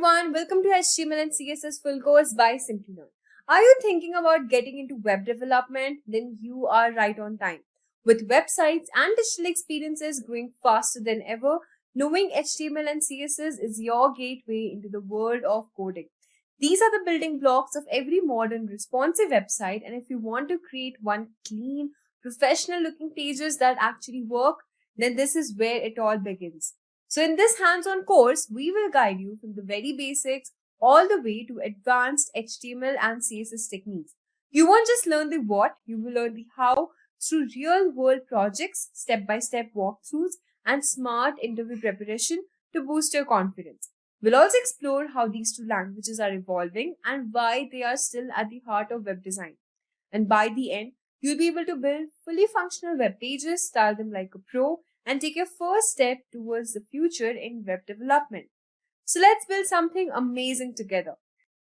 everyone, welcome to HTML and CSS Full Course by Simplilearn. Are you thinking about getting into web development? Then you are right on time. With websites and digital experiences growing faster than ever, knowing HTML and CSS is your gateway into the world of coding. These are the building blocks of every modern responsive website, and if you want to create one clean, professional looking pages that actually work, then this is where it all begins. So in this hands-on course, we will guide you from the very basics all the way to advanced HTML and CSS techniques. You won't just learn the what, you will learn the how through real-world projects, step-by-step walkthroughs, and smart interview preparation to boost your confidence. We'll also explore how these two languages are evolving and why they are still at the heart of web design. And by the end, you'll be able to build fully functional web pages, style them like a pro, and take your first step towards the future in web development. So let's build something amazing together.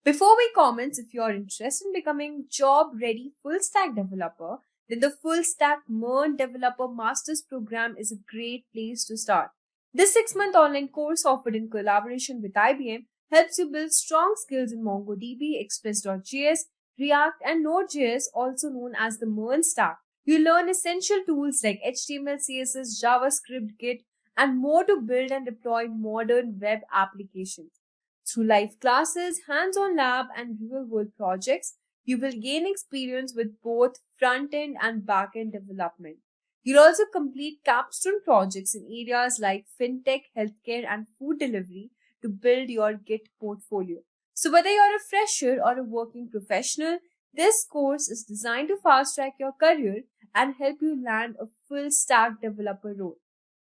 Before we comment, if you're interested in becoming job-ready full-stack developer, then the Full Stack MERN Developer Masters Program is a great place to start. This 6-month online course offered in collaboration with IBM helps you build strong skills in MongoDB, Express.js, React, and Node.js, also known as the MERN stack. You learn essential tools like HTML, CSS, JavaScript, Git, and more to build and deploy modern web applications. Through live classes, hands-on lab, and real-world projects, you will gain experience with both front-end and back-end development. You'll also complete capstone projects in areas like fintech, healthcare, and food delivery to build your Git portfolio. So whether you're a fresher or a working professional, this course is designed to fast-track your career and help you land a full-stack developer role.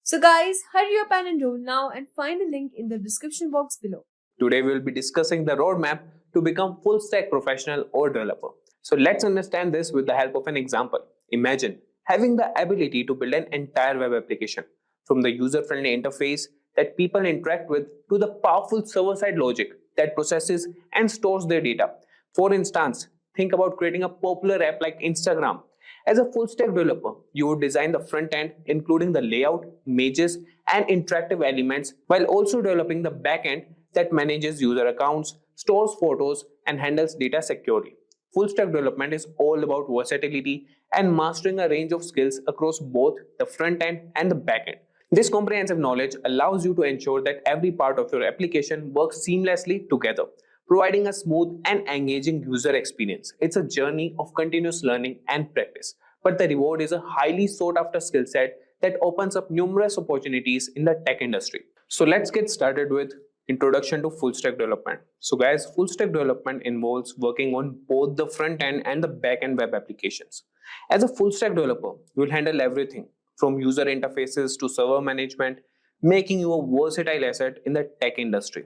So guys, hurry up and enroll now and find the link in the description box below. Today we will be discussing the roadmap to become full-stack professional or developer. So let's understand this with the help of an example. Imagine having the ability to build an entire web application from the user-friendly interface that people interact with to the powerful server-side logic that processes and stores their data. For instance, think about creating a popular app like Instagram. As a full-stack developer, you would design the front end, including the layout, images, and interactive elements, while also developing the back end that manages user accounts, stores photos, and handles data securely. Full-stack development is all about versatility and mastering a range of skills across both the front end and the back end. This comprehensive knowledge allows you to ensure that every part of your application works seamlessly together, providing a smooth and engaging user experience. It's a journey of continuous learning and practice, but the reward is a highly sought after skill set that opens up numerous opportunities in the tech industry. So let's get started with introduction to full stack development. So guys, full stack development involves working on both the front end and the back end web applications. As a full stack developer, you will handle everything from user interfaces to server management, making you a versatile asset in the tech industry.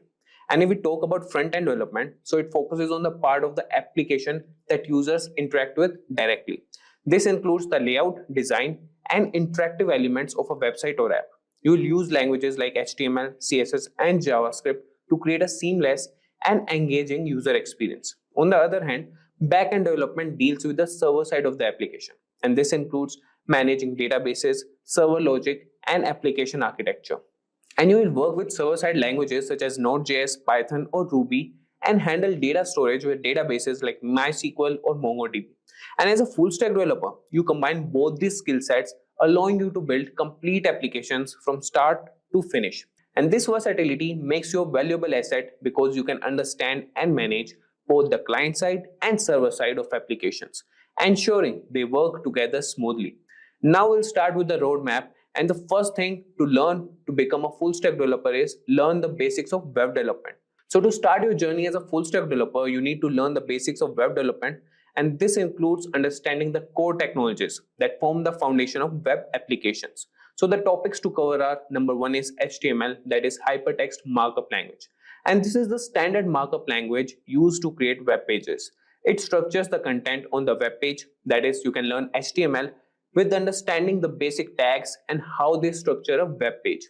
And if we talk about front-end development, so it focuses on the part of the application that users interact with directly. This includes the layout, design, and interactive elements of a website or app. You will use languages like HTML, CSS, and JavaScript to create a seamless and engaging user experience. On the other hand, back-end development deals with the server side of the application, and this includes managing databases, server logic, and application architecture. And you will work with server-side languages such as Node.js, Python, or Ruby and handle data storage with databases like MySQL or MongoDB. And as a full-stack developer, you combine both these skill sets, allowing you to build complete applications from start to finish. And this versatility makes you a valuable asset because you can understand and manage both the client-side and server-side of applications, ensuring they work together smoothly. Now we'll start with the roadmap. And the first thing to learn to become a full stack developer is learn the basics of web development. So to start your journey as a full stack developer, you need to learn the basics of web development, and this includes understanding the core technologies that form the foundation of web applications. So the topics to cover are: number one is HTML, that is hypertext markup language. And this is the standard markup language used to create web pages. It structures the content on the web page, that is, you can learn HTML with understanding the basic tags and how they structure a web page.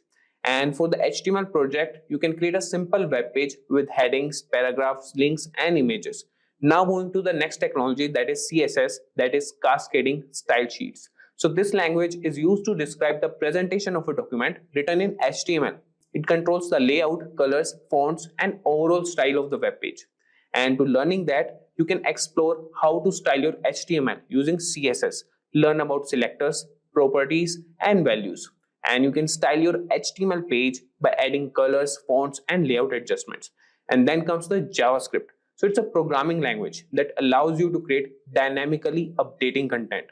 And for the HTML project, you can create a simple web page with headings, paragraphs, links, and images. Now moving to the next technology, that is CSS, that is cascading style sheets. So this language is used to describe the presentation of a document written in HTML. It controls the layout, colors, fonts, and overall style of the web page. And to learning that, you can explore how to style your HTML using CSS, learn about selectors, properties, and values. And you can style your HTML page by adding colors, fonts, and layout adjustments. And then comes the JavaScript. So it's a programming language that allows you to create dynamically updating content.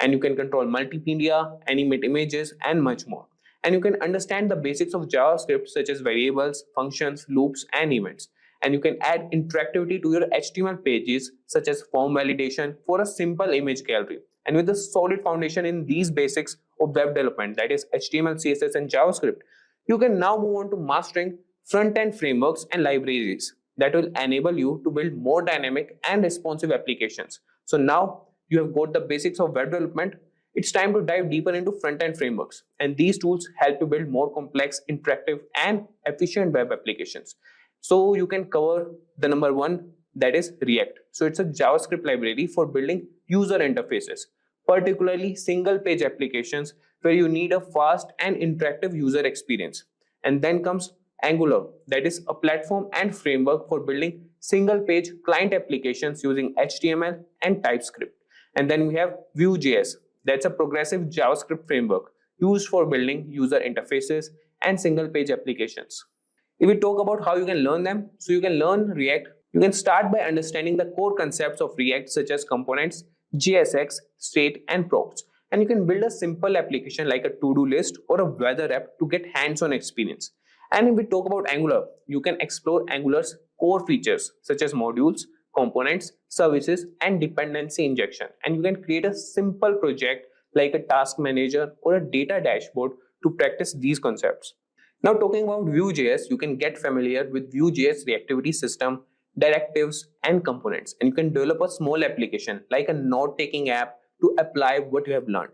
And you can control multimedia, animate images, and much more. And you can understand the basics of JavaScript such as variables, functions, loops, and events. And you can add interactivity to your HTML pages such as form validation for a simple image gallery. And with a solid foundation in these basics of web development, that is HTML, CSS, and JavaScript, you can now move on to mastering front-end frameworks and libraries that will enable you to build more dynamic and responsive applications. So now you have got the basics of web development. It's time to dive deeper into front-end frameworks, and these tools help you build more complex, interactive, and efficient web applications. So you can cover the number one, that is React. So it's a JavaScript library for building user interfaces, particularly single page applications where you need a fast and interactive user experience. And then comes Angular, that is a platform and framework for building single page client applications using HTML and TypeScript. And then we have Vue.js, that's a progressive JavaScript framework used for building user interfaces and single page applications. If we talk about how you can learn them, so you can learn React. You can start by understanding the core concepts of React such as components, JSX, state, and props. And you can build a simple application like a to-do list or a weather app to get hands-on experience. And if we talk about Angular, you can explore Angular's core features such as modules, components, services, and dependency injection. And you can create a simple project like a task manager or a data dashboard to practice these concepts. Now talking about Vue.js, you can get familiar with Vue.js reactivity system, directives, and components. And you can develop a small application like a note-taking app to apply what you have learned.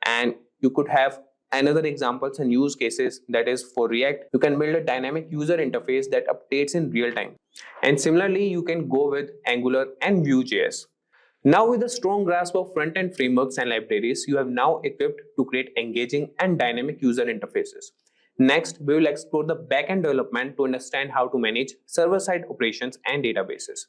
And you could have another examples and use cases, that is for React, you can build a dynamic user interface that updates in real time. And similarly, you can go with Angular and Vue.js. Now with a strong grasp of front-end frameworks and libraries, you have now equipped to create engaging and dynamic user interfaces. Next, we will explore the back-end development to understand how to manage server-side operations and databases.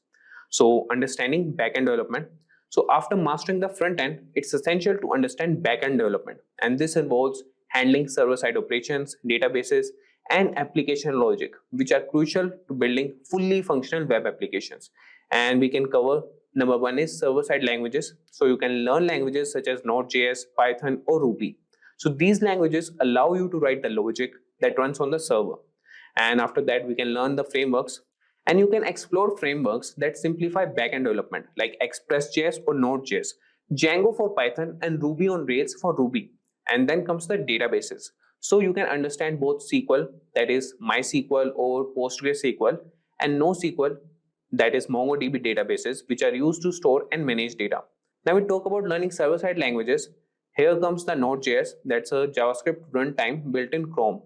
So understanding back-end development. So after mastering the front end, it's essential to understand back-end development. And this involves handling server-side operations, databases, and application logic, which are crucial to building fully functional web applications. And we can cover number one is server-side languages. So you can learn languages such as Node.js, Python, or Ruby. So these languages allow you to write the logic that runs on the server. And after that, we can learn the frameworks. And you can explore frameworks that simplify backend development like Express.js or Node.js, Django for Python, and Ruby on Rails for Ruby. And then comes the databases. So you can understand both SQL, that is MySQL or PostgreSQL, and NoSQL, that is MongoDB databases, which are used to store and manage data. Now we talk about learning server-side languages. Here comes the Node.js, that's a JavaScript runtime built in Chrome.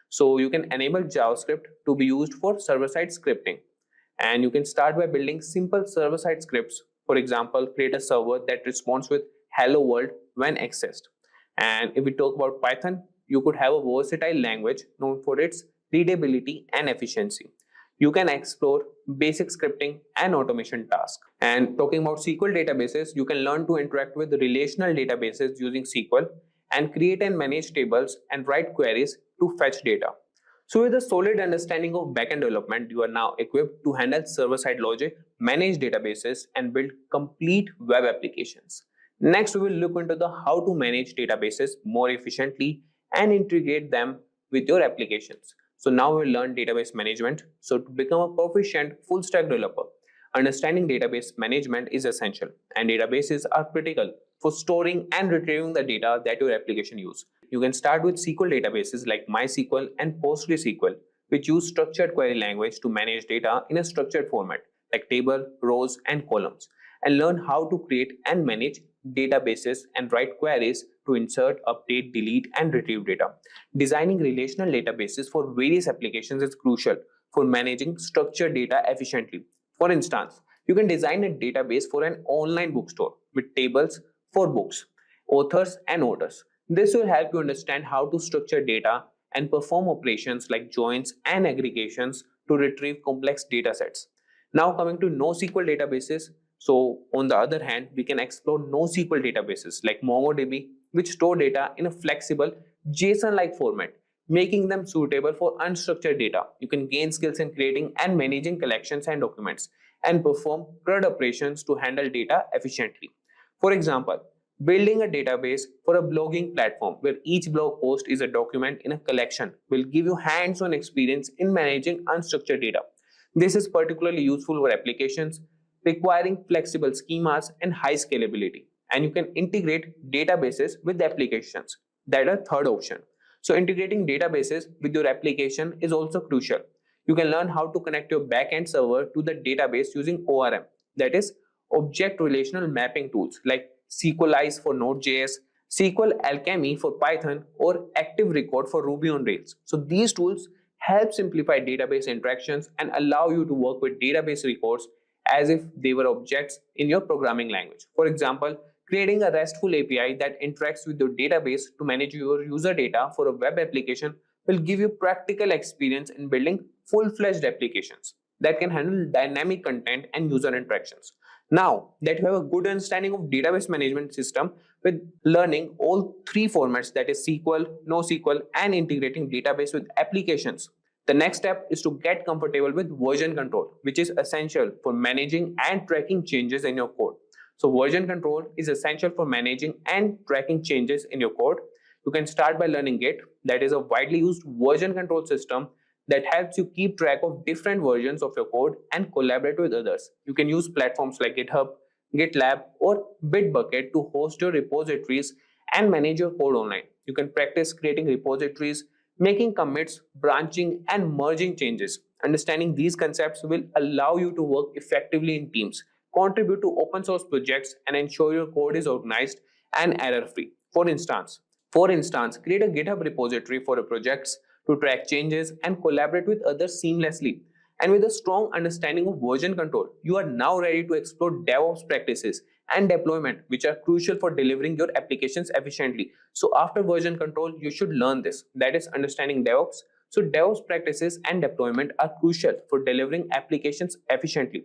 So you can enable JavaScript to be used for server-side scripting. And you can start by building simple server-side scripts. For example, create a server that responds with hello world when accessed. And if we talk about Python, you could have a versatile language known for its readability and efficiency. You can explore basic scripting and automation tasks. And talking about SQL databases, you can learn to interact with relational databases using SQL and create and manage tables and write queries to fetch data. So with a solid understanding of backend development, you are now equipped to handle server-side logic, manage databases, and build complete web applications. Next, we will look into the how to manage databases more efficiently and integrate them with your applications. So now we'll learn database management. So to become a proficient full stack developer, understanding database management is essential, and databases are critical for storing and retrieving the data that your application uses. You can start with SQL databases like MySQL and PostgreSQL, which use structured query language to manage data in a structured format like table, rows, and columns, and learn how to create and manage databases and write queries to insert, update, delete, and retrieve data. Designing relational databases for various applications is crucial for managing structured data efficiently. For instance, you can design a database for an online bookstore with tables for books, authors, and orders. This will help you understand how to structure data and perform operations like joins and aggregations to retrieve complex data sets. Now coming to NoSQL databases. So on the other hand, we can explore NoSQL databases like MongoDB, which store data in a flexible JSON-like format, making them suitable for unstructured data. You can gain skills in creating and managing collections and documents and perform CRUD operations to handle data efficiently. For example, building a database for a blogging platform where each blog post is a document in a collection will give you hands-on experience in managing unstructured data. This is particularly useful for applications requiring flexible schemas and high scalability. And you can integrate databases with applications. That is a third option. So integrating databases with your application is also crucial. You can learn how to connect your backend server to the database using ORM, that is Object Relational Mapping tools like SQLize for Node.js, SQL Alchemy for Python, or Active Record for Ruby on Rails. So these tools help simplify database interactions and allow you to work with database records as if they were objects in your programming language. For example, creating a RESTful API that interacts with your database to manage your user data for a web application will give you practical experience in building full-fledged applications that can handle dynamic content and user interactions. Now that you have a good understanding of database management system with learning all three formats, that is SQL, NoSQL, and integrating database with applications, the next step is to get comfortable with version control, which is essential for managing and tracking changes in your code. So version control is essential for managing and tracking changes in your code. You can start by learning Git, that is a widely used version control system that helps you keep track of different versions of your code and collaborate with others. You can use platforms like GitHub, GitLab, or Bitbucket to host your repositories and manage your code online. You can practice creating repositories, making commits, branching, and merging changes. Understanding these concepts will allow you to work effectively in teams, contribute to open source projects, and ensure your code is organized and error-free. For instance, create a GitHub repository for your projects to track changes and collaborate with others seamlessly. And with a strong understanding of version control, you are now ready to explore DevOps practices and deployment, which are crucial for delivering your applications efficiently. So after version control, you should learn this, that is understanding DevOps. So DevOps practices and deployment are crucial for delivering applications efficiently.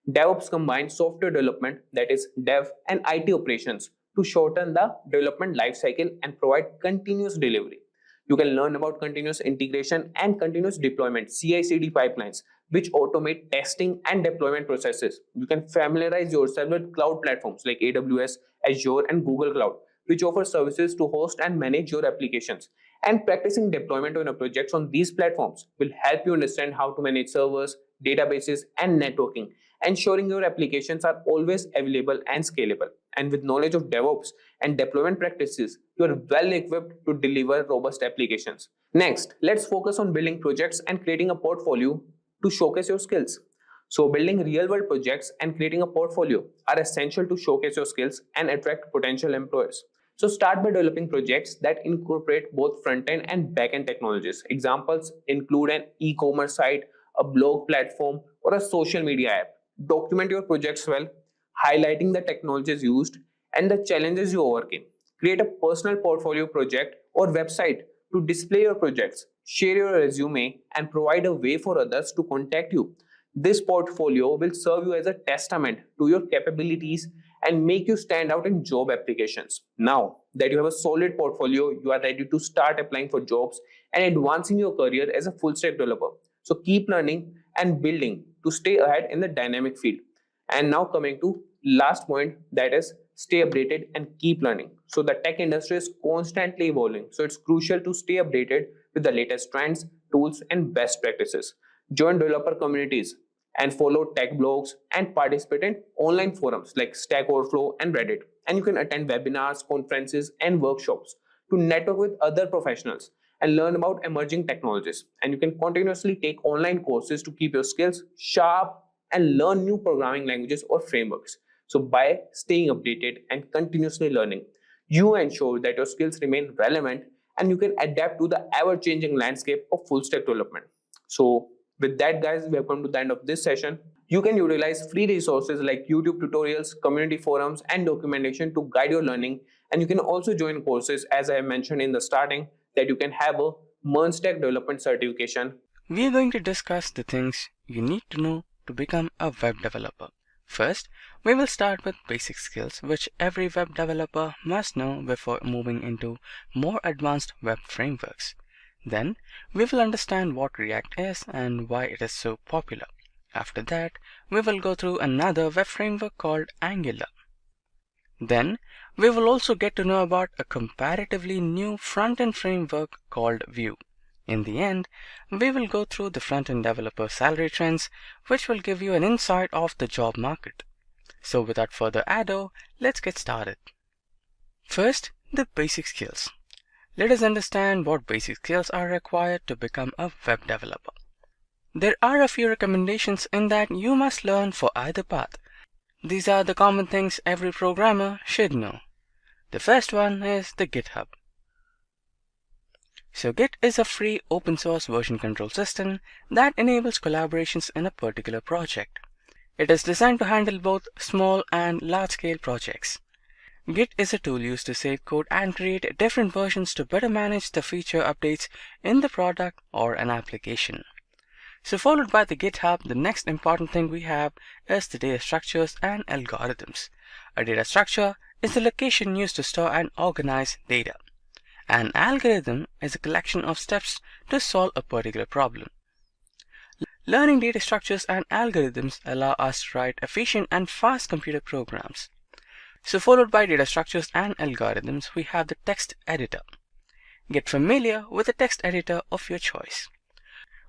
DevOps combines software development, that is dev, and IT operations to shorten the development lifecycle and provide continuous delivery. You can learn about continuous integration and continuous deployment (CI/CD) pipelines, which automate testing and deployment processes. You can familiarize yourself with cloud platforms like AWS, Azure, and Google Cloud, which offer services to host and manage your applications. And practicing deployment on your projects on these platforms will help you understand how to manage servers, databases, and networking, ensuring your applications are always available and scalable. And with knowledge of DevOps and deployment practices, you are well equipped to deliver robust applications. Next, let's focus on building projects and creating a portfolio to showcase your skills. So building real-world projects and creating a portfolio are essential to showcase your skills and attract potential employers. So start by developing projects that incorporate both front-end and back-end technologies. Examples include an e-commerce site, a blog platform, or a social media app. Document your projects well, highlighting the technologies used and the challenges you overcame. Create a personal portfolio project or website to display your projects, share your resume, and provide a way for others to contact you. This portfolio will serve you as a testament to your capabilities and make you stand out in job applications. Now that you have a solid portfolio, you are ready to start applying for jobs and advancing your career as a full stack developer. So keep learning and building to stay ahead in the dynamic field. And now coming to last point, that is stay updated and keep learning. So the tech industry is constantly evolving. So it's crucial to stay updated with the latest trends, tools, and best practices. Join developer communities and follow tech blogs and participate in online forums like Stack Overflow and Reddit. And you can attend webinars, conferences, and workshops to network with other professionals and learn about emerging technologies. And you can continuously take online courses to keep your skills sharp and learn new programming languages or frameworks. So by staying updated and continuously learning, you ensure that your skills remain relevant and you can adapt to the ever-changing landscape of full stack development. So with that, guys, we have come to the end of this session. You can utilize free resources like YouTube tutorials, community forums, and documentation to guide your learning. And you can also join courses, as I mentioned in the starting, that you can have a MERN Stack Development Certification. We are going to discuss the things you need to know to become a web developer. First, we will start with basic skills which every web developer must know before moving into more advanced web frameworks. Then, we will understand what React is and why it is so popular. After that, we will go through another web framework called Angular. Then, we will also get to know about a comparatively new front-end framework called Vue. In the end, we will go through the front-end developer salary trends, which will give you an insight of the job market. So without further ado, let's get started. First, the basic skills. Let us understand what basic skills are required to become a web developer. There are a few recommendations in that you must learn for either path. These are the common things every programmer should know. The first one is the GitHub. So Git is a free open source version control system that enables collaborations in a particular project. It is designed to handle both small and large scale projects. Git is a tool used to save code and create different versions to better manage the feature updates in the product or an application. So followed by the GitHub, the next important thing we have is the data structures and algorithms. A data structure is the location used to store and organize data. An algorithm is a collection of steps to solve a particular problem. Learning data structures and algorithms allow us to write efficient and fast computer programs. So followed by data structures and algorithms, we have the text editor. Get familiar with the text editor of your choice.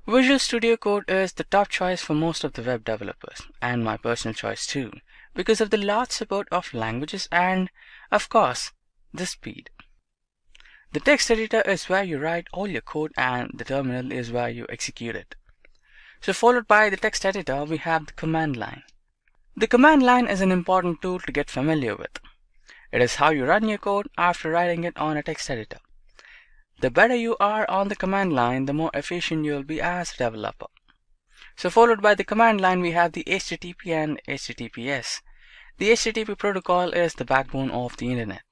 Visual Studio Code is the top choice for most of the web developers, and my personal choice too, because of the large support of languages and, of course, the speed. The text editor is where you write all your code and the terminal is where you execute it. So followed by the text editor, we have the command line. The command line is an important tool to get familiar with. It is how you run your code after writing it on a text editor. The better you are on the command line, the more efficient you will be as a developer. So followed by the command line, we have the HTTP and HTTPS. The HTTP protocol is the backbone of the internet.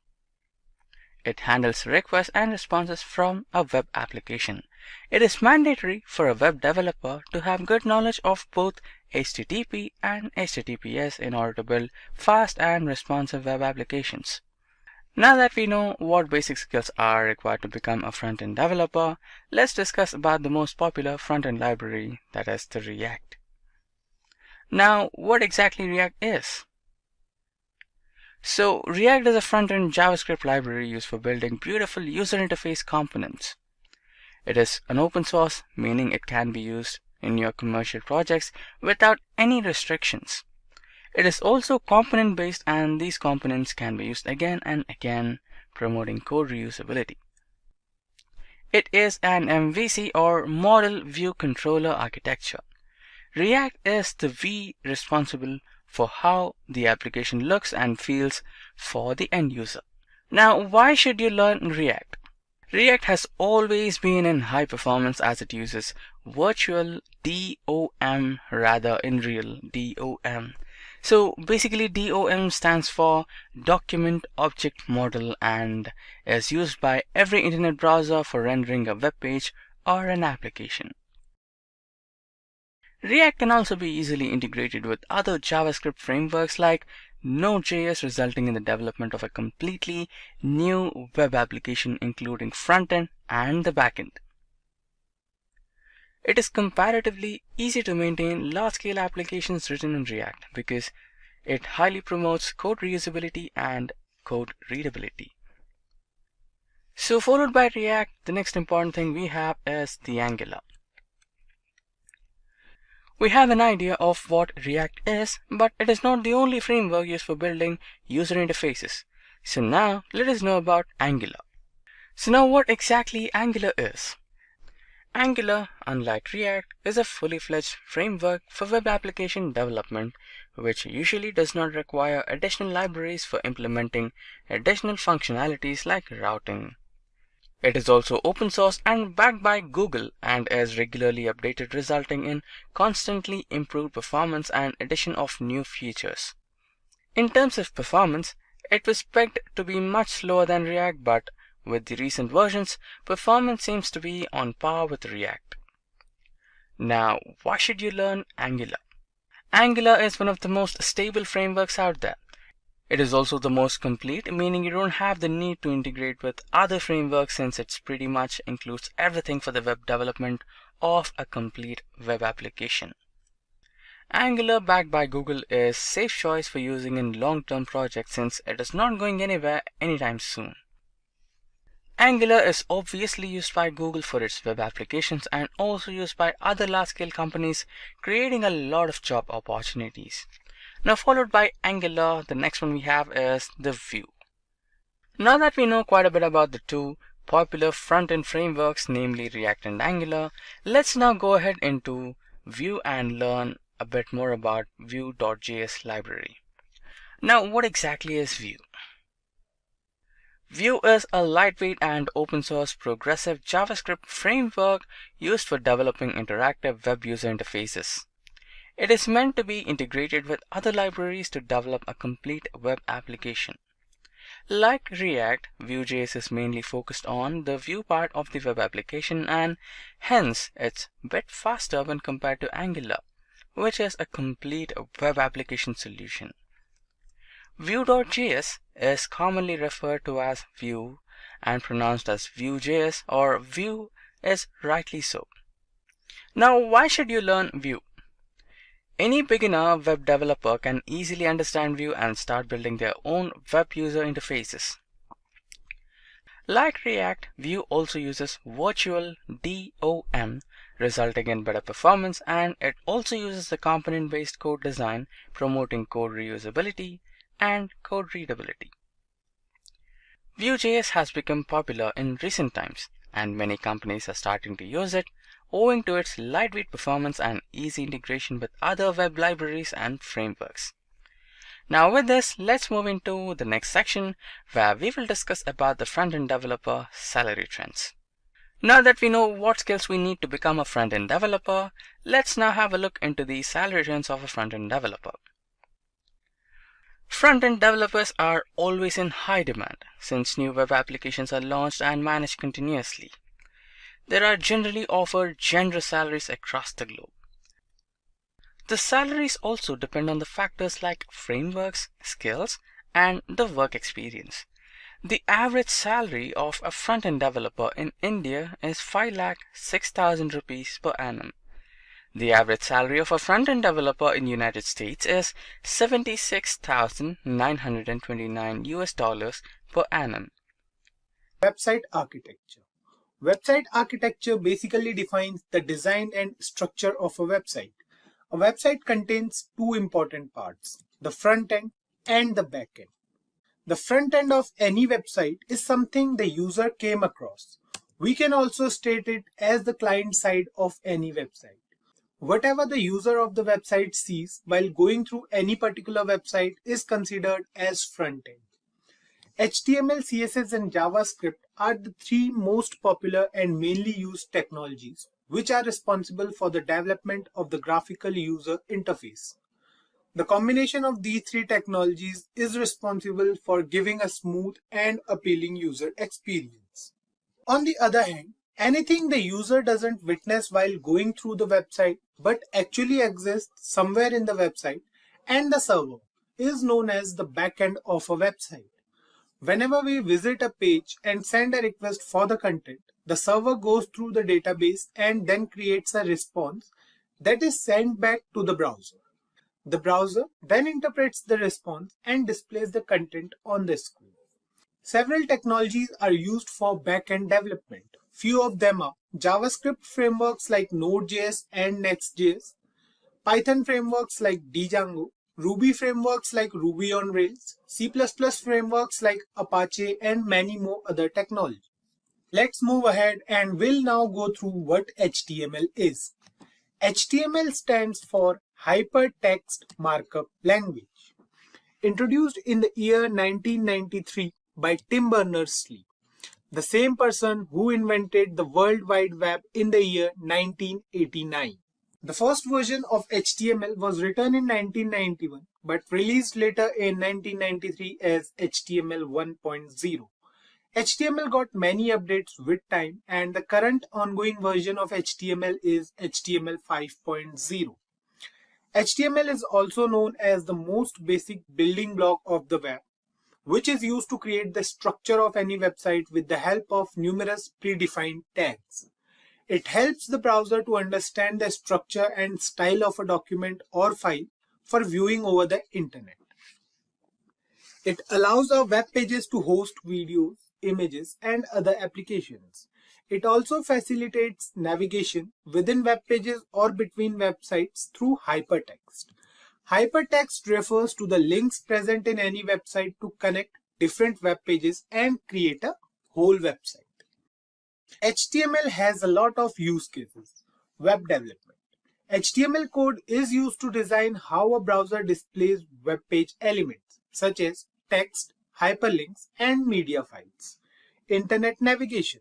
It handles requests and responses from a web application. It is mandatory for a web developer to have good knowledge of both HTTP and HTTPS in order to build fast and responsive web applications. Now that we know what basic skills are required to become a front-end developer, let's discuss about the most popular front-end library, that is the React. Now, what exactly React is? So, React is a front-end JavaScript library used for building beautiful user interface components. It is an open source, meaning it can be used in your commercial projects without any restrictions. It is also component-based, and these components can be used again and again, promoting code reusability. It is an MVC or Model View Controller architecture. React is the V responsible for how the application looks and feels for the end user. Now, why should you learn React? React has always been in high performance as it uses virtual DOM rather in real DOM. So basically DOM stands for Document Object Model and is used by every internet browser for rendering a web page or an application. React can also be easily integrated with other JavaScript frameworks like Node.js, resulting in the development of a completely new web application including frontend and the backend. It is comparatively easy to maintain large-scale applications written in React because it highly promotes code reusability and code readability. So followed by React, the next important thing we have is the Angular. We have an idea of what React is, but it is not the only framework used for building user interfaces. So now let us know about Angular. So now what exactly Angular is? Angular, unlike React, is a fully fledged framework for web application development, which usually does not require additional libraries for implementing additional functionalities like routing. It is also open source and backed by Google and is regularly updated, resulting in constantly improved performance and addition of new features. In terms of performance, it was pegged to be much slower than React, but with the recent versions, performance seems to be on par with React. Now, why should you learn Angular? Angular is one of the most stable frameworks out there. It is also the most complete, meaning you don't have the need to integrate with other frameworks since it pretty much includes everything for the web development of a complete web application. Angular, backed by Google, is a safe choice for using in long-term projects since it is not going anywhere anytime soon. Angular is obviously used by Google for its web applications and also used by other large-scale companies, creating a lot of job opportunities. Now, followed by Angular, the next one we have is the Vue. Now that we know quite a bit about the two popular front-end frameworks, namely React and Angular, let's now go ahead into Vue and learn a bit more about Vue.js library. Now, what exactly is Vue? Vue is a lightweight and open source progressive JavaScript framework used for developing interactive web user interfaces. It is meant to be integrated with other libraries to develop a complete web application. Like React, Vue.js is mainly focused on the Vue part of the web application and hence it's a bit faster when compared to Angular, which is a complete web application solution. Vue.js is commonly referred to as Vue and pronounced as Vue.js, or Vue is rightly so. Now, why should you learn Vue? Any beginner web developer can easily understand Vue and start building their own web user interfaces. Like React, Vue also uses virtual DOM, resulting in better performance, and it also uses the component-based code design, promoting code reusability and code readability. Vue.js has become popular in recent times, and many companies are starting to use it, owing to its lightweight performance and easy integration with other web libraries and frameworks. Now with this, let's move into the next section where we will discuss about the front-end developer salary trends. Now that we know what skills we need to become a front-end developer, let's now have a look into the salary trends of a front-end developer. Front-end developers are always in high demand since new web applications are launched and managed continuously. There are generally offered generous salaries across the globe. The salaries also depend on the factors like frameworks, skills, and the work experience. The average salary of a front-end developer in India is 5,06,000 rupees per annum. The average salary of a front-end developer in the United States is $76,929 per annum. Website architecture. Website architecture basically defines the design and structure of a website. A website contains two important parts, the front end and the back end. The front end of any website is something the user came across. We can also state it as the client side of any website. Whatever the user of the website sees while going through any particular website is considered as front end. HTML, CSS, and JavaScript are the three most popular and mainly used technologies which are responsible for the development of the graphical user interface. The combination of these three technologies is responsible for giving a smooth and appealing user experience. On the other hand, anything the user doesn't witness while going through the website but actually exists somewhere in the website and the server is known as the backend of a website. Whenever we visit a page and send a request for the content, the server goes through the database and then creates a response that is sent back to the browser. The browser then interprets the response and displays the content on the screen. Several technologies are used for backend development. Few of them are JavaScript frameworks like Node.js and Next.js, Python frameworks like Django, Ruby frameworks like Ruby on Rails, C++ frameworks like Apache, and many more other technologies. Let's move ahead and we'll now go through what HTML is. HTML stands for Hypertext Markup Language. Introduced in the year 1993 by Tim Berners-Lee, the same person who invented the World Wide Web in the year 1989. The first version of HTML was written in 1991 but released later in 1993 as HTML 1.0. HTML got many updates with time, and the current ongoing version of HTML is HTML 5.0. HTML is also known as the most basic building block of the web, which is used to create the structure of any website with the help of numerous predefined tags. It helps the browser to understand the structure and style of a document or file for viewing over the internet. It allows our web pages to host videos, images, and other applications. It also facilitates navigation within web pages or between websites through hypertext. Hypertext refers to the links present in any website to connect different web pages and create a whole website. HTML has a lot of use cases. Web development. HTML code is used to design how a browser displays web page elements such as text, hyperlinks, and media files. Internet navigation.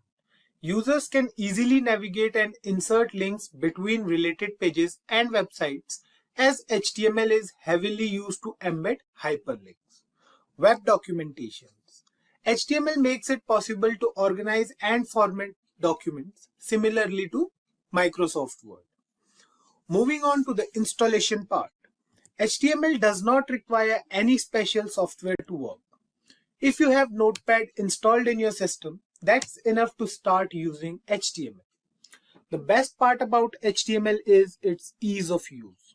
Users can easily navigate and insert links between related pages and websites, as HTML is heavily used to embed hyperlinks. Web documentations. HTML makes it possible to organize and format documents similarly to Microsoft Word. Moving on to the installation part. HTML does not require any special software to work. If you have Notepad installed in your system, that's enough to start using HTML. The best part about HTML is its ease of use.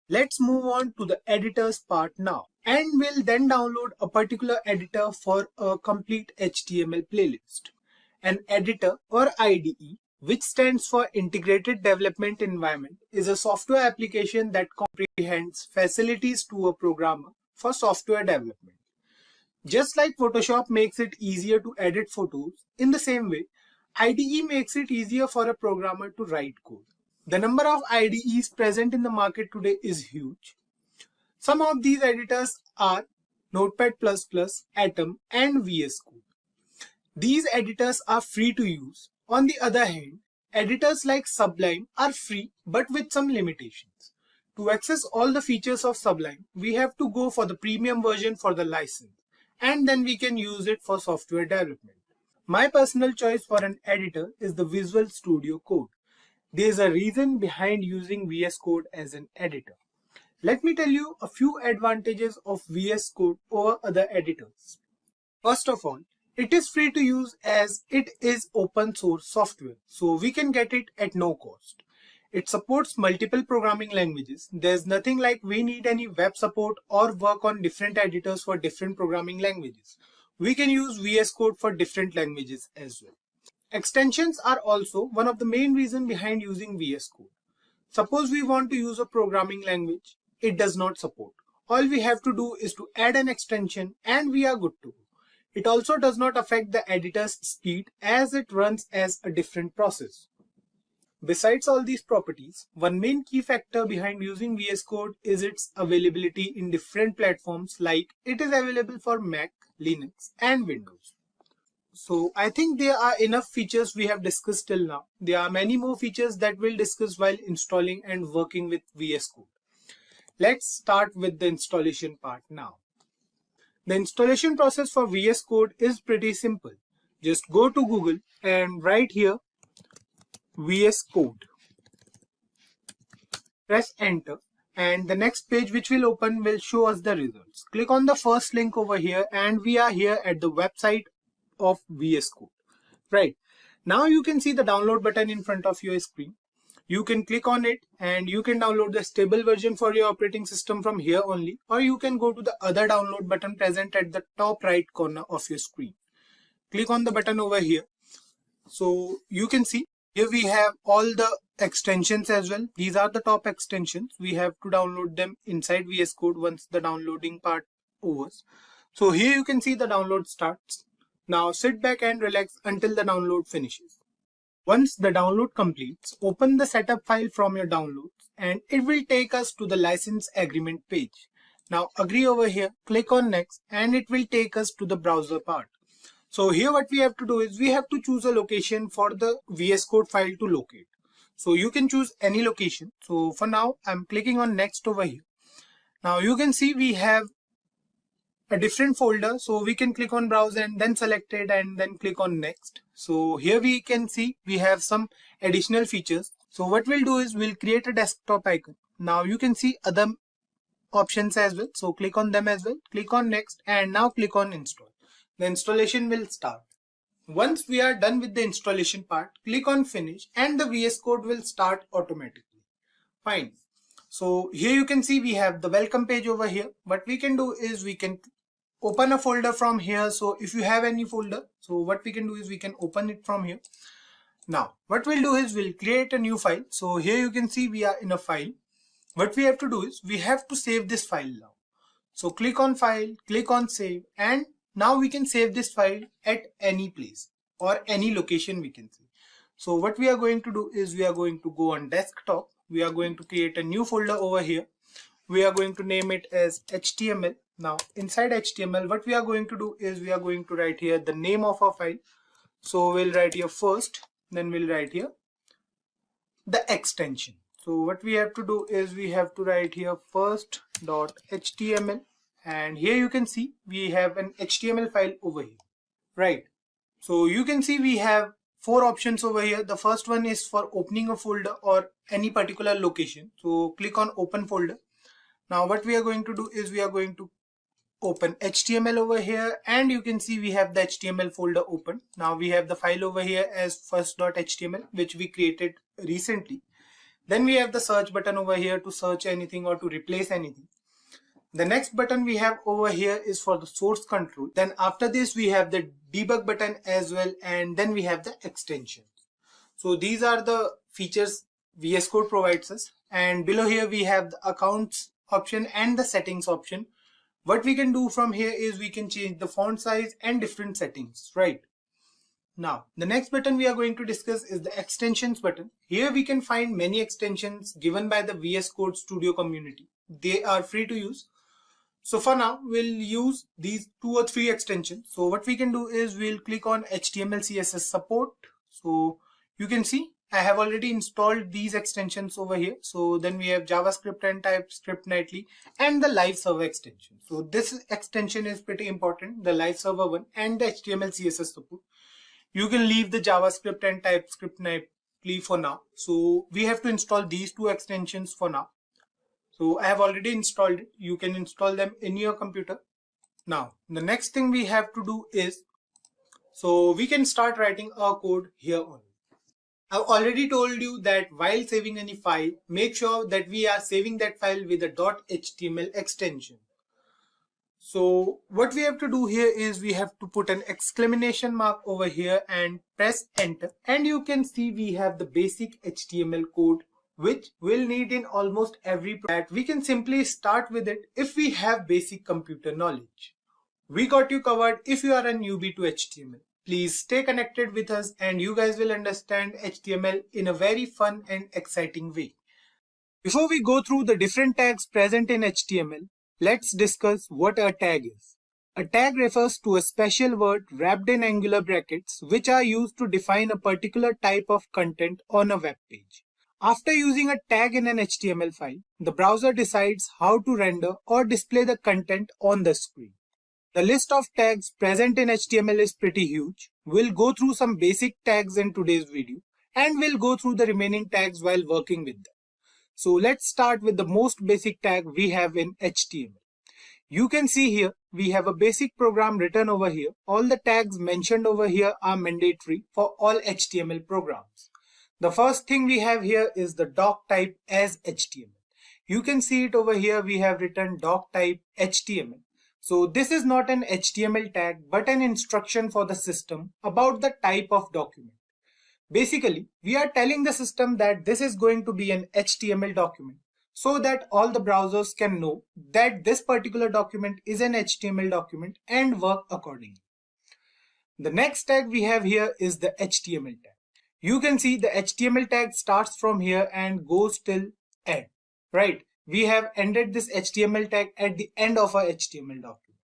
Let's move on to the editors part now, and we'll then download a particular editor for a complete HTML playlist. An editor or IDE, which stands for Integrated Development Environment, is a software application that comprehends facilities to a programmer for software development. Just like Photoshop makes it easier to edit photos, in the same way, IDE makes it easier for a programmer to write code. The number of IDEs present in the market today is huge. Some of these editors are Notepad++, Atom, and VS Code. These editors are free to use. On the other hand, editors like Sublime are free but with some limitations. To access all the features of Sublime, we have to go for the premium version for the license, and then we can use it for software development. My personal choice for an editor is the Visual Studio Code. There is a reason behind using VS Code as an editor. Let me tell you a few advantages of VS Code over other editors. First of all, it is free to use as it is open source software, so we can get it at no cost. It supports multiple programming languages. There's nothing like we need any web support or work on different editors for different programming languages. We can use VS Code for different languages as well. Extensions are also one of the main reasons behind using VS Code. Suppose we want to use a programming language, it does not support. All we have to do is to add an extension and we are good to go. It also does not affect the editor's speed as it runs as a different process. Besides all these properties, one main key factor behind using VS Code is its availability in different platforms, like it is available for Mac, Linux, and Windows. So I think there are enough features we have discussed till now. There are many more features that we'll discuss while installing and working with VS Code. Let's start with the installation part now. The installation process for VS Code is pretty simple. Just go to Google and write here VS Code. Press enter and the next page which will open will show us the results. Click on the first link over here and we are here at the website of VS Code. Right. Now you can see the download button in front of your screen. You can click on it and you can download the stable version for your operating system from here only, or you can go to the other download button present at the top right corner of your screen. Click on the button over here. So you can see here we have all the extensions as well. These are the top extensions. We have to download them inside VS Code once the downloading part overs. So here you can see the download starts. Now sit back and relax until the download finishes. Once the download completes, open the setup file from your downloads and it will take us to the license agreement page. Now agree over here, click on next and it will take us to the browser part. So here what we have to do is we have to choose a location for the VS Code file to locate. So you can choose any location. So for now I'm clicking on next over here. Now you can see we have a different folder, so we can click on browse and then select it and then click on next. So here we can see we have some additional features. So what we'll do is we'll create a desktop icon. Now you can see other options as well, so click on them as well, click on next, and now click on install. The installation will start. Once we are done with the installation part, click on finish and the VS Code will start automatically. Fine. So here you can see we have the welcome page over here. What we can do is we can open a folder from here. So if you have any folder, so what we can do is we can open it from here. Now what we'll do is we'll create a new file. So here you can see we are in a file. What we have to do is we have to save this file now. So click on file, click on save, and now we can save this file at any place or any location we can see. So what we are going to do is we are going to go on desktop. We are going to create a new folder over here. We are going to name it as HTML. Now inside HTML, what we are going to do is we are going to write here the name of our file. So we'll write here first, then we'll write here the extension. So what we have to do is we have to write here first.html, and here you can see we have an HTML file over here, right? So you can see we have 4 options over here. The first one is for opening a folder or any particular location. So click on open folder. Now what we are going to do is we are going to open HTML over here, and you can see we have the HTML folder open. Now we have the file over here as first.html, which we created recently. Then we have the search button over here to search anything or to replace anything. The next button we have over here is for the source control. Then after this we have the debug button as well, and then we have the extensions. So these are the features VS Code provides us, and below here we have the accounts option and the settings option. What we can do from here is we can change the font size and different settings, right? Now the next button we are going to discuss is the extensions button. Here we can find many extensions given by the VS Code Studio community. They are free to use. So for now we'll use these 2 or 3 extensions. So what we can do is we'll click on HTML CSS support. So you can see I have already installed these extensions over here. So then we have JavaScript and TypeScript nightly and the live server extension. So this extension is pretty important, the live server one and the HTML CSS support. You can leave the JavaScript and TypeScript nightly for now. So we have to install these 2 extensions for now. So I have already installed it. You can install them in your computer. Now the next thing we have to do is, so we can start writing our code here on. I've already told you that while saving any file, make sure that we are saving that file with a .html extension. So what we have to do here is we have to put an exclamation mark over here and press enter, and you can see we have the basic HTML code which we'll need in almost every project. We can simply start with it if we have basic computer knowledge. We got you covered if you are a newbie to HTML. Please stay connected with us and you guys will understand HTML in a very fun and exciting way. Before we go through the different tags present in HTML, let's discuss what a tag is. A tag refers to a special word wrapped in angular brackets which are used to define a particular type of content on a web page. After using a tag in an HTML file, the browser decides how to render or display the content on the screen. The list of tags present in HTML is pretty huge. We'll go through some basic tags in today's video, and we'll go through the remaining tags while working with them. So let's start with the most basic tag we have in HTML. You can see here we have a basic program written over here. All the tags mentioned over here are mandatory for all HTML programs. The first thing we have here is the doc type as HTML. You can see it over here. We have written doc type HTML. So this is not an HTML tag but an instruction for the system about the type of document. Basically, we are telling the system that this is going to be an HTML document so that all the browsers can know that this particular document is an HTML document and work accordingly. The next tag we have here is the HTML tag. You can see the HTML tag starts from here and goes till end, right? We have ended this HTML tag at the end of our HTML document.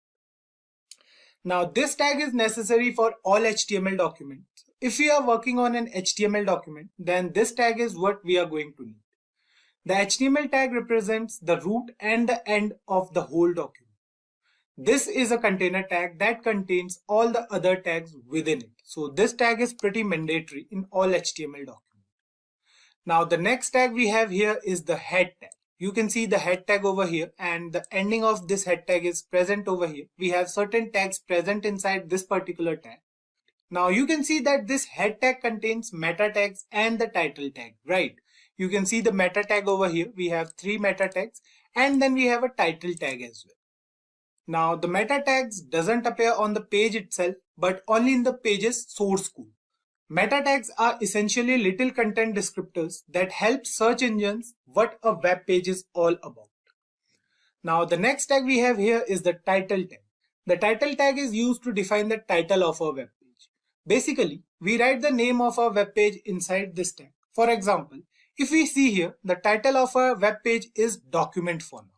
Now this tag is necessary for all HTML documents. If we are working on an HTML document, then this tag is what we are going to need. The HTML tag represents the root and the end of the whole document. This is a container tag that contains all the other tags within it. So this tag is pretty mandatory in all HTML documents. Now the next tag we have here is the head tag. You can see the head tag over here, and the ending of this head tag is present over here. We have certain tags present inside this particular tag. Now you can see that this head tag contains meta tags and the title tag, right? You can see the meta tag over here. We have 3 meta tags, and then we have a title tag as well. Now the meta tags doesn't appear on the page itself, but only in the page's source code. Meta tags are essentially little content descriptors that help search engines what a web page is all about. Now the next tag we have here is the title tag. The title tag is used to define the title of a web page. Basically, we write the name of our web page inside this tag. For example, if we see here, the title of our web page is document for now.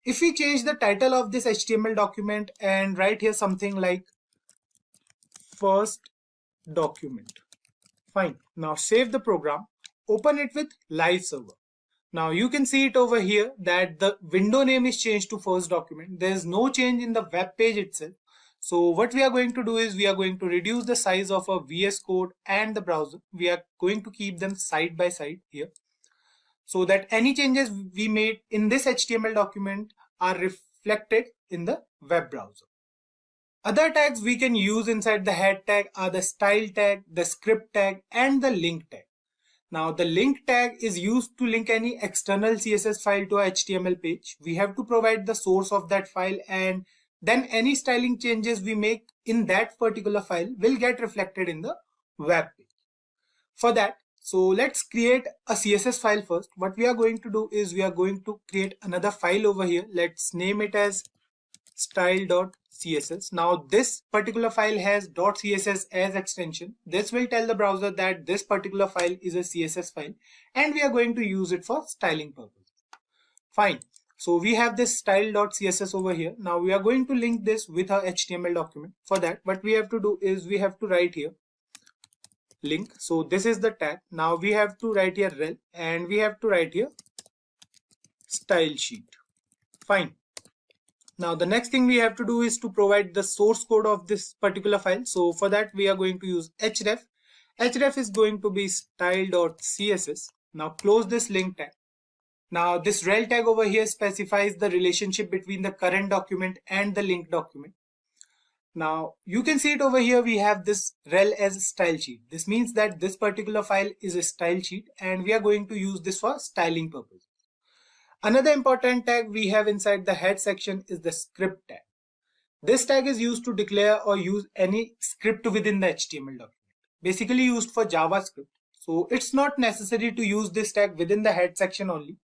If we change the title of this HTML document and write here something like first document. Fine. Now save the program, open it with live server. Now you can see it over here that the window name is changed to first document. There is no change in the web page itself. So what we are going to do is we are going to reduce the size of our VS Code and the browser. We are going to keep them side by side here, so that any changes we made in this HTML document are reflected in the web browser. Other tags we can use inside the head tag are the style tag, the script tag, and the link tag. Now the link tag is used to link any external CSS file to a HTML page. We have to provide the source of that file, and then any styling changes we make in that particular file will get reflected in the web page. For that, so let's create a CSS file first. What we are going to do is we are going to create another file over here. Let's name it as style.css. Now this particular file has .css as extension. This will tell the browser that this particular file is a CSS file, and we are going to use it for styling purposes. Fine. So we have this style.css over here. Now we are going to link this with our HTML document. For that, what we have to do is we have to write here link. So this is the tag. Now we have to write here rel, and we have to write here style sheet. Fine. Now the next thing we have to do is to provide the source code of this particular file. So for that we are going to use href. Href is going to be style.css. Now close this link tag. Now this rel tag over here specifies the relationship between the current document and the link document. Now you can see it over here, we have this rel as a style sheet. This means that this particular file is a style sheet, and we are going to use this for styling purposes. Another important tag we have inside the head section is the script tag. This tag is used to declare or use any script within the HTML document, basically used for JavaScript. So it's not necessary to use this tag within the head section only.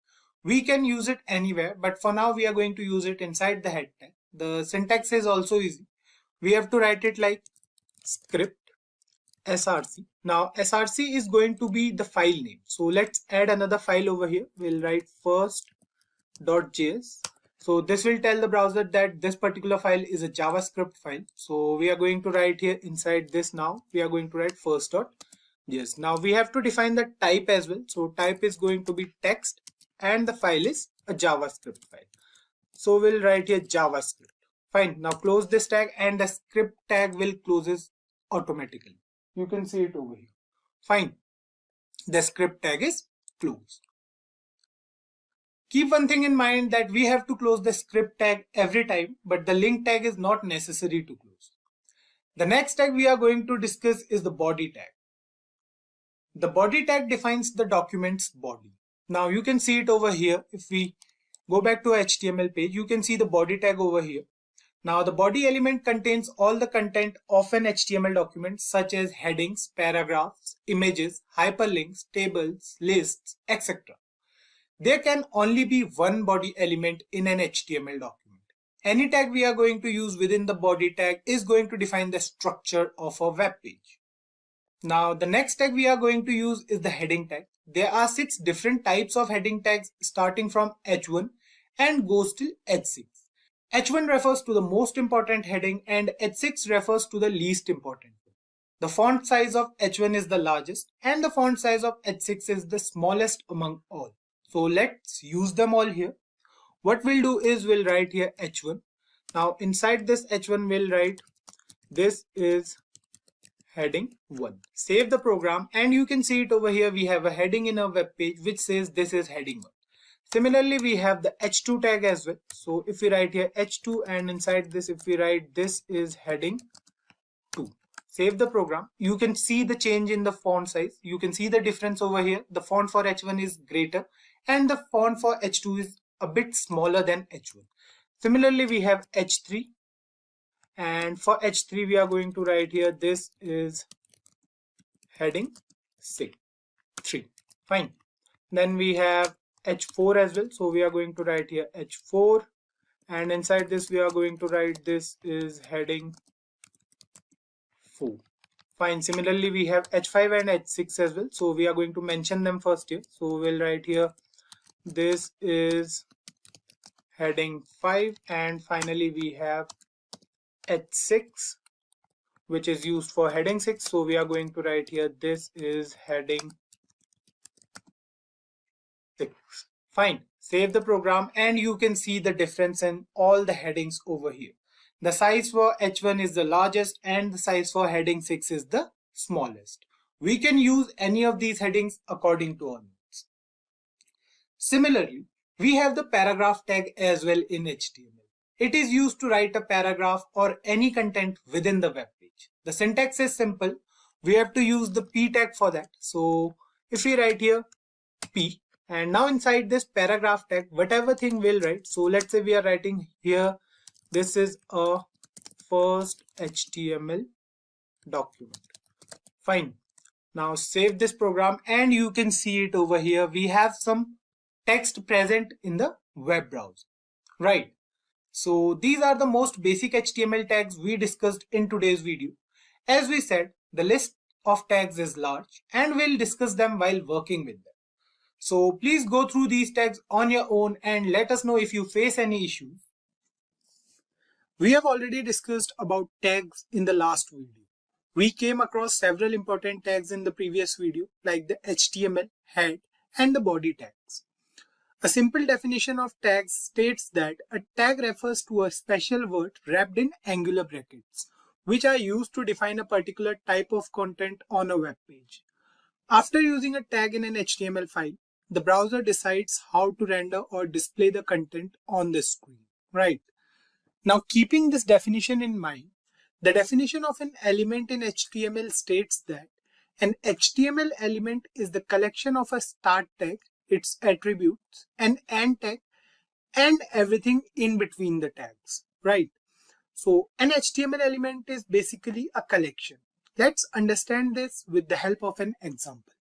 We can use it anywhere, but for now we are going to use it inside the head tag. The syntax is also easy. We have to write it like script src. Now src is going to be the file name. So let's add another file over here. We'll write first.js. So this will tell the browser that this particular file is a JavaScript file. So we are going to write here inside this. Now we are going to write first.js. Now we have to define the type as well. So type is going to be text, and the file is a JavaScript file. So we'll write here JavaScript. Fine. Now close this tag, and the script tag will closes automatically. You can see it over here. Fine. The script tag is closed. Keep one thing in mind, that we have to close the script tag every time, but the link tag is not necessary to close. The next tag we are going to discuss is the body tag. The body tag defines the document's body. Now you can see it over here. If we go back to our HTML page, you can see the body tag over here. Now the body element contains all the content of an HTML document, such as headings, paragraphs, images, hyperlinks, tables, lists, etc. There can only be one body element in an HTML document. Any tag we are going to use within the body tag is going to define the structure of a web page. Now the next tag we are going to use is the heading tag. There are 6 different types of heading tags, starting from H1 and goes till H6. H1 refers to the most important heading, and H6 refers to the least important one. The font size of H1 is the largest, and the font size of H6 is the smallest among all. So let's use them all here. What we'll do is we'll write here H1. Now inside this h1 we'll write this is heading 1. Save the program and you can see it over here. We have a heading in our web page which says this is heading 1. Similarly, we have the h2 tag as well. So if we write here h2 and inside this if we write this is heading 2. Save the program. You can see the change in the font size. You can see the difference over here. The font for h1 is greater and the font for h2 is a bit smaller than h1. Similarly, we have h3. And for h3 we are going to write here this is heading 3. Fine. Then we have h4 as well, so we are going to write here h4 and inside this we are going to write this is heading 4. Fine. Similarly, we have h5 and h6 as well, so we are going to mention them first here. So we'll write here this is heading 5 and finally we have h6 which is used for heading 6, so we are going to write here this is heading 6. Fine. Save the program and you can see the difference in all the headings over here. The size for h1 is the largest and the size for heading 6 is the smallest. We can use any of these headings according to our needs. Similarly, we have the paragraph tag as well in HTML. It is used to write a paragraph or any content within the web page. The syntax is simple. We have to use the p tag for that. So if we write here p and now inside this paragraph tag, whatever thing we'll write. So let's say we are writing here, this is a first HTML document. Fine. Now save this program and you can see it over here. We have some text present in the web browser. Right. So these are the most basic HTML tags we discussed in today's video. As we said, the list of tags is large and we'll discuss them while working with them. So please go through these tags on your own and let us know if you face any issues. We have already discussed about tags in the last video. We came across several important tags in the previous video like the HTML, head and the body tags. A simple definition of tags states that a tag refers to a special word wrapped in angular brackets, which are used to define a particular type of content on a web page. After using a tag in an HTML file, the browser decides how to render or display the content on the screen. Right. Now, keeping this definition in mind, the definition of an element in HTML states that an HTML element is the collection of a start tag, its attributes, an end tag, and everything in between the tags, right? So an HTML element is basically a collection. Let's understand this with the help of an example.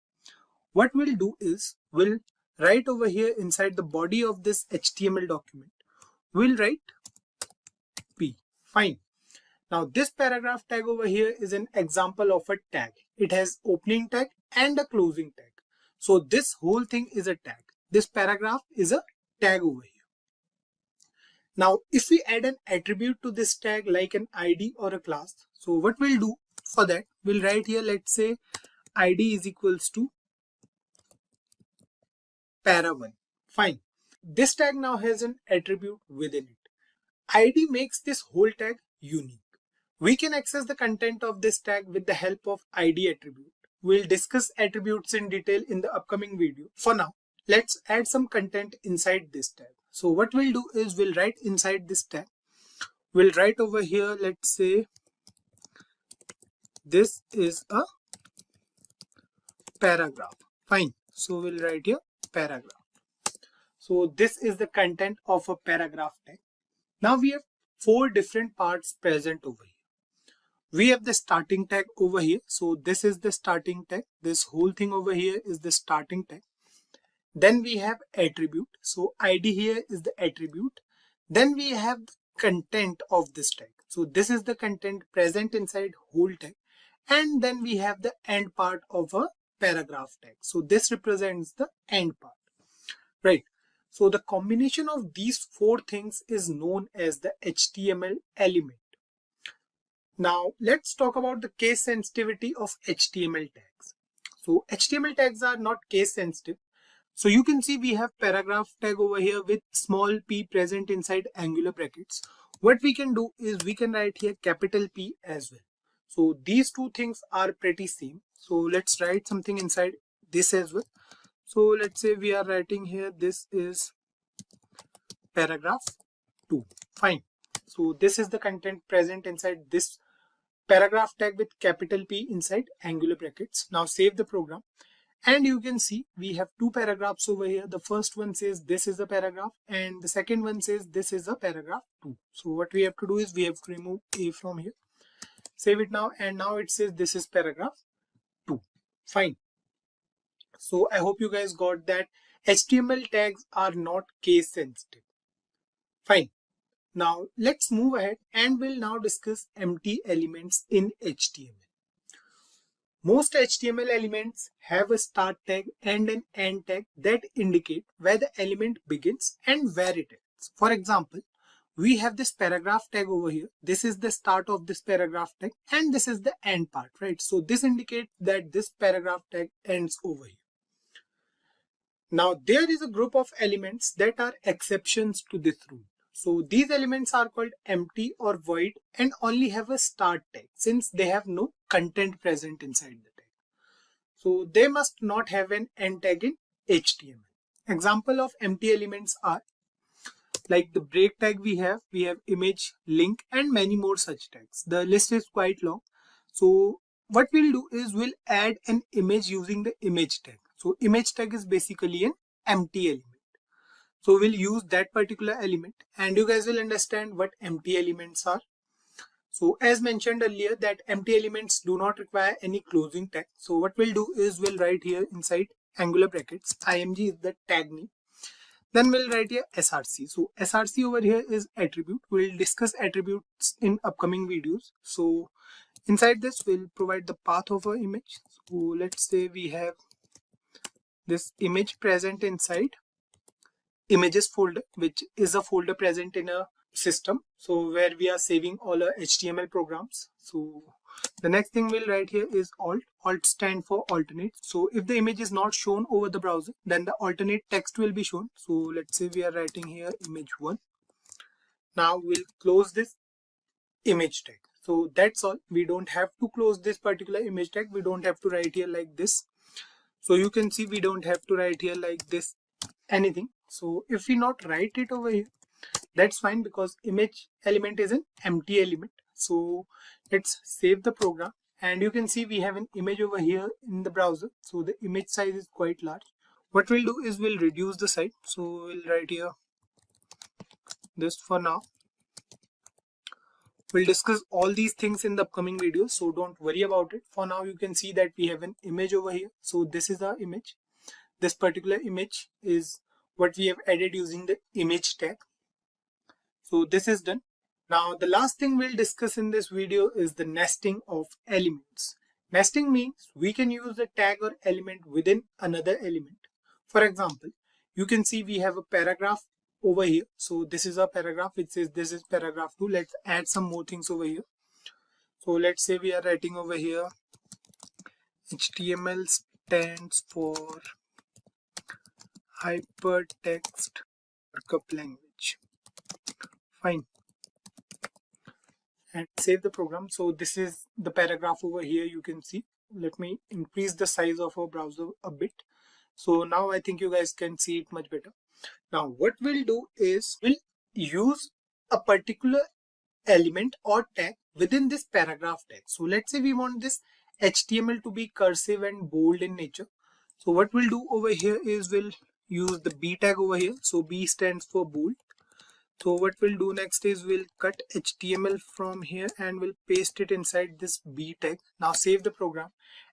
What we'll do is we'll write over here inside the body of this HTML document, we'll write P. Fine. Now this paragraph tag over here is an example of a tag. It has opening tag and a closing tag. So this whole thing is a tag. This paragraph is a tag over here. Now if we add an attribute to this tag like an ID or a class, so what we'll do for that, we'll write here, let's say ID is equals to para1. Fine. This tag now has an attribute within it. ID makes this whole tag unique. We can access the content of this tag with the help of ID attribute. We'll discuss attributes in detail in the upcoming video. For now, let's add some content inside this tag. So what we'll do is we'll write inside this tag. We'll write over here, let's say this is a paragraph. Fine. So we'll write here paragraph. So this is the content of a paragraph tag. Now we have 4 different parts present over here. We have the starting tag over here. So this is the starting tag. This whole thing over here is the starting tag. Then we have attribute. So ID here is the attribute. Then we have the content of this tag. So this is the content present inside whole tag. And then we have the end part of a paragraph tag. So this represents the end part. Right. So the combination of these 4 things is known as the HTML element. Now let's talk about the case sensitivity of HTML tags. So HTML tags are not case sensitive. So you can see we have paragraph tag over here with small p present inside angular brackets. What we can do is we can write here capital P as well. So these two things are pretty same. So let's write something inside this as well. So let's say we are writing here, this is paragraph 2. Fine. So this is the content present inside this paragraph tag with capital P inside angular brackets. Now save the program. And you can see we have two paragraphs over here. The first one says this is a paragraph and the second one says this is a paragraph 2. So what we have to do is we have to remove A from here. Save it now, and now it says this is paragraph 2. Fine. So I hope you guys got that HTML tags are not case sensitive. Fine. Now let's move ahead and we'll now discuss empty elements in HTML. Most HTML elements have a start tag and an end tag that indicate where the element begins and where it ends. For example, we have this paragraph tag over here. This is the start of this paragraph tag and this is the end part, right? So this indicates that this paragraph tag ends over here. Now there is a group of elements that are exceptions to this rule. So these elements are called empty or void and only have a start tag since they have no content present inside the tag. So they must not have an end tag in HTML. Example of empty elements are like the break tag we have image, link and many more such tags. The list is quite long. So what we'll do is we'll add an image using the image tag. So image tag is basically an empty element. So we'll use that particular element and you guys will understand what empty elements are. So as mentioned earlier that empty elements do not require any closing tag. So what we'll do is we'll write here inside angular brackets, img is the tag name. Then we'll write here src. So src over here is attribute. We'll discuss attributes in upcoming videos. So inside this we'll provide the path of our image. So let's say we have this image present inside images folder, which is a folder present in a system, so where we are saving all our HTML programs. So the next thing we'll write here is alt stand for alternate. So if the image is not shown over the browser, then the alternate text will be shown. So let's say we are writing here image 1. Now we'll close this image tag. So that's all. We don't have to close this particular image tag. We don't have to write here like this. So you can see we don't have to write here like this anything. So if we not write it over here, that's fine because image element is an empty element. So let's save the program and you can see we have an image over here in the browser. So the image size is quite large. What we'll do is we'll reduce the size. So we'll write here this for now. We'll discuss all these things in the upcoming videos, so don't worry about it. For now you can see that we have an image over here. So this is our image. This particular image is what we have added using the image tag. So this is done. Now the last thing we'll discuss in this video is the nesting of elements. Nesting means we can use a tag or element within another element. For example, you can see we have a paragraph over here. So this is a paragraph which says this is paragraph 2. Let's add some more things over here. So let's say we are writing over here HTML stands for hypertext markup language. Fine. And save the program. So this is the paragraph over here. You can see. Let me increase the size of our browser a bit. So now I think you guys can see it much better. Now what we'll do is we'll use a particular element or tag within this paragraph tag. So let's say we want this HTML to be cursive and bold in nature. So what we'll do over here is we'll use the B tag over here. So B stands for bold. So what we'll do next is we'll cut HTML from here and we'll paste it inside this B tag. Now save the program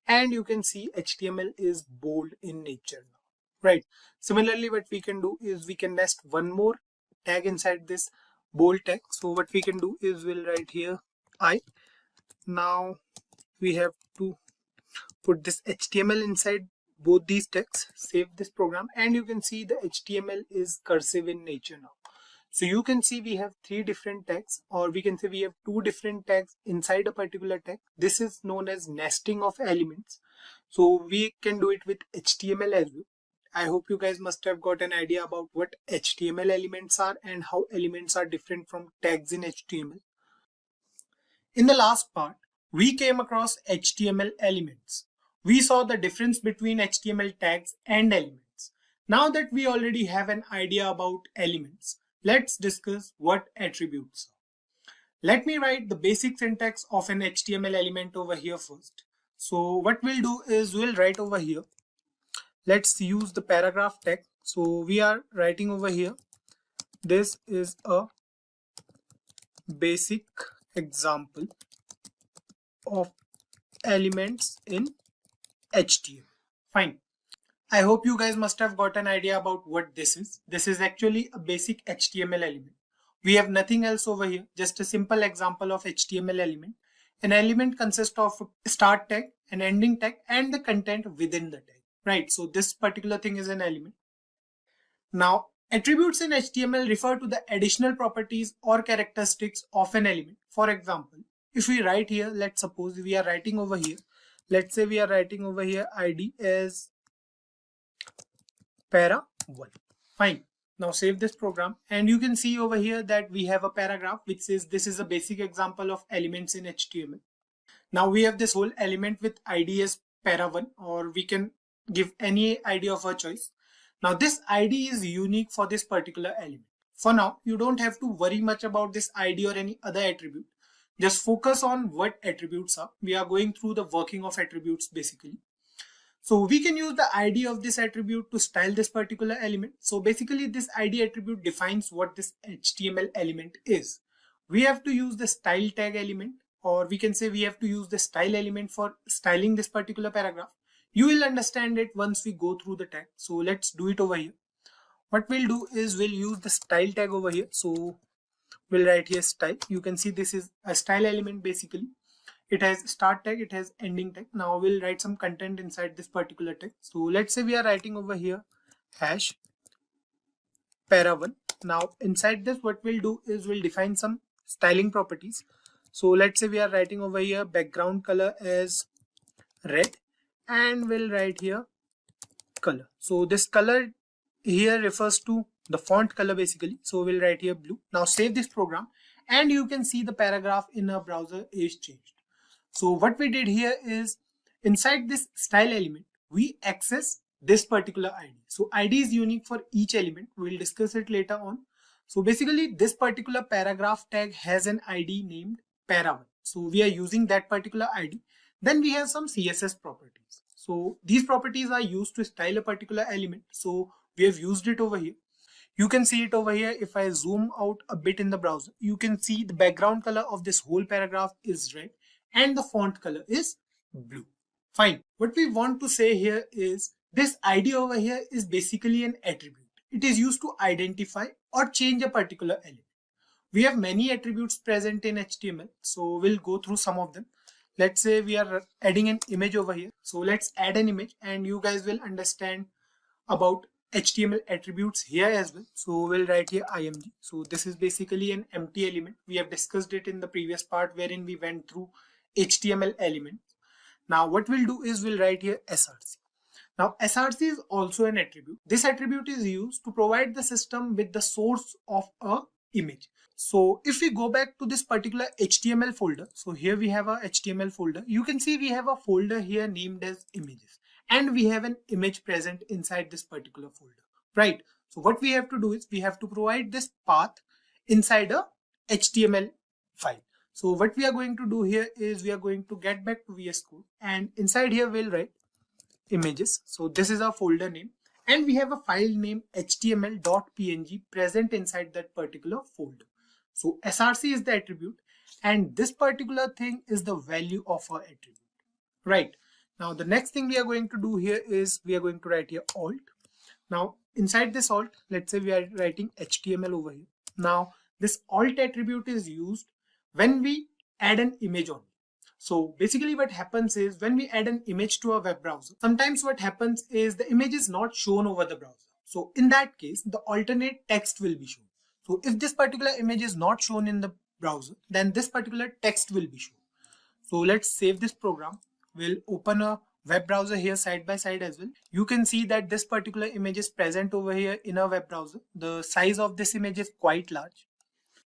and you can see HTML is bold in nature now, right? Similarly, what we can do is we can nest one more tag inside this bold tag. So what we can do is we'll write here I. Now we have to put this HTML inside both these tags. Save this program and you can see the HTML is cursive in nature now. So you can see we have 3 different tags, or we can say we have 2 different tags inside a particular tag. This is known as nesting of elements. So we can do it with HTML as well. I hope you guys must have got an idea about what HTML elements are and how elements are different from tags in HTML. In the last part, we came across HTML elements. We saw the difference between HTML tags and elements. Now that we already have an idea about elements, let's discuss what attributes are. Let me write the basic syntax of an HTML element over here first. So what we'll do is we'll write over here. Let's use the paragraph tag. So we are writing over here. This is a basic example of elements in HTML. Fine. I hope you guys must have got an idea about what this is. This is actually a basic HTML element. We have nothing else over here, just a simple example of HTML element. An element consists of a start tag, an ending tag, and the content within the tag. Right, so this particular thing is an element. Now, attributes in HTML refer to the additional properties or characteristics of an element. For example, if we write here, let's suppose we are writing over here. Let's say we are writing over here ID as para1. Fine. Now save this program and you can see over here that we have a paragraph which says this is a basic example of elements in HTML. Now we have this whole element with ID as para1, or we can give any ID of our choice. Now this ID is unique for this particular element. For now, you don't have to worry much about this ID or any other attribute. Just focus on what attributes are. We are going through the working of attributes basically. So we can use the ID of this attribute to style this particular element. So basically this ID attribute defines what this HTML element is. We have to use the style tag element, or we can say we have to use the style element for styling this particular paragraph. You will understand it once we go through the tag. So let's do it over here. What we'll do is we'll use the style tag over here. So we'll write here style. You can see this is a style element basically. It has start tag, it has ending tag. Now we'll write some content inside this particular tag. So let's say we are writing over here hash para1. Now inside this what we'll do is we'll define some styling properties. So let's say we are writing over here background color as red, and we'll write here color. So this color here refers to the font color basically. So we'll write here blue. Now save this program and you can see the paragraph in our browser is changed. So what we did here is inside this style element, we access this particular ID. So ID is unique for each element. We'll discuss it later on. So basically this particular paragraph tag has an ID named para1. So we are using that particular ID. Then we have some CSS properties. So these properties are used to style a particular element. So we have used it over here. You can see it over here. If I zoom out a bit in the browser, you can see the background color of this whole paragraph is red and the font color is blue. Fine. What we want to say here is this ID over here is basically an attribute. It is used to identify or change a particular element. We have many attributes present in HTML. So we'll go through some of them. Let's say we are adding an image over here. So let's add an image and you guys will understand about HTML attributes here as well. So we'll write here img. So this is basically an empty element. We have discussed it in the previous part wherein we went through HTML elements. Now what we'll do is we'll write here src. Now src is also an attribute. This attribute is used to provide the system with the source of a image. So if we go back to this particular HTML folder, so here we have a HTML folder. You can see we have a folder here named as images, and we have an image present inside this particular folder, right? So what we have to do is we have to provide this path inside a HTML file. So what we are going to do here is we are going to get back to VS Code, and inside here we'll write images. So this is our folder name, and we have a file name html.png present inside that particular folder. So src is the attribute, and this particular thing is the value of our attribute, right? Now the next thing we are going to do here is we are going to write here alt. Now inside this alt, let's say we are writing HTML over here. Now this alt attribute is used when we add an image on. So basically what happens is when we add an image to a web browser, sometimes what happens is the image is not shown over the browser. So in that case, the alternate text will be shown. So if this particular image is not shown in the browser, then this particular text will be shown. So let's save this program. We'll open a web browser here side by side as well, you can see that this particular image is present over here in our web browser. The size of this image is quite large.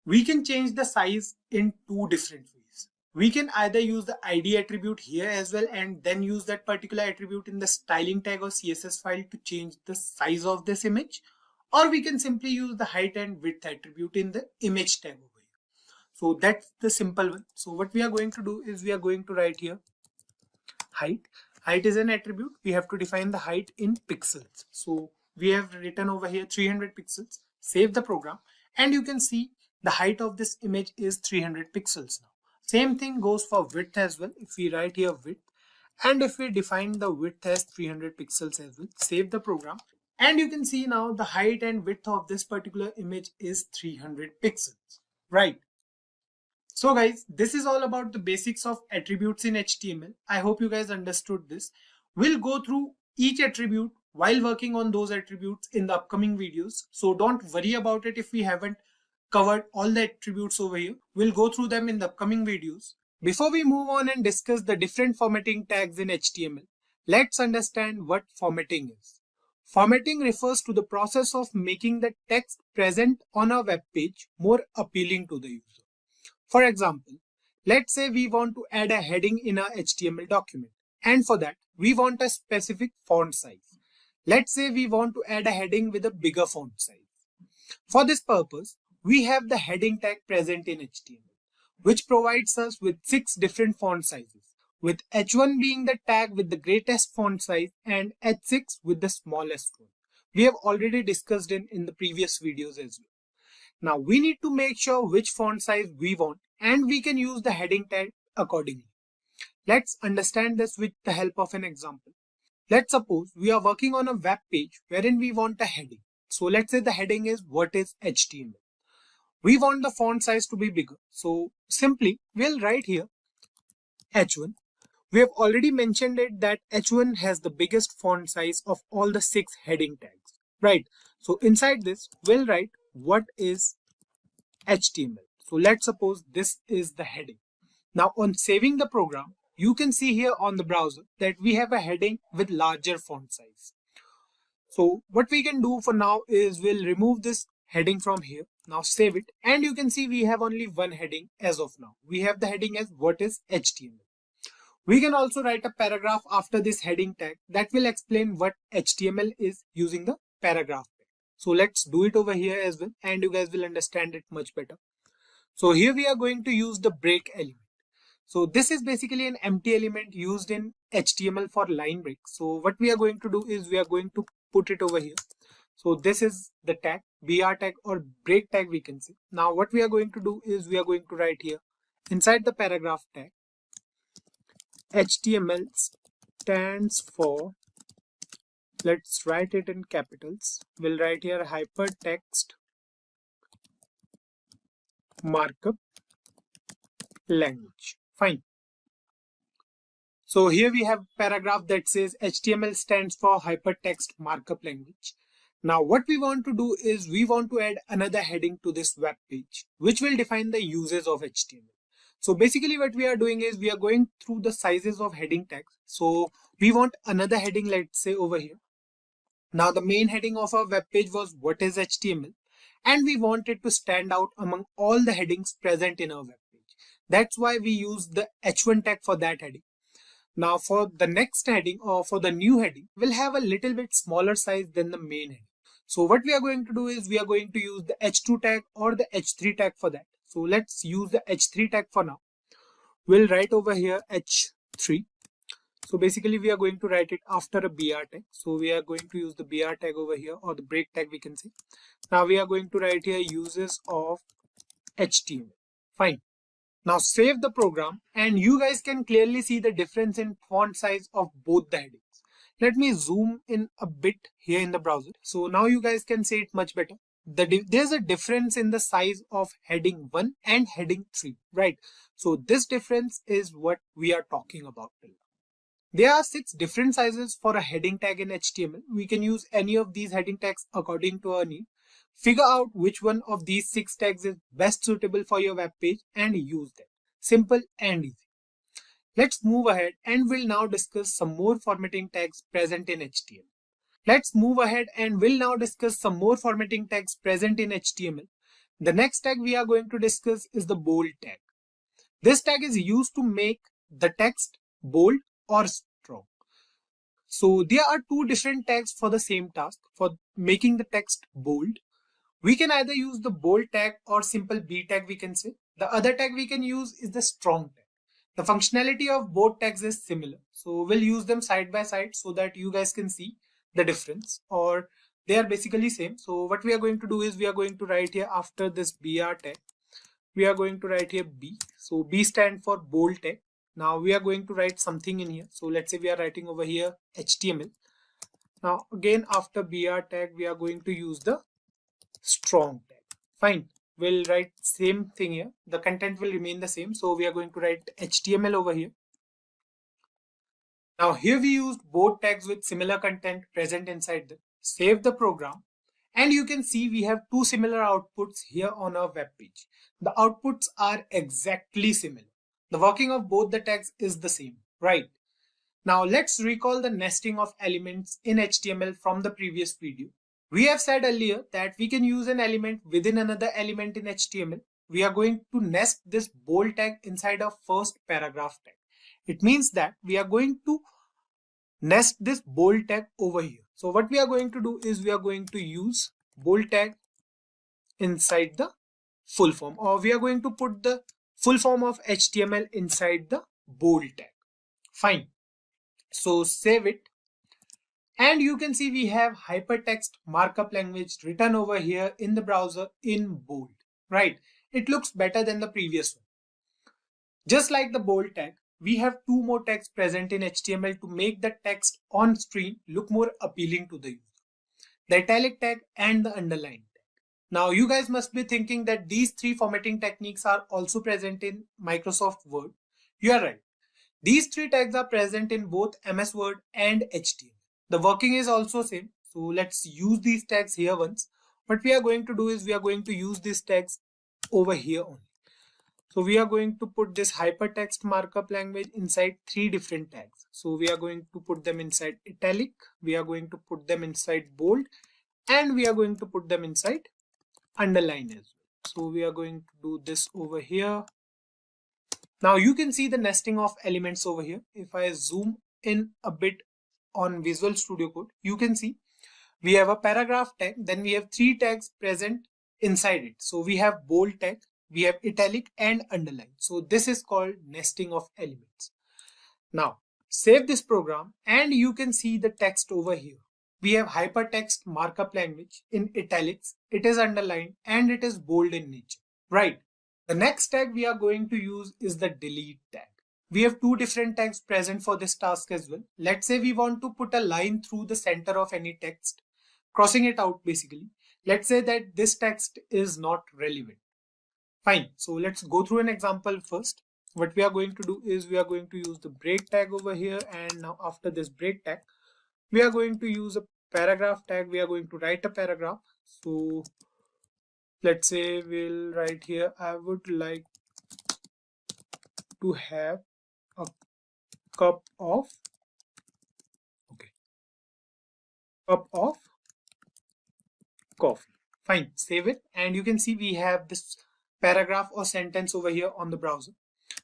We can change the size in two different ways. We can either use the ID attribute here as well and then use that particular attribute in the styling tag or CSS file to change the size of this image, or we can simply use the height and width attribute in the image tag over here. So that's the simple one. So what we are going to do is we are going to write here height. Height is an attribute. We have to define the height in pixels. So we have written over here 300 pixels. Save the program and you can see the height of this image is 300 pixels now. Same thing goes for width as well. If we write here width and if we define the width as 300 pixels as well, save the program and you can see now the height and width of this particular image is 300 pixels, right? So guys, this is all about the basics of attributes in HTML. I hope you guys understood this. We'll go through each attribute while working on those attributes in the upcoming videos. So don't worry about it if we haven't covered all the attributes over here. We'll go through them in the upcoming videos. Before we move on and discuss the different formatting tags in HTML, let's understand what formatting is. Formatting refers to the process of making the text present on a web page more appealing to the user. For example, let's say we want to add a heading in our HTML document, and for that we want a specific font size. Let's say we want to add a heading with a bigger font size. For this purpose, we have the heading tag present in HTML, which provides us with 6 different font sizes, with H1 being the tag with the greatest font size and H6 with the smallest one. We have already discussed in the previous videos as well. Now we need to make sure which font size we want and we can use the heading tag accordingly. Let's understand this with the help of an example. Let's suppose we are working on a web page wherein we want a heading. So let's say the heading is what is HTML. We want the font size to be bigger. So simply we'll write here H1. We have already mentioned it that H1 has the biggest font size of all the 6 heading tags, right? So inside this we'll write what is HTML. So let's suppose this is the heading. Now on saving the program, you can see here on the browser that we have a heading with larger font size. So what we can do for now is we'll remove this heading from here. Now save it and you can see we have only one heading as of now. We have the heading as what is HTML. We can also write a paragraph after this heading tag that will explain what HTML is using the paragraph. So let's do it over here as well and you guys will understand it much better. So here we are going to use the break element. So this is basically an empty element used in HTML for line break. So what we are going to do is we are going to put it over here. So this is the tag, BR tag or break tag we can say. Now what we are going to do is we are going to write here inside the paragraph tag, HTML stands for, let's write it in capitals. We'll write here hypertext markup language. Fine. So here we have a paragraph that says HTML stands for hypertext markup language. Now what we want to do is we want to add another heading to this web page, which will define the uses of HTML. So basically what we are doing is we are going through the sizes of heading tags. So we want another heading, let's say over here. Now the main heading of our web page was what is HTML and we want it to stand out among all the headings present in our web page. That's why we use the H1 tag for that heading. Now for the next heading or for the new heading, we'll have a little bit smaller size than the main heading. So what we are going to do is we are going to use the H2 tag or the H3 tag for that. So let's use the H3 tag for now. We'll write over here H3. So basically we are going to write it after a BR tag. So we are going to use the BR tag over here or the break tag we can say. Now we are going to write here uses of HTML. Fine. Now save the program and you guys can clearly see the difference in font size of both the headings. Let me zoom in a bit here in the browser. So now you guys can see it much better. There's a difference in the size of heading 1 and heading 3, right? So this difference is what we are talking about. There are 6 different sizes for a heading tag in HTML. We can use any of these heading tags according to our need. Figure out which one of these 6 tags is best suitable for your web page and use them. Simple and easy. Let's move ahead and we'll now discuss some more formatting tags present in HTML. The next tag we are going to discuss is the bold tag. This tag is used to make the text bold or strong. So there are two different tags for the same task. For making the text bold, we can either use the bold tag or simple B tag we can say. The other tag we can use is the strong tag. The functionality of both tags is similar. So we'll use them side by side so that you guys can see the difference, or they are basically same. So what we are going to do is we are going to write here after this BR tag, we are going to write here B. So B stands for bold tag. Now we are going to write something in here. So let's say we are writing over here HTML. Now again after BR tag we are going to use the strong tag. Fine, we'll write same thing here. The content will remain the same. So we are going to write HTML over here. Now here we used both tags with similar content present inside them. Save the program and you can see we have two similar outputs here on our web page. The outputs are exactly similar. The working of both the tags is the same, right? Now let's recall the nesting of elements in HTML from the previous video. We have said earlier that we can use an element within another element in HTML. We are going to nest this bold tag inside our first paragraph tag. It means that we are going to nest this bold tag over here. So what we are going to do is we are going to use bold tag inside the full form, or we are going to put the full form of HTML inside the bold tag. Fine. So save it. And you can see we have hypertext markup language written over here in the browser in bold, right? It looks better than the previous one. Just like the bold tag, we have two more tags present in HTML to make the text on screen look more appealing to the user. The italic tag and the underline tag. Now you guys must be thinking that these three formatting techniques are also present in Microsoft Word. You are right. These three tags are present in both MS Word and HTML. The working is also same. So let's use these tags here once. What we are going to do is we are going to use these tags over here only. So we are going to put this hypertext markup language inside three different tags. So we are going to put them inside italic, we are going to put them inside bold, and we are going to put them inside underline as well. So we are going to do this over here. Now you can see the nesting of elements over here. If I zoom in a bit on Visual Studio Code, you can see we have a paragraph tag, then we have three tags present inside it. So we have bold tag, we have italic and underline. So this is called nesting of elements. Now save this program and you can see the text over here. We have hypertext markup language in italics, it is underlined and it is bold in nature, right? The next tag we are going to use is the delete tag. We have two different tags present for this task as well. Let's say we want to put a line through the center of any text, crossing it out basically. Let's say that this text is not relevant. Fine, so let's go through an example first. What we are going to do is we are going to use the break tag over here, and now after this break tag, we are going to use a paragraph tag. We are going to write a paragraph. So let's say we'll write here, I would like to have a cup of coffee. Fine, save it, and you can see we have this paragraph or sentence over here on the browser.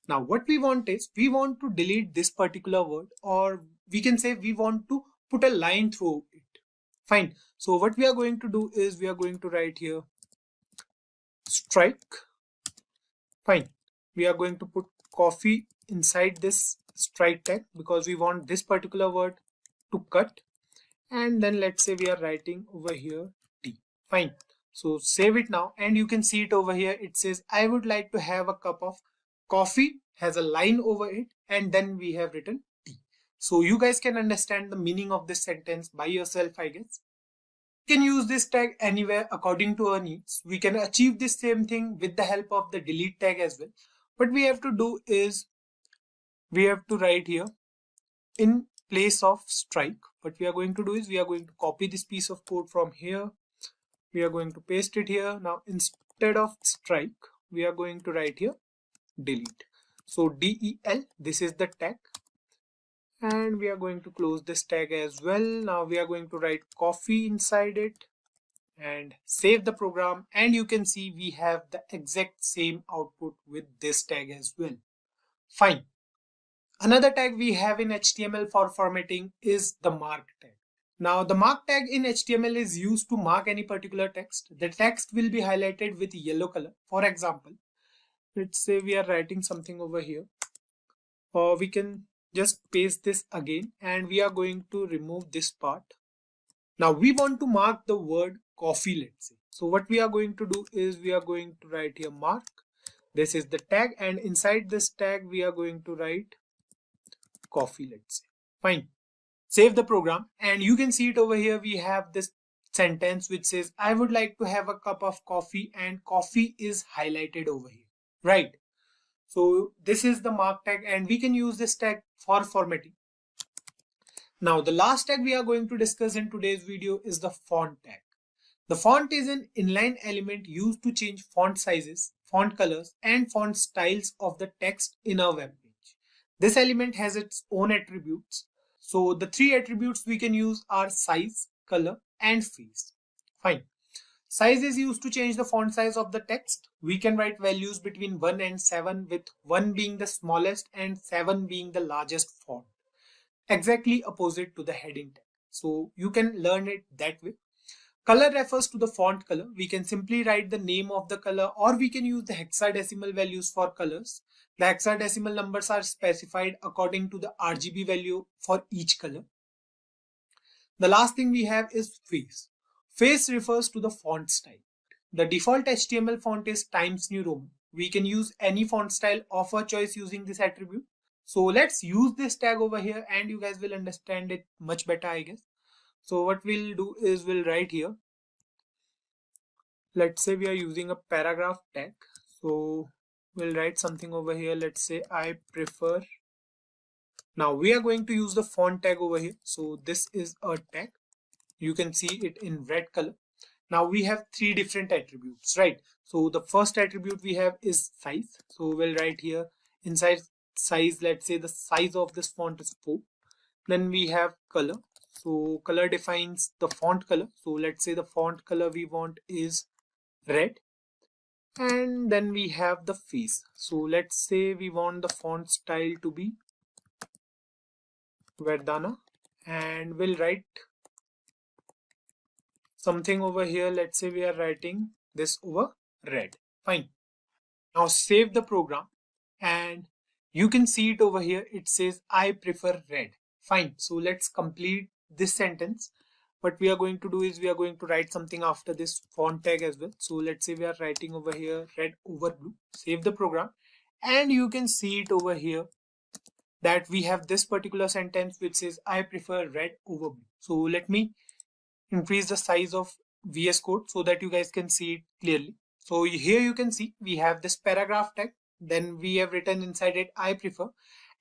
Now what we want is we want to delete this particular word, or we can say we want to put a line through it. Fine, so what we are going to do is we are going to write here strike. Fine, we are going to put coffee inside this strike tag because we want this particular word to cut, and then let's say we are writing over here tea. Fine, so save it now and you can see it over here. It says I would like to have a cup of coffee, has a line over it, and then we have written tea. So you guys can understand the meaning of this sentence by yourself, I guess. We can use this tag anywhere according to our needs. We can achieve this same thing with the help of the delete tag as well. What we have to do is we have to write here in place of strike. What we are going to do is we are going to copy this piece of code from here. We are going to paste it here. Now instead of strike, we are going to write here delete. So del, this is the tag, and we are going to close this tag as well. Now we are going to write coffee inside it and save the program, and you can see we have the exact same output with this tag as well. Fine. Another tag we have in HTML for formatting is the mark tag. Now the mark tag in HTML is used to mark any particular text. The text will be highlighted with yellow color. For example, let's say we are writing something over here, or we can just paste this again, and we are going to remove this part. Now we want to mark the word coffee, let's say. So what we are going to do is we are going to write here mark. This is the tag, and inside this tag we are going to write coffee, let's say. Fine. Save the program, and you can see it over here. We have this sentence which says I would like to have a cup of coffee, and coffee is highlighted over here, right? So this is the mark tag, and we can use this tag for formatting. Now the last tag we are going to discuss in today's video is the font tag. The font is an inline element used to change font sizes, font colors, and font styles of the text in a web page. This element has its own attributes. So the three attributes we can use are size, color, and face. Fine. Size is used to change the font size of the text. We can write values between 1 and 7, with 1 being the smallest and 7 being the largest font. Exactly opposite to the heading tag. So you can learn it that way. Color refers to the font color. We can simply write the name of the color, or we can use the hexadecimal values for colors. The hexadecimal numbers are specified according to the RGB value for each color. The last thing we have is face. Face refers to the font style. The default HTML font is Times New Roman. We can use any font style of our choice using this attribute. So let's use this tag over here, and you guys will understand it much better, I guess. So what we'll do is we'll write here. Let's say we are using a paragraph tag. So we'll write something over here. Let's say I prefer. Now we are going to use the font tag over here. So this is a tag. You can see it in red color. Now we have three different attributes, right? So the first attribute we have is size. So we'll write here inside size, let's say the size of this font is 4. Then we have color. So color defines the font color. So let's say the font color we want is red. And then we have the face. So let's say we want the font style to be Verdana, and we'll write something over here. Let's say we are writing this over red. Fine. Now save the program, and you can see it over here. It says I prefer red. Fine. So let's complete this sentence. What we are going to do is we are going to write something after this font tag as well. So let's say we are writing over here red over blue. Save the program, and you can see it over here that we have this particular sentence which says I prefer red over blue. So let me increase the size of VS Code so that you guys can see it clearly. So here you can see we have this paragraph tag. Then we have written inside it I prefer,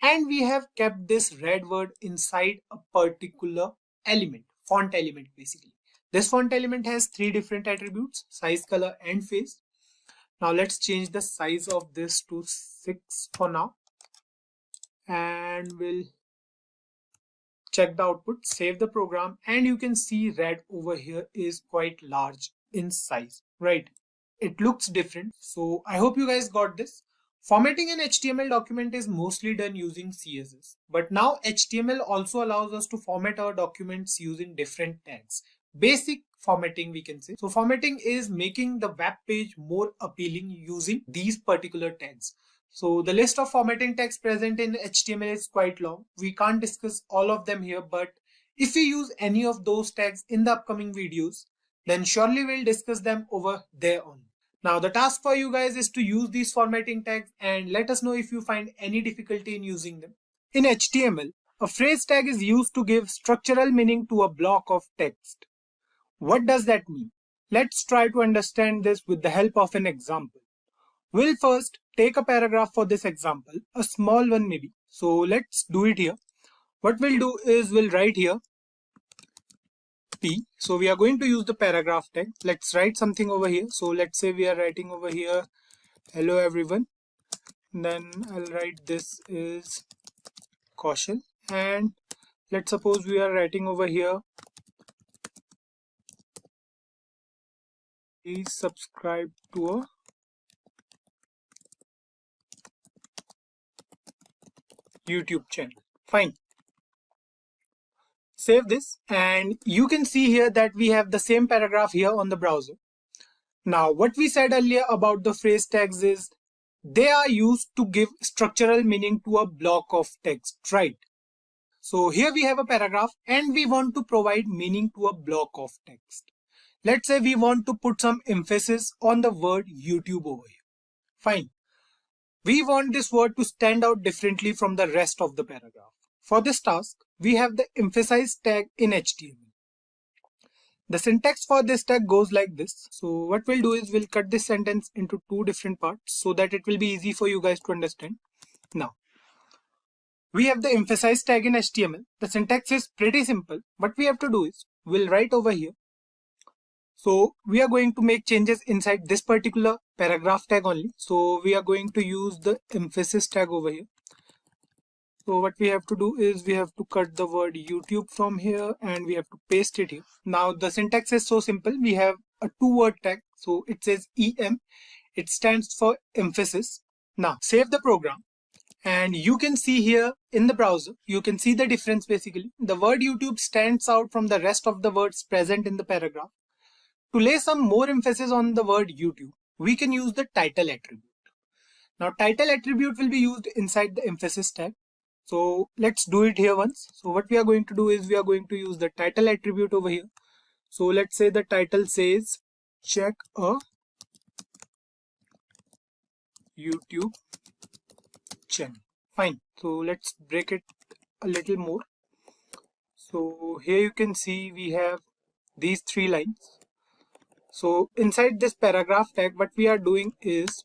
and we have kept this red word inside a particular element, font element basically. This font element has three different attributes: size, color, and face. Now let's change the size of this to 6 for now, and we'll check the output, save the program, and you can see red over here is quite large in size, right? It looks different. So I hope you guys got this. Formatting an HTML document is mostly done using CSS, but now HTML also allows us to format our documents using different tags. Basic formatting, we can say. So formatting is making the web page more appealing using these particular tags. So the list of formatting tags present in HTML is quite long. We can't discuss all of them here, but if we use any of those tags in the upcoming videos, then surely we'll discuss them over there on. Now the task for you guys is to use these formatting tags and let us know if you find any difficulty in using them. In HTML, a phrase tag is used to give structural meaning to a block of text. What does that mean? Let's try to understand this with the help of an example. We'll first take a paragraph for this example, a small one maybe. So let's do it here. What we'll do is we'll write here P. So we are going to use the paragraph tag. Let's write something over here. So let's say we are writing over here, hello everyone. then I'll write this is caution, and let's suppose we are writing over here, please subscribe to a YouTube channel. Fine. Save this, and you can see here that we have the same paragraph here on the browser. Now, what we said earlier about the phrase tags is they are used to give structural meaning to a block of text, right? So here we have a paragraph and we want to provide meaning to a block of text. Let's say we want to put some emphasis on the word YouTube over here. Fine. We want this word to stand out differently from the rest of the paragraph. For this task, we have the emphasize tag in HTML. The syntax for this tag goes like this. So what we'll do is we'll cut this sentence into two different parts so that it will be easy for you guys to understand. Now, we have the emphasize tag in HTML. The syntax is pretty simple. What we have to do is we'll write over here. So we are going to make changes inside this particular paragraph tag only. So we are going to use the emphasis tag over here. So what we have to do is we have to cut the word YouTube from here and we have to paste it here. Now the syntax is so simple. We have a two-word tag. So it says EM. It stands for emphasis. Now save the program. And you can see here in the browser, you can see the difference basically. The word YouTube stands out from the rest of the words present in the paragraph. To lay some more emphasis on the word YouTube, we can use the title attribute. Now title attribute will be used inside the emphasis tag. So let's do it here once. So what we are going to do is we are going to use the title attribute over here. So let's say the title says check a YouTube channel. Fine. So let's break it a little more. So here you can see we have these three lines. So inside this paragraph tag, what we are doing is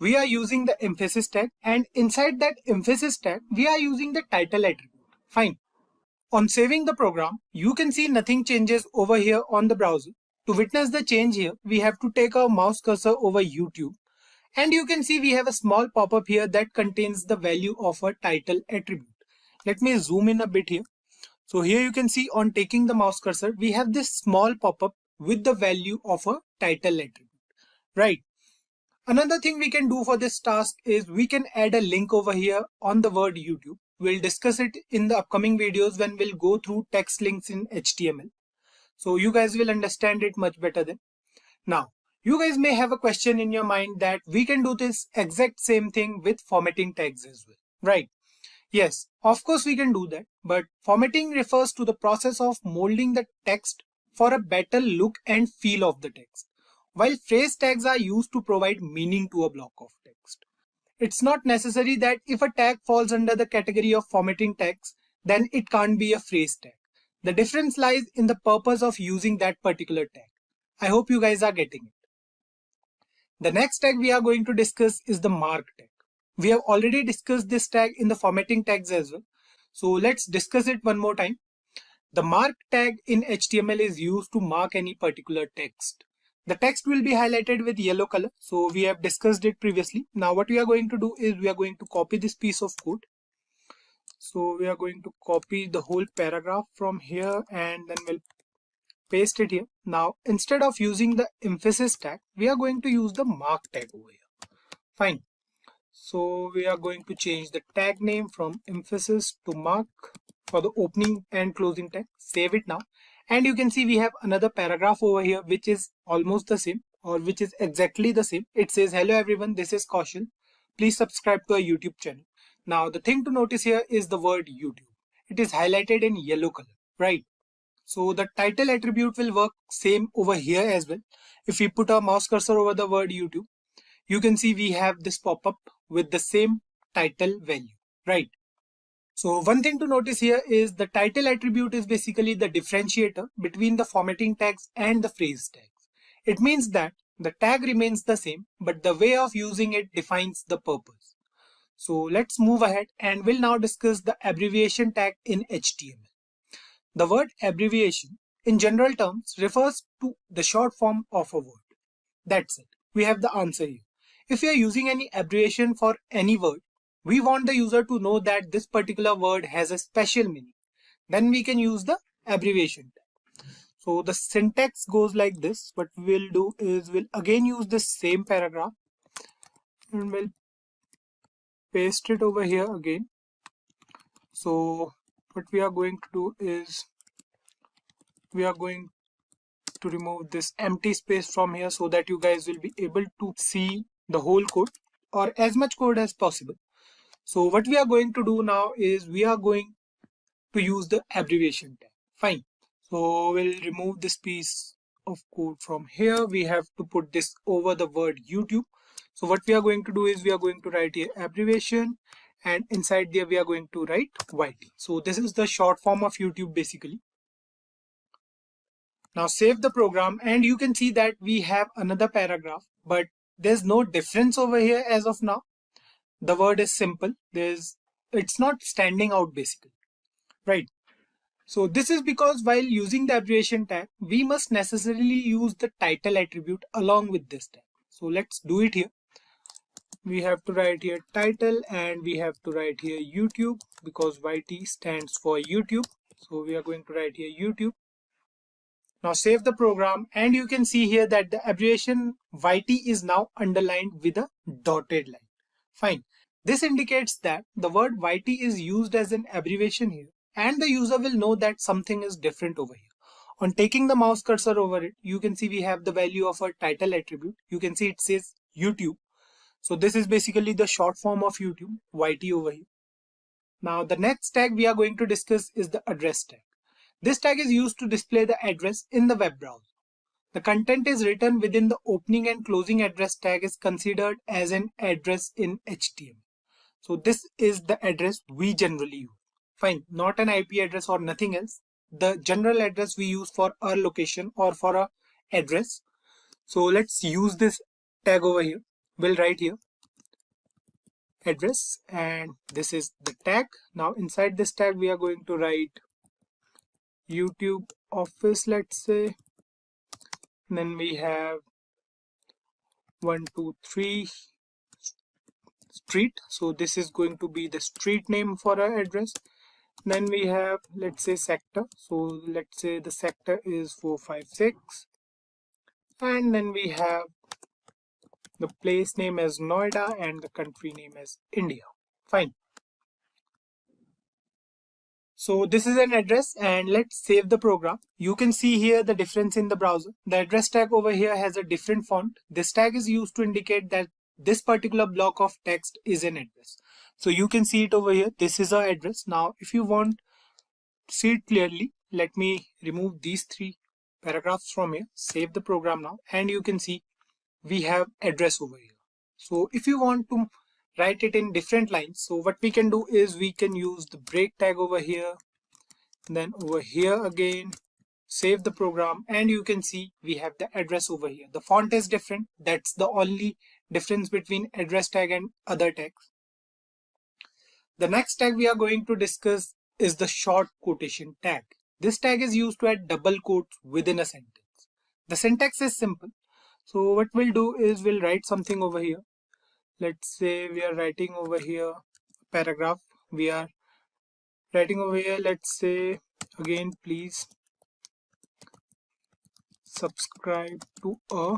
we are using the emphasis tag, and inside that emphasis tag, we are using the title attribute. Fine. On saving the program, you can see nothing changes over here on the browser. To witness the change here, we have to take our mouse cursor over YouTube. And you can see we have a small pop-up here that contains the value of a title attribute. Let me zoom in a bit here. So here you can see on taking the mouse cursor, we have this small pop-up with the value of a title attribute, right? Another thing we can do for this task is we can add a link over here on the word YouTube. We'll discuss it in the upcoming videos when we'll go through text links in HTML. So you guys will understand it much better then. Now, you guys may have a question in your mind that we can do this exact same thing with formatting tags as well, right? Yes, of course we can do that, but formatting refers to the process of molding the text for a better look and feel of the text, while phrase tags are used to provide meaning to a block of text. It's not necessary that if a tag falls under the category of formatting tags, then it can't be a phrase tag. The difference lies in the purpose of using that particular tag. I hope you guys are getting it. The next tag we are going to discuss is the mark tag. We have already discussed this tag in the formatting tags as well. So let's discuss it one more time. The mark tag in HTML is used to mark any particular text. The text will be highlighted with yellow color. So we have discussed it previously. Now what we are going to do is we are going to copy this piece of code. So we are going to copy the whole paragraph from here and then we'll paste it here. Now instead of using the emphasis tag, we are going to use the mark tag over here. Fine. So we are going to change the tag name from emphasis to mark for the opening and closing tag. Save it now. And you can see we have another paragraph over here which is almost the same, or which is exactly the same. It says, hello everyone, this is Kaushal. Please subscribe to our YouTube channel. Now the thing to notice here is the word YouTube. It is highlighted in yellow color, right? So the title attribute will work same over here as well. If we put our mouse cursor over the word YouTube, you can see we have this pop-up with the same title value, right? So one thing to notice here is the title attribute is basically the differentiator between the formatting tags and the phrase tags. It means that the tag remains the same, but the way of using it defines the purpose. So let's move ahead and we'll now discuss the abbreviation tag in HTML. The word abbreviation in general terms refers to the short form of a word. That's it. We have the answer here. If we are using any abbreviation for any word, we want the user to know that this particular word has a special meaning. Then we can use the abbreviation tag. So the syntax goes like this. What we'll do is we'll again use the same paragraph and we'll paste it over here again. So what we are going to do is we are going to remove this empty space from here so that you guys will be able to see the whole code or as much code as possible. So what we are going to do now is we are going to use the abbreviation tag. Fine. So we'll remove this piece of code from here. We have to put this over the word YouTube. So what we are going to do is we are going to write here abbreviation, and inside there we are going to write YT. So this is the short form of YouTube basically. Now save the program and you can see that we have another paragraph, but there's no difference over here as of now. The word is simple. It's not standing out basically, right? So this is because while using the abbreviation tag, we must necessarily use the title attribute along with this tag. So let's do it here. We have to write here title and we have to write here YouTube because YT stands for YouTube. So we are going to write here YouTube. Now save the program and you can see here that the abbreviation YT is now underlined with a dotted line. Fine. This indicates that the word YT is used as an abbreviation here and the user will know that something is different over here. On taking the mouse cursor over it, you can see we have the value of our title attribute. You can see it says YouTube. So this is basically the short form of YouTube, YT over here. Now the next tag we are going to discuss is the address tag. This tag is used to display the address in the web browser. The content is written within the opening and closing address tag is considered as an address in HTML. So this is the address we generally use. Fine, not an IP address or nothing else. The general address we use for our location or for our address. So let's use this tag over here. We'll write here address and this is the tag. Now inside this tag we are going to write YouTube office, let's say. Then we have 123 street. So this is going to be the street name for our address. Then we have, let's say, sector. So let's say the sector is 456. And then we have the place name as Noida and the country name as India. Fine. So this is an address and let's save the program. You can see here the difference in the browser. The address tag over here has a different font. This tag is used to indicate that this particular block of text is an address. So you can see it over here. This is our address. Now if you want to see it clearly, let me remove these three paragraphs from here. Save the program now and you can see we have address over here. So if you want to write it in different lines, so what we can do is we can use the break tag over here, then over here again, save the program and you can see we have the address over here. The font is different. That's the only difference between address tag and other tags. The next tag we are going to discuss is the short quotation tag. This tag is used to add double quotes within a sentence. The syntax is simple. So what we'll do is we'll write something over here. Let's say we are writing over here paragraph. We are writing over here, let's say again, please subscribe to a.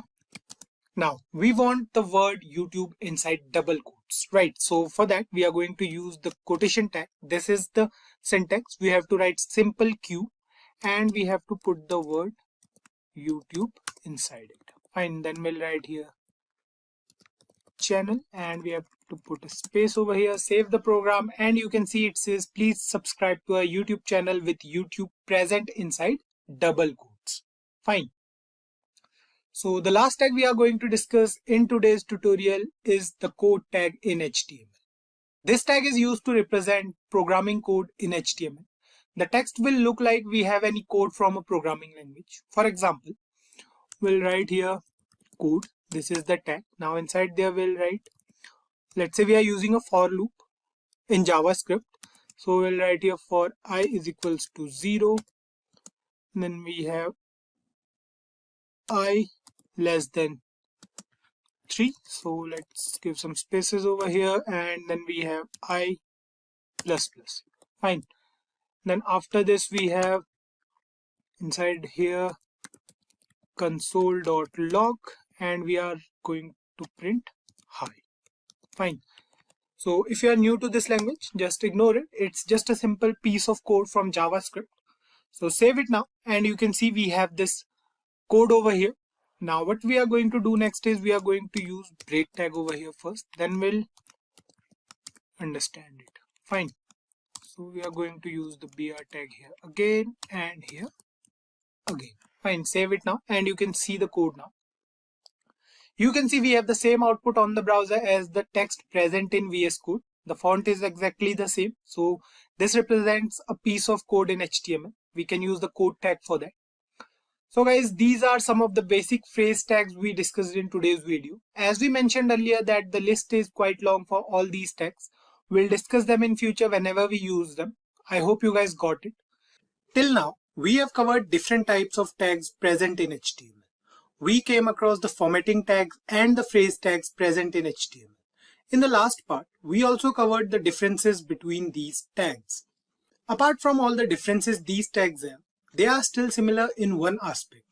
Now we want the word YouTube inside double quotes, right? So for that we are going to use the quotation tag. This is the syntax. We have to write simple Q and we have to put the word YouTube inside it. Fine, then we'll write here channel and we have to put a space over here. Save the program and you can see it says please subscribe to our YouTube channel with YouTube present inside double quotes. Fine. So the last tag we are going to discuss in today's tutorial is the code tag in HTML. This tag is used to represent programming code in HTML. The text will look like we have any code from a programming language. For example, we'll write here code. This is the tag. Now inside there we'll write, let's say we are using a for loop in JavaScript. So we'll write here for I is equals to 0. Then we have I less than 3. So let's give some spaces over here, and then we have I++. Fine. Then after this we have inside here console.log, and we are going to print hi. Fine. So if you are new to this language, just ignore it. It's just a simple piece of code from JavaScript. So save it now, and you can see we have this code over here. Now what we are going to do next is we are going to use break tag over here first, then we'll understand it. Fine. So we are going to use the BR tag here again and here again. Fine, save it now, and you can see the code now. You can see we have the same output on the browser as the text present in VS Code. The font is exactly the same. So this represents a piece of code in HTML. We can use the code tag for that. So guys, these are some of the basic phrase tags we discussed in today's video. As we mentioned earlier that the list is quite long for all these tags. We'll discuss them in future whenever we use them. I hope you guys got it. Till now, we have covered different types of tags present in HTML. We came across the formatting tags and the phrase tags present in HTML. In the last part, we also covered the differences between these tags. Apart from all the differences these tags have, they are still similar in one aspect.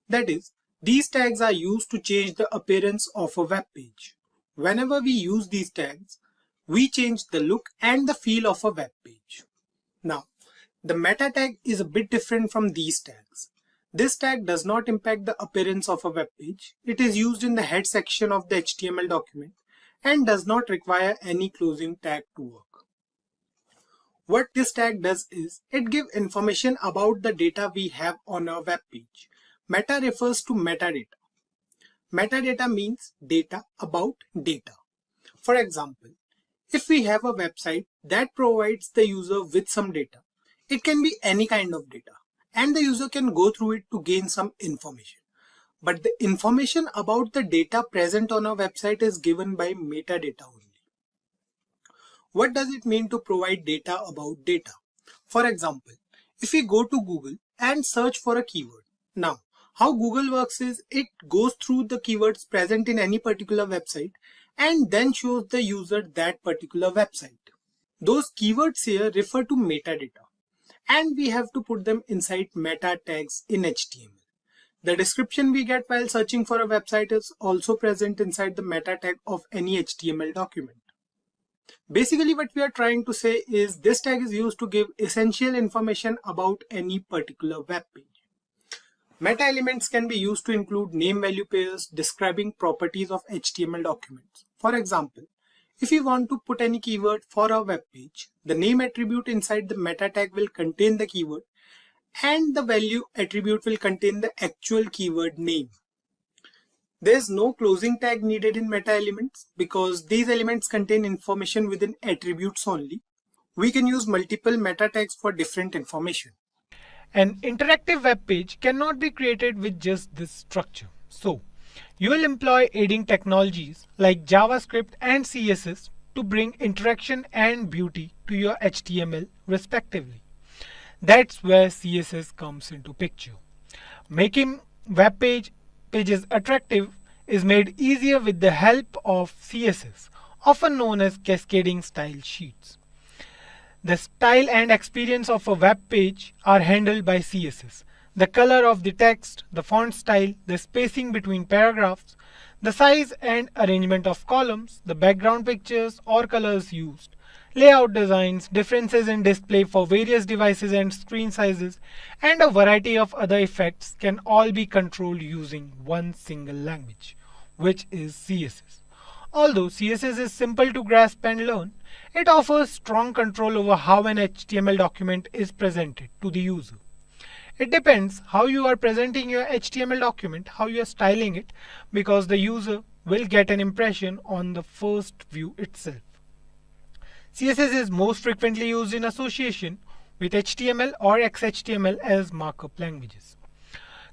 That is, these tags are used to change the appearance of a web page. Whenever we use these tags, we change the look and the feel of a web page. Now, the meta tag is a bit different from these tags. This tag does not impact the appearance of a web page. It is used in the head section of the HTML document and does not require any closing tag to work. What this tag does is, it gives information about the data we have on our web page. Meta refers to metadata. Metadata means data about data. For example, if we have a website that provides the user with some data, it can be any kind of data, and the user can go through it to gain some information. But the information about the data present on a website is given by metadata only. What does it mean to provide data about data? For example, if we go to Google and search for a keyword. Now, how Google works is it goes through the keywords present in any particular website and then shows the user that particular website. Those keywords here refer to metadata, and we have to put them inside meta tags in HTML. The description we get while searching for a website is also present inside the meta tag of any HTML document. Basically, what we are trying to say is this tag is used to give essential information about any particular web page. Meta elements can be used to include name-value pairs describing properties of HTML documents. For example, if we want to put any keyword for our web page, the name attribute inside the meta tag will contain the keyword, and the value attribute will contain the actual keyword name. There is no closing tag needed in meta elements because these elements contain information within attributes only. We can use multiple meta tags for different information. An interactive web page cannot be created with just this structure. So, you will employ aiding technologies like JavaScript and CSS to bring interaction and beauty to your HTML respectively. That's where CSS comes into picture. Making web pages attractive is made easier with the help of CSS, often known as cascading style sheets. The style and experience of a web page are handled by CSS. The color of the text, the font style, the spacing between paragraphs, the size and arrangement of columns, the background pictures or colors used, layout designs, differences in display for various devices and screen sizes, and a variety of other effects can all be controlled using one single language, which is CSS. Although CSS is simple to grasp and learn, it offers strong control over how an HTML document is presented to the user. It depends how you are presenting your HTML document, how you are styling it, because the user will get an impression on the first view itself. CSS is most frequently used in association with HTML or XHTML as markup languages.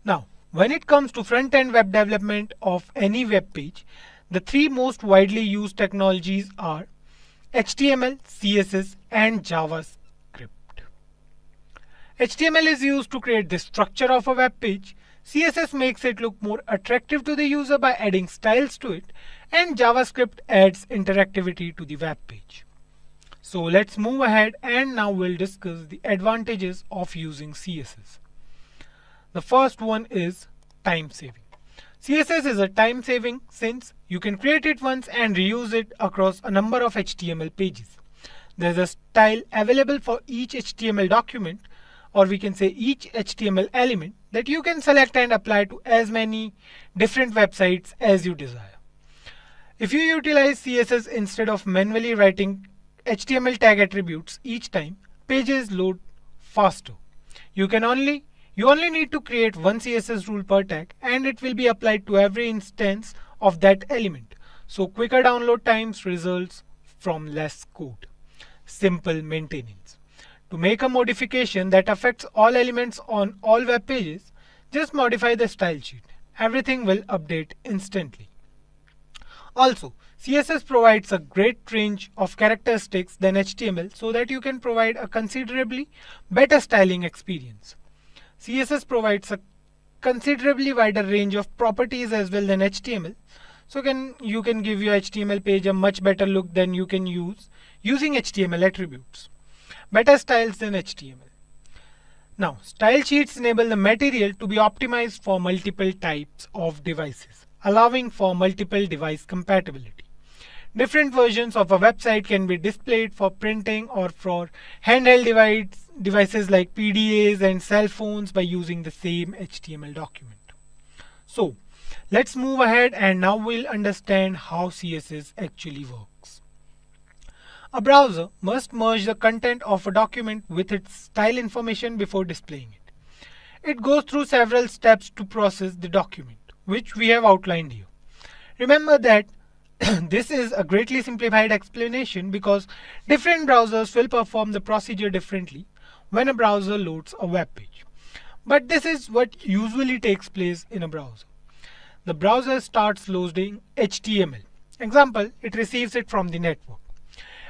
Now, when it comes to front-end web development of any web page, the three most widely used technologies are HTML, CSS, and JavaScript. HTML is used to create the structure of a web page. CSS makes it look more attractive to the user by adding styles to it, and JavaScript adds interactivity to the web page. So let's move ahead and now we'll discuss the advantages of using CSS. The first one is time saving. CSS is a time saving since you can create it once and reuse it across a number of HTML pages. There's a style available for each HTML document, or we can say each HTML element, that you can select and apply to as many different websites as you desire. If you utilize CSS instead of manually writing HTML tag attributes each time, pages load faster. You only need to create one CSS rule per tag and it will be applied to every instance of that element. So quicker download times results from less code. Simple maintenance. To make a modification that affects all elements on all web pages, just modify the style sheet. Everything will update instantly. Also, CSS provides a great range of characteristics than HTML so that you can provide a considerably better styling experience. CSS provides a considerably wider range of properties as well than HTML, so you can give your HTML page a much better look than you can using HTML attributes. Better styles than HTML. Now, style sheets enable the material to be optimized for multiple types of devices, allowing for multiple device compatibility. Different versions of a website can be displayed for printing or for handheld devices like PDAs and cell phones by using the same HTML document. So, let's move ahead and now we'll understand how CSS actually works. A browser must merge the content of a document with its style information before displaying it. It goes through several steps to process the document, which we have outlined here. Remember that this is a greatly simplified explanation because different browsers will perform the procedure differently when a browser loads a web page. But this is what usually takes place in a browser. The browser starts loading HTML. Example, it receives it from the network.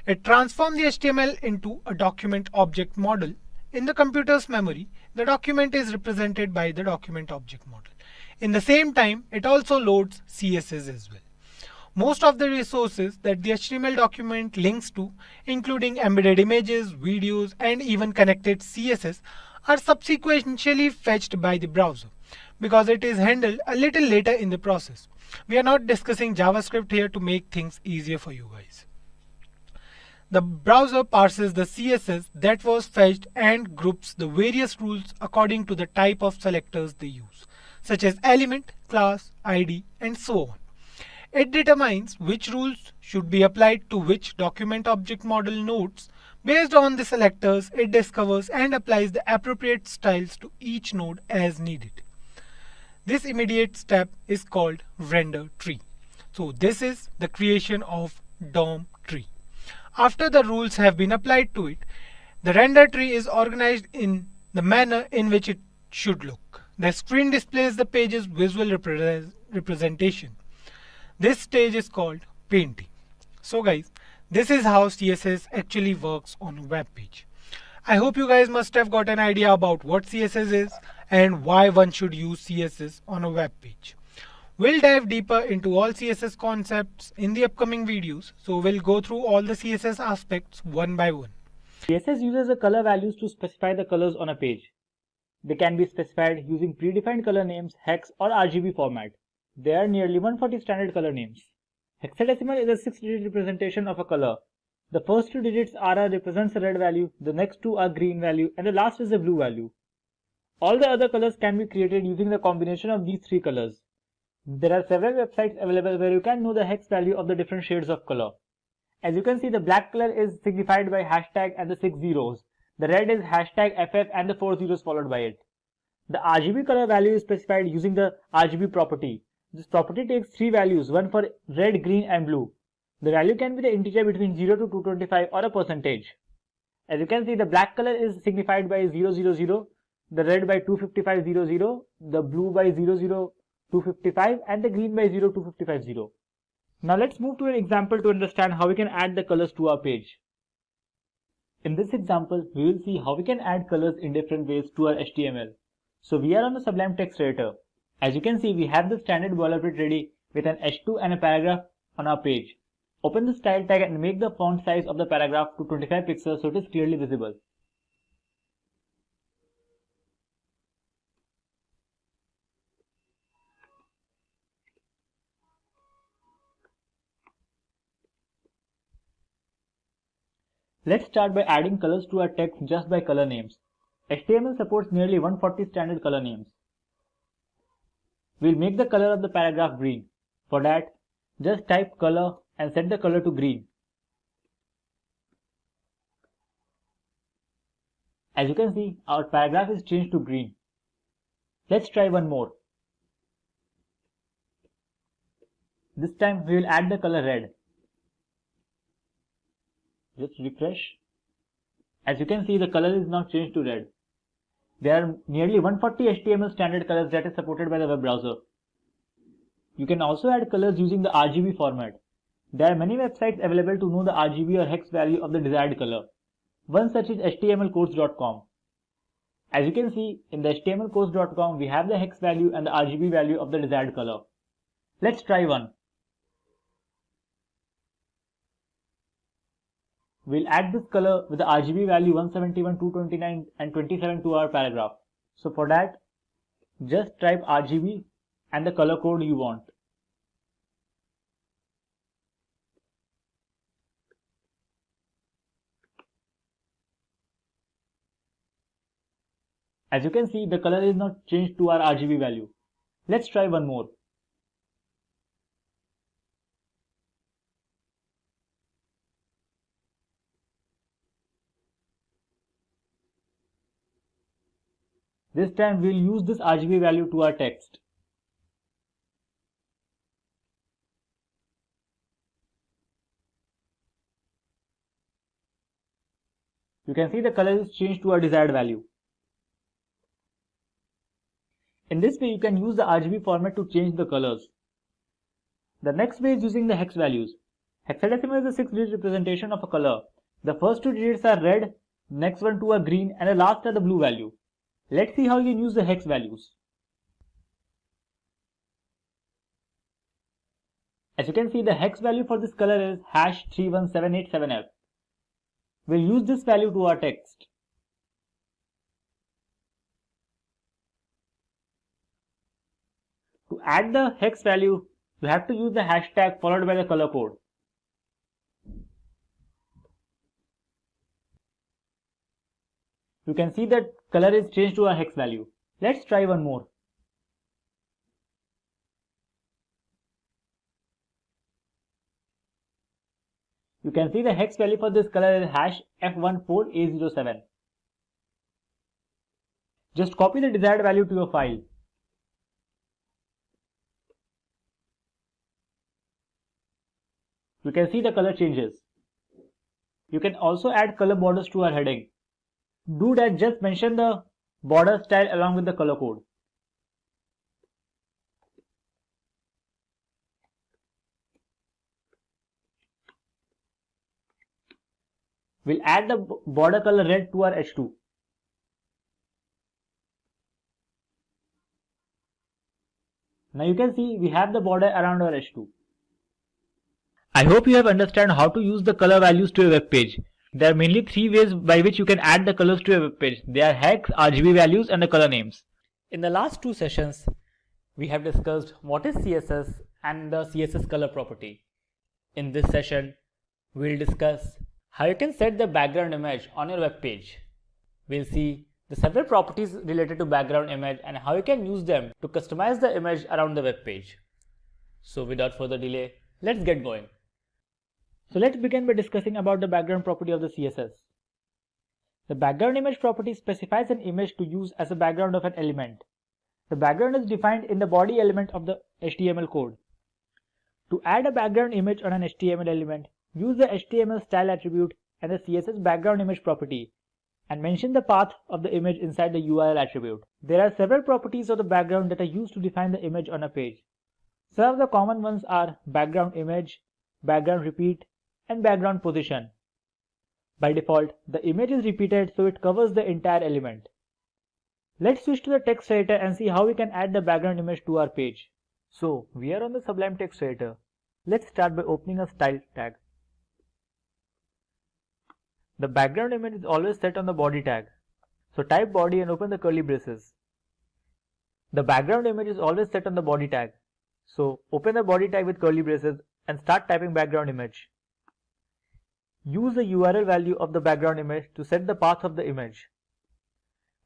It transforms the HTML into a document object model. In the computer's memory, the document is represented by the document object model. In the same time, it also loads CSS as well. Most of the resources that the HTML document links to, including embedded images, videos, and even connected CSS, are subsequently fetched by the browser because it is handled a little later in the process. We are not discussing JavaScript here to make things easier for you guys. The browser parses the CSS that was fetched and groups the various rules according to the type of selectors they use, such as element, class, ID, and so on. It determines which rules should be applied to which document object model nodes. Based on the selectors, it discovers and applies the appropriate styles to each node as needed. This immediate step is called render tree. So this is the creation of DOM tree. After the rules have been applied to it, the render tree is organized in the manner in which it should look. The screen displays the page's visual representation. This stage is called painting. So guys, this is how CSS actually works on a web page. I hope you guys must have got an idea about what CSS is and why one should use CSS on a web page. We'll dive deeper into all CSS concepts in the upcoming videos, so we'll go through all the CSS aspects one by one. CSS uses the color values to specify the colors on a page. They can be specified using predefined color names, hex or RGB format. There are nearly 140 standard color names. Hexadecimal is a 6-digit representation of a color. The first 2 digits RR represents a red value, the next 2 are green value, and the last is a blue value. All the other colors can be created using the combination of these 3 colors. There are several websites available where you can know the hex value of the different shades of color. As you can see, the black color is signified by hashtag and the 6 zeros. The red is hashtag FF and the 4 zeros followed by it. The RGB color value is specified using the RGB property. This property takes 3 values, one for red, green and blue. The value can be the integer between 0 to 225 or a percentage. As you can see, the black color is signified by 000, the red by 25500, the blue by 00255 and the green by 02550. Now let's move to an example to understand how we can add the colors to our page. In this example, we will see how we can add colors in different ways to our HTML. So we are on the Sublime Text Editor. As you can see, we have the standard boilerplate ready with an H2 and a paragraph on our page. Open the style tag and make the font size of the paragraph to 25 pixels so it is clearly visible. Let's start by adding colors to our text just by color names. HTML supports nearly 140 standard color names. We'll make the color of the paragraph green. For that, just type color and set the color to green. As you can see, our paragraph is changed to green. Let's try one more. This time we will add the color red. Just refresh. As you can see, the color is now changed to red. There are nearly 140 HTML standard colors that is supported by the web browser. You can also add colors using the RGB format. There are many websites available to know the RGB or hex value of the desired color. One such is htmlcourse.com. As you can see, in the htmlcourse.com we have the hex value and the RGB value of the desired color. Let's try one. We'll add this color with the RGB value 171, 229 and 27 to our paragraph. So for that, just type RGB and the color code you want. As you can see, the color is now changed to our RGB value. Let's try one more. This time we'll use this RGB value to our text. You can see the color is changed to our desired value. In this way, you can use the RGB format to change the colors. The next way is using the hex values. Hexadecimal is a 6-digit representation of a color. The first 2 digits are red, next one 2 are green, and the last are the blue value. Let's see how you can use the hex values. As you can see, the hex value for this color is #31787F. We'll use this value to our text. To add the hex value, you have to use the hashtag followed by the color code. You can see that color is changed to our hex value. Let's try one more. You can see the hex value for this color is #F14A07. Just copy the desired value to your file. You can see the color changes. You can also add color borders to our heading. Do that, just mention the border style along with the color code. We'll add the border color red to our H2. Now you can see we have the border around our H2. I hope you have understood how to use the color values to your web page. There are mainly 3 ways by which you can add the colors to your web page. They are hex, RGB values and the color names. In the last 2 sessions, we have discussed what is CSS and the CSS color property. In this session, we'll discuss how you can set the background image on your web page. We'll see the several properties related to background image and how you can use them to customize the image around the web page. So without further delay, let's get going. So let's begin by discussing about the background property of the CSS. The background image property specifies an image to use as a background of an element. The background is defined in the body element of the HTML code. To add a background image on an HTML element, use the HTML style attribute and the CSS background image property and mention the path of the image inside the URL attribute. There are several properties of the background that are used to define the image on a page. Some of the common ones are background image, background repeat, and background position. By default, the image is repeated so it covers the entire element. Let's switch to the text editor and see how we can add the background image to our page. So we are on the Sublime text editor. Let's start by opening a style tag. The background image is always set on the body tag. So type body and open the curly braces. The background image is always set on the body tag. So open the body tag with curly braces and start typing background image. Use the URL value of the background image to set the path of the image.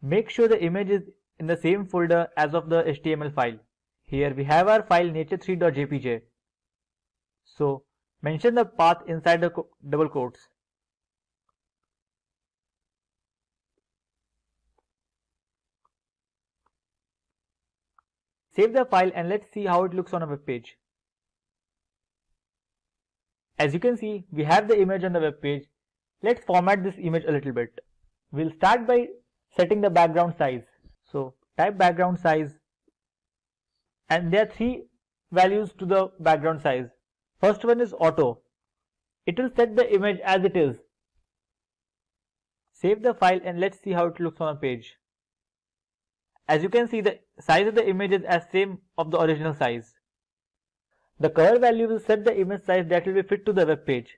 Make sure the image is in the same folder as of the HTML file. Here we have our file nature3.jpg. So mention the path inside the double quotes. Save the file and let's see how it looks on a web page. As you can see, we have the image on the web page. Let's format this image a little bit. We'll start by setting the background size. So type background size, and there are three values to the background size. First one is auto. It will set the image as it is. Save the file and let's see how it looks on a page. As you can see, the size of the image is as same of the original size. The color value will set the image size that will be fit to the web page.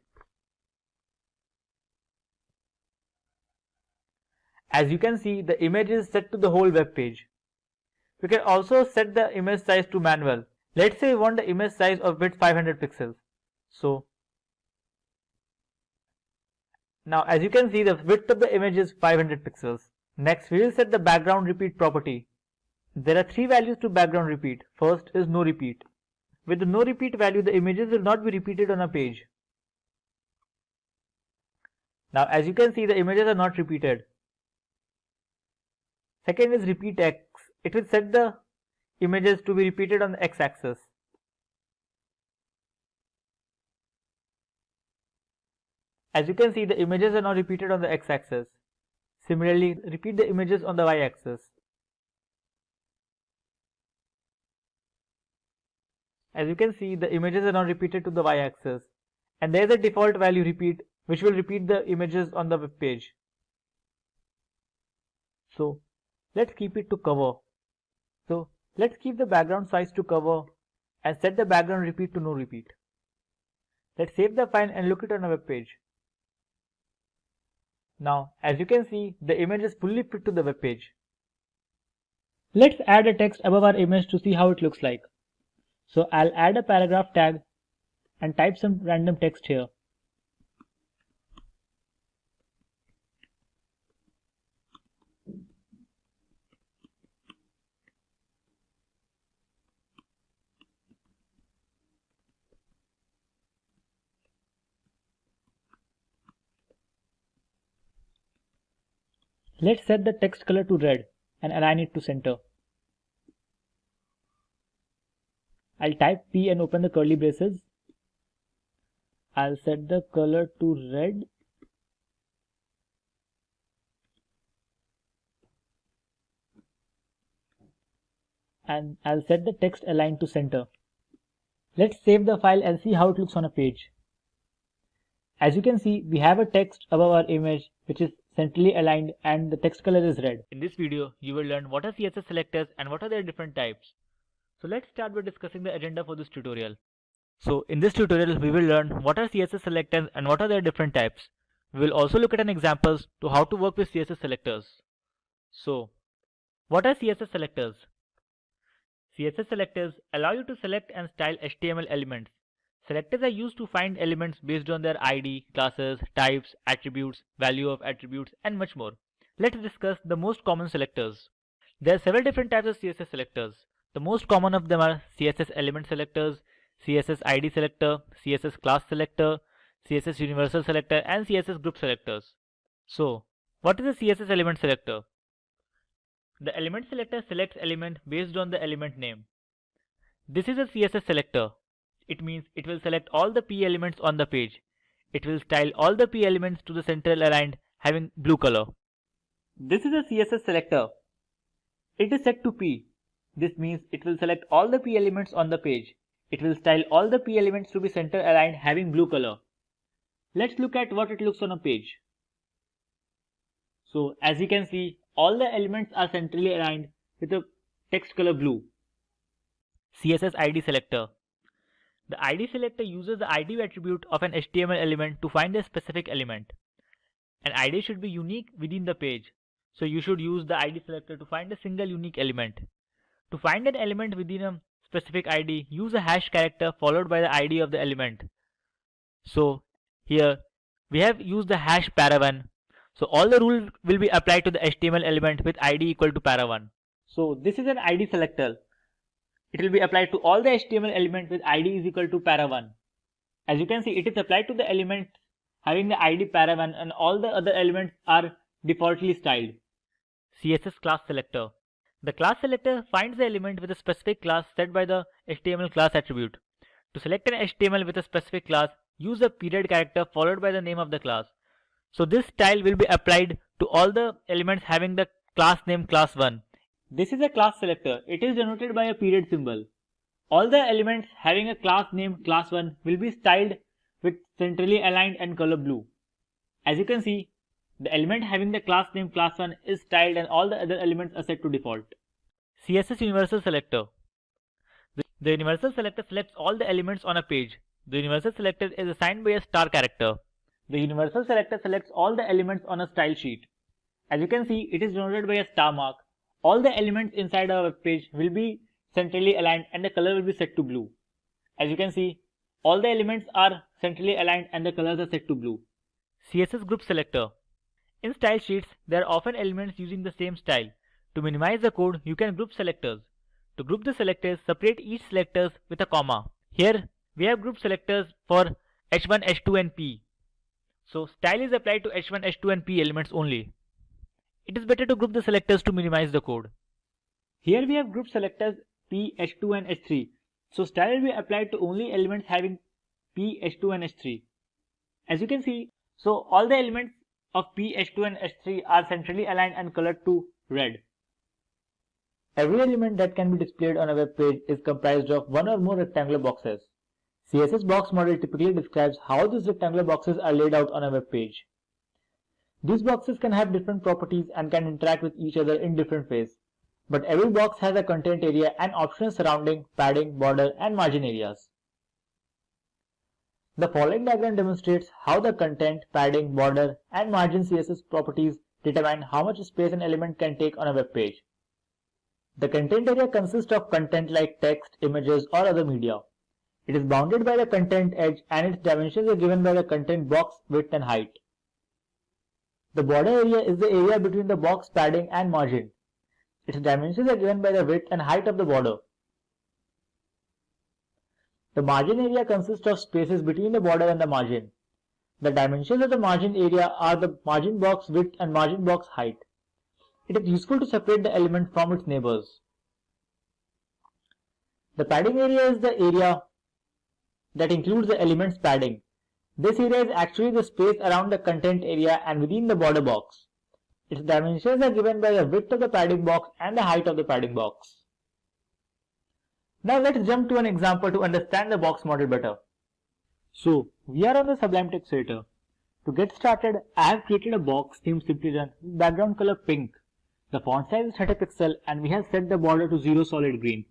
As you can see, the image is set to the whole web page. We can also set the image size to manual. Let's say we want the image size of width 500 pixels. So now as you can see, the width of the image is 500 pixels. Next we will set the background repeat property. There are three values to background repeat. First is no repeat. With the no repeat value, the images will not be repeated on a page. Now as you can see, the images are not repeated. Second is repeat X. It will set the images to be repeated on the X axis. As you can see, the images are now repeated on the X axis. Similarly, repeat the images on the Y axis. As you can see, the images are now repeated to the Y axis. And there is a default value repeat which will repeat the images on the web page. So let's keep it to cover. So let's keep the background size to cover and set the background repeat to no repeat. Let's save the file and look it on a web page. Now as you can see, the image is fully fit to the web page. Let's add a text above our image to see how it looks like. So I'll add a paragraph tag and type some random text here. Let's set the text color to red and align it to center. I'll type P and open the curly braces. I'll set the color to red. And I'll set the text aligned to center. Let's save the file and see how it looks on a page. As you can see, we have a text above our image which is centrally aligned and the text color is red. In this video, you will learn what are CSS selectors and what are their different types. So let's start by discussing the agenda for this tutorial. So in this tutorial, we will learn what are CSS selectors and what are their different types. We will also look at an examples to how to work with CSS selectors. So what are CSS selectors? CSS selectors allow you to select and style HTML elements. Selectors are used to find elements based on their ID, classes, types, attributes, value of attributes, and much more. Let's discuss the most common selectors. There are several different types of CSS selectors. The most common of them are CSS element selectors, CSS ID selector, CSS class selector, CSS universal selector, and CSS group selectors. So, what is a CSS element selector? The element selector selects element based on the element name. This is a CSS selector. It means it will select all the P elements on the page. It will style all the P elements to the central aligned having blue color. This is a CSS selector. It is set to P. This means it will select all the P elements on the page. It will style all the P elements to be center aligned having blue color. Let's look at what it looks on a page. So as you can see, all the elements are centrally aligned with a text color blue. CSS ID selector. The ID selector uses the ID attribute of an HTML element to find a specific element. An ID should be unique within the page, so you should use the ID selector to find a single unique element. To find an element within a specific ID, use a hash character followed by the ID of the element. So here we have used the hash para1. So all the rules will be applied to the HTML element with ID equal to para1. So this is an ID selector. It will be applied to all the HTML element with ID is equal to para1. As you can see, it is applied to the element having the ID para1 and all the other elements are defaultly styled. CSS class selector. The class selector finds the element with a specific class set by the HTML class attribute. To select an HTML with a specific class, use a period character followed by the name of the class. So this style will be applied to all the elements having the class name class1. This is a class selector. It is denoted by a period symbol. All the elements having a class name class1 will be styled with centrally aligned and color blue. As you can see, the element having the class name class1 is styled and all the other elements are set to default. CSS universal selector. The universal selector selects all the elements on a page. The universal selector is assigned by a star character. The universal selector selects all the elements on a style sheet. As you can see, it is denoted by a star mark. All the elements inside our web page will be centrally aligned and the color will be set to blue. As you can see, all the elements are centrally aligned and the colors are set to blue. CSS group selector. In style sheets, there are often elements using the same style. To minimize the code, you can group selectors. To group the selectors, separate each selectors with a comma. Here, we have group selectors for H1, H2 and P. So, style is applied to H1, H2 and P elements only. It is better to group the selectors to minimize the code. Here we have group selectors P, H2 and H3. So, style will be applied to only elements having P, H2 and H3. As you can see, so all the elements of P, H2 and H3 are centrally aligned and colored to red. Every element that can be displayed on a web page is comprised of one or more rectangular boxes. CSS box model typically describes how these rectangular boxes are laid out on a web page. These boxes can have different properties and can interact with each other in different ways. But every box has a content area and optional surrounding, padding, border and margin areas. The following diagram demonstrates how the content, padding, border and margin CSS properties determine how much space an element can take on a web page. The content area consists of content like text, images or other media. It is bounded by the content edge and its dimensions are given by the content box width and height. The border area is the area between the box, padding and margin. Its dimensions are given by the width and height of the border. The margin area consists of spaces between the border and the margin. The dimensions of the margin area are the margin box width and margin box height. It is useful to separate the element from its neighbors. The padding area is the area that includes the element's padding. This area is actually the space around the content area and within the border box. Its dimensions are given by the width of the padding box and the height of the padding box. Now let's jump to an example to understand the box model better. So we are on the Sublime Text Editor. To get started, I have created a box named Simplilearn with background color pink. The font size is 30 pixels and we have set the border to 0 solid green.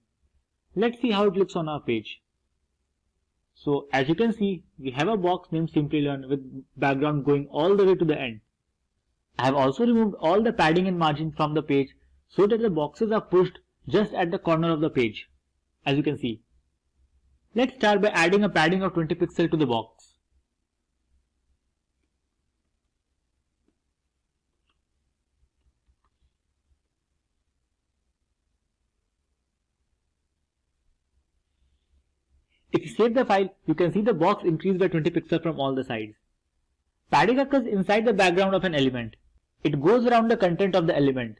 Let's see how it looks on our page. So as you can see, we have a box named Simplilearn with background going all the way to the end. I have also removed all the padding and margin from the page so that the boxes are pushed just at the corner of the page. As you can see. Let's start by adding a padding of 20 pixels to the box. If you save the file, you can see the box increased by 20 pixels from all the sides. Padding occurs inside the background of an element. It goes around the content of the element.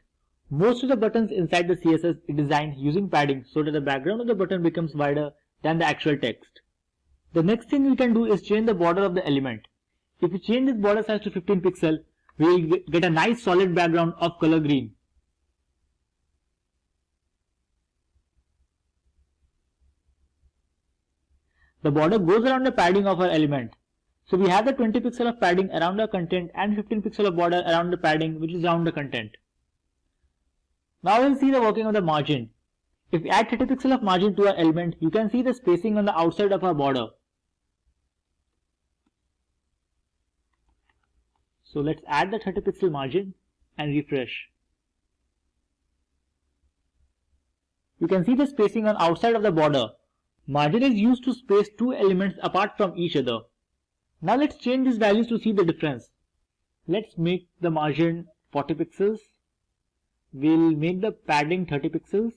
Most of the buttons inside the CSS is designed using padding so that the background of the button becomes wider than the actual text. The next thing we can do is change the border of the element. If we change this border size to 15 pixels, we will get a nice solid background of color green. The border goes around the padding of our element. So we have the 20 pixels of padding around our content and 15 pixels of border around the padding which is around the content. Now we'll see the working of the margin. If we add 30 pixels of margin to our element, you can see the spacing on the outside of our border. So let's add the 30 pixel margin and refresh. You can see the spacing on outside of the border. Margin is used to space two elements apart from each other. Now let's change these values to see the difference. Let's make the margin 40 pixels. We'll make the padding 30 pixels.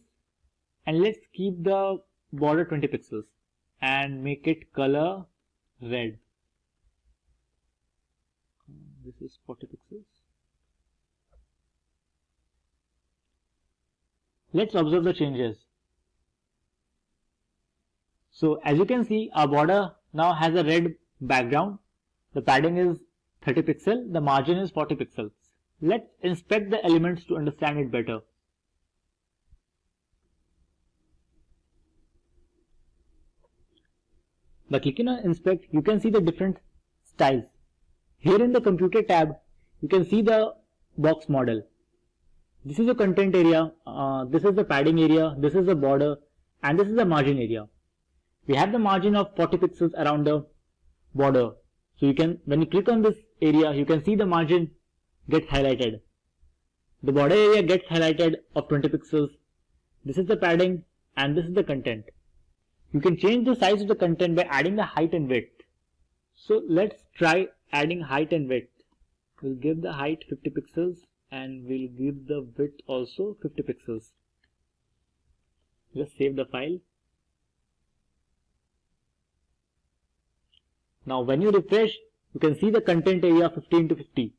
And let's keep the border 20 pixels. And make it color red. This is 40 pixels. Let's observe the changes. So as you can see, our border now has a red background. The padding is 30 pixels, the margin is 40 pixels. Let's inspect the elements to understand it better. By clicking on inspect, you can see the different styles. Here in the computer tab, you can see the box model. This is the content area, this is the padding area, this is the border, and this is the margin area. We have the margin of 40 pixels around the border. So you can, when you click on this area, you can see the margin gets highlighted. The border area gets highlighted of 20 pixels. This is the padding and this is the content. You can change the size of the content by adding the height and width. So let's try adding height and width. We'll give the height 50 pixels and we'll give the width also 50 pixels. Just save the file. Now when you refresh, you can see the content area 15 to 50.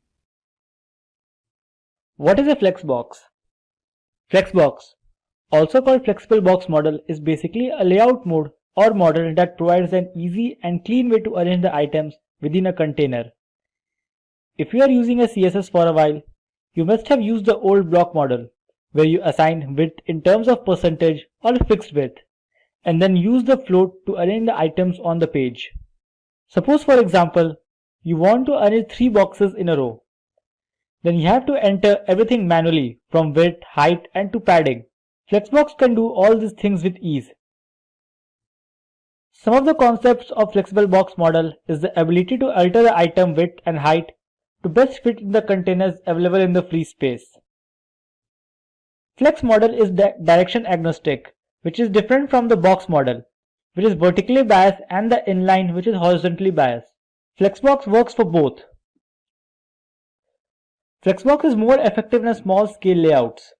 What is a flexbox? Flexbox, also called flexible box model, is basically a layout mode or model that provides an easy and clean way to arrange the items within a container. If you are using a CSS for a while, you must have used the old block model where you assign width in terms of percentage or fixed width and then use the float to arrange the items on the page. Suppose for example, you want to arrange 3 boxes in a row. Then you have to enter everything manually from width, height and to padding. Flexbox can do all these things with ease. Some of the concepts of flexible box model is the ability to alter the item width and height to best fit in the containers available in the free space. Flex model is direction agnostic, which is different from the box model, which is vertically biased, and the inline, which is horizontally biased. Flexbox works for both. Flexbox is more effective in a small scale layouts.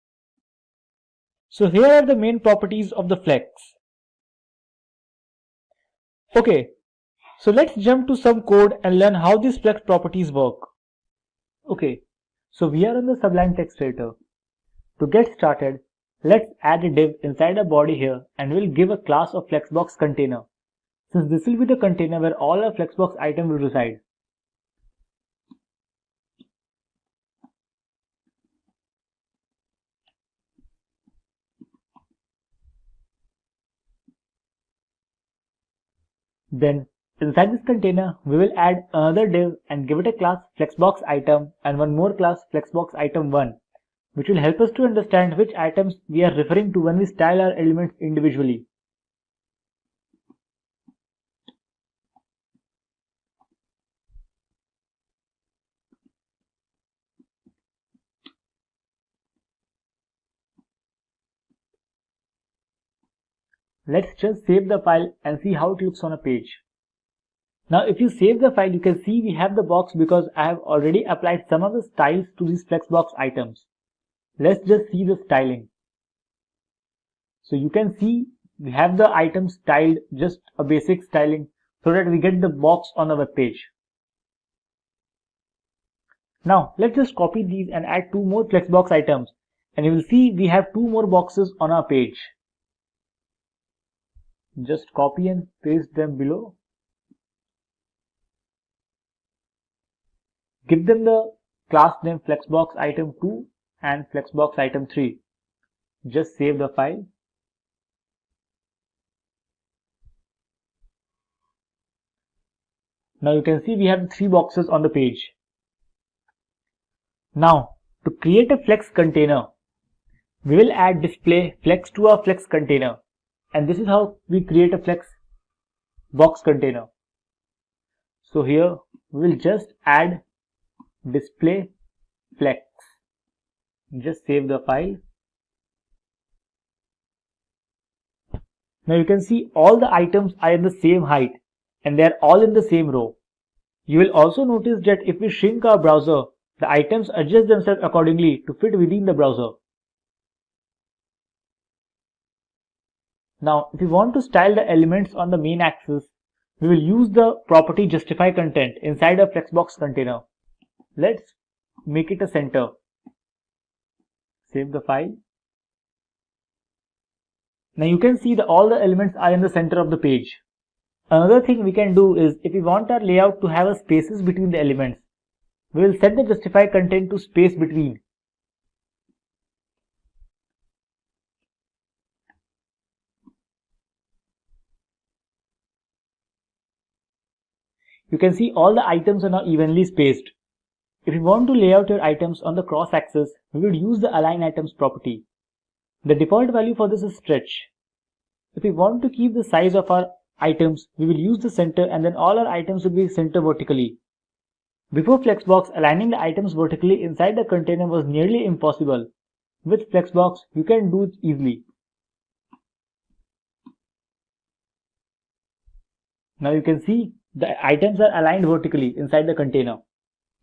So here are the main properties of the Flex. Okay, so let's jump to some code and learn how these Flex properties work. Okay, so we are on the Sublime Text Editor. To get started, let's add a div inside a body here and we'll give a class of Flexbox container, since this will be the container where all our Flexbox item will reside. Then inside this container, we will add another div and give it a class Flexbox item and one more class Flexbox item 1, which will help us to understand which items we are referring to when we style our elements individually. Let's just save the file and see how it looks on a page. Now if you save the file, you can see we have the box because I have already applied some of the styles to these Flexbox items. Let's just see the styling. So you can see we have the items styled, just a basic styling, so that we get the box on the web page. Now let's just copy these and add 2 more Flexbox items, and you will see we have 2 more boxes on our page. Just copy and paste them below. Give them the class name Flexbox item 2 and Flexbox item 3. Just save the file. Now you can see we have 3 boxes on the page. Now to create a Flex container, We will add display flex to our flex container, and this is how we create a flex box container. So here we will just add display flex. Just save the file. Now you can see all the items are in the same height and they are all in the same row. You will also notice that if we shrink our browser, the items adjust themselves accordingly to fit within the browser. Now, if we want to style the elements on the main axis, we will use the property justify content inside a flexbox container. Let's make it a center. Save the file. Now you can see that all the elements are in the center of the page. Another thing we can do is, if we want our layout to have a spaces between the elements, we will set the justify content to space between. You can see all the items are now evenly spaced. If you want to lay out your items on the cross axis, we will use the align items property. The default value for this is stretch. If we want to keep the size of our items, we will use the center, and then all our items will be centered vertically. Before Flexbox, aligning the items vertically inside the container was nearly impossible. With Flexbox, you can do it easily. Now you can see the items are aligned vertically inside the container.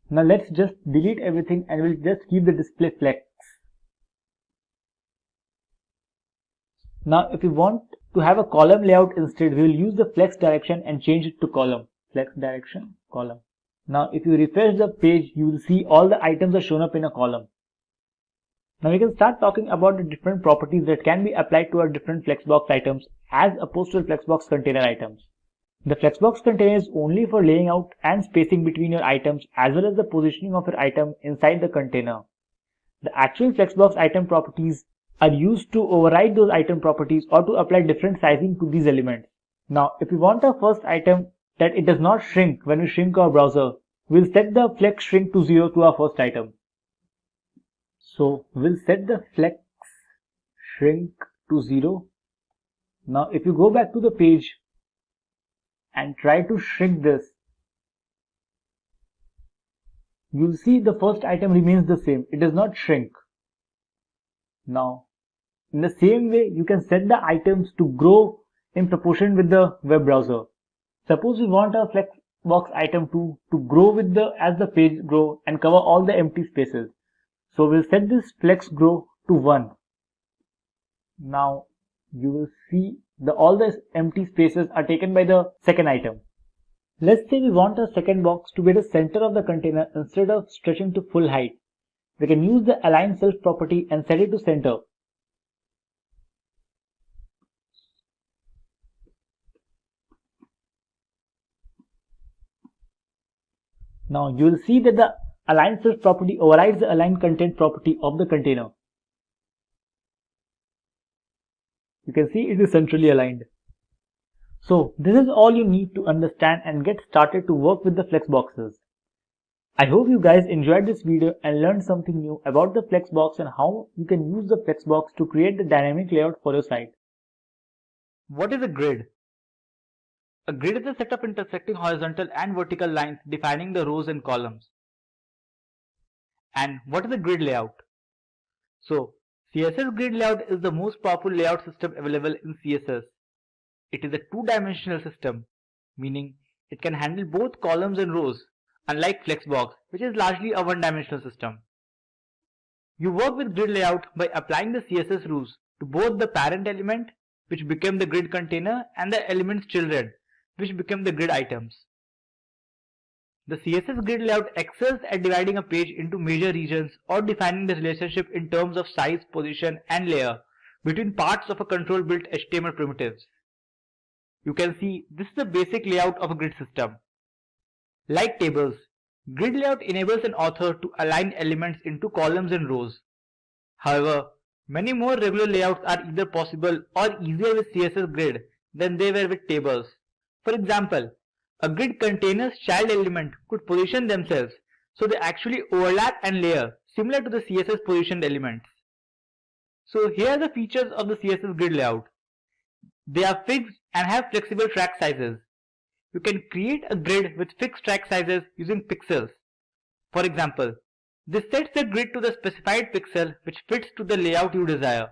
Now let's just delete everything and we'll just keep the display flex. Now if we want to have a column layout instead, we will use the flex direction and change it to column. Flex direction, column. Now if you refresh the page, you will see all the items are shown up in a column. Now we can start talking about the different properties that can be applied to our different Flexbox items as opposed to Flexbox container items. The Flexbox container is only for laying out and spacing between your items as well as the positioning of your item inside the container. The actual Flexbox item properties are used to override those item properties or to apply different sizing to these elements. Now, if we want our first item that it does not shrink when we shrink our browser, we'll set the flex shrink to 0 to our first item. So, we'll set the flex shrink to 0. Now, if you go back to the page and try to shrink this, you'll see the first item remains the same. It does not shrink. Now, in the same way, you can set the items to grow in proportion with the web browser. Suppose we want our Flexbox item to grow with as the page grow and cover all the empty spaces. So we'll set this flex grow to 1. Now you will see all the empty spaces are taken by the second item. Let's say we want our second box to be the center of the container instead of stretching to full height. We can use the align self property and set it to center. Now you will see that the align self property overrides the align content property of the container. You can see it is centrally aligned. So this is all you need to understand and get started to work with the Flexboxes. I hope you guys enjoyed this video and learned something new about the Flexbox and how you can use the Flexbox to create the dynamic layout for your site. What is a grid? A grid is a set of intersecting horizontal and vertical lines defining the rows and columns. And what is a grid layout? So, CSS grid layout is the most powerful layout system available in CSS. It is a two-dimensional system, meaning it can handle both columns and rows, unlike Flexbox, which is largely a one-dimensional system. You work with grid layout by applying the CSS rules to both the parent element, which became the grid container, and the element's children, which become the grid items. The CSS grid layout excels at dividing a page into major regions or defining the relationship in terms of size, position, and layer between parts of a control-built HTML primitives. You can see this is the basic layout of a grid system. Like tables, grid layout enables an author to align elements into columns and rows. However, many more regular layouts are either possible or easier with CSS grid than they were with tables. For example, a grid container's child element could position themselves so they actually overlap and layer, similar to the CSS positioned elements. So here are the features of the CSS grid layout. They are fixed and have flexible track sizes. You can create a grid with fixed track sizes using pixels. For example, this sets the grid to the specified pixel which fits to the layout you desire.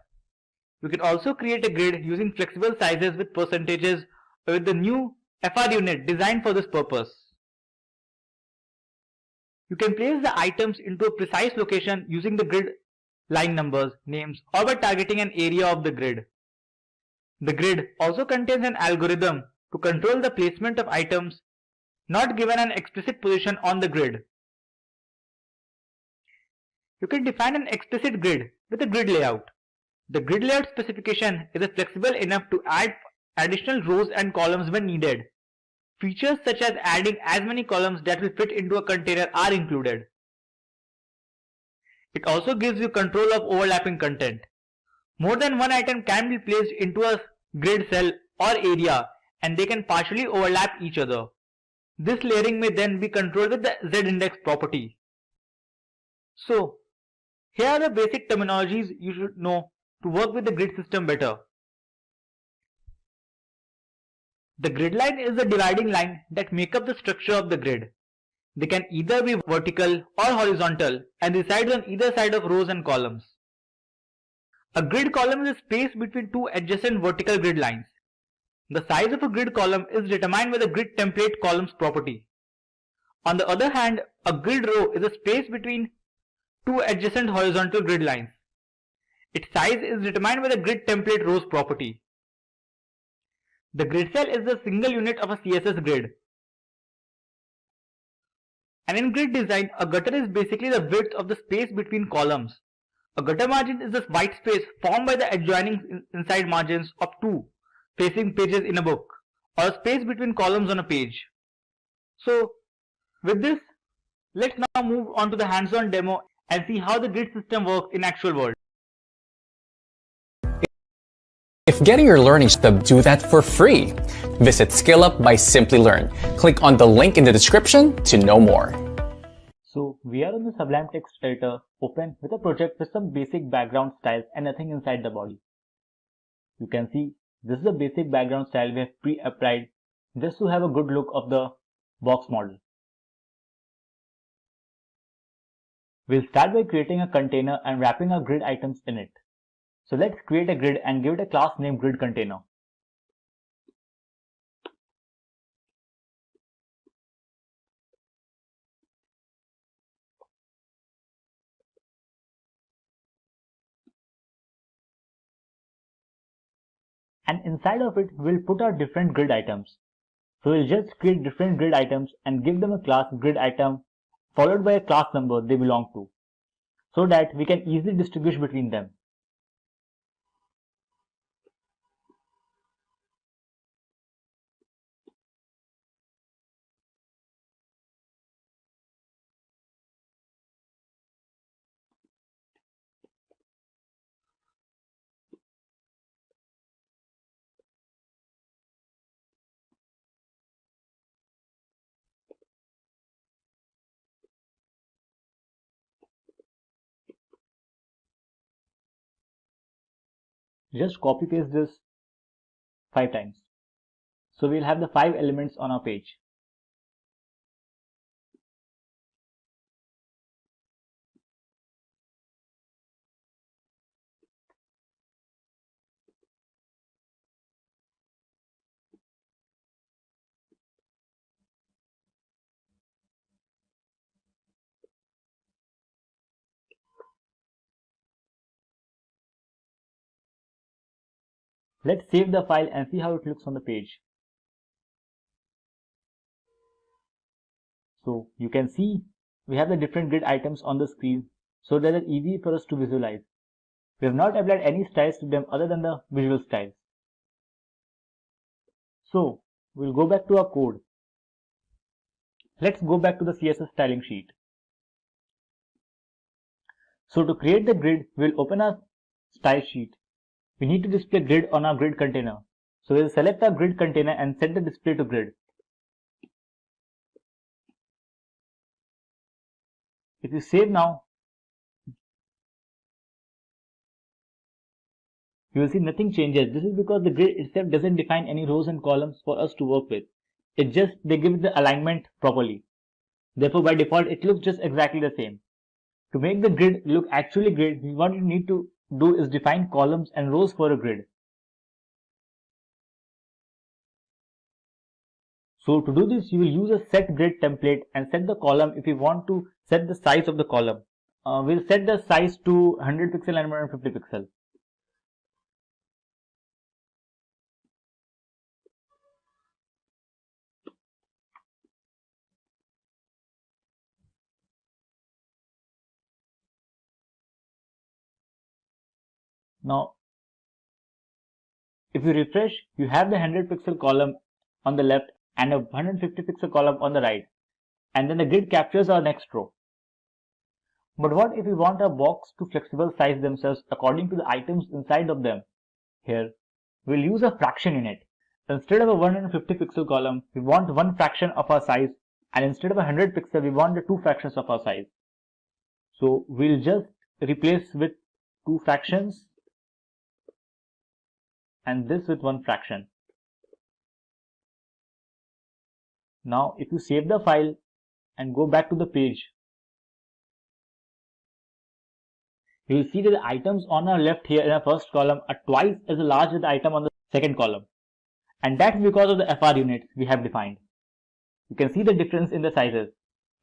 You can also create a grid using flexible sizes with percentages or with the new FR unit designed for this purpose. You can place the items into a precise location using the grid line numbers, names, or by targeting an area of the grid. The grid also contains an algorithm to control the placement of items not given an explicit position on the grid. You can define an explicit grid with a grid layout. The grid layout specification is flexible enough to add additional rows and columns when needed. Features such as adding as many columns that will fit into a container are included. It also gives you control of overlapping content. More than one item can be placed into a grid cell or area and they can partially overlap each other. This layering may then be controlled with the z-index property. So, here are the basic terminologies you should know to work with the grid system better. The grid line is the dividing line that make up the structure of the grid. They can either be vertical or horizontal and resides on either side of rows and columns. A grid column is a space between two adjacent vertical grid lines. The size of a grid column is determined by the grid template columns property. On the other hand, a grid row is a space between two adjacent horizontal grid lines. Its size is determined by the grid template rows property. The grid cell is the single unit of a CSS grid. And in grid design, a gutter is basically the width of the space between columns. A gutter margin is the white space formed by the adjoining inside margins of two facing pages in a book, or a space between columns on a page. So, with this, let's now move on to the hands-on demo and see how the grid system works in actual world. If getting your learning stub, do that for free. Visit SkillUp by Simplilearn. Click on the link in the description to know more. So we are on the Sublime Text Editor open with a project with some basic background styles and nothing inside the body. You can see this is the basic background style we have pre-applied just to have a good look of the box model. We'll start by creating a container and wrapping our grid items in it. So let's create a grid and give it a class named grid container. And inside of it, we'll put our different grid items. So we'll just create different grid items and give them a class grid item followed by a class number they belong to, so that we can easily distinguish between them. Just copy paste this 5 times. So we'll have the 5 elements on our page. Let's save the file and see how it looks on the page. So you can see we have the different grid items on the screen, so that it's easy for us to visualize. We have not applied any styles to them other than the visual styles. So we'll go back to our code. Let's go back to the CSS styling sheet. So to create the grid, we'll open our style sheet. We need to display grid on our grid container. So we'll select our grid container and set the display to grid. If you save now, you will see nothing changes. This is because the grid itself doesn't define any rows and columns for us to work with. It just, they give the alignment properly. Therefore, by default, it looks just exactly the same. To make the grid look actually grid, what you need to do is define columns and rows for a grid. So to do this, you will use a set grid template and set the column if you want to set the size of the column. We'll set the size to 100 pixel and 150 pixel. Now, if you refresh, you have the 100 pixel column on the left and a 150 pixel column on the right, and then the grid captures our next row. But what if we want our box to flexible size themselves according to the items inside of them? Here, we'll use a fraction in it. Instead of a 150 pixel column, we want one fraction of our size, and instead of a 100 pixel, we want the two fractions of our size. So we'll just replace with two fractions and this with one fraction. Now, if you save the file and go back to the page, you will see that the items on our left here in our first column are twice as large as the item on the second column. And that's because of the FR units we have defined. You can see the difference in the sizes.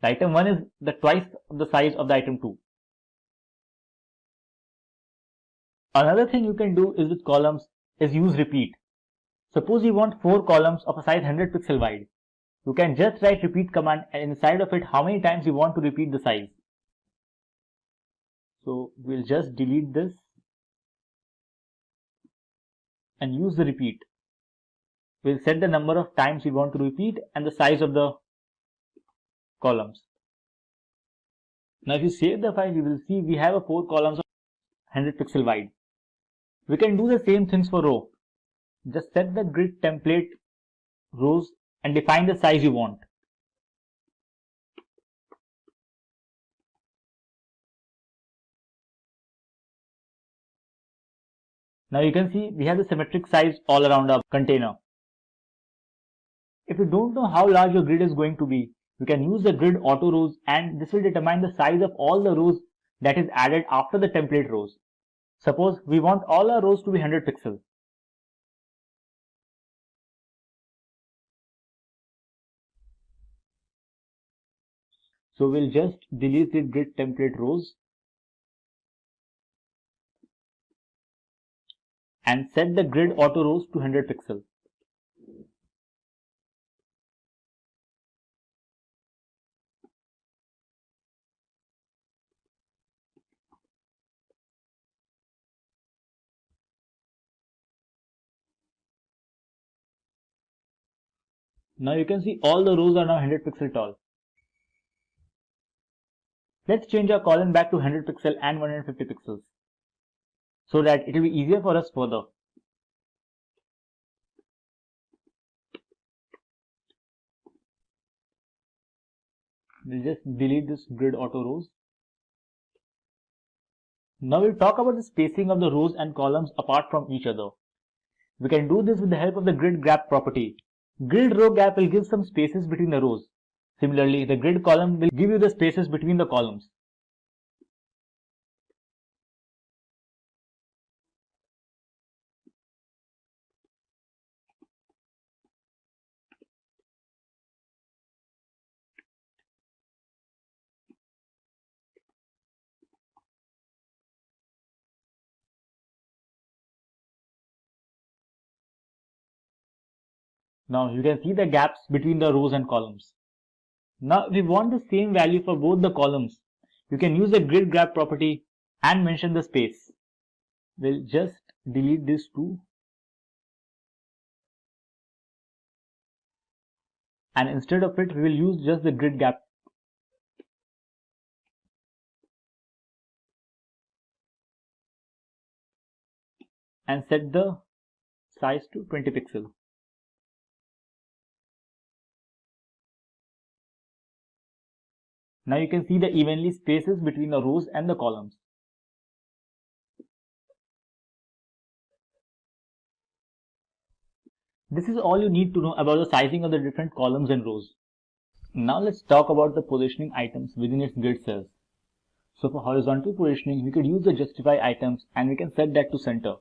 The item 1 is the twice the size of the item 2. Another thing you can do is with columns is use repeat. Suppose you want 4 columns of a size 100 pixel wide. You can just write repeat command and inside of it how many times you want to repeat the size. So we'll just delete this and use the repeat. We'll set the number of times we want to repeat and the size of the columns. Now if you save the file, you will see we have 4 columns of 100 pixel wide. We can do the same things for row. Just set the grid template rows and define the size you want. Now you can see we have the symmetric size all around our container. If you don't know how large your grid is going to be, you can use the grid auto rows and this will determine the size of all the rows that is added after the template rows. Suppose we want all our rows to be 100 pixels. So we'll just delete the grid template rows and set the grid auto rows to 100 pixels. Now you can see all the rows are now 100 pixel tall. Let's change our column back to 100 pixel and 150 pixels so that it will be easier for us further. We'll just delete this grid auto rows. Now we'll talk about the spacing of the rows and columns apart from each other. We can do this with the help of the grid gap property. Grid row gap will give some spaces between the rows. Similarly, the grid column will give you the spaces between the columns. Now you can see the gaps between the rows and columns. Now if we want the same value for both the columns, you can use the grid gap property and mention the space. We'll just delete this too. And instead of it, we will use just the grid gap. And set the size to 20 pixels. Now you can see the evenly spaces between the rows and the columns. This is all you need to know about the sizing of the different columns and rows. Now let's talk about the positioning items within its grid cells. So for horizontal positioning, we could use the justify items and we can set that to center.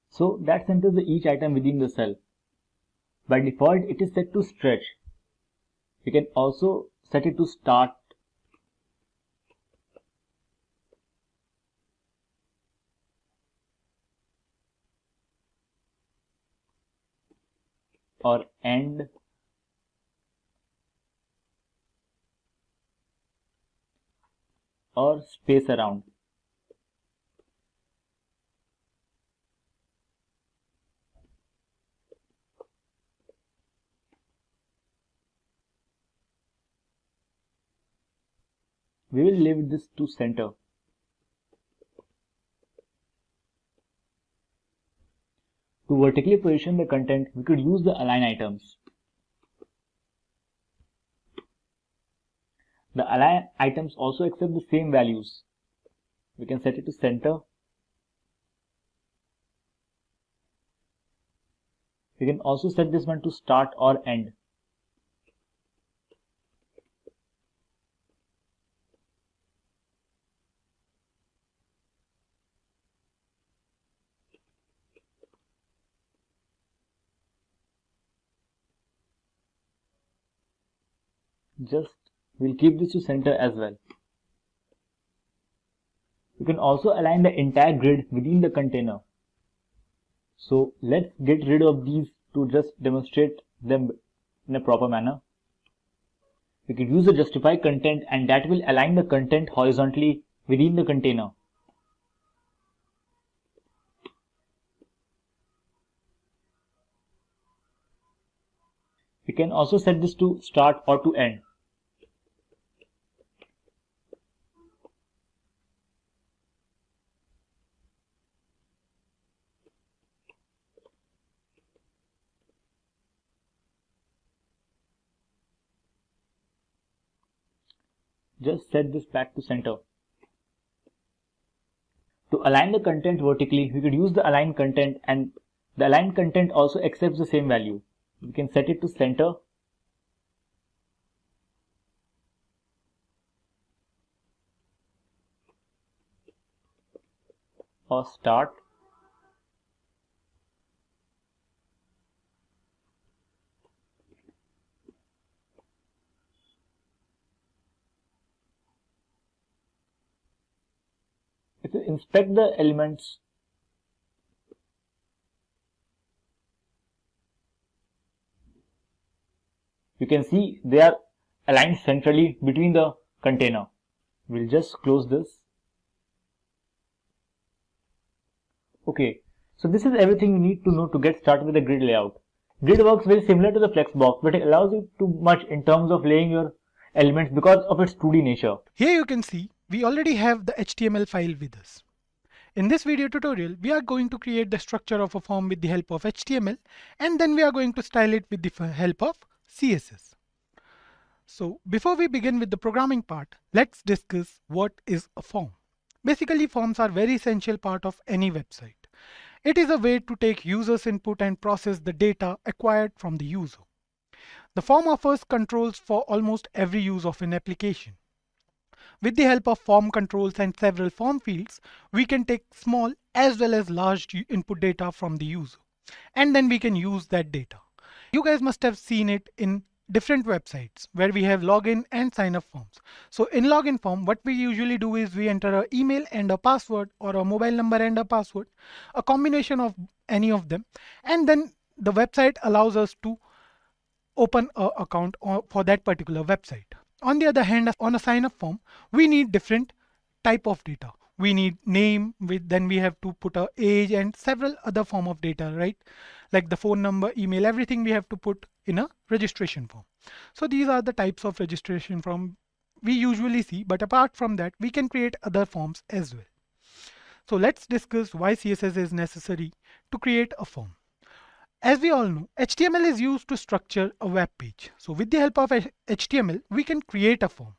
So that centers each item within the cell. By default, it is set to stretch. We can also set it to start or end or space around. We will leave this to center. To vertically position the content, we could use the align items. The align items also accept the same values. We can set it to center. We can also set this one to start or end. We'll keep this to center as well. You can also align the entire grid within the container. So let's get rid of these to just demonstrate them in a proper manner. We could use the justify content and that will align the content horizontally within the container. We can also set this to start or to end. Just set this back to center. To align the content vertically, we could use the align content and the align content also accepts the same value. We can set it to center or start. If you inspect the elements, you can see they are aligned centrally between the container. We'll just close this. Okay, so this is everything you need to know to get started with the grid layout. Grid works very similar to the Flexbox, but it allows you too much in terms of laying your elements because of its 2D nature. Here you can see we already have the HTML file with us. In this video tutorial, we are going to create the structure of a form with the help of HTML, and then we are going to style it with the help of CSS. So before we begin with the programming part, let's discuss what is a form. Basically, forms are very essential part of any website. It is a way to take users' input and process the data acquired from the user. The form offers controls for almost every use of an application. With the help of form controls and several form fields, we can take small as well as large input data from the user, and then we can use that data. You guys must have seen it in different websites where we have login and sign up forms. So in login form, what we usually do is we enter an email and a password, or a mobile number and a password, a combination of any of them, and then the website allows us to open an account for that particular website. On the other hand, on a sign up form, we need different type of data. We need name, then we have to put a age and several other form of data, right? Like the phone number, email, everything we have to put in a registration form. So these are the types of registration form we usually see, but apart from that, we can create other forms as well. So let's discuss why CSS is necessary to create a form. As we all know, HTML is used to structure a web page. So with the help of HTML, we can create a form.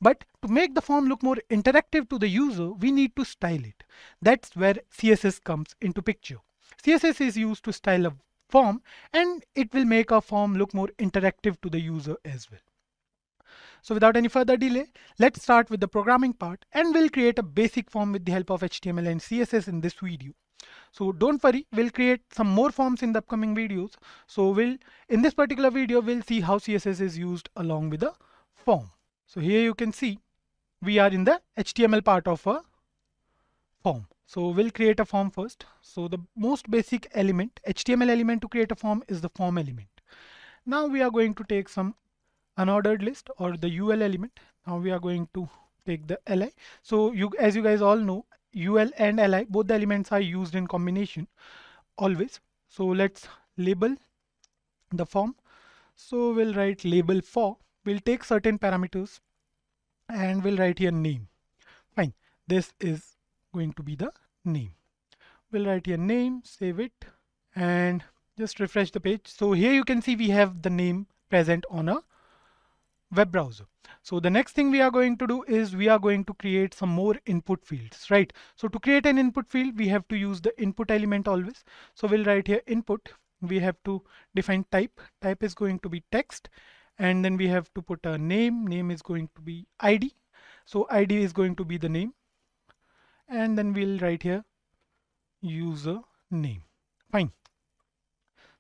But to make the form look more interactive to the user, we need to style it. That's where CSS comes into picture. CSS is used to style a form, and it will make our form look more interactive to the user as well. So without any further delay, let's start with the programming part, and we'll create a basic form with the help of HTML and CSS in this video. So don't worry, we'll create some more forms in the upcoming videos. So in this particular video, we'll see how CSS is used along with the form. So here you can see we are in the HTML part of a form. So we'll create a form first. So the most basic element, HTML element to create a form, is the form element. Now we are going to take some unordered list or the UL element. Now we are going to take the li. So as you guys all know, UL and li, both the elements are used in combination always. So let's label the form. So we'll write label for. We'll take certain parameters and we'll write here name. Fine. This is going to be the name. We'll write here name, save it, and just refresh the page. So here you can see we have the name present on a web browser. So the next thing we are going to do is we are going to create some more input fields, right? So to create an input field, we have to use the input element always. So we'll write here input. We have to define type. Type is going to be text, and then we have to put a name. Name is going to be ID. So ID is going to be the name, and then we'll write here user name. Fine.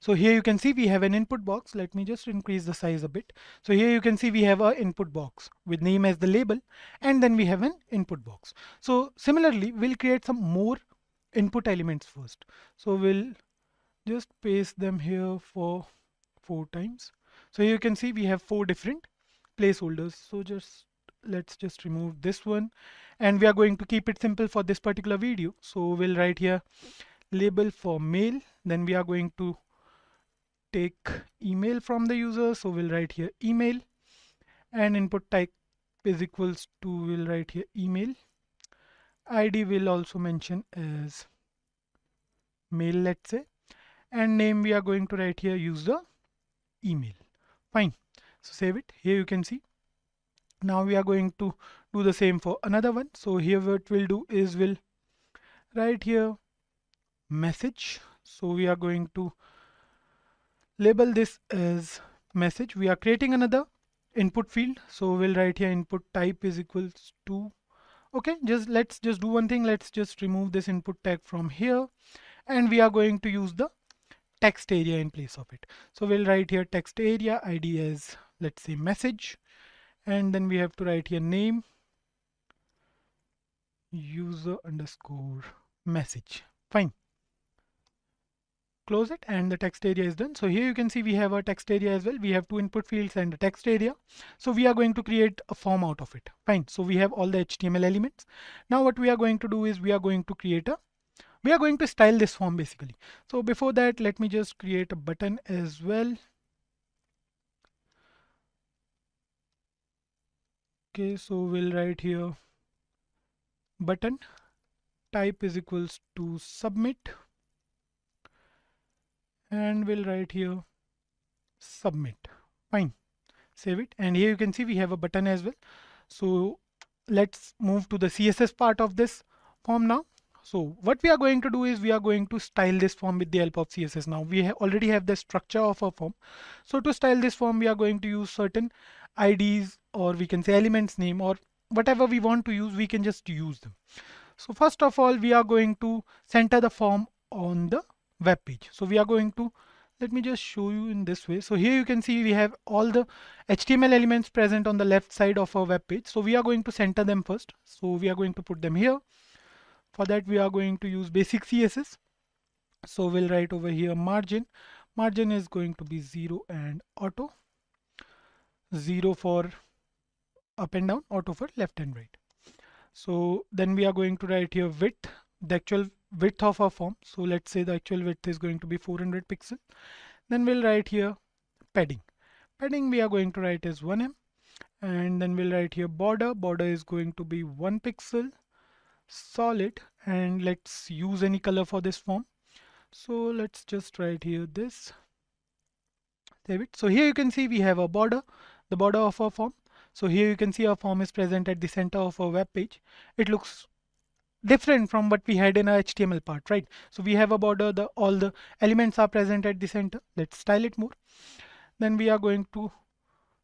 So here you can see we have an input box. Let me just increase the size a bit. So here you can see we have an input box with name as the label, and then we have an input box. So similarly, we'll create some more input elements first. So we'll just paste them here for 4 times. So here you can see we have 4 different placeholders. So let's just remove this one, and we are going to keep it simple for this particular video. So we'll write here label for mail. Then we are going to take email from the user. So we'll write here email, and input type is equals to, we'll write here email. ID will also mention as mail, let's say, and name we are going to write here user email. Fine. So save it. Here you can see. Now we are going to do the same for another one. So here what we'll do is we'll write here message. So we are going to label this as message. We are creating another input field. So we'll write here input type is equals to, okay, let's just do one thing. Let's just remove this input tag from here, and we are going to use the text area in place of it. So we'll write here text area, ID as, let's say, message, and then we have to write here name user underscore message. Fine. Close it, and the text area is done. So here you can see we have a text area as well. We have 2 input fields and a text area. So we are going to create a form out of it. Fine. So we have all the HTML elements. Now what we are going to do is we are going to style this form basically. So before that, let me just create a button as well. Okay, so we'll write here button type is equals to submit, and we'll write here submit. Fine. Save it, and here you can see we have a button as well. So let's move to the CSS part of this form now. So what we are going to do is we are going to style this form with the help of CSS. Now we already have the structure of a form. So to style this form, we are going to use certain IDs, or we can say elements name, or whatever we want to use, we can just use them. So first of all, we are going to center the form on the web page. So we are going to, let me just show you in this way. So here you can see we have all the HTML elements present on the left side of our web page. So we are going to center them first. So we are going to put them here. For that, we are going to use basic CSS. So we'll write over here margin. Margin is going to be 0 and auto. 0 for up and down, auto for left and right. So then we are going to write here width, the actual width of our form. So let's say the actual width is going to be 400 pixels. Then we'll write here padding. Padding we are going to write as 1em, and then we'll write here border. Border is going to be 1 pixel. Solid, and let's use any color for this form. So let's just write here this, save it. So here you can see we have a border, the border of our form. So here you can see our form is present at the center of our web page. It looks different from what we had in our HTML part, right? So we have a border, all the elements are present at the center. Let's style it more. Then we are going to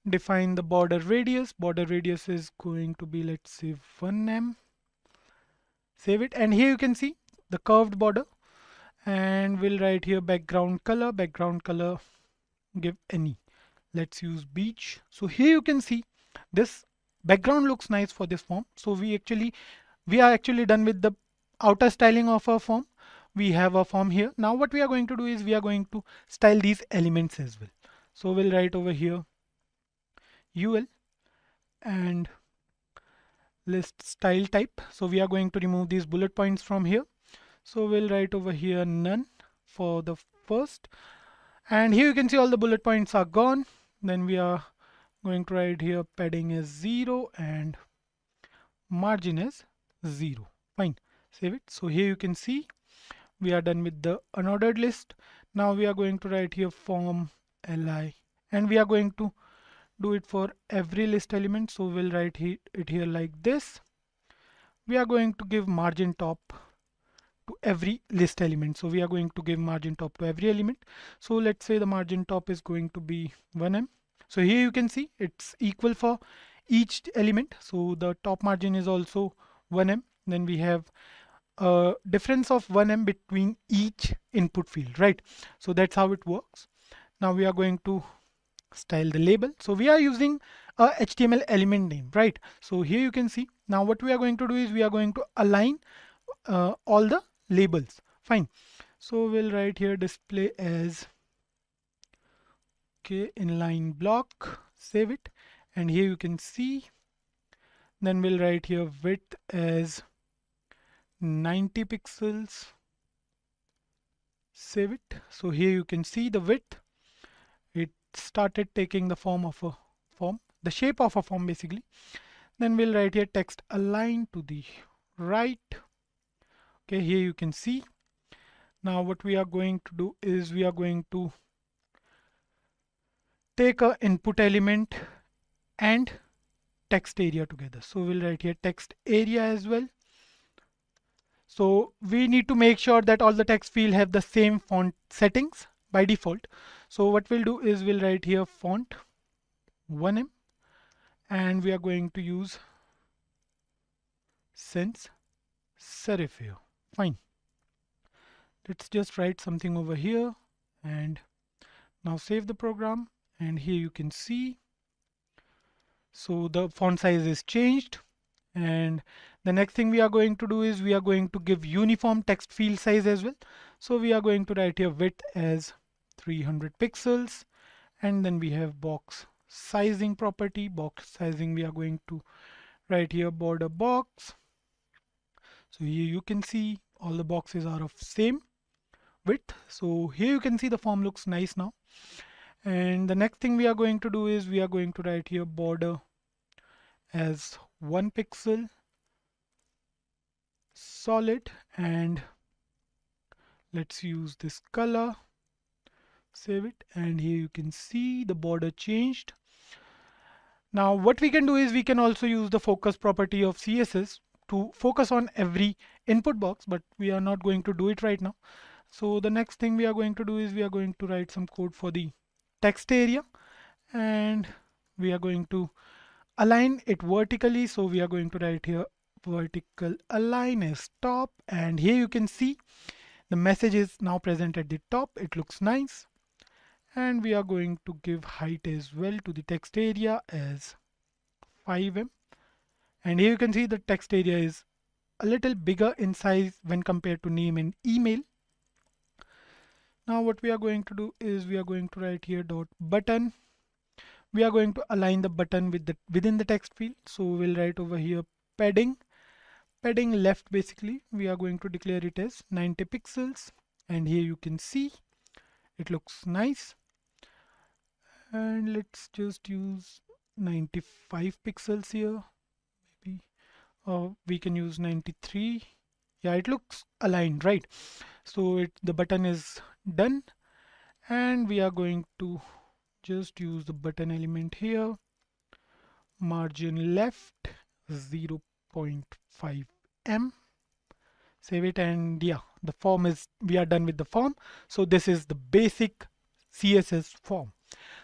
define the border radius. Border radius is going to be, let's say, 1 em. Save it, and here you can see the curved border, and we'll write here background color. Background color, give any, let's use beige. So here you can see this background looks nice for this form. So we are actually done with the outer styling of our form. We have a form here. Now what we are going to do is we are going to style these elements as well. So we'll write over here UL and list style type. So we are going to remove these bullet points from here. So we'll write over here none for the first, and here you can see all the bullet points are gone. Then we are going to write here padding is 0 and margin is 0. Fine, save it. So here you can see we are done with the unordered list. Now we are going to write here form li, and we are going to do it for every list element. So we'll write it here like this. We are going to give margin top to every list element. So we are going to give margin top to every element. So let's say the margin top is going to be 1em. So here you can see it's equal for each element. So the top margin is also 1em. Then we have a difference of 1em between each input field, right? So that's how it works. Now we are going to style the label. So we are using a HTML element name, right? So here you can see now what we are going to do is we are going to align all the labels. Fine. So we'll write here display as inline block, save it, and here you can see. Then we'll write here width as 90 pixels, save it. So here you can see the width, it started taking the form of a form, the shape of a form basically. Then we'll write here text align to the right. Okay, here you can see. Now what we are going to do is we are going to take a input element and text area together. So we'll write here text area as well. So we need to make sure that all the text field have the same font settings by default. So what we'll do is we'll write here font 1em, and we are going to use sans serif here. Fine. Let's just write something over here and now save the program, and here you can see. So the font size is changed, and the next thing we are going to do is we are going to give uniform text field size as well. So we are going to write here width as 300 pixels, and then we have box sizing property. Box sizing, we are going to write here border box. So here you can see all the boxes are of same width. So here you can see the form looks nice now. And the next thing we are going to do is we are going to write here border as 1 pixel solid, and let's use this color, save it, and here you can see the border changed. Now what we can do is we can also use the focus property of CSS to focus on every input box, but we are not going to do it right now. So the next thing we are going to do is we are going to write some code for the text area, and we are going to align it vertically. So we are going to write here vertical align as top, and here you can see the message is now present at the top. It looks nice. And we are going to give height as well to the text area as 5em, and here you can see the text area is a little bigger in size when compared to name and email. Now what we are going to do is we are going to write here dot button. We are going to align the button with within the text field. So we'll write over here padding left. Basically we are going to declare it as 90 pixels, and here you can see it looks nice. And let's just use 95 pixels here, maybe, or we can use 93. Yeah, it looks aligned, right? So the button is done, and we are going to just use the button element here, margin left 0.5 m, save it, and yeah, the form is, we are done with the form. So this is the basic CSS form.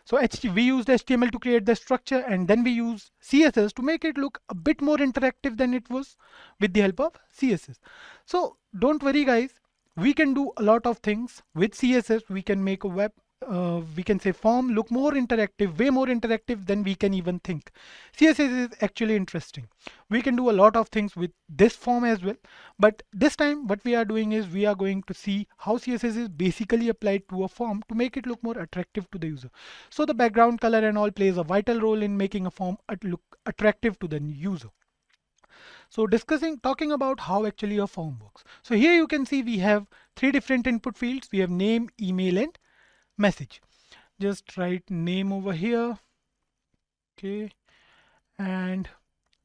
So we used HTML to create the structure, and then we use CSS to make it look a bit more interactive than it was with the help of CSS. So don't worry guys, we can do a lot of things with CSS. We can make a web, we can say form look more interactive, way more interactive than we can even think. CSS is actually interesting. We can do a lot of things with this form as well. But this time what we are doing is we are going to see how CSS is basically applied to a form to make it look more attractive to the user. So the background color and all plays a vital role in making a form look attractive to the user. So talking about how actually a form works. So here you can see we have 3 different input fields. We have name, email, and message. Just write name over here. Okay. And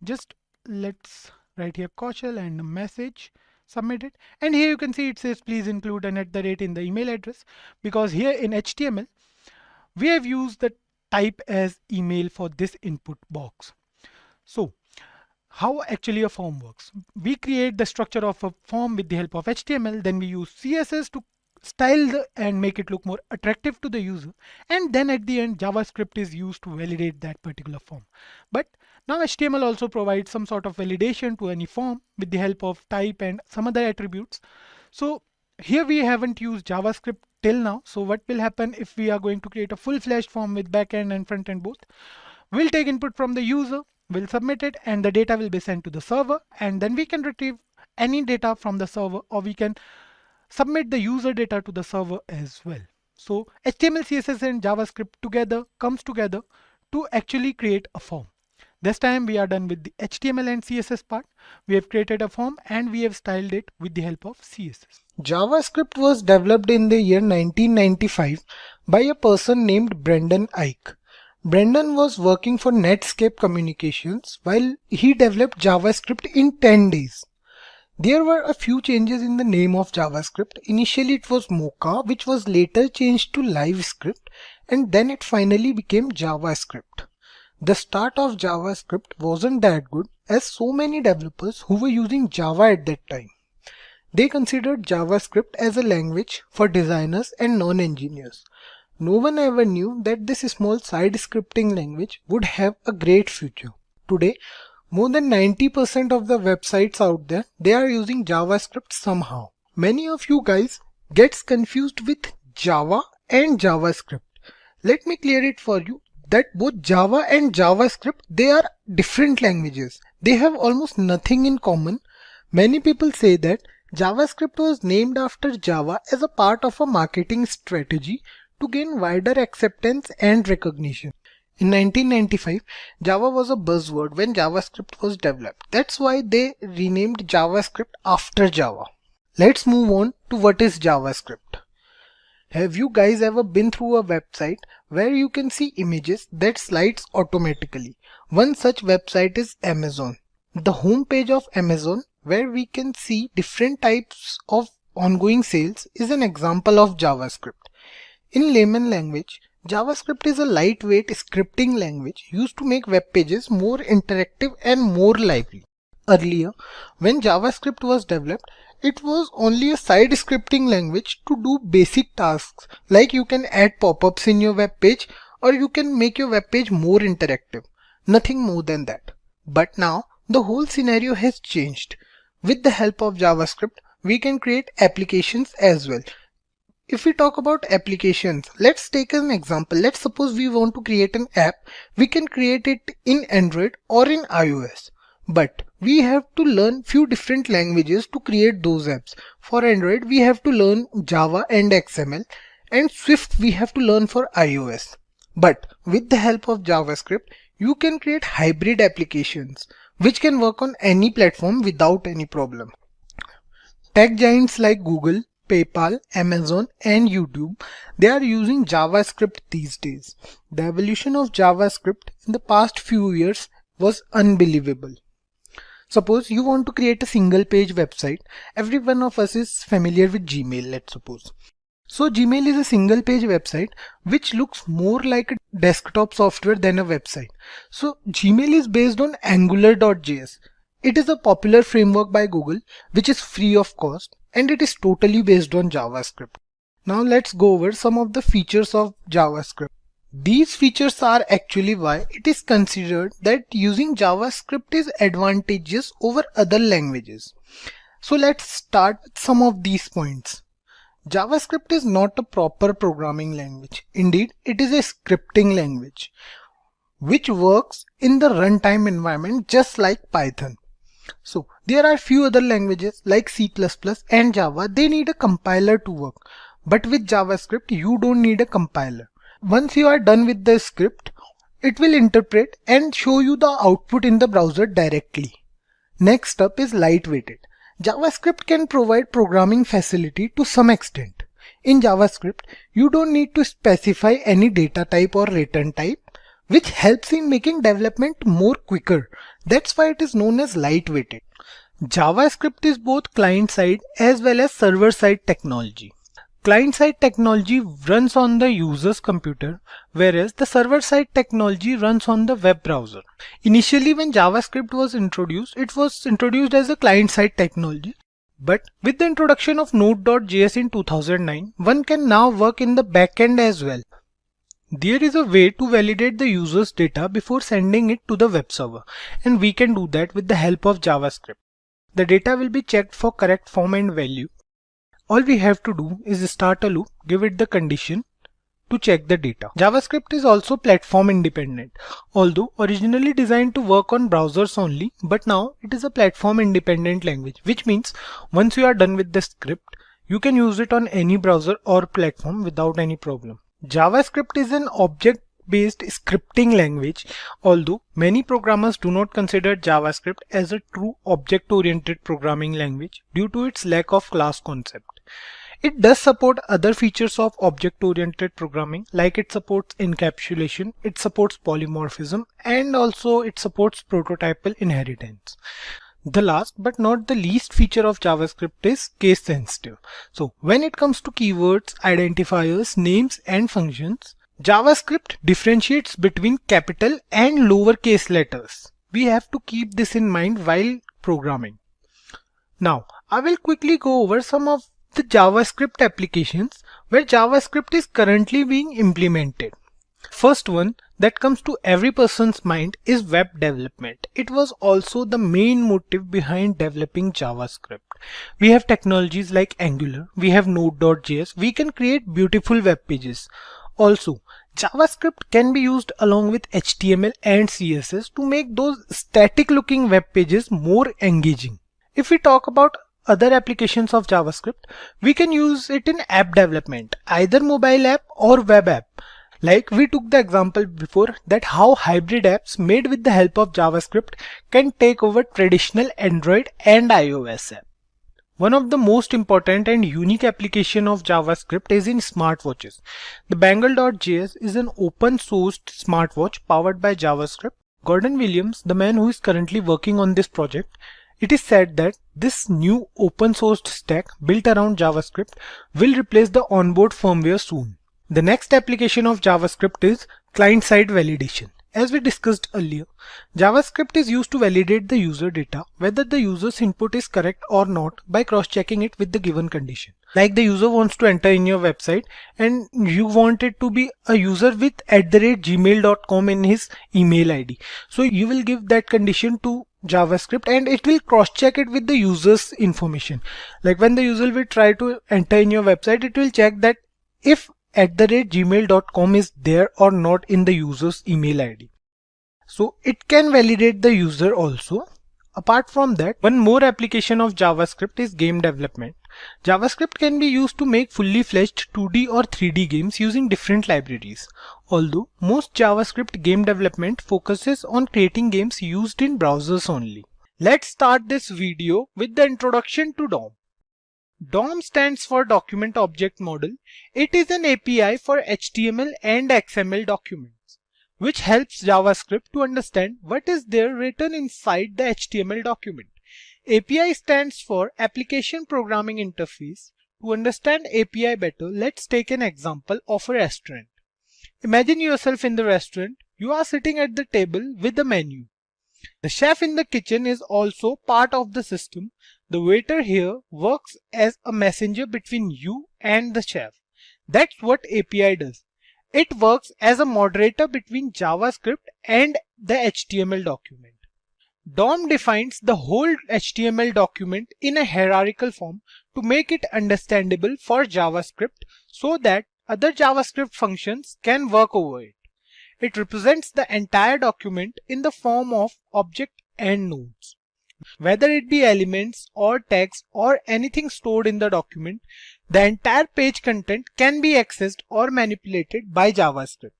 just let's write here Kaushal and a message, submit it. And here you can see it says please include an @ in the email address, because here in HTML we have used the type as email for this input box. So how actually a form works. We create the structure of a form with the help of HTML, then we use CSS to style and make it look more attractive to the user, and then at the end JavaScript is used to validate that particular form. But now HTML also provides some sort of validation to any form with the help of type and some other attributes. So here we haven't used JavaScript till now. So what will happen if we are going to create a full-fledged form with backend and frontend both? We'll take input from the user, we'll submit it, and the data will be sent to the server, and then we can retrieve any data from the server, or we can submit the user data to the server as well. So HTML, CSS and JavaScript comes together to actually create a form. This time we are done with the HTML and CSS part. We have created a form and we have styled it with the help of CSS. JavaScript was developed in the year 1995 by a person named Brendan Eich. Brendan was working for Netscape Communications while he developed JavaScript in 10 days. There were a few changes in the name of JavaScript. Initially it was Mocha, which was later changed to LiveScript, and then it finally became JavaScript. The start of JavaScript wasn't that good, as so many developers who were using Java at that time. They considered JavaScript as a language for designers and non-engineers. No one ever knew that this small side scripting language would have a great future. Today, more than 90% of the websites out there, they are using JavaScript somehow. Many of you guys gets confused with Java and JavaScript. Let me clear it for you that both Java and JavaScript, they are different languages. They have almost nothing in common. Many people say that JavaScript was named after Java as a part of a marketing strategy to gain wider acceptance and recognition. In 1995, Java was a buzzword when JavaScript was developed. That's why they renamed JavaScript after Java. Let's move on to what is JavaScript. Have you guys ever been through a website where you can see images that slides automatically? One such website is Amazon. The home page of Amazon, where we can see different types of ongoing sales, is an example of JavaScript. In layman language, JavaScript is a lightweight scripting language used to make web pages more interactive and more lively. Earlier, when JavaScript was developed, it was only a side scripting language to do basic tasks, like you can add pop-ups in your web page or you can make your web page more interactive. Nothing more than that. But now, the whole scenario has changed. With the help of JavaScript, we can create applications as well. If we talk about applications, let's take an example. Let's suppose we want to create an app. We can create it in Android or in iOS. But we have to learn few different languages to create those apps. For Android, we have to learn Java and XML, and Swift we have to learn for iOS. But with the help of JavaScript, you can create hybrid applications which can work on any platform without any problem. Tech giants like Google, PayPal, Amazon and YouTube, they are using JavaScript these days. The evolution of JavaScript in the past few years was unbelievable. Suppose you want to create a single page website. Every one of us is familiar with Gmail, let's suppose. So Gmail is a single page website which looks more like a desktop software than a website. So Gmail is based on Angular.js. It is a popular framework by Google which is free of cost, and it is totally based on JavaScript. Now let's go over some of the features of JavaScript. These features are actually why it is considered that using JavaScript is advantageous over other languages. So let's start with some of these points. JavaScript is not a proper programming language. Indeed, it is a scripting language which works in the runtime environment just like Python. So there are few other languages like C++ and Java. They need a compiler to work. But with JavaScript, you don't need a compiler. Once you are done with the script, it will interpret and show you the output in the browser directly. Next up is lightweighted. JavaScript can provide programming facility to some extent. In JavaScript, you don't need to specify any data type or return type, which helps in making development more quicker. That's why it is known as lightweighted. JavaScript is both client-side as well as server-side technology. Client-side technology runs on the user's computer, whereas the server-side technology runs on the web browser. Initially, when JavaScript was introduced, it was introduced as a client-side technology. But with the introduction of Node.js in 2009, one can now work in the backend as well. There is a way to validate the user's data before sending it to the web server, and we can do that with the help of JavaScript. The data will be checked for correct form and value. All we have to do is start a loop, give it the condition to check the data. JavaScript is also platform independent, although originally designed to work on browsers only, but now it is a platform independent language, which means once you are done with the script, you can use it on any browser or platform without any problem. JavaScript is an object-based scripting language, although many programmers do not consider JavaScript as a true object-oriented programming language due to its lack of class concept. It does support other features of object-oriented programming, like it supports encapsulation, it supports polymorphism, and also it supports prototypal inheritance. The last but not the least feature of JavaScript is case sensitive. So when it comes to keywords, identifiers, names and functions, JavaScript differentiates between capital and lowercase letters. We have to keep this in mind while programming. Now I will quickly go over some of the JavaScript applications where JavaScript is currently being implemented. First one that comes to every person's mind is web development. It was also the main motive behind developing JavaScript. We have technologies like Angular, we have Node.js, we can create beautiful web pages. Also, JavaScript can be used along with HTML and CSS to make those static looking web pages more engaging. If we talk about other applications of JavaScript, we can use it in app development, either mobile app or web app. Like we took the example before that how hybrid apps made with the help of JavaScript can take over traditional Android and iOS app. One of the most important and unique application of JavaScript is in smartwatches. The Bangle.js is an open sourced smartwatch powered by JavaScript. Gordon Williams, the man who is currently working on this project, it is said that this new open sourced stack built around JavaScript will replace the onboard firmware soon. The next application of JavaScript is client-side validation. As we discussed earlier, JavaScript is used to validate the user data, whether the user's input is correct or not, by cross-checking it with the given condition. Like the user wants to enter in your website and you want it to be a user with @gmail.com in his email ID. So you will give that condition to JavaScript and it will cross-check it with the user's information. Like when the user will try to enter in your website, it will check that if @gmail.com is there or not in the user's email ID. So it can validate the user also. Apart from that, one more application of JavaScript is game development. JavaScript can be used to make fully fledged 2D or 3D games using different libraries. Although most JavaScript game development focuses on creating games used in browsers only. Let's start this video with the introduction to DOM. DOM stands for Document Object Model. It is an API for HTML and XML documents. which helps JavaScript to understand what is there written inside the HTML document. API stands for Application Programming Interface. To understand API better, let's take an example of a restaurant. Imagine yourself in the restaurant. You are sitting at the table with the menu. The chef in the kitchen is also part of the system. The waiter here works as a messenger between you and the chef. That's what API does. It works as a moderator between JavaScript and the HTML document. DOM defines the whole HTML document in a hierarchical form to make it understandable for JavaScript so that other JavaScript functions can work over it. It represents the entire document in the form of object and nodes. Whether it be elements or text or anything stored in the document, the entire page content can be accessed or manipulated by JavaScript.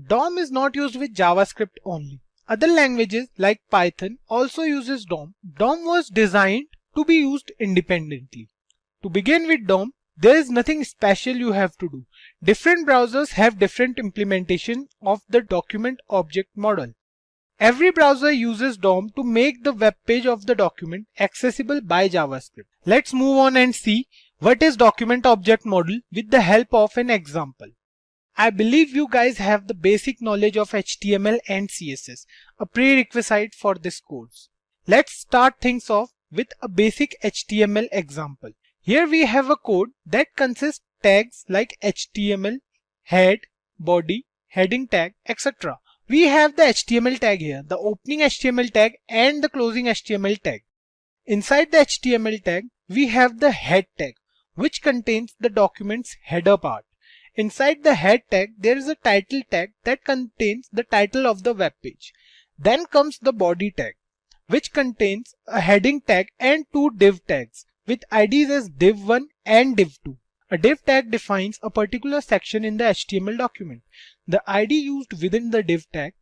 DOM is not used with JavaScript only. Other languages like Python also uses DOM. DOM was designed to be used independently. To begin with DOM, there is nothing special you have to do. Different browsers have different implementation of the document object model. Every browser uses DOM to make the web page of the document accessible by JavaScript. Let's move on and see what is document object model with the help of an example. I believe you guys have the basic knowledge of HTML and CSS, a prerequisite for this course. Let's start things off with a basic HTML example. Here we have a code that consists tags like HTML, head, body, heading tag, etc. We have the HTML tag here, the opening HTML tag and the closing HTML tag. Inside the HTML tag, we have the head tag, which contains the document's header part. Inside the head tag, there is a title tag that contains the title of the web page. Then comes the body tag, which contains a heading tag and two div tags with IDs as div1 and div2. A div tag defines a particular section in the HTML document. The ID used within the div tag,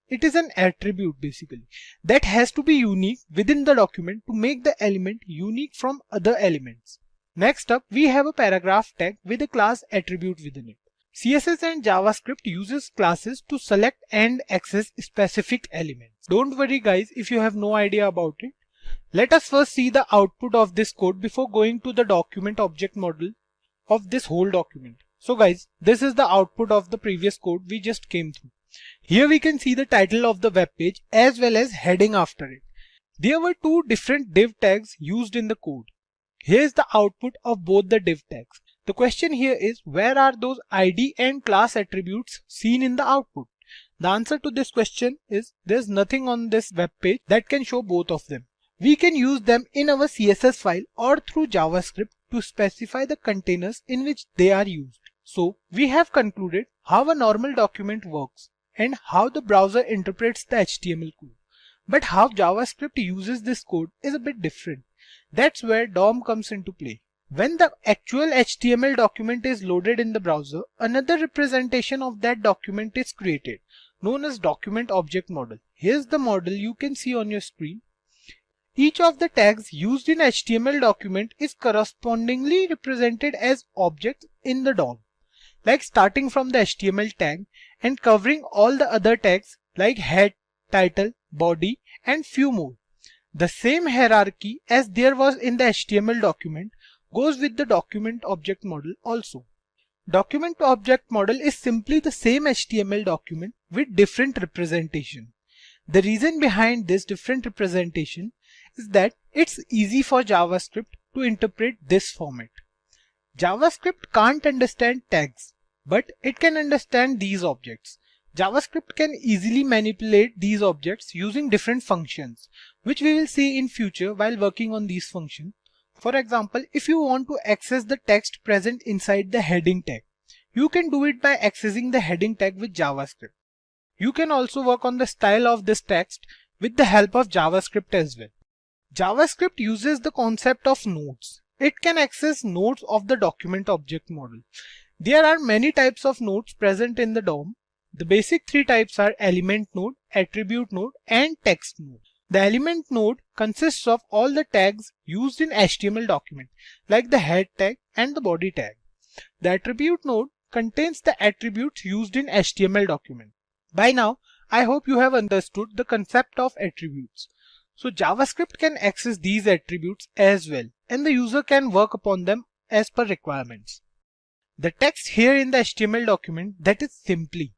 it is an attribute basically that has to be unique within the document to make the element unique from other elements. Next up, we have a paragraph tag with a class attribute within it. CSS and JavaScript uses classes to select and access specific elements. Don't worry guys if you have no idea about it. Let us first see the output of this code before going to the document object model of this whole document. So guys, this is the output of the previous code we just came through. Here we can see the title of the web page as well as heading after it. There were two different div tags used in the code. Here is the output of both the div tags. The question here is, where are those ID and class attributes seen in the output? The answer to this question is there's nothing on this web page that can show both of them. We can use them in our CSS file or through JavaScript to specify the containers in which they are used. So we have concluded how a normal document works and how the browser interprets the HTML code. But how JavaScript uses this code is a bit different. That's where DOM comes into play. When the actual HTML document is loaded in the browser, another representation of that document is created, known as document object model. Here's the model you can see on your screen. Each of the tags used in HTML document is correspondingly represented as objects in the DOM, like starting from the HTML tag and covering all the other tags like head, title, body, and few more. The same hierarchy as there was in the HTML document goes with the document object model also. Document object model is simply the same HTML document with different representation. The reason behind this different representation is that it's easy for JavaScript to interpret this format. JavaScript can't understand tags, but it can understand these objects. JavaScript can easily manipulate these objects using different functions, which we will see in future while working on these functions. For example, if you want to access the text present inside the heading tag, you can do it by accessing the heading tag with JavaScript. You can also work on the style of this text with the help of JavaScript as well. JavaScript uses the concept of nodes. It can access nodes of the document object model. There are many types of nodes present in the DOM. The basic three types are element node, attribute node, and text node. The element node consists of all the tags used in HTML document, like the head tag and the body tag. The attribute node contains the attributes used in HTML document. By now, I hope you have understood the concept of attributes. So JavaScript can access these attributes as well, and the user can work upon them as per requirements. The text here in the HTML document, that is simply.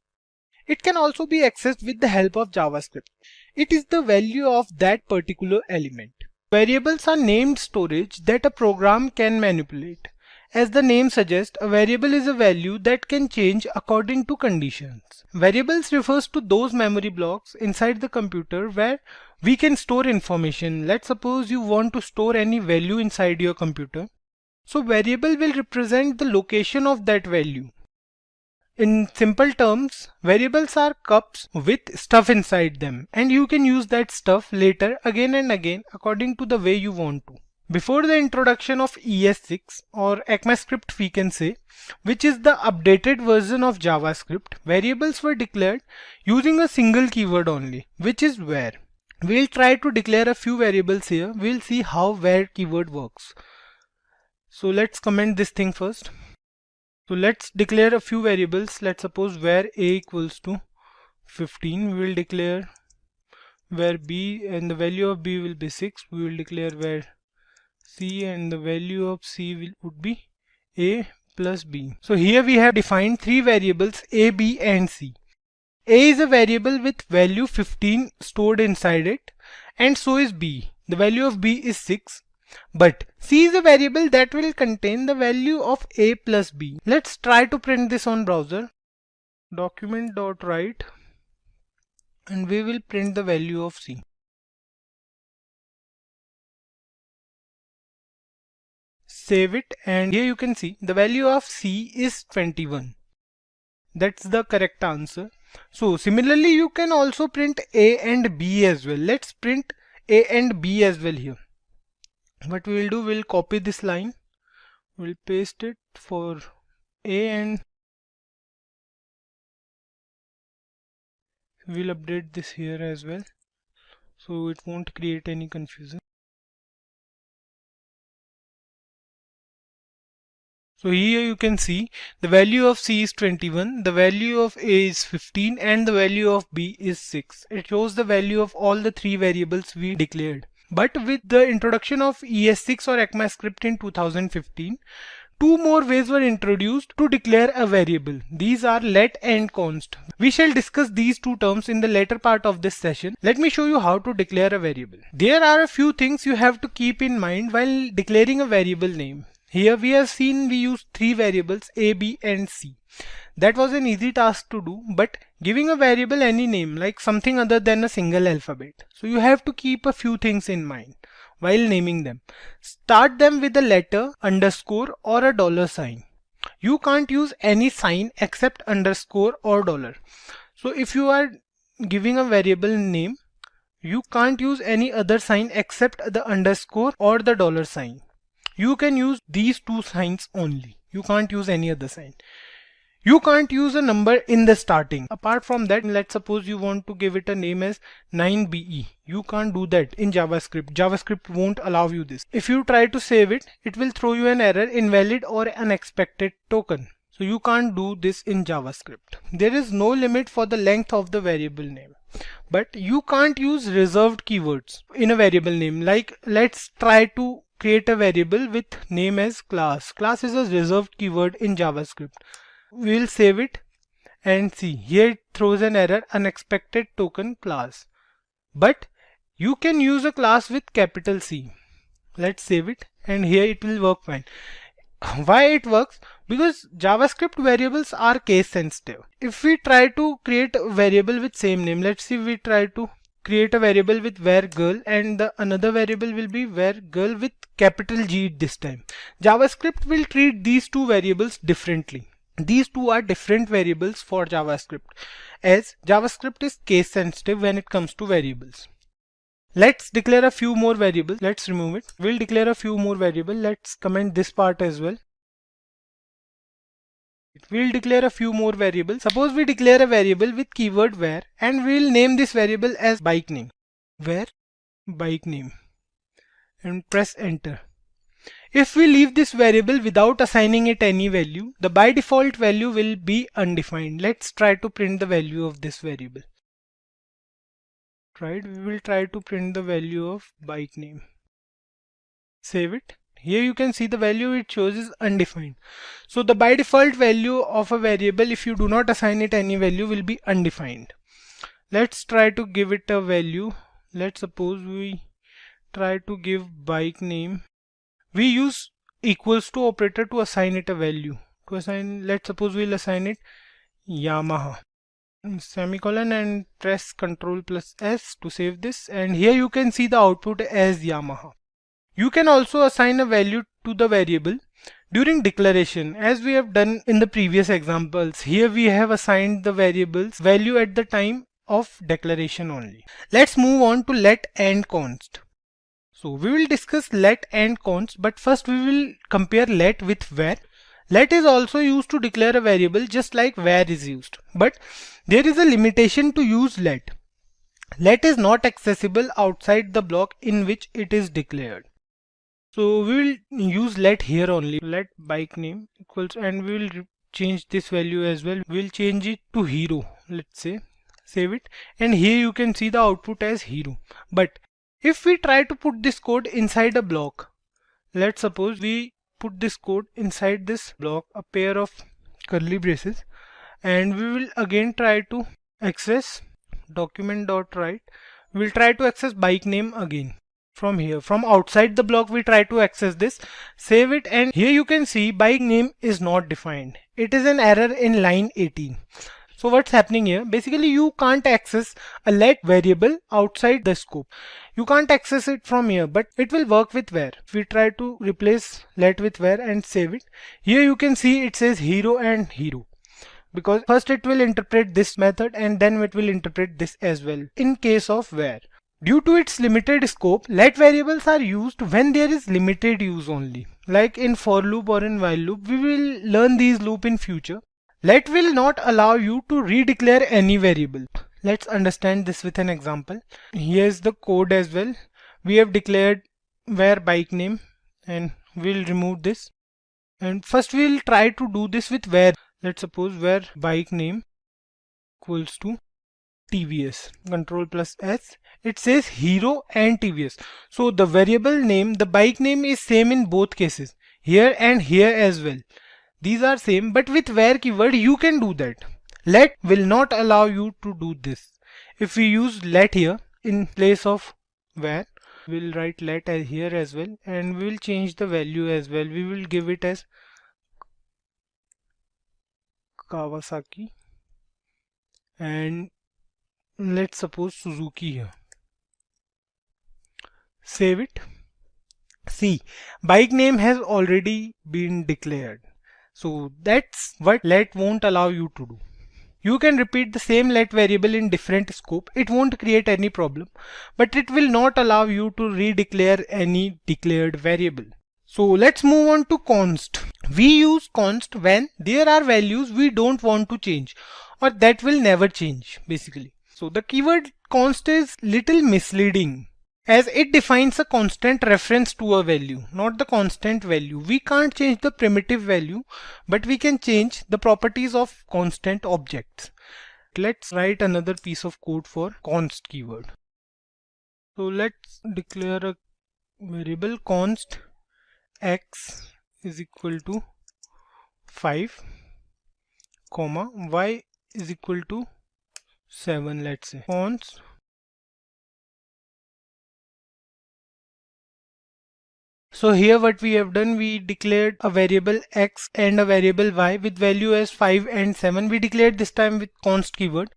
It can also be accessed with the help of JavaScript. It is the value of that particular element. Variables are named storage that a program can manipulate. As the name suggests, a variable is a value that can change according to conditions. Variables refers to those memory blocks inside the computer where we can store information. Let's suppose you want to store any value inside your computer. So variable will represent the location of that value. In simple terms, variables are cups with stuff inside them, and you can use that stuff later again and again according to the way you want to. Before the introduction of ES6 or ECMAScript we can say, which is the updated version of JavaScript, variables were declared using a single keyword only, which is where. We'll try to declare a few variables here. We'll see how where keyword works. So let's comment this thing first. So let's declare a few variables. Let's suppose where a equals to 15. We will declare where b and the value of b will be 6. We will declare where c and the value of c would be a plus b. So here we have defined three variables a, b and c. A is a variable with value 15 stored inside it, and so is b. The value of b is 6. But c is a variable that will contain the value of a plus b. Let's try to print this on browser. Document.write, and we will print the value of c. Save it, and here you can see the value of c is 21. That's the correct answer. So similarly you can also print a and b as well. Let's print a and b as well here. What we will do, we'll copy this line, we'll paste it for a, and we'll update this here as well so it won't create any confusion. So here you can see the value of c is 21, the value of a is 15, and the value of b is 6. It shows the value of all the three variables we declared. But with the introduction of ES6 or ECMAScript in 2015, two more ways were introduced to declare a variable. These are let and const. We shall discuss these two terms in the later part of this session. Let me show you how to declare a variable. There are a few things you have to keep in mind while declaring a variable name. Here we have seen we use three variables a, b and c. That was an easy task to do, but giving a variable any name, like something other than a single alphabet. So you have to keep a few things in mind while naming them. Start them with a letter, underscore or a dollar sign. You can't use any sign except underscore or dollar. So if you are giving a variable name, you can't use any other sign except the underscore or the dollar sign. You can use these two signs only. You can't use any other sign. You can't use a number in the starting. Apart from that, let's suppose you want to give it a name as 9BE. You can't do that in JavaScript. JavaScript won't allow you this. If you try to save it, it will throw you an error, invalid or unexpected token. So you can't do this in JavaScript. There is no limit for the length of the variable name. But you can't use reserved keywords in a variable name. Like let's try to create a variable with name as class. Class is a reserved keyword in JavaScript. We will save it and see here it throws an error, unexpected token class. But you can use a class with capital C. Let's save it, and here it will work fine. Why it works? Because JavaScript variables are case sensitive. If we try to create a variable with same name, let's see, we try to create a variable with where girl, and the another variable will be where girl with capital G this time. JavaScript will treat these two variables differently. These two are different variables for JavaScript, as JavaScript is case sensitive when it comes to variables. Let's declare a few more variables. Let's remove it. We'll declare a few more variables. Let's comment this part as well. We'll declare a few more variables. Suppose we declare a variable with keyword where, and we'll name this variable as bike name. Where bike name, and press enter. If we leave this variable without assigning it any value, the by default value will be undefined. Let's try to print the value of this variable. Right, we will try to print the value of bike name. Save it. Here you can see the value it shows is undefined. So the by default value of a variable, if you do not assign it any value, will be undefined. Let's try to give it a value. Let's suppose we try to give bike name. We use equals to operator to assign it a value. To assign, let's suppose we'll assign it Yamaha. Semicolon and press Ctrl+S to save this, and here you can see the output as Yamaha. You can also assign a value to the variable during declaration, as we have done in the previous examples. Here we have assigned the variable's value at the time of declaration only. Let's move on to let and const. So we will discuss let and const, but first we will compare let with where. Let is also used to declare a variable just like where is used, but there is a limitation to use let. Let is not accessible outside the block in which it is declared. So we will use let here only. Let bike name equals, and we will change this value as well. We will change it to hero, let's say. Save it, and here you can see the output as hero. But if we try to put this code inside a block, let's suppose we put this code inside this block, a pair of curly braces, and we will again try to access document.write. We'll try to access bike name again. From here, from outside the block, we try to access this. Save it, and here you can see bike name is not defined. It is an error in line 18. So what's happening here? Basically, you can't access a let variable outside the scope. You can't access it from here, but it will work with where. If we try to replace let with where and save it, here you can see it says hero and hero, because first it will interpret this method and then it will interpret this as well in case of where. Due to its limited scope, let variables are used when there is limited use only. Like in for loop or in while loop, we will learn these loop in future. Let will not allow you to redeclare any variable. Let's understand this with an example. Here's the code as well. We have declared where bike name, and we'll remove this. And first we'll try to do this with where. Let's suppose where bike name equals to TVS. Ctrl+S. It says hero and TVS. So the variable name, the bike name is same in both cases, here and here as well. These are same, but with where keyword you can do that. Let will not allow you to do this. If we use let here in place of where, we'll write let as here as well, and we will change the value as well. We will give it as Kawasaki, and let's suppose Suzuki here. Save it. See, bike name has already been declared. So that's what let won't allow you to do. You can repeat the same let variable in different scope. It won't create any problem, but it will not allow you to redeclare any declared variable. So let's move on to const. We use const when there are values we don't want to change, or that will never change basically. So the keyword const is little misleading, as it defines a constant reference to a value, not the constant value. We can't change the primitive value, but we can change the properties of constant objects. Let's write another piece of code for const keyword. So let's declare a variable const x is equal to 5, comma y is equal to 7. Let's say const So here what we have done, we declared a variable x and a variable y with value as 5 and 7. We declared this time with const keyword,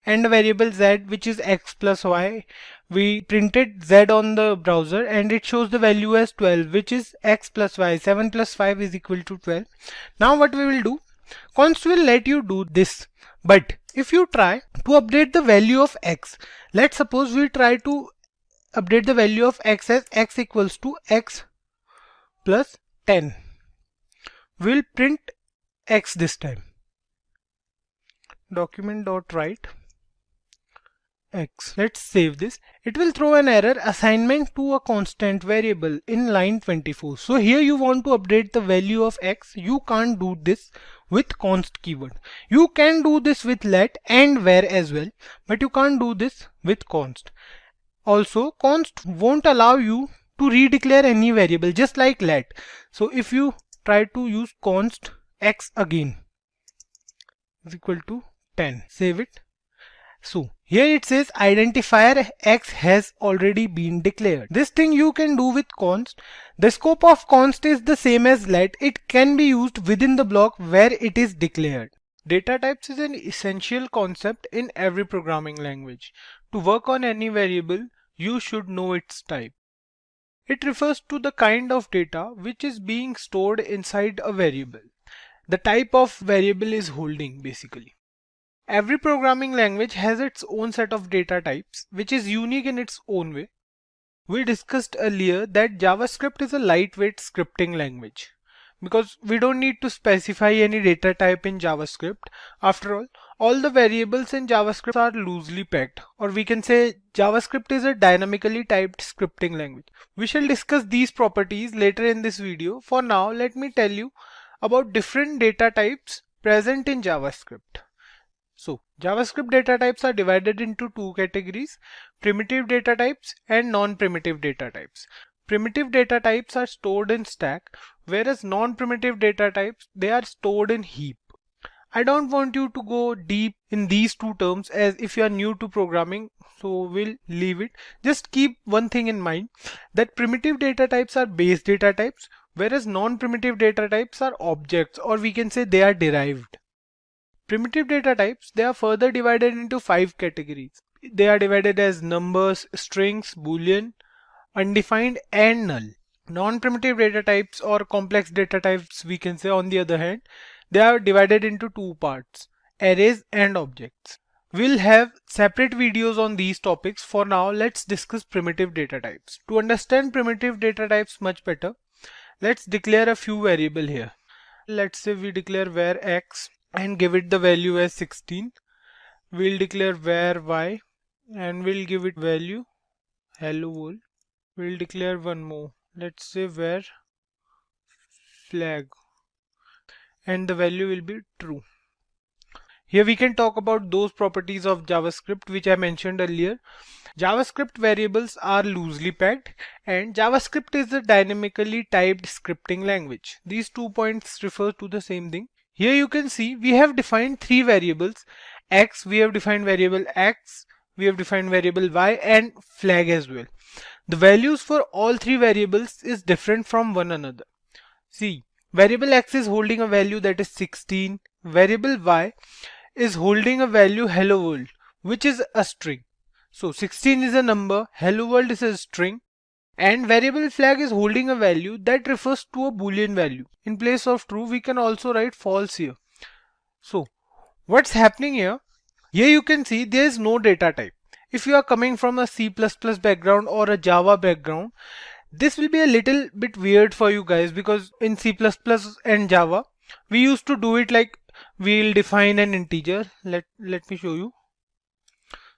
and a variable z which is x plus y. We printed z on the browser and it shows the value as 12, which is x plus y. 7 plus 5 is equal to 12. Now what we will do, const will let you do this, but if you try to update the value of x, let's suppose we try to update the value of x as x equals to x plus 10. We'll print x this time. Document.write, x. Let's save this. It will throw an error, assignment to a constant variable in line 24. So here you want to update the value of x. You can't do this with const keyword. You can do this with let and where as well, but you can't do this with const. Also, const won't allow you to redeclare any variable, just like let. So if you try to use const x again is equal to 10, save it. So here it says identifier x has already been declared. This thing you can do with const. The scope of const is the same as let. It can be used within the block where it is declared. Data types is an essential concept in every programming language. To work on any variable, you should know its type. It refers to the kind of data which is being stored inside a variable. The type of variable is holding basically. Every programming language has its own set of data types, which is unique in its own way. We discussed earlier that JavaScript is a lightweight scripting language because we don't need to specify any data type in JavaScript. After all the variables in JavaScript are loosely packed, or we can say JavaScript is a dynamically typed scripting language. We shall discuss these properties later in this video. For now, let me tell you about different data types present in JavaScript. So JavaScript data types are divided into two categories: primitive data types and non-primitive data types. Primitive data types are stored in stack, whereas non-primitive data types, they are stored in heap. I don't want you to go deep in these two terms as if you are new to programming, so we'll leave it. Just keep one thing in mind, that primitive data types are base data types, whereas non-primitive data types are objects, or we can say they are derived. Primitive data types, they are further divided into 5 categories. They are divided as numbers, strings, boolean, undefined and null. Non-primitive data types or complex data types, we can say, on the other hand, they are divided into 2 parts: arrays and objects. We'll have separate videos on these topics. For now, let's discuss primitive data types. To understand primitive data types much better, let's declare a few variables here. Let's say we declare var x and give it the value as 16. We'll declare var y and we'll give it value hello world. We'll declare one more. Let's say var flag and the value will be true. Here we can talk about those properties of JavaScript which I mentioned earlier. JavaScript variables are loosely packed and JavaScript is a dynamically typed scripting language. These 2 points refer to the same thing. Here you can see we have defined 3 variables: x, we have defined variable x, we have defined variable y, and flag as well. The values for all 3 variables is different from one another. See, variable x is holding a value that is 16, variable y is holding a value hello world, which is a string. So 16 is a number, hello world is a string, and variable flag is holding a value that refers to a boolean value. In place of true, we can also write false here. So what's happening here? Here you can see there is no data type. If you are coming from a C++ background or a Java background, this will be a little bit weird for you guys, because in C++ and Java, we used to do it like we'll define an integer. Let me show you.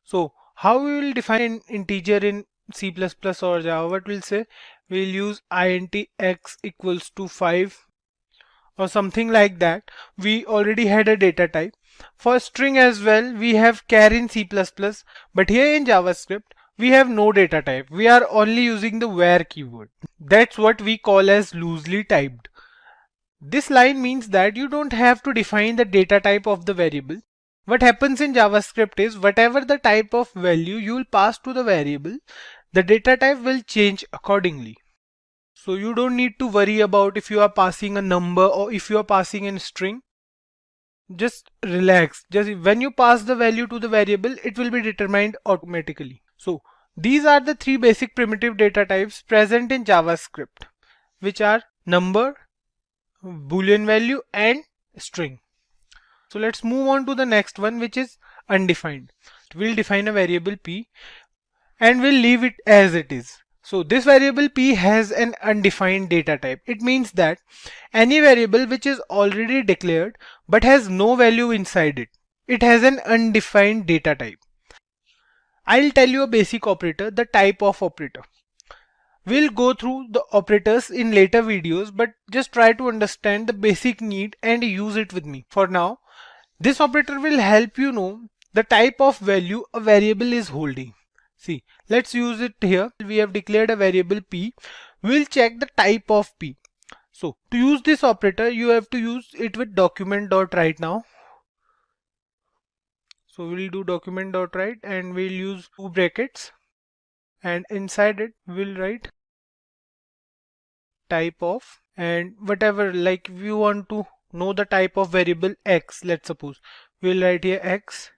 So how we will define an integer in C++ or Java? What we'll say, we'll use int x equals to 5 or something like that. We already had a data type. For string as well, we have char in C++, but here in JavaScript, we have no data type. We are only using the var keyword. That's what we call as loosely typed. This line means that you don't have to define the data type of the variable. What happens in JavaScript is whatever the type of value you will pass to the variable, the data type will change accordingly. So you don't need to worry about if you are passing a number or if you are passing a string. Just relax. Just when you pass the value to the variable, it will be determined automatically. So these are the 3 basic primitive data types present in JavaScript, which are number, boolean value, and string. So let's move on to the next one, which is undefined. We'll define a variable p and we'll leave it as it is. So this variable p has an undefined data type. It means that any variable which is already declared but has no value inside it, it has an undefined data type. I'll tell you a basic operator, the type of operator. We'll go through the operators in later videos, but just try to understand the basic need and use it with me. For now, this operator will help you know the type of value a variable is holding. See, let's use it here. We have declared a variable p. We'll check the type of p. So to use this operator, you have to use it with document.write now. So we'll do document.write and we'll use two brackets, and inside it we'll write type of, and whatever, like if you want to know the type of variable x, let's suppose we'll write here x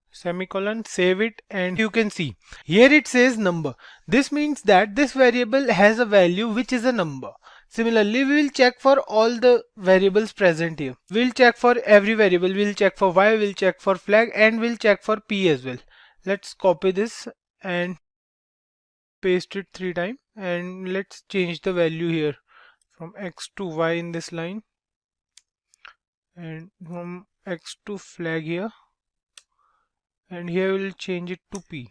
semicolon, save it, and you can see here it says number. This means that this variable has a value which is a number. Similarly, we will check for all the variables present here. We'll check for every variable. We'll check for y, we'll check for flag, and we'll check for p as well. Let's copy this and paste it 3 times, and let's change the value here from x to y in this line, and from x to flag here, and here we'll change it to p.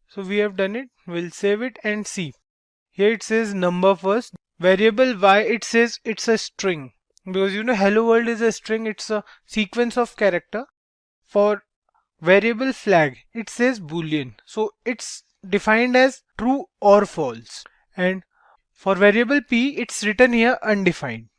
So we have done it. We'll save it and see. Here it says number first. Variable y, it says it's a string, because you know hello world is a string, it's a sequence of character. For variable flag, it says boolean, so it's defined as true or false. And for variable p, it's written here undefined.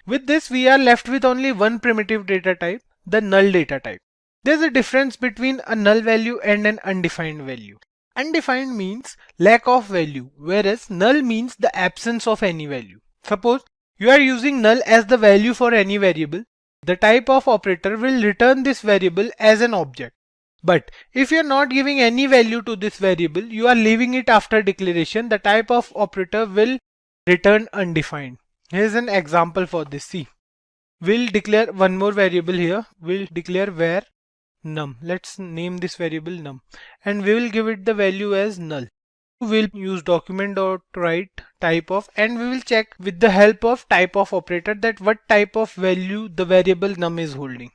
With this, we are left with only one primitive data type, the null data type. There's a difference between a null value and an undefined value. Undefined means lack of value, whereas null means the absence of any value. Suppose you are using null as the value for any variable, the type of operator will return this variable as an object. But if you are not giving any value to this variable, you are leaving it after declaration, the type of operator will return undefined. Here's an example for this. See, we'll declare one more variable here. We'll declare var num. Let's name this variable num, and we will give it the value as null. We'll use document.write type of, and we will check with the help of type of operator that what type of value the variable num is holding.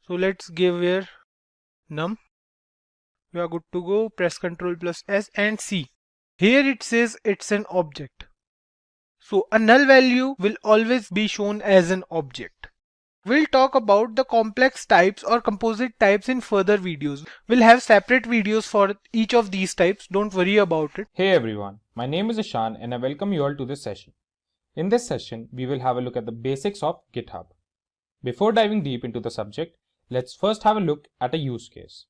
So let's give here num. We are good to go. Press Ctrl plus S and see. Here it says it's an object. So a null value will always be shown as an object. We'll talk about the complex types or composite types in further videos. We'll have separate videos for each of these types. Don't worry about it. Hey everyone, my name is Ishan and I welcome you all to this session. In this session, we will have a look at the basics of GitHub. Before diving deep into the subject, let's first have a look at a use case.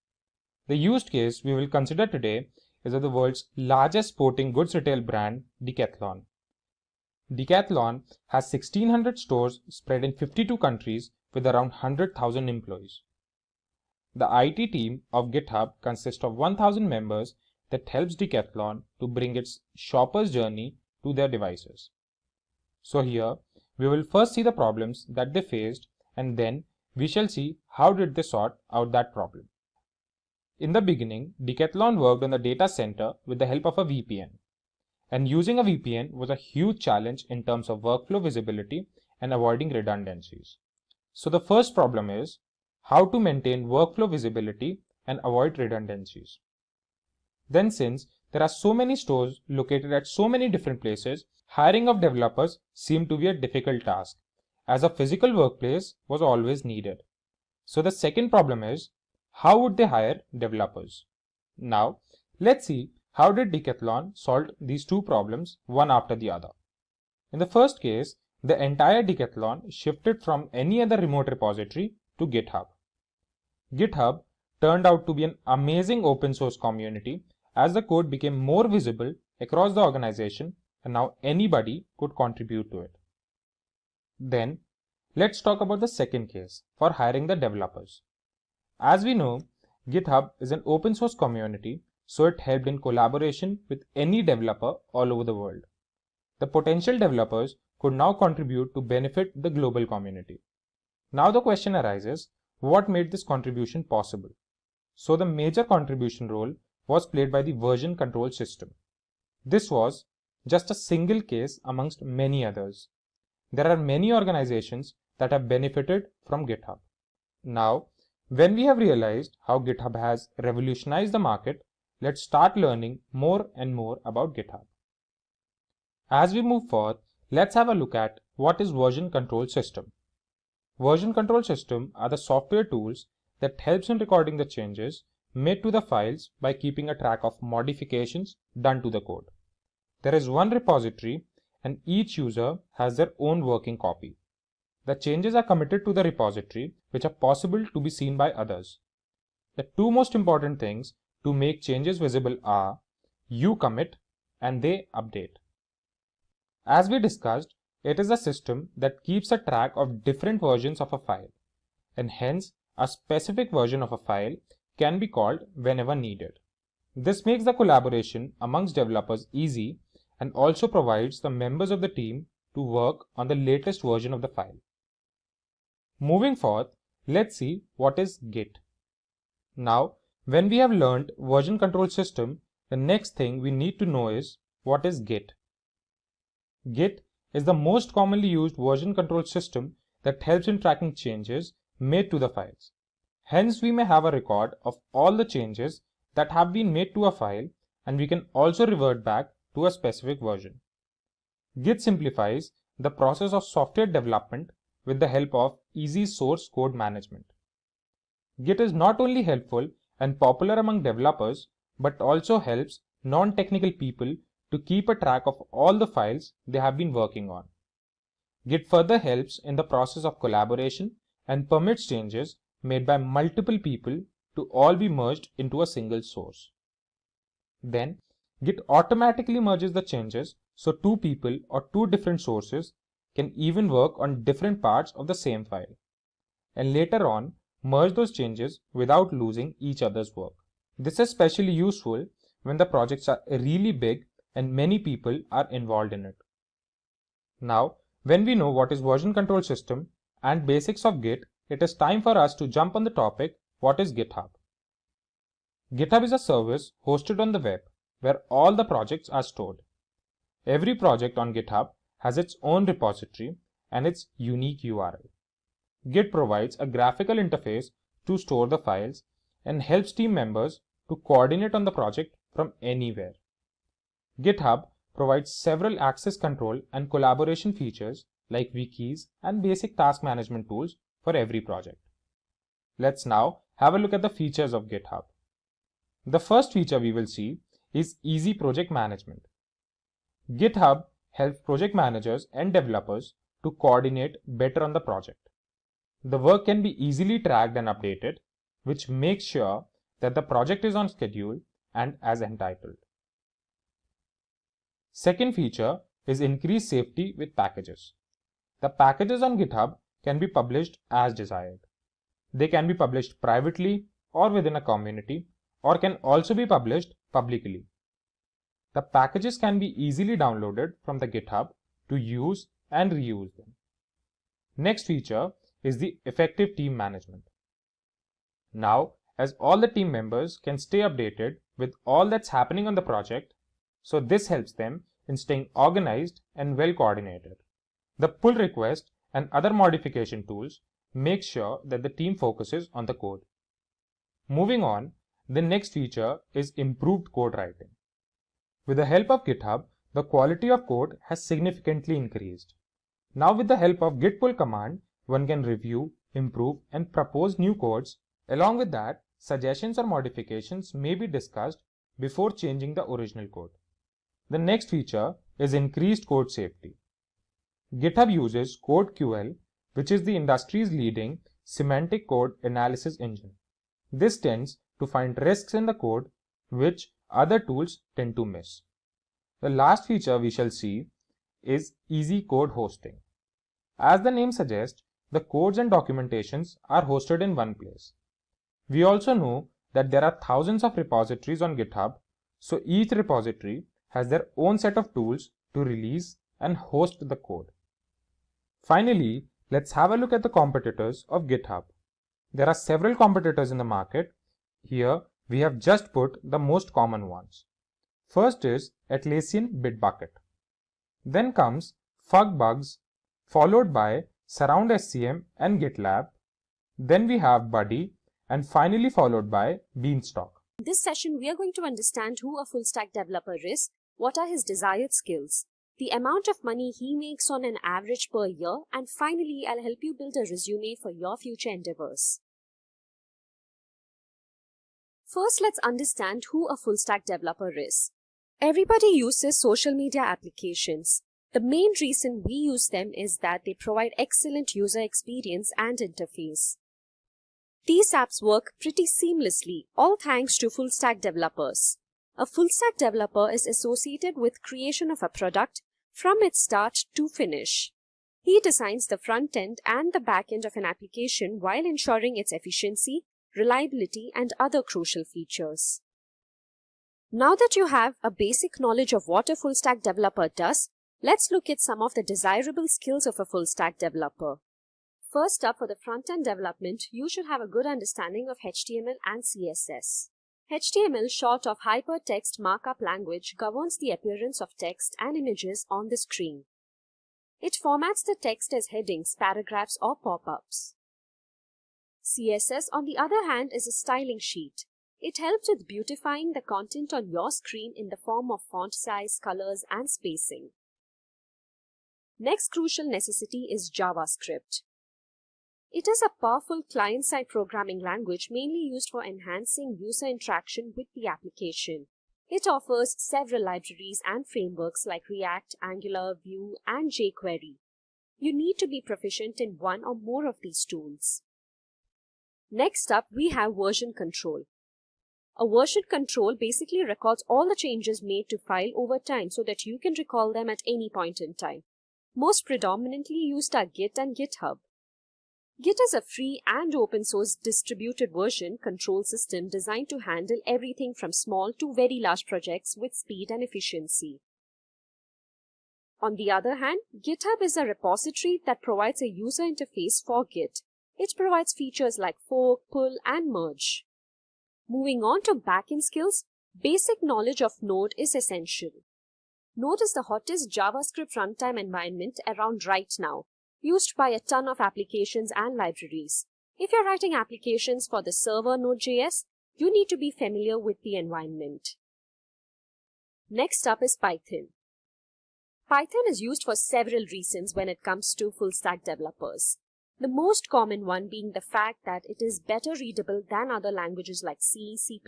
The use case we will consider today is of the world's largest sporting goods retail brand, Decathlon. Decathlon has 1600 stores spread in 52 countries with around 100,000 employees. The IT team of GitHub consists of 1000 members that helps Decathlon to bring its shopper's journey to their devices. So here we will first see the problems that they faced, and then we shall see how did they sort out that problem. In the beginning, Decathlon worked on the data center with the help of a VPN. And using a VPN was a huge challenge in terms of workflow visibility and avoiding redundancies. So the first problem is how to maintain workflow visibility and avoid redundancies. Then, since there are so many stores located at so many different places, hiring of developers seemed to be a difficult task, as a physical workplace was always needed. So the second problem is how would they hire developers? Now let's see how did Decathlon solve these two problems one after the other. In the first case, the entire Decathlon shifted from any other remote repository to GitHub. GitHub turned out to be an amazing open source community as the code became more visible across the organization and now anybody could contribute to it. Then let's talk about the second case for hiring the developers. As we know, GitHub is an open source community, so it helped in collaboration with any developer all over the world. The potential developers could now contribute to benefit the global community. Now the question arises, what made this contribution possible? So the major contribution role was played by the version control system. This was just a single case amongst many others. There are many organizations that have benefited from GitHub. Now, When we have realized how GitHub has revolutionized the market, let's start learning more and more about GitHub. As we move forward, let's have a look at what is version control system. Version control system are the software tools that helps in recording the changes made to the files by keeping a track of modifications done to the code. There is one repository and each user has their own working copy. The changes are committed to the repository, which are possible to be seen by others. The two most important things to make changes visible are you commit and they update. As we discussed, it is a system that keeps a track of different versions of a file, and hence a specific version of a file can be called whenever needed. This makes the collaboration amongst developers easy and also provides the members of the team to work on the latest version of the file. Moving forward, let's see what is Git. Now, when we have learned version control system, the next thing we need to know is what is Git. Git is the most commonly used version control system that helps in tracking changes made to the files. Hence, we may have a record of all the changes that have been made to a file, and we can also revert back to a specific version. Git simplifies the process of software development with the help of easy source code management. Git is not only helpful and popular among developers, but also helps non-technical people to keep a track of all the files they have been working on. Git further helps in the process of collaboration and permits changes made by multiple people to all be merged into a single source. Then, Git automatically merges the changes so two people or two different sources can even work on different parts of the same file, and later on merge those changes without losing each other's work. This is especially useful when the projects are really big and many people are involved in it. Now, when we know what is version control system and basics of Git, it is time for us to jump on the topic, what is GitHub? GitHub is a service hosted on the web where all the projects are stored. Every project on GitHub has its own repository and its unique URL. Git provides a graphical interface to store the files and helps team members to coordinate on the project from anywhere. GitHub provides several access control and collaboration features like wikis and basic task management tools for every project. Let's now have a look at the features of GitHub. The first feature we will see is easy project management. GitHub helps project managers and developers to coordinate better on the project. The work can be easily tracked and updated, which makes sure that the project is on schedule and as entitled. Second feature is increased safety with packages. The packages on GitHub can be published as desired. They can be published privately or within a community, or can also be published publicly. The packages can be easily downloaded from the GitHub to use and reuse them. Next feature is the effective team management. Now, as all the team members can stay updated with all that's happening on the project, so this helps them in staying organized and well coordinated. The pull request and other modification tools make sure that the team focuses on the code. Moving on, the next feature is improved code writing. With the help of GitHub, the quality of code has significantly increased. Now with the help of git pull command, one can review, improve and propose new codes. Along with that, suggestions or modifications may be discussed before changing the original code. The next feature is increased code safety. GitHub uses CodeQL, which is the industry's leading semantic code analysis engine. This tends to find risks in the code which other tools tend to miss. The last feature we shall see is easy code hosting. As the name suggests, the codes and documentations are hosted in one place. We also know that there are thousands of repositories on GitHub, so each repository has their own set of tools to release and host the code. Finally, let's have a look at the competitors of GitHub. There are several competitors in the market. Here, we have just put the most common ones. First is Atlassian Bitbucket. Then comes Fugbugs, followed by Surround SCM and GitLab. Then we have Buddy, and finally followed by Beanstalk. In this session, we are going to understand who a full stack developer is, what are his desired skills, the amount of money he makes on an average per year, and finally, I'll help you build a resume for your future endeavors. First, let's understand who a full stack developer is. Everybody uses social media applications. The main reason we use them is that they provide excellent user experience and interface. These apps work pretty seamlessly, all thanks to full stack developers. A full stack developer is associated with creation of a product from its start to finish. He designs the front end and the back end of an application while ensuring its efficiency, reliability, and other crucial features. Now that you have a basic knowledge of what a full stack developer does, let's look at some of the desirable skills of a full stack developer. First up, for the front-end development, you should have a good understanding of HTML and CSS. HTML, short of Hypertext Markup Language, governs the appearance of text and images on the screen. It formats the text as headings, paragraphs, or pop-ups. CSS, on the other hand, is a styling sheet. It helps with beautifying the content on your screen in the form of font size, colors, and spacing. Next crucial necessity is JavaScript. It is a powerful client-side programming language mainly used for enhancing user interaction with the application. It offers several libraries and frameworks like React, Angular, Vue, and jQuery. You need to be proficient in one or more of these tools. Next up, we have version control. A version control basically records all the changes made to file over time so that you can recall them at any point in time. Most predominantly used are Git and GitHub. Git is a free and open source distributed version control system designed to handle everything from small to very large projects with speed and efficiency. On the other hand, GitHub is a repository that provides a user interface for Git. It provides features like fork, pull, and merge. Moving on to backend skills, basic knowledge of Node is essential. Node is the hottest JavaScript runtime environment around right now, used by a ton of applications and libraries. If you're writing applications for the server Node.js, you need to be familiar with the environment. Next up is Python. Python is used for several reasons when it comes to full stack developers. The most common one being the fact that it is better readable than other languages like C, C++,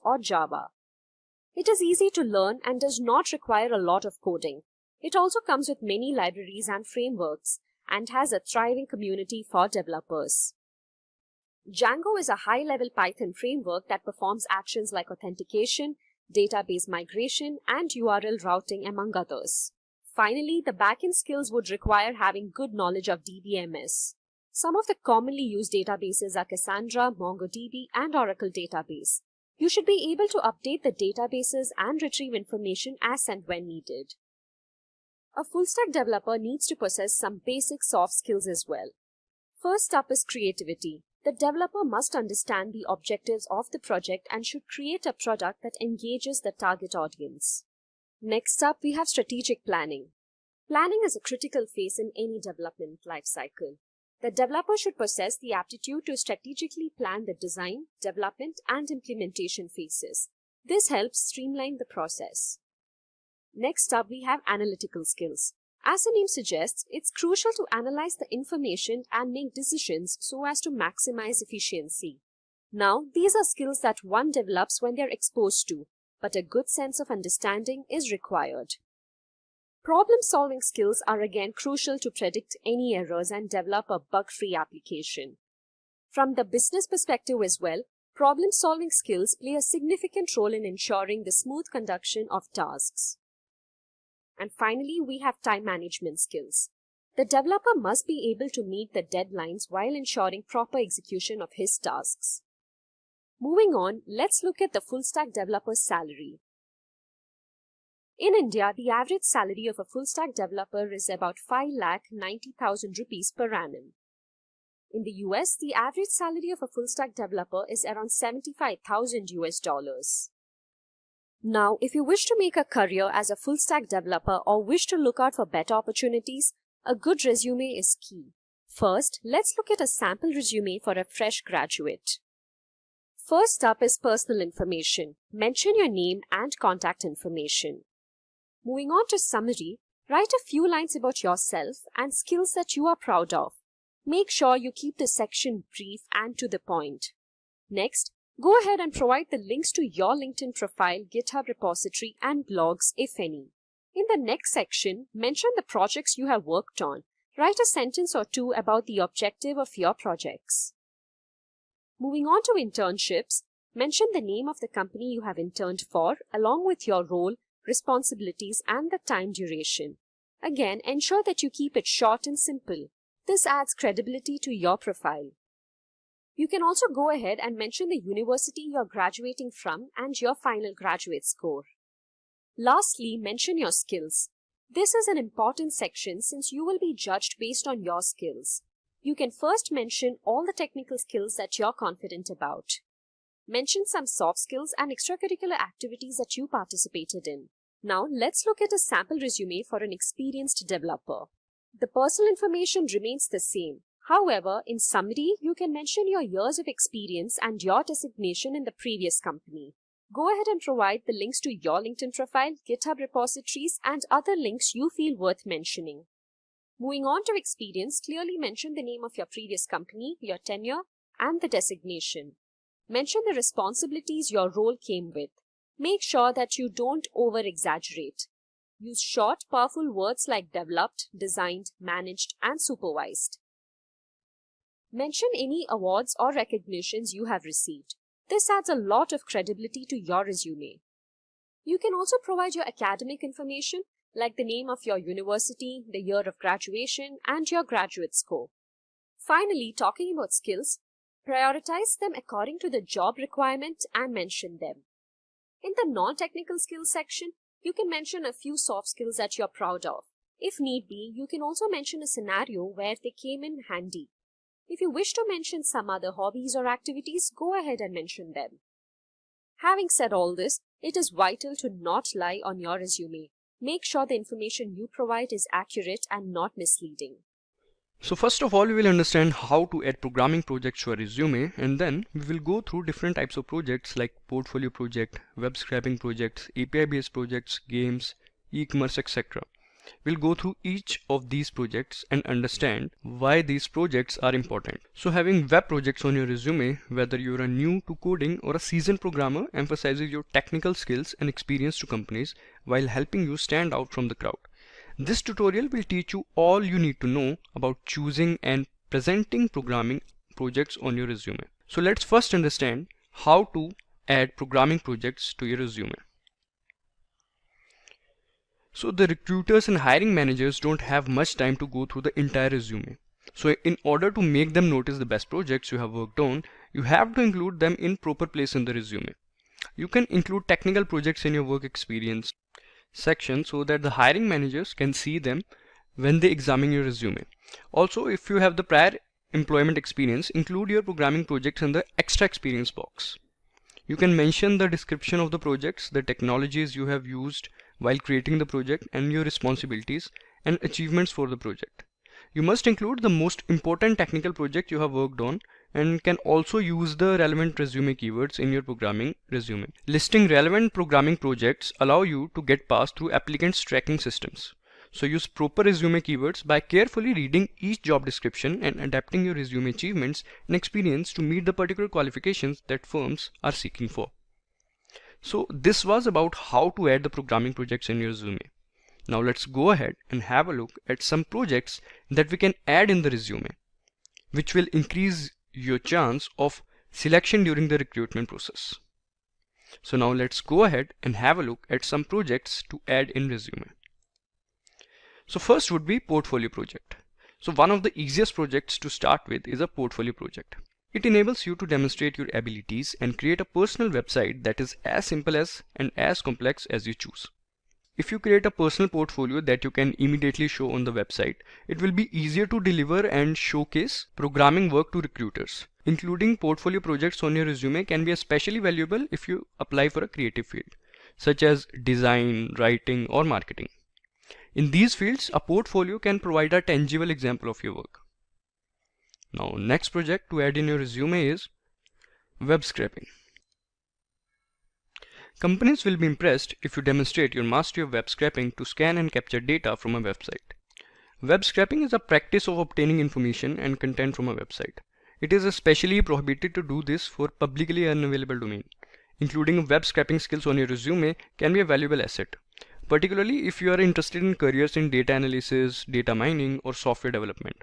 or Java. It is easy to learn and does not require a lot of coding. It also comes with many libraries and frameworks, and has a thriving community for developers. Django is a high-level Python framework that performs actions like authentication, database migration, and URL routing, among others. Finally, the backend skills would require having good knowledge of DBMS. Some of the commonly used databases are Cassandra, MongoDB, and Oracle Database. You should be able to update the databases and retrieve information as and when needed. A full-stack developer needs to possess some basic soft skills as well. First up is creativity. The developer must understand the objectives of the project and should create a product that engages the target audience. Next up, we have strategic planning. Planning is a critical phase in any development lifecycle. The developer should possess the aptitude to strategically plan the design, development, and implementation phases. This helps streamline the process. Next up, we have analytical skills. As the name suggests, it's crucial to analyze the information and make decisions so as to maximize efficiency. Now, these are skills that one develops when they're exposed to, but a good sense of understanding is required. Problem-solving skills are again crucial to predict any errors and develop a bug-free application. From the business perspective as well, problem-solving skills play a significant role in ensuring the smooth conduction of tasks. And finally, we have time management skills. The developer must be able to meet the deadlines while ensuring proper execution of his tasks. Moving on, let's look at the full-stack developer's salary. In India, the average salary of a full-stack developer is about 5,90,000 rupees per annum. In the US, the average salary of a full-stack developer is around $75,000. Now, if you wish to make a career as a full-stack developer or wish to look out for better opportunities, a good resume is key. First, let's look at a sample resume for a fresh graduate. First up is personal information. Mention your name and contact information. Moving on to summary, write a few lines about yourself and skills that you are proud of. Make sure you keep the section brief and to the point. Next, go ahead and provide the links to your LinkedIn profile, GitHub repository, and blogs, if any. In the next section, mention the projects you have worked on. Write a sentence or two about the objective of your projects. Moving on to internships, mention the name of the company you have interned for, along with your role, responsibilities, and the time duration. Again, ensure that you keep it short and simple. This adds credibility to your profile. You can also go ahead and mention the university you're graduating from and your final graduate score. Lastly, mention your skills. This is an important section since you will be judged based on your skills. You can first mention all the technical skills that you're confident about. Mention some soft skills and extracurricular activities that you participated in. Now, let's look at a sample resume for an experienced developer. The personal information remains the same. However, in summary, you can mention your years of experience and your designation in the previous company. Go ahead and provide the links to your LinkedIn profile, GitHub repositories, and other links you feel worth mentioning. Moving on to experience, clearly mention the name of your previous company, your tenure, and the designation. Mention the responsibilities your role came with. Make sure that you don't over-exaggerate. Use short, powerful words like developed, designed, managed, and supervised. Mention any awards or recognitions you have received. This adds a lot of credibility to your resume. You can also provide your academic information like the name of your university, the year of graduation, and your graduate score. Finally, talking about skills, prioritize them according to the job requirement and mention them. In the non-technical skills section, you can mention a few soft skills that you're proud of. If need be, you can also mention a scenario where they came in handy. If you wish to mention some other hobbies or activities, go ahead and mention them. Having said all this, it is vital to not lie on your resume. Make sure the information you provide is accurate and not misleading. So first of all, we will understand how to add programming projects to a resume, and then we will go through different types of projects like portfolio project, web scraping projects, API based projects, games, e-commerce, etc. We'll go through each of these projects and understand why these projects are important. So having web projects on your resume, whether you're a new to coding or a seasoned programmer, emphasizes your technical skills and experience to companies while helping you stand out from the crowd. This tutorial will teach you all you need to know about choosing and presenting programming projects on your resume. So let's first understand how to add programming projects to your resume. So the recruiters and hiring managers don't have much time to go through the entire resume. So in order to make them notice the best projects you have worked on, you have to include them in proper place in the resume. You can include technical projects in your work experience section so that the hiring managers can see them when they examine your resume. Also, if you have the prior employment experience, include your programming projects in the extra experience box. You can mention the description of the projects, the technologies you have used while creating the project, and your responsibilities and achievements for the project. You must include the most important technical project you have worked on and can also use the relevant resume keywords in your programming resume. Listing relevant programming projects allow you to get passed through applicants' tracking systems. So use proper resume keywords by carefully reading each job description and adapting your resume achievements and experience to meet the particular qualifications that firms are seeking for. So this was about how to add the programming projects in your resume. Now let's go ahead and have a look at some projects that we can add in the resume, which will increase your chance of selection during the recruitment process. So now let's go ahead and have a look at some projects to add in resume. So first would be portfolio project. So one of the easiest projects to start with is a portfolio project. It enables you to demonstrate your abilities and create a personal website that is as simple as and as complex as you choose. If you create a personal portfolio that you can immediately show on the website, it will be easier to deliver and showcase programming work to recruiters. Including portfolio projects on your resume can be especially valuable if you apply for a creative field, such as design, writing, or marketing. In these fields, a portfolio can provide a tangible example of your work. Now, next project to add in your resume is Web scraping. Companies will be impressed if you demonstrate your mastery of web scraping to scan and capture data from a website. Web scraping is a practice of obtaining information and content from a website. It is especially prohibited to do this for publicly unavailable domain. Including web scraping skills on your resume can be a valuable asset, particularly if you are interested in careers in data analysis, data mining, or software development.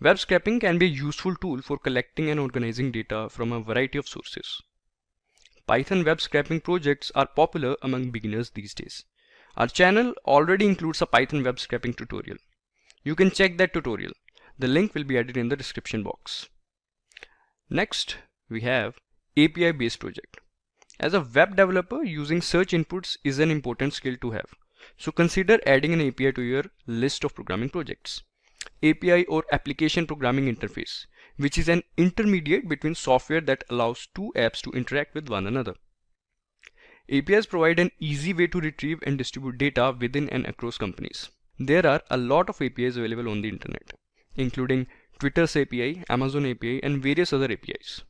Web scraping can be a useful tool for collecting and organizing data from a variety of sources. Python web scraping projects are popular among beginners these days. Our channel already includes a Python web scraping tutorial. You can check that tutorial. The link will be added in the description box. Next, we have API based project. As a web developer, using search inputs is an important skill to have. So consider adding an API to your list of programming projects. API or application programming interface, which is an intermediate between software that allows two apps to interact with one another. APIs provide an easy way to retrieve and distribute data within and across companies. There are a lot of APIs available on the internet, including Twitter's API, Amazon API, and various other APIs.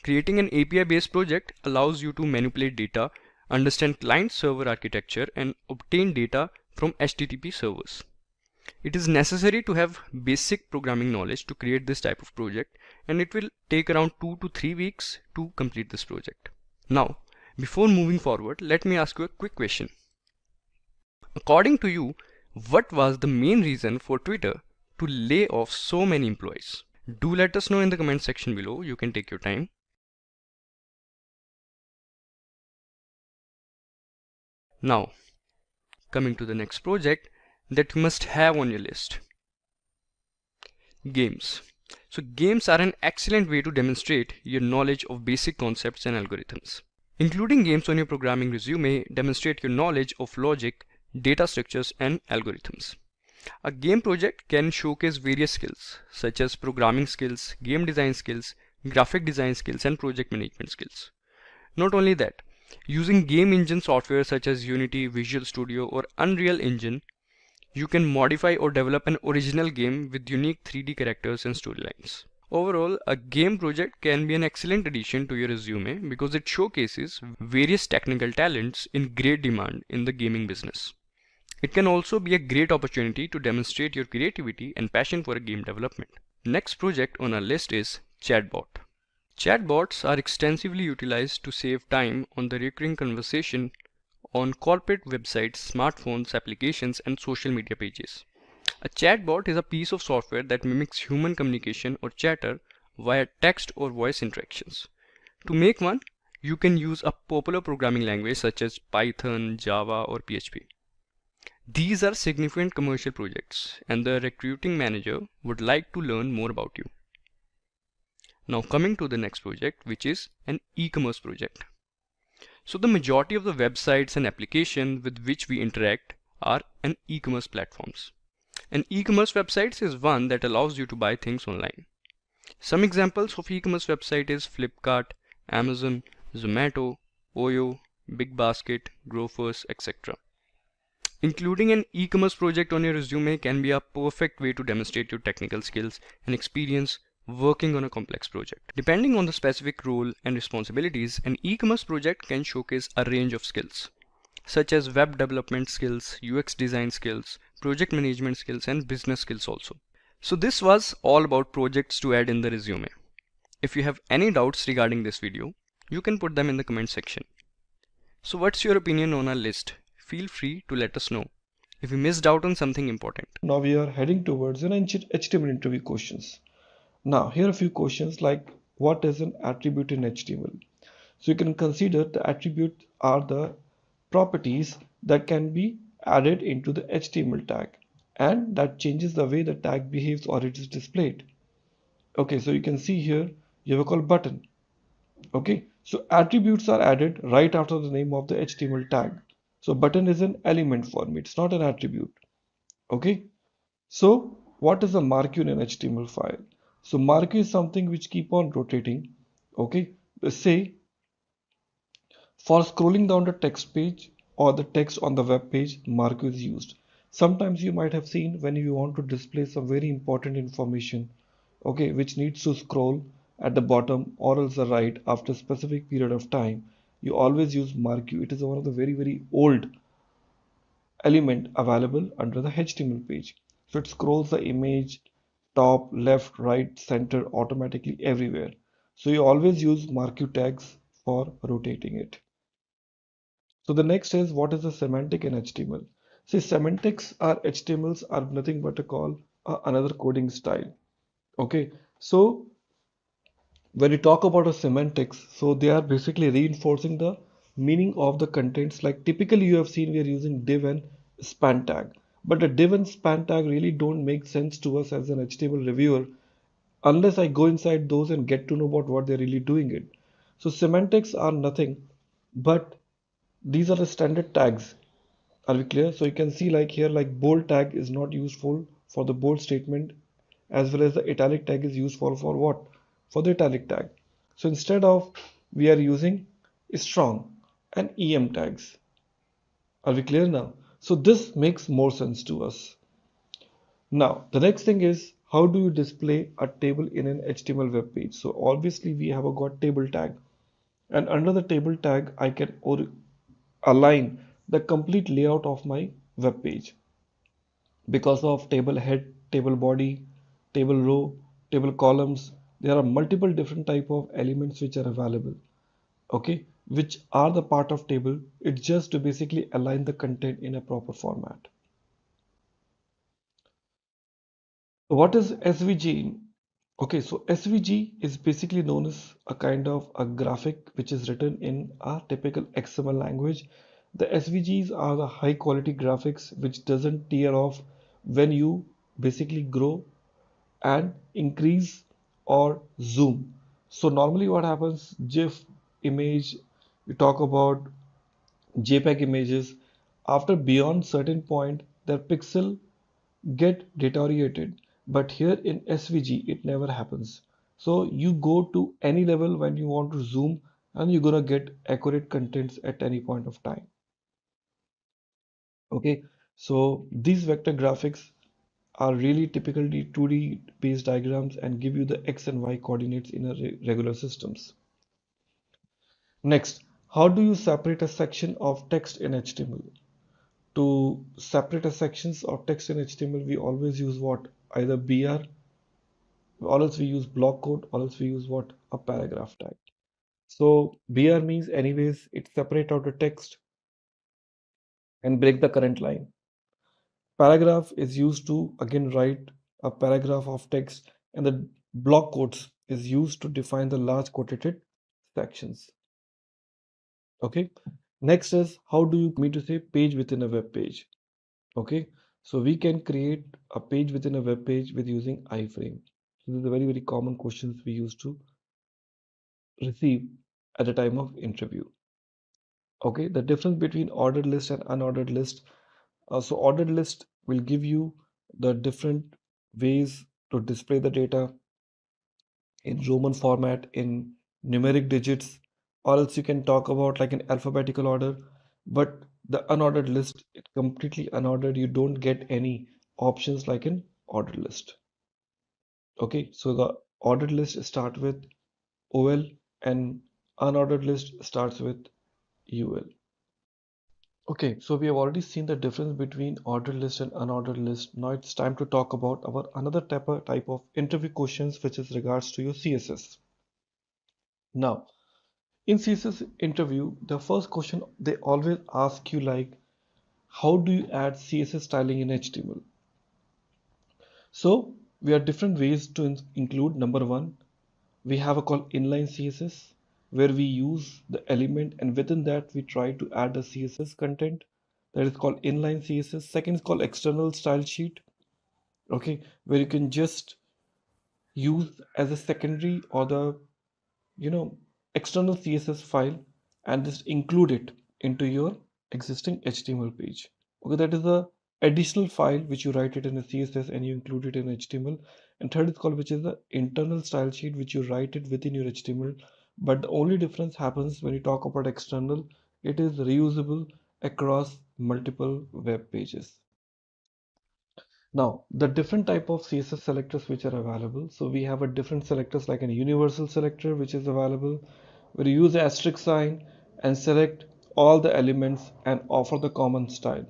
Creating an API-based project allows you to manipulate data, understand client-server architecture, and obtain data from HTTP servers. It is necessary to have basic programming knowledge to create this type of project, and it will take around 2 to 3 weeks to complete this project. Now, before moving forward, let me ask you a quick question. According to you, what was the main reason for Twitter to lay off so many employees? Do let us know in the comment section below. You can take your time. Now, coming to the next project that you must have on your list. Games. So games are an excellent way to demonstrate your knowledge of basic concepts and algorithms. Including games on your programming resume demonstrate your knowledge of logic, data structures, and algorithms. A game project can showcase various skills such as programming skills, game design skills, graphic design skills, and project management skills. Not only that, using game engine software such as Unity, Visual Studio, or Unreal Engine, you can modify or develop an original game with unique 3D characters and storylines. Overall, a game project can be an excellent addition to your resume because it showcases various technical talents in great demand in the gaming business. It can also be a great opportunity to demonstrate your creativity and passion for game development. Next project on our list is Chatbot. Chatbots are extensively utilized to save time on the recurring conversation on corporate websites, smartphones, applications, and social media pages. A chatbot is a piece of software that mimics human communication or chatter via text or voice interactions. To make one, you can use a popular programming language such as Python, Java, or PHP. These are significant commercial projects, and the recruiting manager would like to learn more about you. Now coming to the next project, which is an e-commerce project. So the majority of the websites and applications with which we interact are an e-commerce platforms. An e-commerce website is one that allows you to buy things online. Some examples of e-commerce website is Flipkart, Amazon, Zomato, Oyo, Big Basket, Grofers, etc. Including an e-commerce project on your resume can be a perfect way to demonstrate your technical skills and experience working on a complex project. Depending on the specific role and responsibilities, an e-commerce project can showcase a range of skills, such as web development skills, UX design skills, project management skills, and business skills also. So this was all about projects to add in the resume. If you have any doubts regarding this video, you can put them in the comment section. So what's your opinion on our list? Feel free to let us know if you missed out on something important. Now we are heading towards an HTML interview questions. Now here are a few questions like what is an attribute in HTML? So you can consider the attributes are the properties that can be added into the HTML tag and that changes the way the tag behaves or it is displayed. Okay, so you can see here you have a call button. Okay, so attributes are added right after the name of the HTML tag. So button is an element for me, it's not an attribute. Okay, so what is a marquee in an HTML file? So marquee is something which keep on rotating. Okay, say for scrolling down the text page or the text on the web page, marquee is used. Sometimes you might have seen when you want to display some very important information, okay, which needs to scroll at the bottom or else the right after a specific period of time, you always use marquee. It is one of the very old element available under the HTML page. So it scrolls the image top, left, right, center automatically everywhere. So you always use marquee tags for rotating it. So the next is, what is the semantic in HTML? See, semantics are HTMLs are nothing but a call another coding style. Okay, so when you talk about a semantics, so they are basically reinforcing the meaning of the contents. Like typically you have seen we are using div and span tag, but the div and span tag really don't make sense to us as an HTML reviewer unless I go inside those and get to know about what they're really doing it. So semantics are nothing but these are the standard tags. Are we clear? So you can see like here, like bold tag is not useful for the bold statement, as well as the italic tag is useful for what? For the italic tag. So instead of, we are using strong and em tags. Are we clear now? So this makes more sense to us. Now, the next thing is, how do you display a table in an HTML web page? So obviously we have got table tag, and under the table tag, I can align the complete layout of my web page because of table head, table body, table row, table columns. There are multiple different type of elements which are available, okay, which are the part of table. It's just to basically align the content in a proper format. What is SVG? Okay, so SVG is basically known as a kind of a graphic which is written in a typical XML language. The SVGs are the high quality graphics which doesn't tear off when you basically grow and increase or zoom. So normally what happens, GIF image, you talk about JPEG images, after beyond certain point, their pixel get deteriorated, but here in SVG it never happens. So you go to any level when you want to zoom and you're gonna get accurate contents at any point of time. Okay, so these vector graphics are really typically 2D based diagrams and give you the X and Y coordinates in a regular systems. Next, how do you separate a section of text in HTML? To separate a sections of text in HTML, we always use what? Either BR, or else we use block code, or else we use what? A paragraph tag. So BR means anyways it separate out the text and break the current line. Paragraph is used to again write a paragraph of text, and the block quotes is used to define the large quoted sections. Okay, next is, how do you mean to say page within a web page? Okay, so we can create a page within a web page with using iframe. So this is a very common questions we used to receive at the time of interview. Okay, the difference between ordered list and unordered list. So ordered list will give you the different ways to display the data in Roman format, in numeric digits, or else you can talk about like an alphabetical order. But the unordered list, it's completely unordered. You don't get any options like an ordered list. Okay, so the ordered list start with OL and unordered list starts with UL. Okay, so we have already seen the difference between ordered list and unordered list. Now it's time to talk about our another type of interview questions, which is regards to your CSS. Now, in CSS interview, the first question they always ask you like, how do you add CSS styling in HTML? So we have different ways to include. Number one, we have a called inline CSS, where we use the element and within that we try to add a CSS content. That is called inline CSS. Second is called external style sheet. Okay, where you can just use as a secondary or the external CSS file and just include it into your existing HTML page. Okay, that is the additional file which you write it in a CSS and you include it in HTML. And third is called, which is the internal style sheet, which you write it within your HTML. But the only difference happens when you talk about external, it is reusable across multiple web pages. Now, the different type of CSS selectors which are available. So we have a different selectors like a universal selector which is available, where you use the asterisk sign and select all the elements and offer the common style.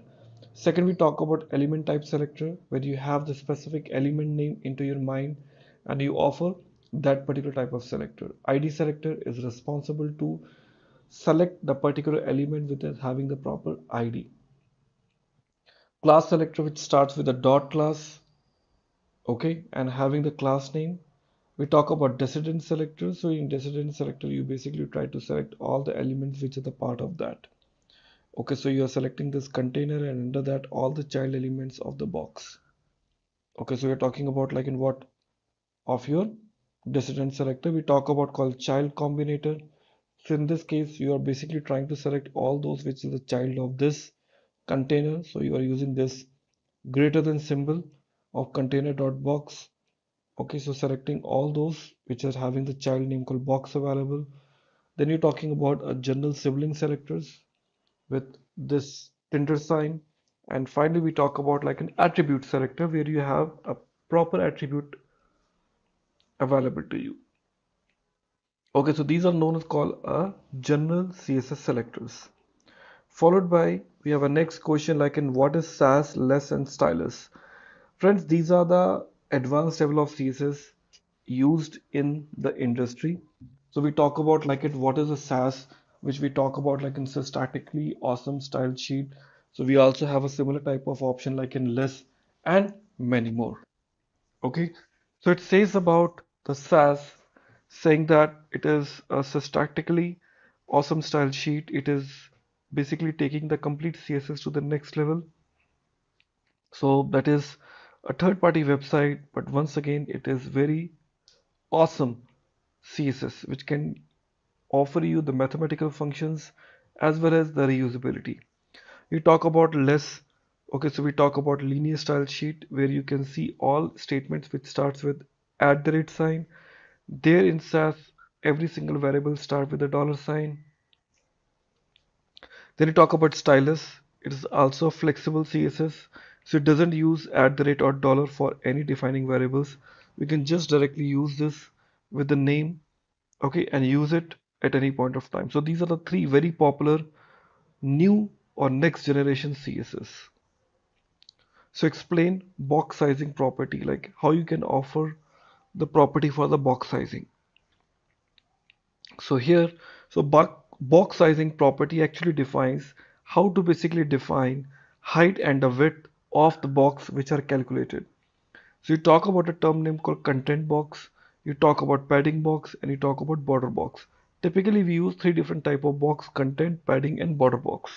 Second, we talk about element type selector, where you have the specific element name into your mind and you offer that particular type of selector. ID selector is responsible to select the particular element with it having the proper ID. Class selector, which starts with a dot class, okay, and having the class name. We talk about descendant selector. So in descendant selector, you basically try to select all the elements which are the part of that. Okay, so you are selecting this container and under that all the child elements of the box. Okay, so we're talking about like in what of your descendant selector. We talk about called child combinator. So in this case, you are basically trying to select all those which is the child of this container. So you are using this greater than symbol of container.box. Okay, so selecting all those which are having the child name called box available. Then you're talking about a general sibling selectors with this Tinder sign. And finally, we talk about like an attribute selector where you have a proper attribute available to you. Okay, so these are known as called a general CSS selectors. Followed by, we have a next question like in what is Sass, less and stylus? Friends, these are the advanced level of CSS used in the industry. So we talk about like it what is a Sass, which we talk about like in statically awesome style sheet. So we also have a similar type of option like in less and many more. Okay, so it says about the Sass saying that it is a statically awesome style sheet. It is basically taking the complete CSS to the next level. So that is a third-party website, but once again, it is very awesome CSS, which can offer you the mathematical functions as well as the reusability. You talk about less. Okay, so we talk about linear style sheet where you can see all statements which starts with @sign. There in Sass, every single variable start with a $sign. Then you talk about stylus. It is also flexible CSS, so it doesn't use @ or dollar for any defining variables. We can just directly use this with the name, okay, and use it at any point of time. So these are the three very popular new or next generation CSS. So explain box sizing property, like how you can offer the property for the box sizing. So here, so box sizing property actually defines how to basically define height and the width of the box which are calculated. So you talk about a term name called content box, you talk about padding box, and you talk about border box. Typically we use three different type of box: content, padding, and border box.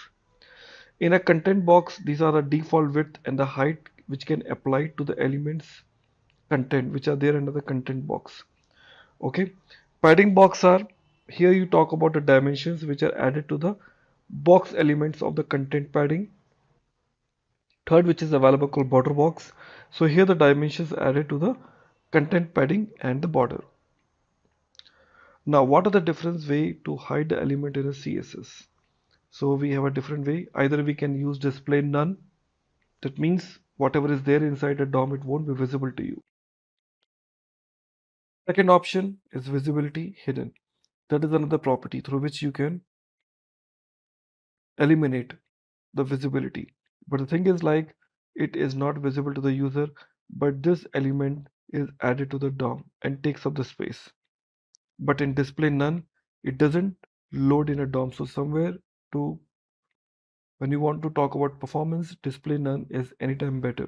In a content box, these are the default width and the height which can apply to the elements content which are there under the content box. Okay, padding box are here you talk about the dimensions which are added to the box elements of the content padding. Third, which is available called border box. So here the dimensions added to the content padding and the border. Now what are the different way to hide the element in a CSS? So we have a different way. Either we can use display none. That means whatever is there inside the DOM, it won't be visible to you. Second option is visibility hidden. That is another property through which you can eliminate the visibility. But the thing is like it is not visible to the user, but this element is added to the DOM and takes up the space. But in display none, it doesn't load in a DOM. So somewhere to when you want to talk about performance, display none is anytime better.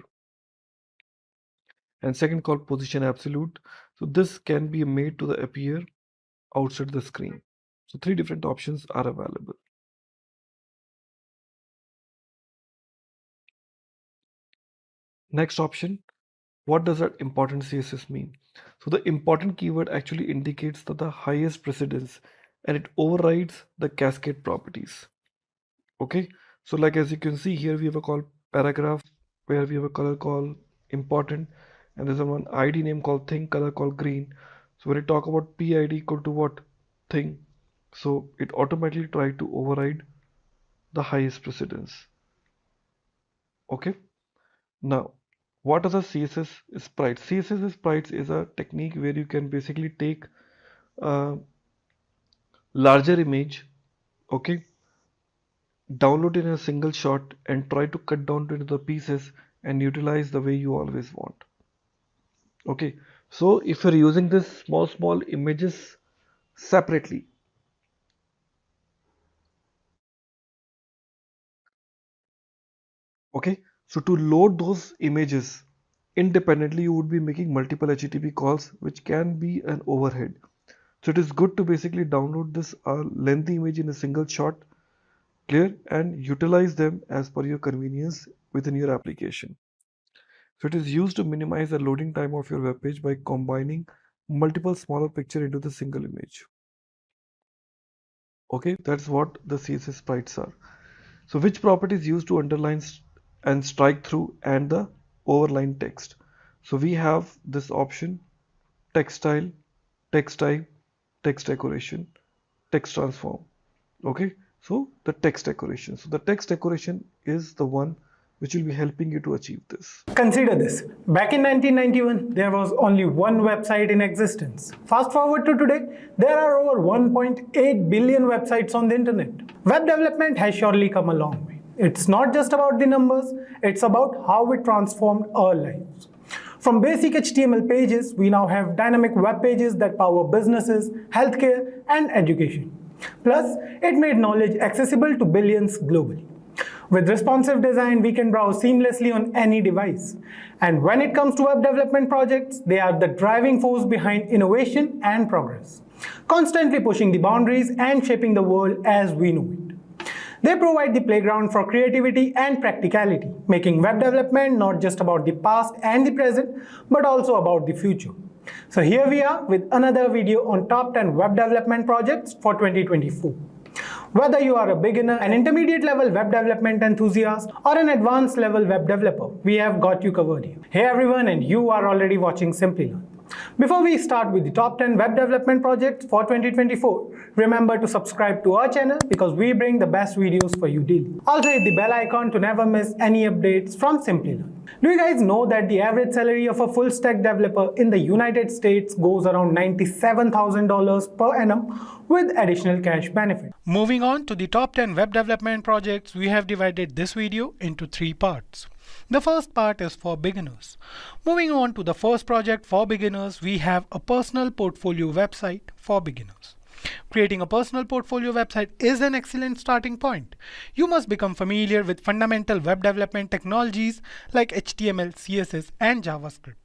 And second called position absolute. So this can be made to the appear outside the screen. So three different options are available. Next option, what does that important CSS mean? So the important keyword actually indicates that the highest precedence and it overrides the cascade properties. Okay, so like as you can see here we have a call paragraph where we have a color called important and there's a one ID name called thing color called green. So when we talk about PID equal to what thing, so it automatically try to override the highest precedence. Okay, now What are the CSS sprites? CSS sprites is a technique where you can basically take a larger image, okay, download in a single shot and try to cut down into the pieces and utilize the way you always want. Okay, so if you're using this small images separately, okay, so to load those images independently, you would be making multiple HTTP calls, which can be an overhead. So it is good to basically download this lengthy image in a single shot, clear, and utilize them as per your convenience within your application. So it is used to minimize the loading time of your web page by combining multiple smaller picture into the single image. Okay, that's what the CSS sprites are. So which properties used to underline and strike through and the overline text? So we have this option: text style, text type, text decoration, text transform. Okay, so the text decoration. So the text decoration is the one which will be helping you to achieve this. Consider this. Back in 1991, there was only one website in existence. Fast forward to today, there are over 1.8 billion websites on the internet. Web development has surely come a long way. It's not just about the numbers, it's about how it transformed our lives. From basic HTML pages, we now have dynamic web pages that power businesses, healthcare, and education. Plus, it made knowledge accessible to billions globally. With responsive design, we can browse seamlessly on any device. And when it comes to web development projects, they are the driving force behind innovation and progress, constantly pushing the boundaries and shaping the world as we know it. They provide the playground for creativity and practicality, making web development not just about the past and the present, but also about the future. So here we are with another video on top 10 web development projects for 2024. Whether you are a beginner, an intermediate level web development enthusiast, or an advanced level web developer, we have got you covered here. Hey everyone, and you are already watching Simplilearn. Before we start with the top 10 web development projects for 2024, remember to subscribe to our channel because we bring the best videos for you daily. Also hit the bell icon to never miss any updates from Simplilearn. Do you guys know that the average salary of a full stack developer in the United States goes around $97,000 per annum with additional cash benefit? Moving on to the top 10 web development projects, we have divided this video into 3 parts. The first part is for beginners. Moving on to the first project for beginners, we have a personal portfolio website for beginners. Creating a personal portfolio website is an excellent starting point. You must become familiar with fundamental web development technologies like HTML, CSS, and JavaScript.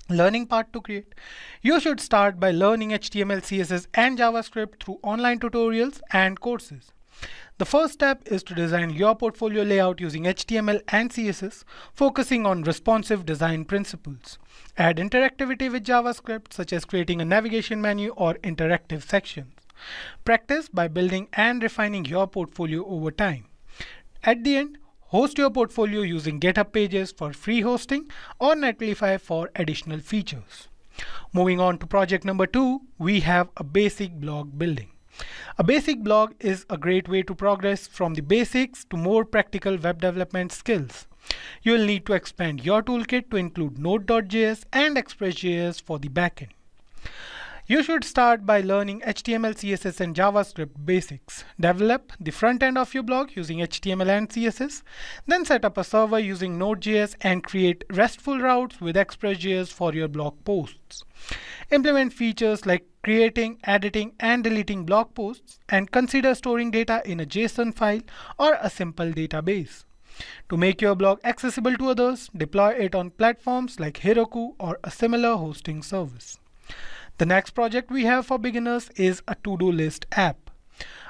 Learning part to create. You should start by learning HTML, CSS, and JavaScript through online tutorials and courses. The first step is to design your portfolio layout using HTML and CSS, focusing on responsive design principles. Add interactivity with JavaScript, such as creating a navigation menu or interactive sections. Practice by building and refining your portfolio over time. At the end, host your portfolio using GitHub Pages for free hosting or Netlify for additional features. Moving on to project number 2, we have a basic blog building. A basic blog is a great way to progress from the basics to more practical web development skills. You will need to expand your toolkit to include Node.js and Express.js for the backend. You should start by learning HTML, CSS, and JavaScript basics. Develop the front end of your blog using HTML and CSS. Then set up a server using Node.js and create RESTful routes with Express.js for your blog posts. Implement features like creating, editing, and deleting blog posts, and consider storing data in a JSON file or a simple database. To make your blog accessible to others, deploy it on platforms like Heroku or a similar hosting service. The next project we have for beginners is a to-do list app.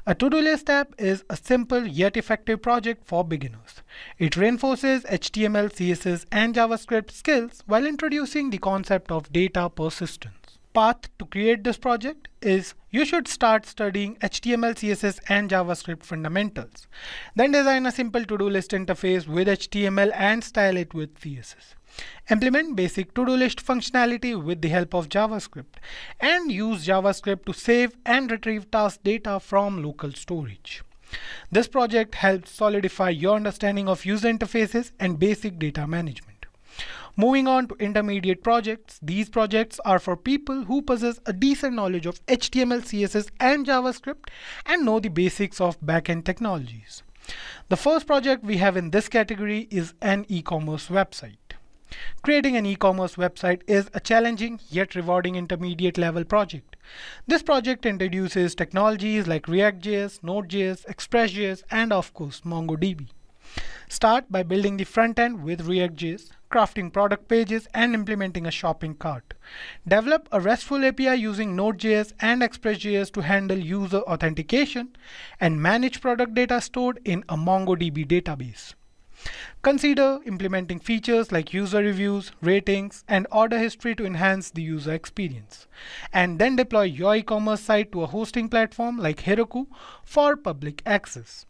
A to-do list app is a simple yet effective project for beginners. It reinforces HTML, CSS, and JavaScript skills while introducing the concept of data persistence. Path to create this project is you should start studying HTML, CSS, and JavaScript fundamentals. Then design a simple to-do list interface with HTML and style it with CSS. Implement basic to-do list functionality with the help of JavaScript and use JavaScript to save and retrieve task data from local storage. This project helps solidify your understanding of user interfaces and basic data management. Moving on to intermediate projects, these projects are for people who possess a decent knowledge of HTML, CSS and JavaScript and know the basics of backend technologies. The first project we have in this category is an e-commerce website. Creating an e-commerce website is a challenging yet rewarding intermediate level project. This project introduces technologies like React.js, Node.js, Express.js, and of course MongoDB. Start by building the front end with React.js, crafting product pages, and implementing a shopping cart. Develop a RESTful API using Node.js and Express.js to handle user authentication and manage product data stored in a MongoDB database. Consider implementing features like user reviews, ratings, and order history to enhance the user experience. And then deploy your e-commerce site to a hosting platform like Heroku for public access.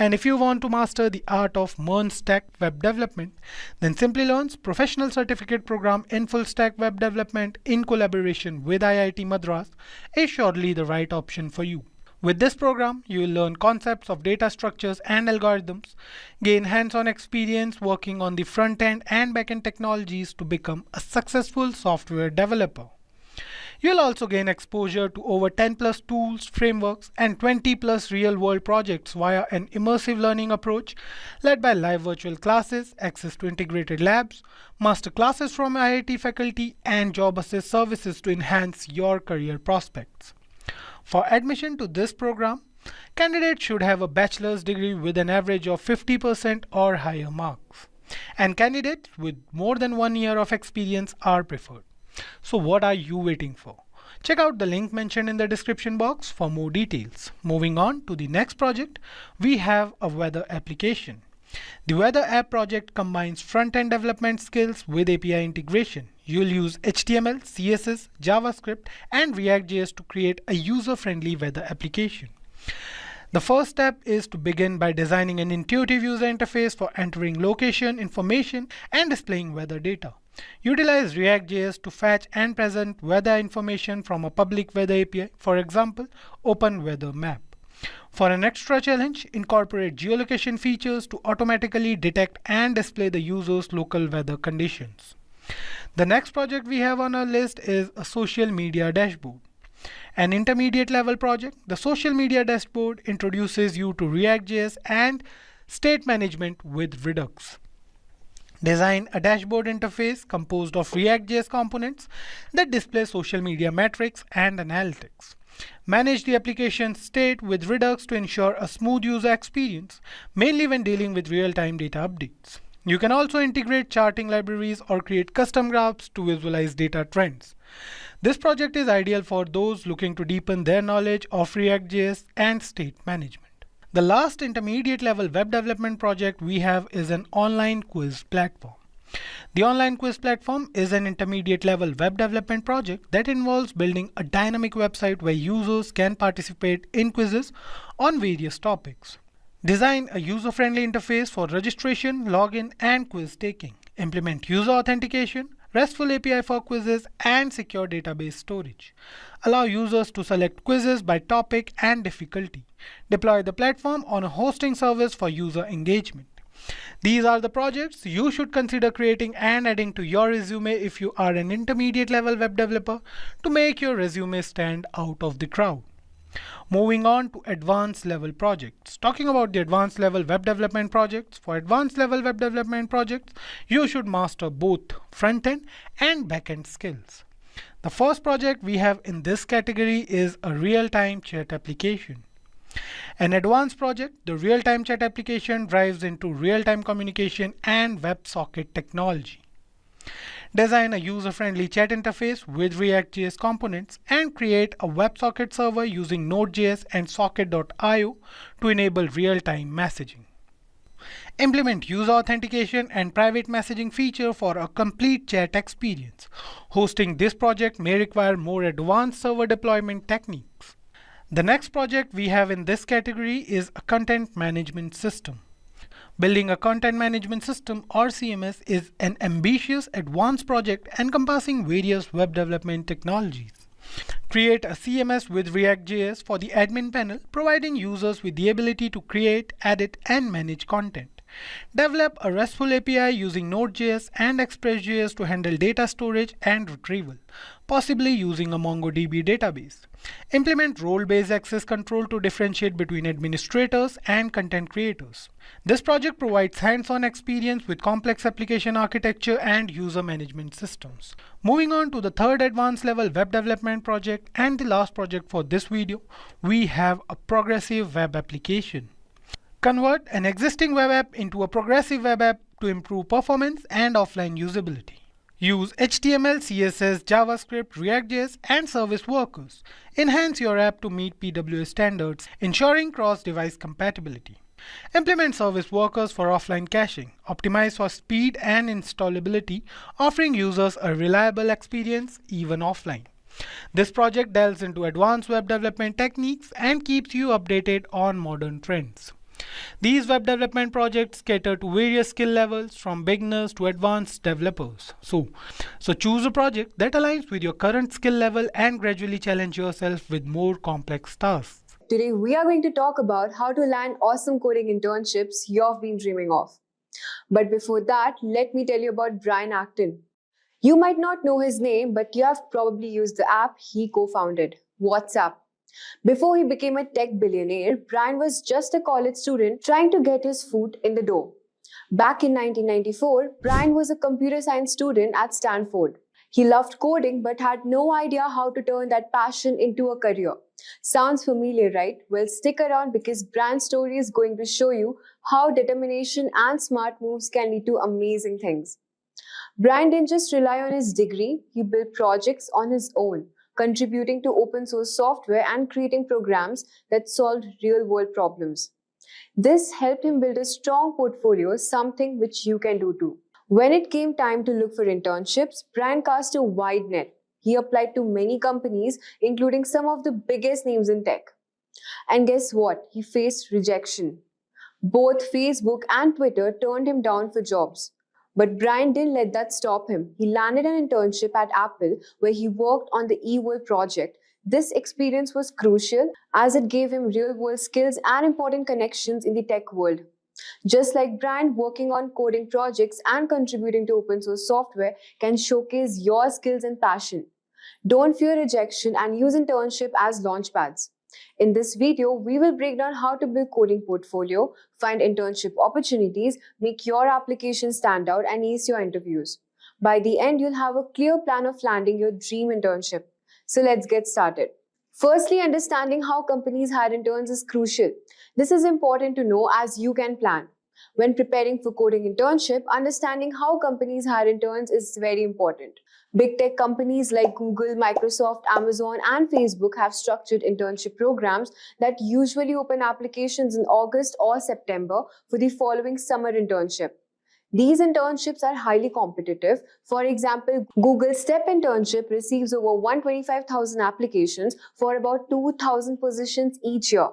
And if you want to master the art of MERN-stack web development, then Simplilearn's professional certificate program in full stack web development in collaboration with IIT Madras is surely the right option for you. With this program, you will learn concepts of data structures and algorithms, gain hands-on experience working on the front-end and back-end technologies to become a successful software developer. You'll also gain exposure to over 10 plus tools, frameworks, and 20 plus real-world projects via an immersive learning approach led by live virtual classes, access to integrated labs, master classes from IIT faculty, and job assist services to enhance your career prospects. For admission to this program, candidates should have a bachelor's degree with an average of 50% or higher marks, and candidates with more than 1 year of experience are preferred. So what are you waiting for? Check out the link mentioned in the description box for more details. Moving on to the next project, we have a weather application. The weather app project combines front-end development skills with API integration. You'll use HTML, CSS, JavaScript, and React.js to create a user-friendly weather application. The first step is to begin by designing an intuitive user interface for entering location information and displaying weather data. Utilize React.js to fetch and present weather information from a public weather API, for example, Open Weather Map. For an extra challenge, incorporate geolocation features to automatically detect and display the user's local weather conditions. The next project we have on our list is a social media dashboard. An intermediate level project, the social media dashboard introduces you to React.js and state management with Redux. Design a dashboard interface composed of React.js components that display social media metrics and analytics. Manage the application state with Redux to ensure a smooth user experience, mainly when dealing with real-time data updates. You can also integrate charting libraries or create custom graphs to visualize data trends. This project is ideal for those looking to deepen their knowledge of React.js and state management. The last intermediate level web development project we have is an online quiz platform. The online quiz platform is an intermediate level web development project that involves building a dynamic website where users can participate in quizzes on various topics. Design a user-friendly interface for registration, login, and quiz taking. Implement user authentication, RESTful API for quizzes, and secure database storage. Allow users to select quizzes by topic and difficulty. Deploy the platform on a hosting service for user engagement. These are the projects you should consider creating and adding to your resume if you are an intermediate level web developer to make your resume stand out of the crowd. Moving on to advanced level projects. Talking about the advanced level web development projects, for advanced level web development projects, you should master both front-end and back-end skills. The first project we have in this category is a real-time chat application. An advanced project, the real-time chat application dives into real-time communication and WebSocket technology. Design a user-friendly chat interface with React.js components and create a WebSocket server using Node.js and Socket.io to enable real-time messaging. Implement user authentication and private messaging feature for a complete chat experience. Hosting this project may require more advanced server deployment techniques. The next project we have in this category is a content management system. Building a content management system or CMS is an ambitious advanced project encompassing various web development technologies. Create a CMS with React.js for the admin panel, providing users with the ability to create, edit, and manage content. Develop a RESTful API using Node.js and Express.js to handle data storage and retrieval, possibly using a MongoDB database. Implement role-based access control to differentiate between administrators and content creators. This project provides hands-on experience with complex application architecture and user management systems. Moving on to the third advanced level web development project and the last project for this video, we have a progressive web application. Convert an existing web app into a progressive web app to improve performance and offline usability. Use HTML, CSS, JavaScript, React.js, and service workers. Enhance your app to meet PWA standards, ensuring cross-device compatibility. Implement service workers for offline caching. Optimize for speed and installability, offering users a reliable experience even offline. This project delves into advanced web development techniques and keeps you updated on modern trends. These web development projects cater to various skill levels from beginners to advanced developers. So choose a project that aligns with your current skill level and gradually challenge yourself with more complex tasks. Today, we are going to talk about how to land awesome coding internships you've been dreaming of. But before that, let me tell you about Brian Acton. You might not know his name, but you have probably used the app he co-founded, WhatsApp. Before he became a tech billionaire, Brian was just a college student trying to get his foot in the door. Back in 1994, Brian was a computer science student at Stanford. He loved coding but had no idea how to turn that passion into a career. Sounds familiar, right? Well, stick around because Brian's story is going to show you how determination and smart moves can lead to amazing things. Brian didn't just rely on his degree, he built projects on his own, contributing to open source software and creating programs that solved real-world problems. This helped him build a strong portfolio, something which you can do too. When it came time to look for internships, Brian cast a wide net. He applied to many companies, including some of the biggest names in tech. And guess what? He faced rejection. Both Facebook and Twitter turned him down for jobs. But Brian didn't let that stop him. He landed an internship at Apple where he worked on the eWorld project. This experience was crucial as it gave him real-world skills and important connections in the tech world. Just like Brian, working on coding projects and contributing to open source software can showcase your skills and passion. Don't fear rejection and use internship as launchpads. In this video, we will break down how to build coding portfolio, find internship opportunities, make your application stand out, and ace your interviews. By the end, you'll have a clear plan of landing your dream internship. So let's get started. Firstly, understanding how companies hire interns is crucial. This is important to know as you can plan. When preparing for coding internship, understanding how companies hire interns is very important. Big tech companies like Google, Microsoft, Amazon, and Facebook have structured internship programs that usually open applications in August or September for the following summer internship. These internships are highly competitive. For example, Google's STEP internship receives over 125,000 applications for about 2,000 positions each year.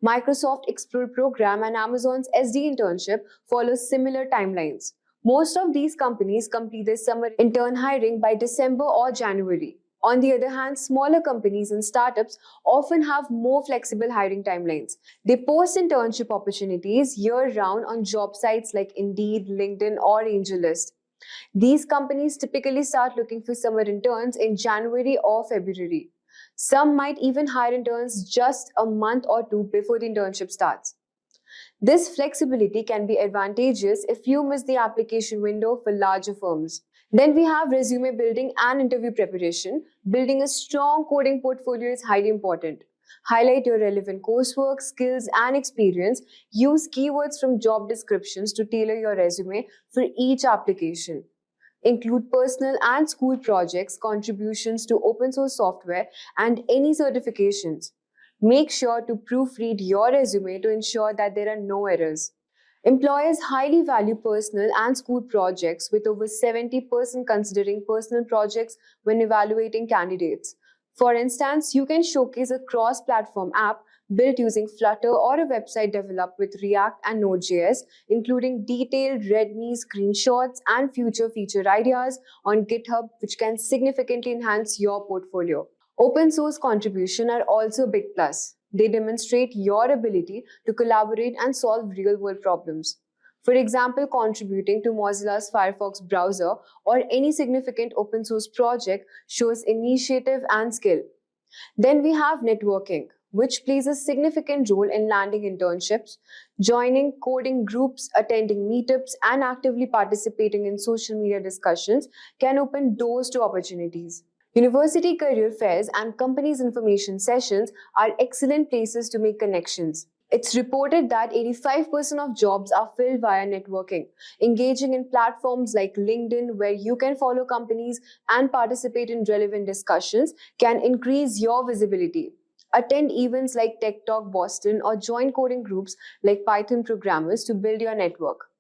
Microsoft Explore program and Amazon's SD internship follow similar timelines. Most of these companies complete their summer intern hiring by December or January. On the other hand, smaller companies and startups often have more flexible hiring timelines. They post internship opportunities year-round on job sites like Indeed, LinkedIn, or AngelList. These companies typically start looking for summer interns in January or February. Some might even hire interns just a month or two before the internship starts. This flexibility can be advantageous if you miss the application window for larger firms. Then we have resume building and interview preparation. Building a strong coding portfolio is highly important. Highlight your relevant coursework, skills, and experience. Use keywords from job descriptions to tailor your resume for each application. Include personal and school projects, contributions to open source software, and any certifications. Make sure to proofread your resume to ensure that there are no errors. Employers highly value personal and school projects, with over 70% considering personal projects when evaluating candidates. For instance, you can showcase a cross-platform app built using Flutter or a website developed with React and Node.js, including detailed README screenshots and future feature ideas on GitHub, which can significantly enhance your portfolio. Open source contributions are also a big plus. They demonstrate your ability to collaborate and solve real-world problems. For example, contributing to Mozilla's Firefox browser or any significant open source project shows initiative and skill. Then we have networking, which plays a significant role in landing internships. Joining coding groups, attending meetups, and actively participating in social media discussions can open doors to opportunities. University career fairs and companies' information sessions are excellent places to make connections. It's reported that 85% of jobs are filled via networking. Engaging in platforms like LinkedIn, where you can follow companies and participate in relevant discussions, can increase your visibility. Attend events like Tech Talk Boston or join coding groups like Python programmers to build your network.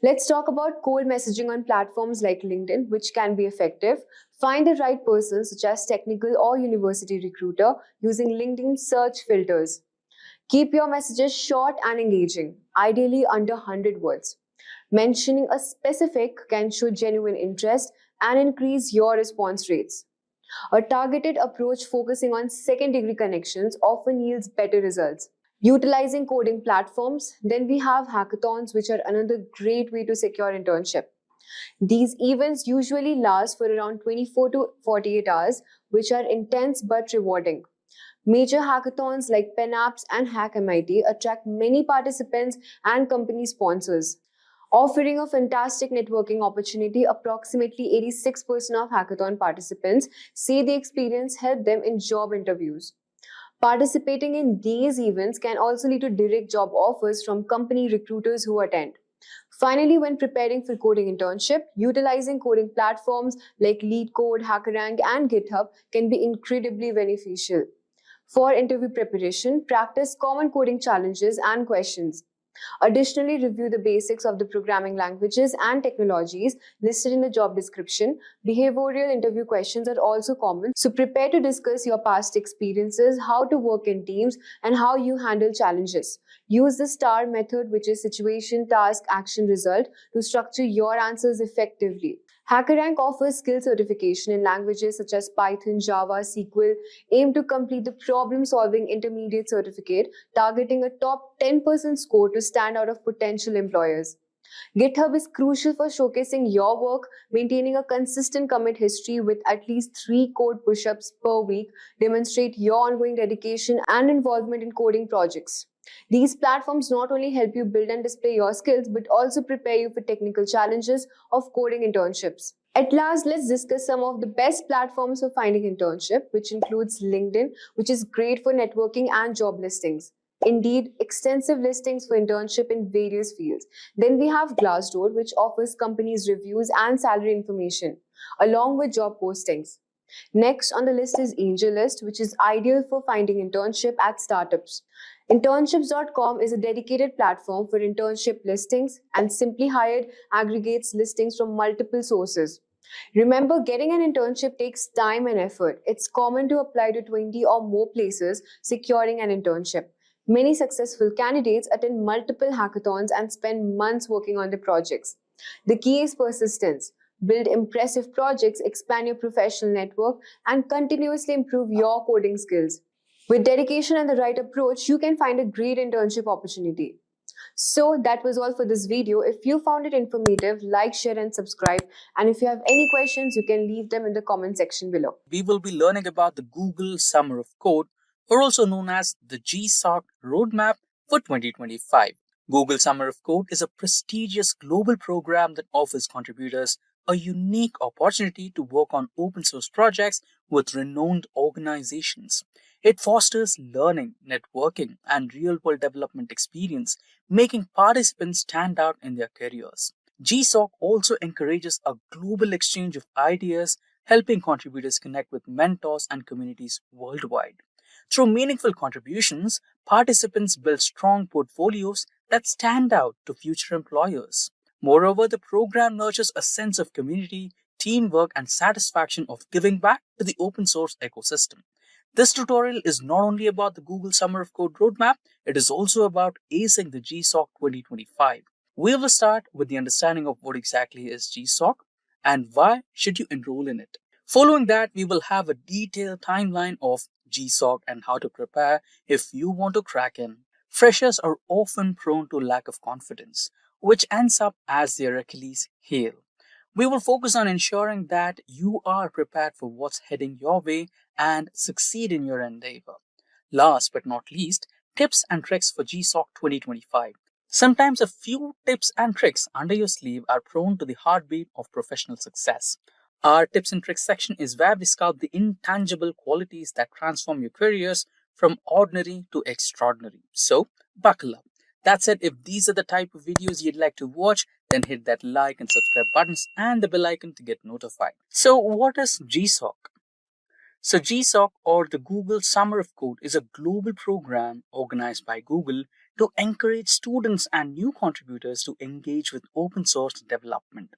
Let's talk about cold messaging on platforms like LinkedIn, which can be effective. Find the right person, such as technical or university recruiter, using LinkedIn search filters. Keep your messages short and engaging, ideally under 100 words. Mentioning a specific can show genuine interest and increase your response rates. A targeted approach focusing on second-degree connections often yields better results. Utilizing coding platforms, then we have hackathons, which are another great way to secure internship. These events usually last for around 24 to 48 hours, which are intense but rewarding. Major hackathons like PenApps and Hack MIT attract many participants and company sponsors. Offering a fantastic networking opportunity, approximately 86% of hackathon participants say the experience helped them in job interviews. Participating in these events can also lead to direct job offers from company recruiters who attend. Finally, when preparing for coding internship, utilizing coding platforms like LeetCode, HackerRank, and GitHub can be incredibly beneficial. For interview preparation, practice common coding challenges and questions. Additionally, review the basics of the programming languages and technologies listed in the job description. Behavioral interview questions are also common, so prepare to discuss your past experiences, how to work in teams, and how you handle challenges. Use the STAR method, which is situation, task, action, result, to structure your answers effectively. HackerRank offers skill certification in languages such as Python, Java, SQL, aim to complete the problem-solving intermediate certificate, targeting a top 10% score to stand out of potential employers. GitHub is crucial for showcasing your work. Maintaining a consistent commit history with at least 3 code push-ups per week demonstrate your ongoing dedication and involvement in coding projects. These platforms not only help you build and display your skills, but also prepare you for technical challenges of coding internships. At last, let's discuss some of the best platforms for finding internship, which includes LinkedIn, which is great for networking and job listings. Indeed, extensive listings for internship in various fields. Then we have Glassdoor, which offers companies reviews and salary information, along with job postings. Next on the list is AngelList, which is ideal for finding internship at startups. Internships.com is a dedicated platform for internship listings, and Simply Hired aggregates listings from multiple sources. Remember, getting an internship takes time and effort. It's common to apply to 20 or more places securing an internship. Many successful candidates attend multiple hackathons and spend months working on their projects. The key is persistence. Build impressive projects, expand your professional network, and continuously improve your coding skills. With dedication and the right approach, you can find a great internship opportunity. So that was all for this video. If you found it informative, like, share, and subscribe. And if you have any questions, you can leave them in the comment section below. We will be learning about the Google Summer of Code, or also known as the GSoc Roadmap for 2025. Google Summer of Code is a prestigious global program that offers contributors a unique opportunity to work on open source projects with renowned organizations. It fosters learning, networking, and real-world development experience, making participants stand out in their careers. GSoc also encourages a global exchange of ideas, helping contributors connect with mentors and communities worldwide. Through meaningful contributions, participants build strong portfolios that stand out to future employers. Moreover, the program nurtures a sense of community, teamwork, and satisfaction of giving back to the open source ecosystem. This tutorial is not only about the Google Summer of Code roadmap, it is also about acing the GSoc 2025. We will start with the understanding of what exactly is GSoc and why should you enroll in it. Following that, we will have a detailed timeline of GSoc and how to prepare if you want to crack in. Freshers are often prone to lack of confidence. which ends up as their Achilles heel. We will focus on ensuring that you are prepared for what's heading your way and succeed in your endeavor. Last but not least, tips and tricks for GSoc 2025. Sometimes a few tips and tricks under your sleeve are prone to the heartbeat of professional success. Our tips and tricks section is where we scout the intangible qualities that transform your careers from ordinary to extraordinary. So, buckle up. That said, if these are the type of videos you'd like to watch, then hit that like and subscribe buttons and the bell icon to get notified. So, what is GSoc? So GSoc, or the Google Summer of Code, is a global program organized by Google to encourage students and new contributors to engage with open source development.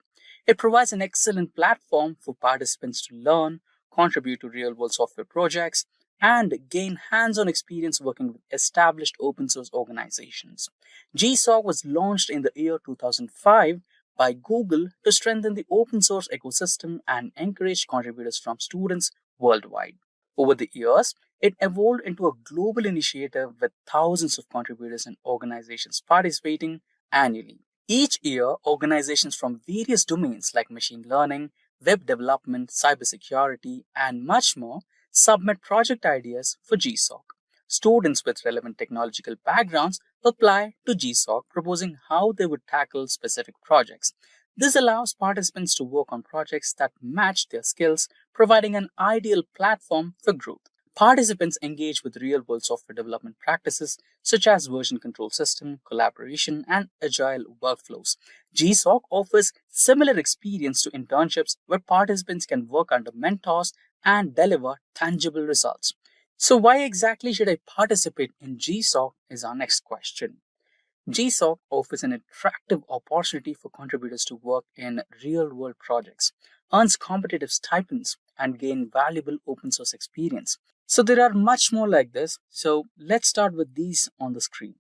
It provides an excellent platform for participants to learn, contribute to real-world software projects, and gain hands-on experience working with established open source organizations. GSoc was launched in the year 2005 by Google to strengthen the open source ecosystem and encourage contributors from students worldwide. Over the years, it evolved into a global initiative with thousands of contributors and organizations participating annually. Each year, organizations from various domains like machine learning, web development, cybersecurity, and much more submit project ideas for GSoc. Students with relevant technological backgrounds apply to GSoc, proposing how they would tackle specific projects. This allows participants to work on projects that match their skills, providing an ideal platform for growth. Participants engage with real-world software development practices such as version control system, collaboration, and agile workflows. GSoc offers similar experience to internships where participants can work under mentors and deliver tangible results. So why exactly should I participate in GSoc is our next question. GSoc offers an attractive opportunity for contributors to work in real-world projects, earns competitive stipends, and gain valuable open source experience. So there are much more like this, so let's start with these on the screen.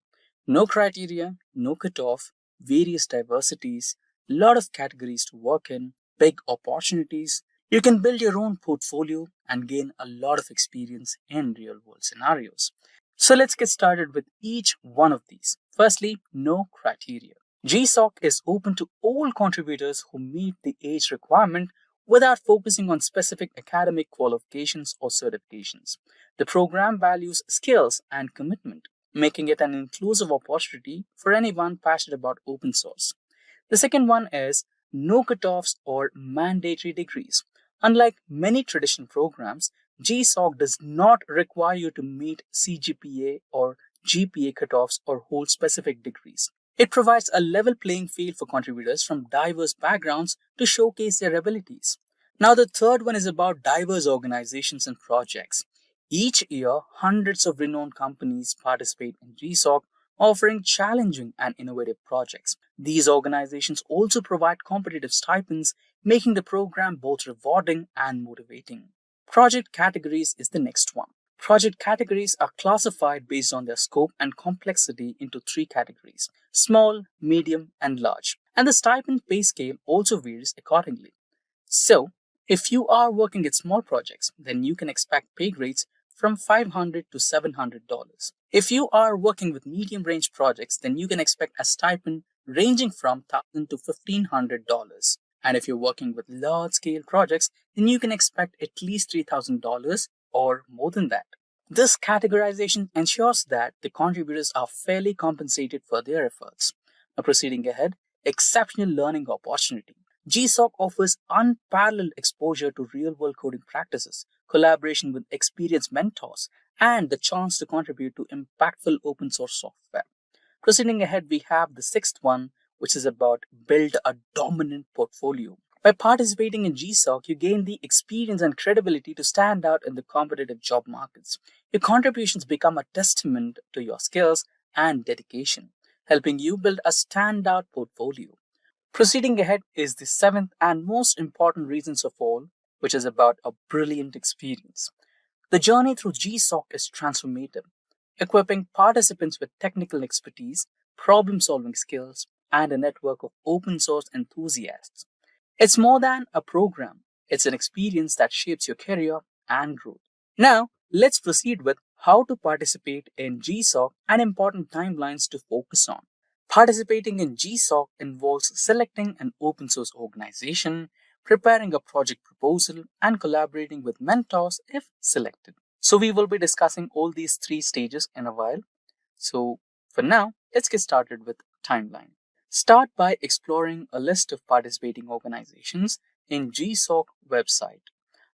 No criteria, no cutoff, various diversities, lot of categories to work in, big opportunities. You can build your own portfolio and gain a lot of experience in real-world scenarios. So let's get started with each one of these. Firstly, no criteria. GSoc is open to all contributors who meet the age requirement without focusing on specific academic qualifications or certifications. The program values skills and commitment, making it an inclusive opportunity for anyone passionate about open source. The second one is no cutoffs or mandatory degrees. Unlike many traditional programs, GSoc does not require you to meet CGPA or GPA cutoffs or hold specific degrees. It provides a level playing field for contributors from diverse backgrounds to showcase their abilities. Now, the third one is about diverse organizations and projects. Each year, hundreds of renowned companies participate in GSoc, offering challenging and innovative projects. These organizations also provide competitive stipends, making the program both rewarding and motivating. Project categories is the next one. Project categories are classified based on their scope and complexity into three categories: small, medium, and large. And the stipend pay scale also varies accordingly. So, if you are working at small projects, then you can expect pay grades from $500 to $700. If you are working with medium range projects, then you can expect a stipend ranging from $1,000 to $1,500. And if you're working with large scale projects, then you can expect at least $3,000 or more than that. This categorization ensures that the contributors are fairly compensated for their efforts. Now, proceeding ahead, exceptional learning opportunity. GSoc offers unparalleled exposure to real-world coding practices, collaboration with experienced mentors, and the chance to contribute to impactful open source software. Proceeding ahead, we have the sixth one, which is about build a dominant portfolio. By participating in GSoc, you gain the experience and credibility to stand out in the competitive job markets. Your contributions become a testament to your skills and dedication, helping you build a standout portfolio. Proceeding ahead is the seventh and most important reasons of all, which is about a brilliant experience. The journey through GSoc is transformative, equipping participants with technical expertise, problem-solving skills, and a network of open source enthusiasts. It's more than a program. It's an experience that shapes your career and growth. Now, let's proceed with how to participate in GSoc and important timelines to focus on. Participating in GSoc involves selecting an open source organization, preparing a project proposal, and collaborating with mentors if selected. So we will be discussing all these three stages in a while. So for now, let's get started with timeline. Start by exploring a list of participating organizations in GSoc website.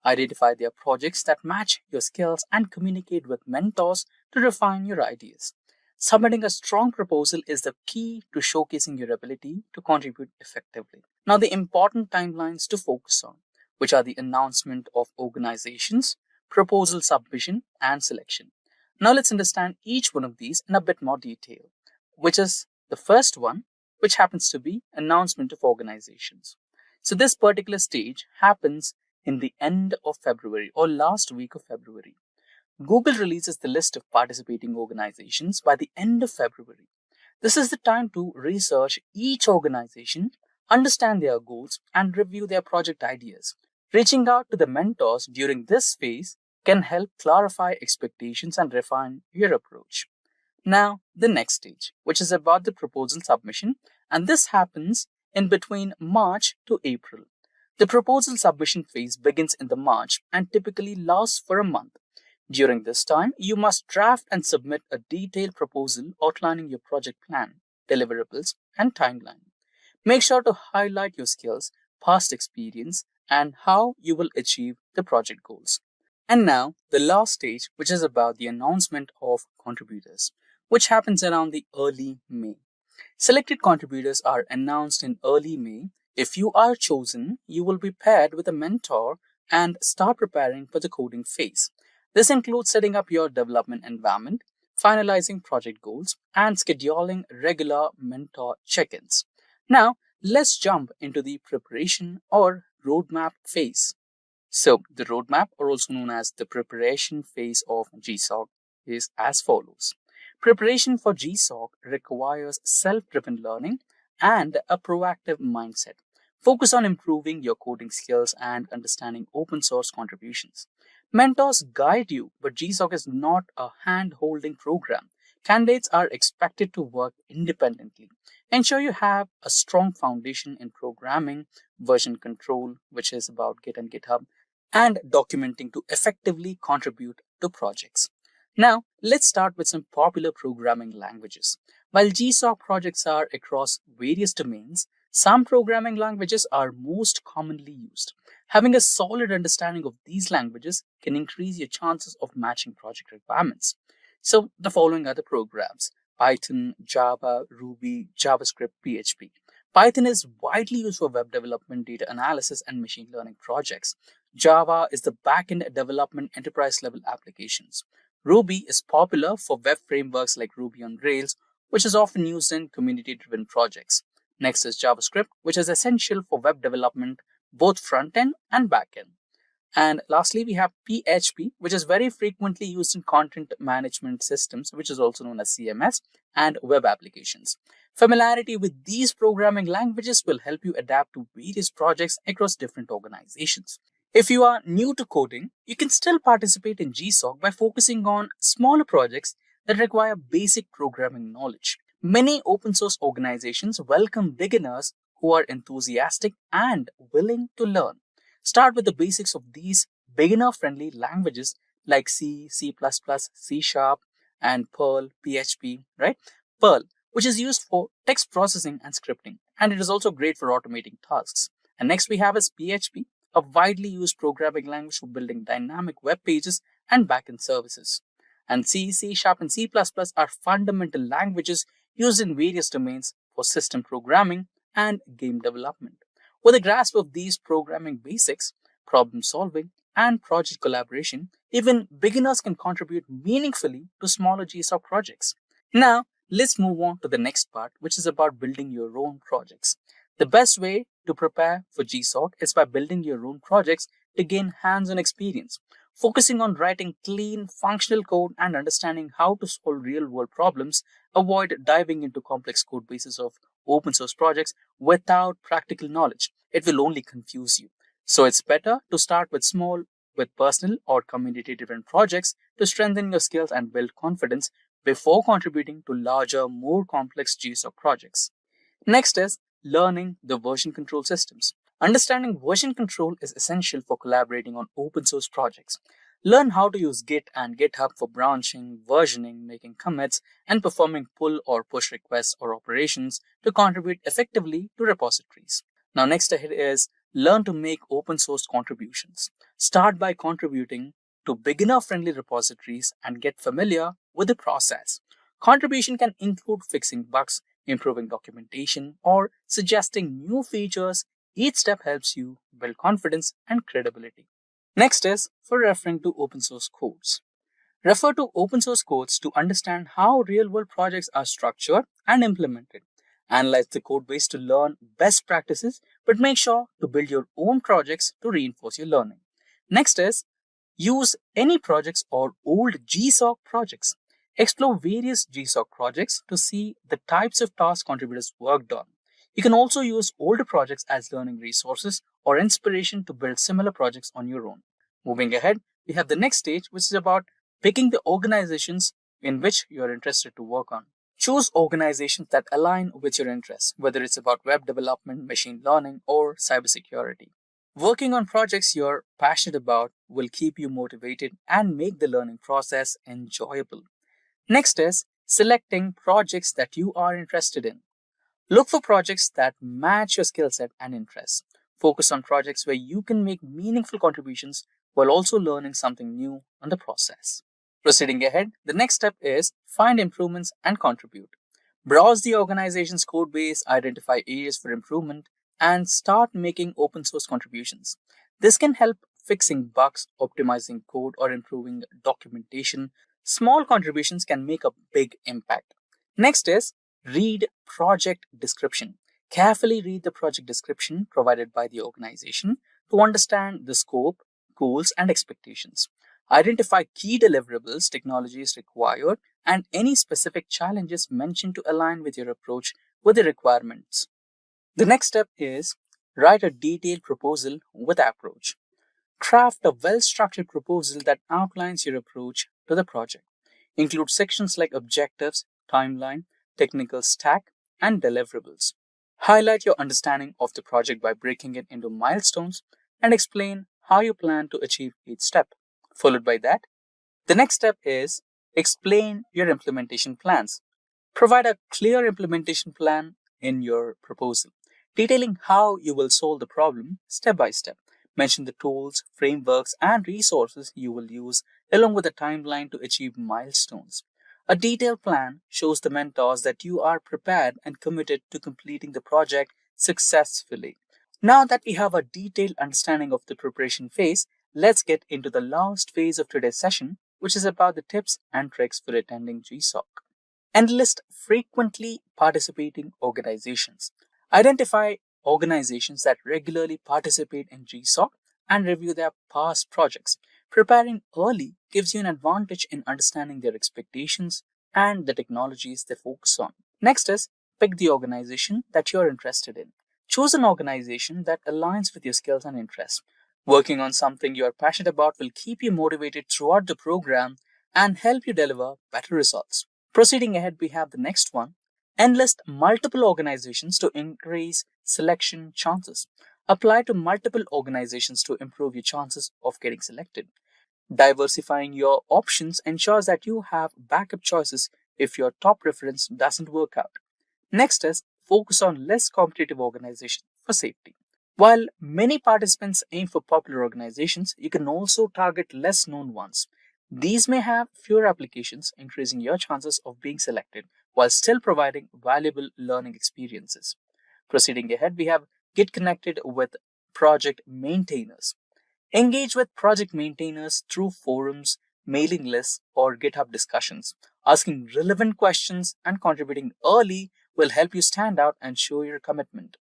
Identify their projects that match your skills and communicate with mentors to refine your ideas. Submitting a strong proposal is the key to showcasing your ability to contribute effectively. Now, the important timelines to focus on, which are the announcement of organizations, proposal submission, and selection. Now, let's understand each one of these in a bit more detail, which is the first one, which happens to be announcement of organizations. So, this particular stage happens in the end of February or last week of February. Google releases the list of participating organizations by the end of February. This is the time to research each organization, understand their goals, and review their project ideas. Reaching out to the mentors during this phase can help clarify expectations and refine your approach. Now, the next stage, which is about the proposal submission, and this happens in between March to April. The proposal submission phase begins in the March and typically lasts for a month. During this time, you must draft and submit a detailed proposal outlining your project plan, deliverables, and timeline. Make sure to highlight your skills, past experience, and how you will achieve the project goals. And now, the last stage, which is about the announcement of contributors, which happens around the early May. Selected contributors are announced in early May. If you are chosen, you will be paired with a mentor and start preparing for the coding phase. This includes setting up your development environment, finalizing project goals, and scheduling regular mentor check-ins. Now, let's jump into the preparation or roadmap phase. So, the roadmap, or also known as the preparation phase of GSoc, is as follows. Preparation for GSoc requires self-driven learning and a proactive mindset. Focus on improving your coding skills and understanding open source contributions. Mentors guide you, but GSoc is not a hand-holding program. Candidates are expected to work independently. Ensure you have a strong foundation in programming, version control, which is about Git and GitHub, and documenting to effectively contribute to projects. Now, let's start with some popular programming languages. While GSoc projects are across various domains, some programming languages are most commonly used. Having a solid understanding of these languages can increase your chances of matching project requirements. So, the following are the programs: Python, Java, Ruby, JavaScript, PHP. Python is widely used for web development, data analysis, and machine learning projects. Java is the backend development enterprise-level applications. Ruby is popular for web frameworks like Ruby on Rails, which is often used in community-driven projects. Next is JavaScript, which is essential for web development, both front-end and back-end. And lastly, we have PHP, which is very frequently used in content management systems, which is also known as CMS, and web applications. Familiarity with these programming languages will help you adapt to various projects across different organizations. If you are new to coding, you can still participate in GSoc by focusing on smaller projects that require basic programming knowledge. Many open source organizations welcome beginners who are enthusiastic and willing to learn. Start with the basics of these beginner-friendly languages like C, C++, C#, and Perl, PHP, right? Perl, which is used for text processing and scripting, and it is also great for automating tasks. And next we have is PHP, a widely used programming language for building dynamic web pages and backend services. And C, C#, and C++ are fundamental languages used in various domains for system programming and game development. With a grasp of these programming basics, problem solving, and project collaboration, even beginners can contribute meaningfully to smaller GSoc projects. Now, let's move on to the next part, which is about building your own projects. The best way to prepare for GSoc is by building your own projects to gain hands-on experience. Focusing on writing clean, functional code and understanding how to solve real-world problems, avoid diving into complex code bases of open source projects without practical knowledge. It will only confuse you. So it's better to start with personal or community-driven projects to strengthen your skills and build confidence before contributing to larger, more complex GSoc projects. Next is learning the version control systems. Understanding version control is essential for collaborating on open source projects. Learn how to use Git and GitHub for branching, versioning, making commits, and performing pull or push requests or operations to contribute effectively to repositories. Now, next ahead is learn to make open source contributions. Start by contributing to beginner-friendly repositories and get familiar with the process. Contribution can include fixing bugs, improving documentation, or suggesting new features. Each step helps you build confidence and credibility. Next is for referring to open source codes. Refer to open source codes to understand how real-world projects are structured and implemented. Analyze the code base to learn best practices, but make sure to build your own projects to reinforce your learning. Next is use any projects or old GSoc projects. Explore various GSoc projects to see the types of tasks contributors worked on. You can also use older projects as learning resources or inspiration to build similar projects on your own. Moving ahead, we have the next stage, which is about picking the organizations in which you are interested to work on. Choose organizations that align with your interests, whether it's about web development, machine learning, or cybersecurity. Working on projects you're passionate about will keep you motivated and make the learning process enjoyable. Next is selecting projects that you are interested in. Look for projects that match your skill set and interests. Focus on projects where you can make meaningful contributions while also learning something new on the process. Proceeding ahead, the next step is find improvements and contribute. Browse the organization's code base, identify areas for improvement, and start making open source contributions. This can help fixing bugs, optimizing code, or improving documentation. Small contributions can make a big impact. Next is read project description. Carefully read the project description provided by the organization to understand the scope, goals, and expectations. Identify key deliverables, technologies required, and any specific challenges mentioned to align with your approach with the requirements. The next step is write a detailed proposal with approach. Craft a well-structured proposal that outlines your approach to the project. Include sections like objectives, timeline, technical stack, and deliverables. Highlight your understanding of the project by breaking it into milestones and explain how you plan to achieve each step. Followed by that, the next step is explain your implementation plans. Provide a clear implementation plan in your proposal, detailing how you will solve the problem step by step. Mention the tools, frameworks, and resources you will use, along with a timeline to achieve milestones. A detailed plan shows the mentors that you are prepared and committed to completing the project successfully. Now that we have a detailed understanding of the preparation phase, let's get into the last phase of today's session, which is about the tips and tricks for attending GSoc. Enlist frequently participating organizations. Identify organizations that regularly participate in GSoc and review their past projects. Preparing early gives you an advantage in understanding their expectations and the technologies they focus on. Next is pick the organization that you're interested in. Choose an organization that aligns with your skills and interests. Working on something you are passionate about will keep you motivated throughout the program and help you deliver better results. Proceeding ahead, we have the next one. Enlist multiple organizations to increase selection chances. Apply to multiple organizations to improve your chances of getting selected. Diversifying your options ensures that you have backup choices if your top preference doesn't work out. Next is focus on less competitive organizations for safety. While many participants aim for popular organizations, you can also target less known ones. These may have fewer applications, increasing your chances of being selected while still providing valuable learning experiences. Proceeding ahead, we have get connected with project maintainers. Engage with project maintainers through forums, mailing lists, or GitHub discussions. Asking relevant questions and contributing early will help you stand out and show your commitment.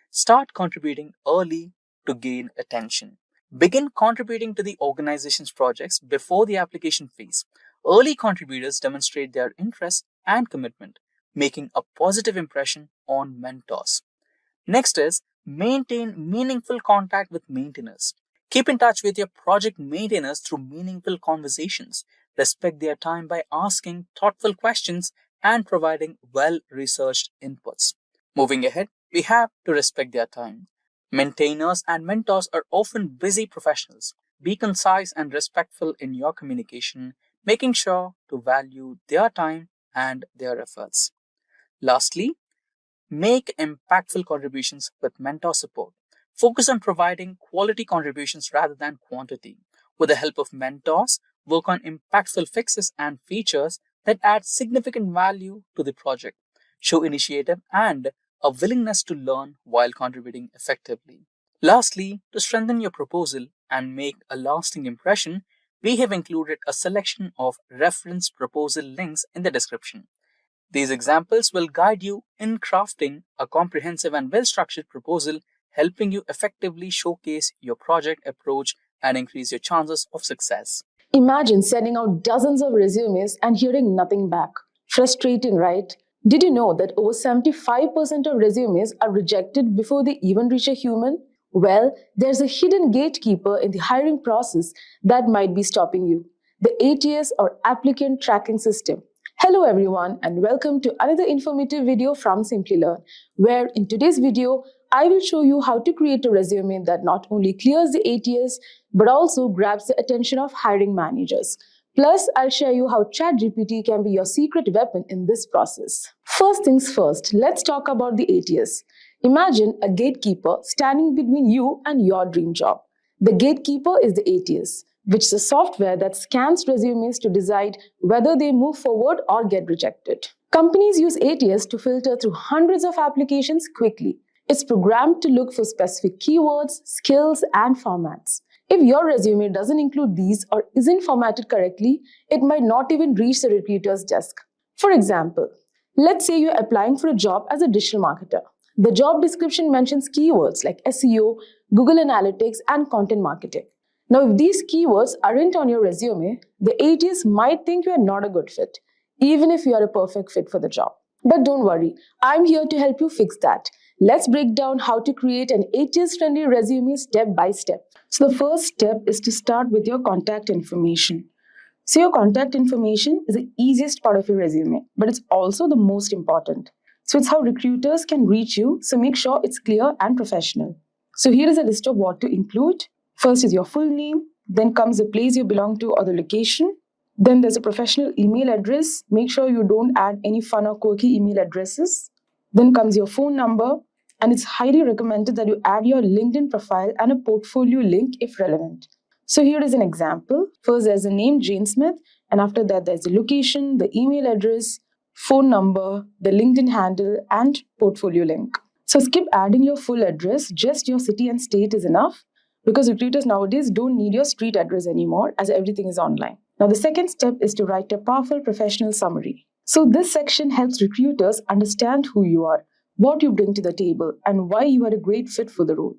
Start contributing early to gain attention. Begin contributing to the organization's projects before the application phase. Early contributors demonstrate their interest and commitment, making a positive impression on mentors. Next is maintain meaningful contact with maintainers. Keep in touch with your project maintainers through meaningful conversations. respect their time by asking thoughtful questions and providing well-researched inputs. Moving ahead, we have to respect their time. Maintainers and mentors are often busy professionals. Be concise and respectful in your communication, making sure to value their time and their efforts. Lastly, make impactful contributions with mentor support. Focus on providing quality contributions rather than quantity. With the help of mentors, work on impactful fixes and features that add significant value to the project. Show initiative and a willingness to learn while contributing effectively. Lastly, to strengthen your proposal and make a lasting impression, we have included a selection of reference proposal links in the description. These examples will guide you in crafting a comprehensive and well-structured proposal, helping you effectively showcase your project approach and increase your chances of success. Imagine sending out dozens of resumes and hearing nothing back. Frustrating, right? Did you know that over 75% of resumes are rejected before they even reach a human? Well, there's a hidden gatekeeper in the hiring process that might be stopping you: the ATS, or Applicant Tracking System. Hello everyone, and welcome to another informative video from Simplilearn, where in today's video, I will show you how to create a resume that not only clears the ATS, but also grabs the attention of hiring managers. Plus, I'll share you how ChatGPT can be your secret weapon in this process. First things first, let's talk about the ATS. Imagine a gatekeeper standing between you and your dream job. The gatekeeper is the ATS, which is a software that scans resumes to decide whether they move forward or get rejected. Companies use ATS to filter through hundreds of applications quickly. It's programmed to look for specific keywords, skills, and formats. If your resume doesn't include these or isn't formatted correctly, it might not even reach the recruiter's desk. For example, let's say you're applying for a job as a digital marketer. The job description mentions keywords like SEO, Google Analytics, and content marketing. Now, if these keywords aren't on your resume, the ATS might think you are not a good fit, even if you are a perfect fit for the job. But don't worry, I'm here to help you fix that. Let's break down how to create an ATS-friendly resume step by step. So the first step is to start with your contact information. So your contact information is the easiest part of your resume, but it's also the most important. So it's how recruiters can reach you, so make sure it's clear and professional. So here is a list of what to include. First is your full name, then comes the place you belong to or the location. Then there's a professional email address. Make sure you don't add any fun or quirky email addresses. Then comes your phone number, and it's highly recommended that you add your LinkedIn profile and a portfolio link if relevant. So here is an example. First there's the name Jane Smith, and after that there's the location, the email address, phone number, the LinkedIn handle, and portfolio link. So skip adding your full address, just your city and state is enough, because recruiters nowadays don't need your street address anymore as everything is online. Now the second step is to write a powerful professional summary. So this section helps recruiters understand who you are, what you bring to the table, and why you are a great fit for the role,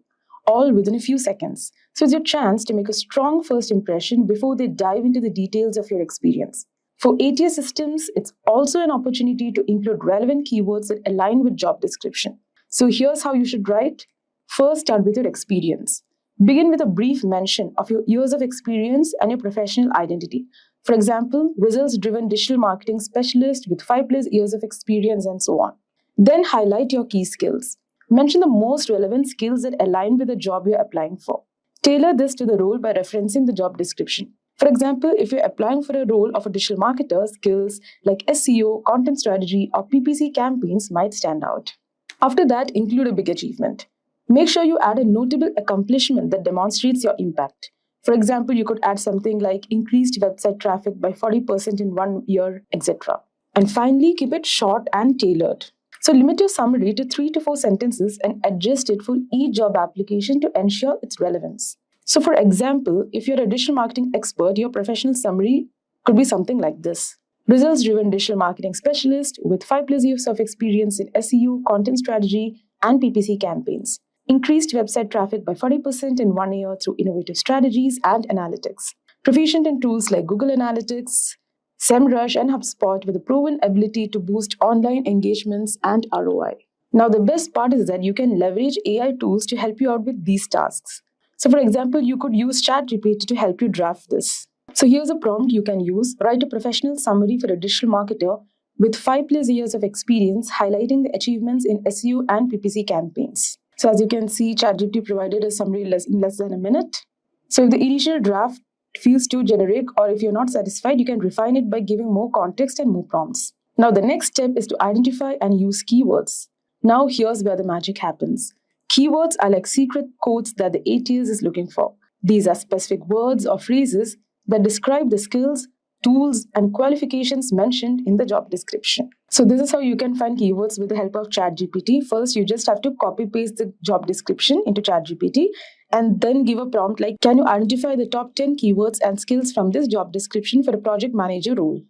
all within a few seconds. So it's your chance to make a strong first impression before they dive into the details of your experience. For ATS systems, it's also an opportunity to include relevant keywords that align with job description. So here's how you should write. First, start with your experience. Begin with a brief mention of your years of experience and your professional identity. For example, results-driven digital marketing specialist with 5+ years of experience and so on. Then highlight your key skills. Mention the most relevant skills that align with the job you're applying for. Tailor this to the role by referencing the job description. For example, if you're applying for a role of a digital marketer, skills like SEO, content strategy, or PPC campaigns might stand out. After that, include a big achievement. Make sure you add a notable accomplishment that demonstrates your impact. For example, you could add something like increased website traffic by 40% in 1 year, etc. And finally, keep it short and tailored. So limit your summary to 3 to 4 sentences and adjust it for each job application to ensure its relevance. So for example, if you're a digital marketing expert, your professional summary could be something like this. Results-driven digital marketing specialist with 5+ years of experience in SEO, content strategy, and PPC campaigns. Increased website traffic by 40% in 1 year through innovative strategies and analytics. Proficient in tools like Google Analytics, SEMrush, and HubSpot with a proven ability to boost online engagements and ROI. Now, the best part is that you can leverage AI tools to help you out with these tasks. So, for example, you could use ChatGPT to help you draft this. So here's a prompt you can use. Write a professional summary for a digital marketer with 5+ years of experience highlighting the achievements in SEO and PPC campaigns. So as you can see, ChatGPT provided a summary in less than a minute. So if the initial draft feels too generic or if you're not satisfied, you can refine it by giving more context and more prompts. Now the next step is to identify and use keywords. Now here's where the magic happens. Keywords are like secret codes that the ATS is looking for. These are specific words or phrases that describe the skills, tools, and qualifications mentioned in the job description. So this is how you can find keywords with the help of ChatGPT. First, you just have to copy-paste the job description into ChatGPT and then give a prompt like, can you identify the top 10 keywords and skills from this job description for a project manager role?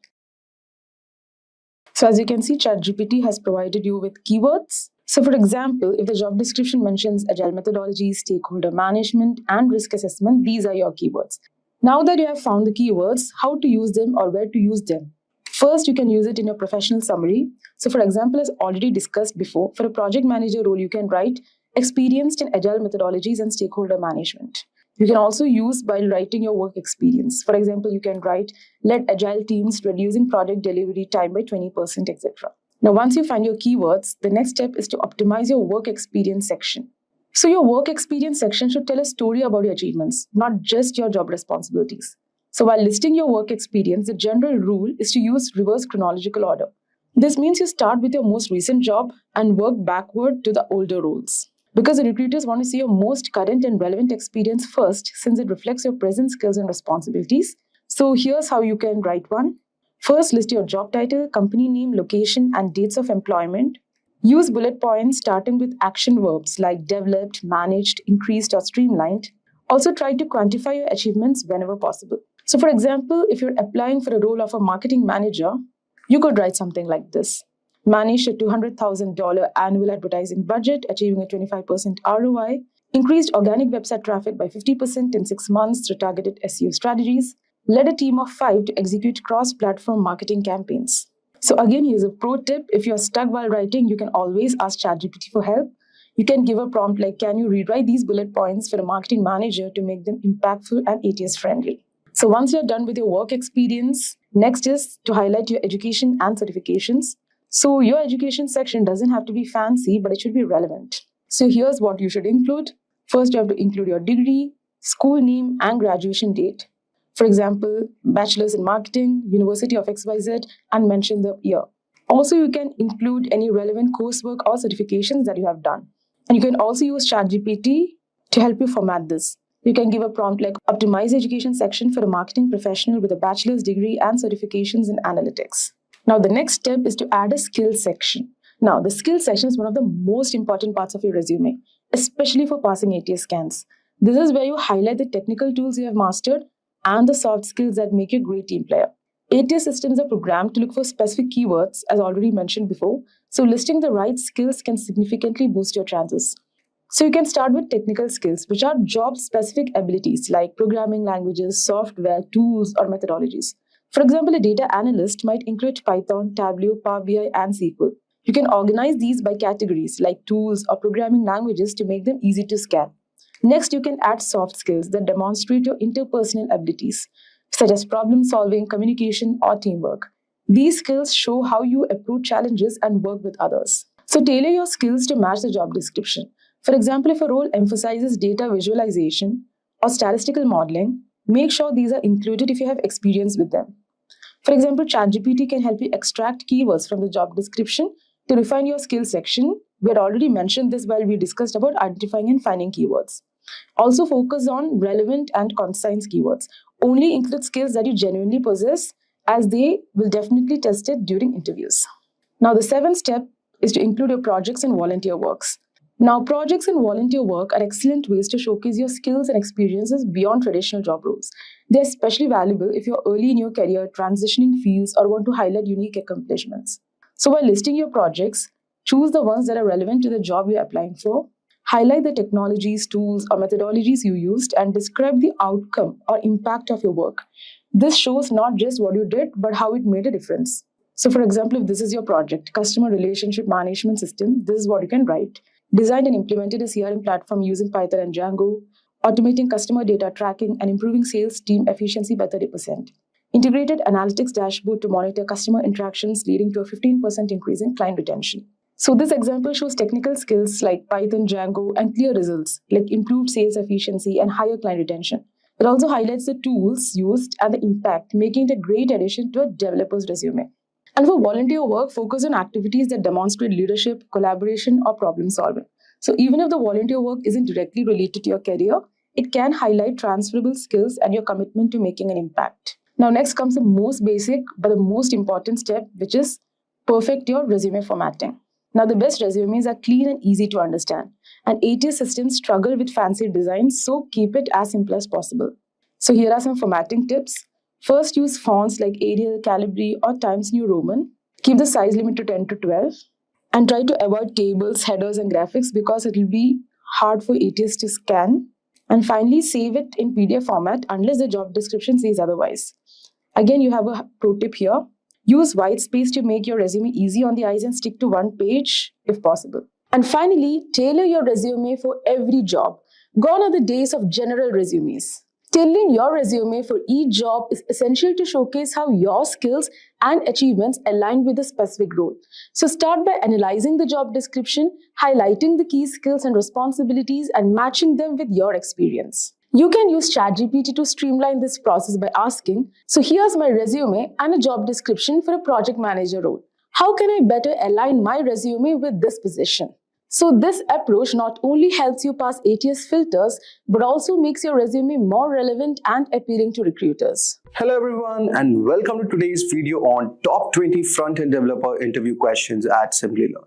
So as you can see, ChatGPT has provided you with keywords. So for example, if the job description mentions agile methodologies, stakeholder management, and risk assessment, these are your keywords. Now that you have found the keywords, how to use them or where to use them? First, you can use it in your professional summary. So for example, as already discussed before, for a project manager role, you can write experienced in agile methodologies and stakeholder management. You can also use while writing your work experience. For example, you can write, led agile teams reducing project delivery time by 20%, etc. Now, once you find your keywords, the next step is to optimize your work experience section. So your work experience section should tell a story about your achievements, not just your job responsibilities. So while listing your work experience, the general rule is to use reverse chronological order. This means you start with your most recent job and work backward to the older roles. Because the recruiters want to see your most current and relevant experience first, since it reflects your present skills and responsibilities. So here's how you can write one. First, list your job title, company name, location, and dates of employment. Use bullet points starting with action verbs like developed, managed, increased, or streamlined. Also try to quantify your achievements whenever possible. So for example, if you're applying for a role of a marketing manager, you could write something like this. Managed a $200,000 annual advertising budget, achieving a 25% ROI. Increased organic website traffic by 50% in 6 months through targeted SEO strategies. Led a team of 5 to execute cross-platform marketing campaigns. So again, here's a pro tip. If you're stuck while writing, you can always ask ChatGPT for help. You can give a prompt like, can you rewrite these bullet points for a marketing manager to make them impactful and ATS friendly? So once you're done with your work experience, next is to highlight your education and certifications. So your education section doesn't have to be fancy, but it should be relevant. So here's what you should include. First, you have to include your degree, school name, and graduation date. For example, bachelor's in marketing, University of XYZ, and mention the year. Also, you can include any relevant coursework or certifications that you have done. And you can also use ChatGPT to help you format this. You can give a prompt like optimize education section for a marketing professional with a bachelor's degree and certifications in analytics. Now, the next step is to add a skills section. Now, the skills section is one of the most important parts of your resume, especially for passing ATS scans. This is where you highlight the technical tools you have mastered and the soft skills that make you a great team player. ATS systems are programmed to look for specific keywords, as already mentioned before, so listing the right skills can significantly boost your chances. So you can start with technical skills, which are job-specific abilities like programming languages, software, tools, or methodologies. For example, a data analyst might include Python, Tableau, Power BI, and SQL. You can organize these by categories like tools or programming languages to make them easy to scan. Next, you can add soft skills that demonstrate your interpersonal abilities, such as problem solving, communication, or teamwork. These skills show how you approach challenges and work with others. So tailor your skills to match the job description. For example, if a role emphasizes data visualization or statistical modeling, make sure these are included if you have experience with them. For example, ChatGPT can help you extract keywords from the job description to refine your skills section. We had already mentioned this while we discussed about identifying and finding keywords. Also focus on relevant and concise keywords. Only include skills that you genuinely possess, as they will definitely test it during interviews. Now, the 7th step is to include your projects and volunteer works. Now, projects and volunteer work are excellent ways to showcase your skills and experiences beyond traditional job roles. They're especially valuable if you're early in your career, transitioning fields, or want to highlight unique accomplishments. So while listing your projects, choose the ones that are relevant to the job you're applying for. Highlight the technologies, tools, or methodologies you used and describe the outcome or impact of your work. This shows not just what you did, but how it made a difference. So for example, if this is your project, Customer Relationship Management System, this is what you can write. Designed and implemented a CRM platform using Python and Django. automating customer data tracking, and improving sales team efficiency by 30%. Integrated analytics dashboard to monitor customer interactions, leading to a 15% increase in client retention. So this example shows technical skills like Python, Django, and clear results like improved sales efficiency and higher client retention. It also highlights the tools used and the impact, making it a great addition to a developer's resume. And for volunteer work, focus on activities that demonstrate leadership, collaboration, or problem solving. So even if the volunteer work isn't directly related to your career, it can highlight transferable skills and your commitment to making an impact. Now, next comes the most basic but the most important step, which is perfect your resume formatting. Now, the best resumes are clean and easy to understand, and ATS systems struggle with fancy designs, so keep it as simple as possible. So here are some formatting tips. First, use fonts like Arial, Calibri, or Times New Roman. Keep the size limit to 10 to 12. And try to avoid tables, headers, and graphics because it will be hard for ATS to scan. And finally, save it in PDF format unless the job description says otherwise. Again, you have a pro tip here. Use white space to make your resume easy on the eyes and stick to one page if possible. And finally, tailor your resume for every job. Gone are the days of general resumes. Tailoring your resume for each job is essential to showcase how your skills and achievements align with the specific role. So start by analyzing the job description, highlighting the key skills and responsibilities, and matching them with your experience. You can use ChatGPT to streamline this process by asking, so here's my resume and a job description for a project manager role. How can I better align my resume with this position? So this approach not only helps you pass ATS filters, but also makes your resume more relevant and appealing to recruiters. Hello everyone and welcome to today's video on top 20 front-end developer interview questions at Simplilearn.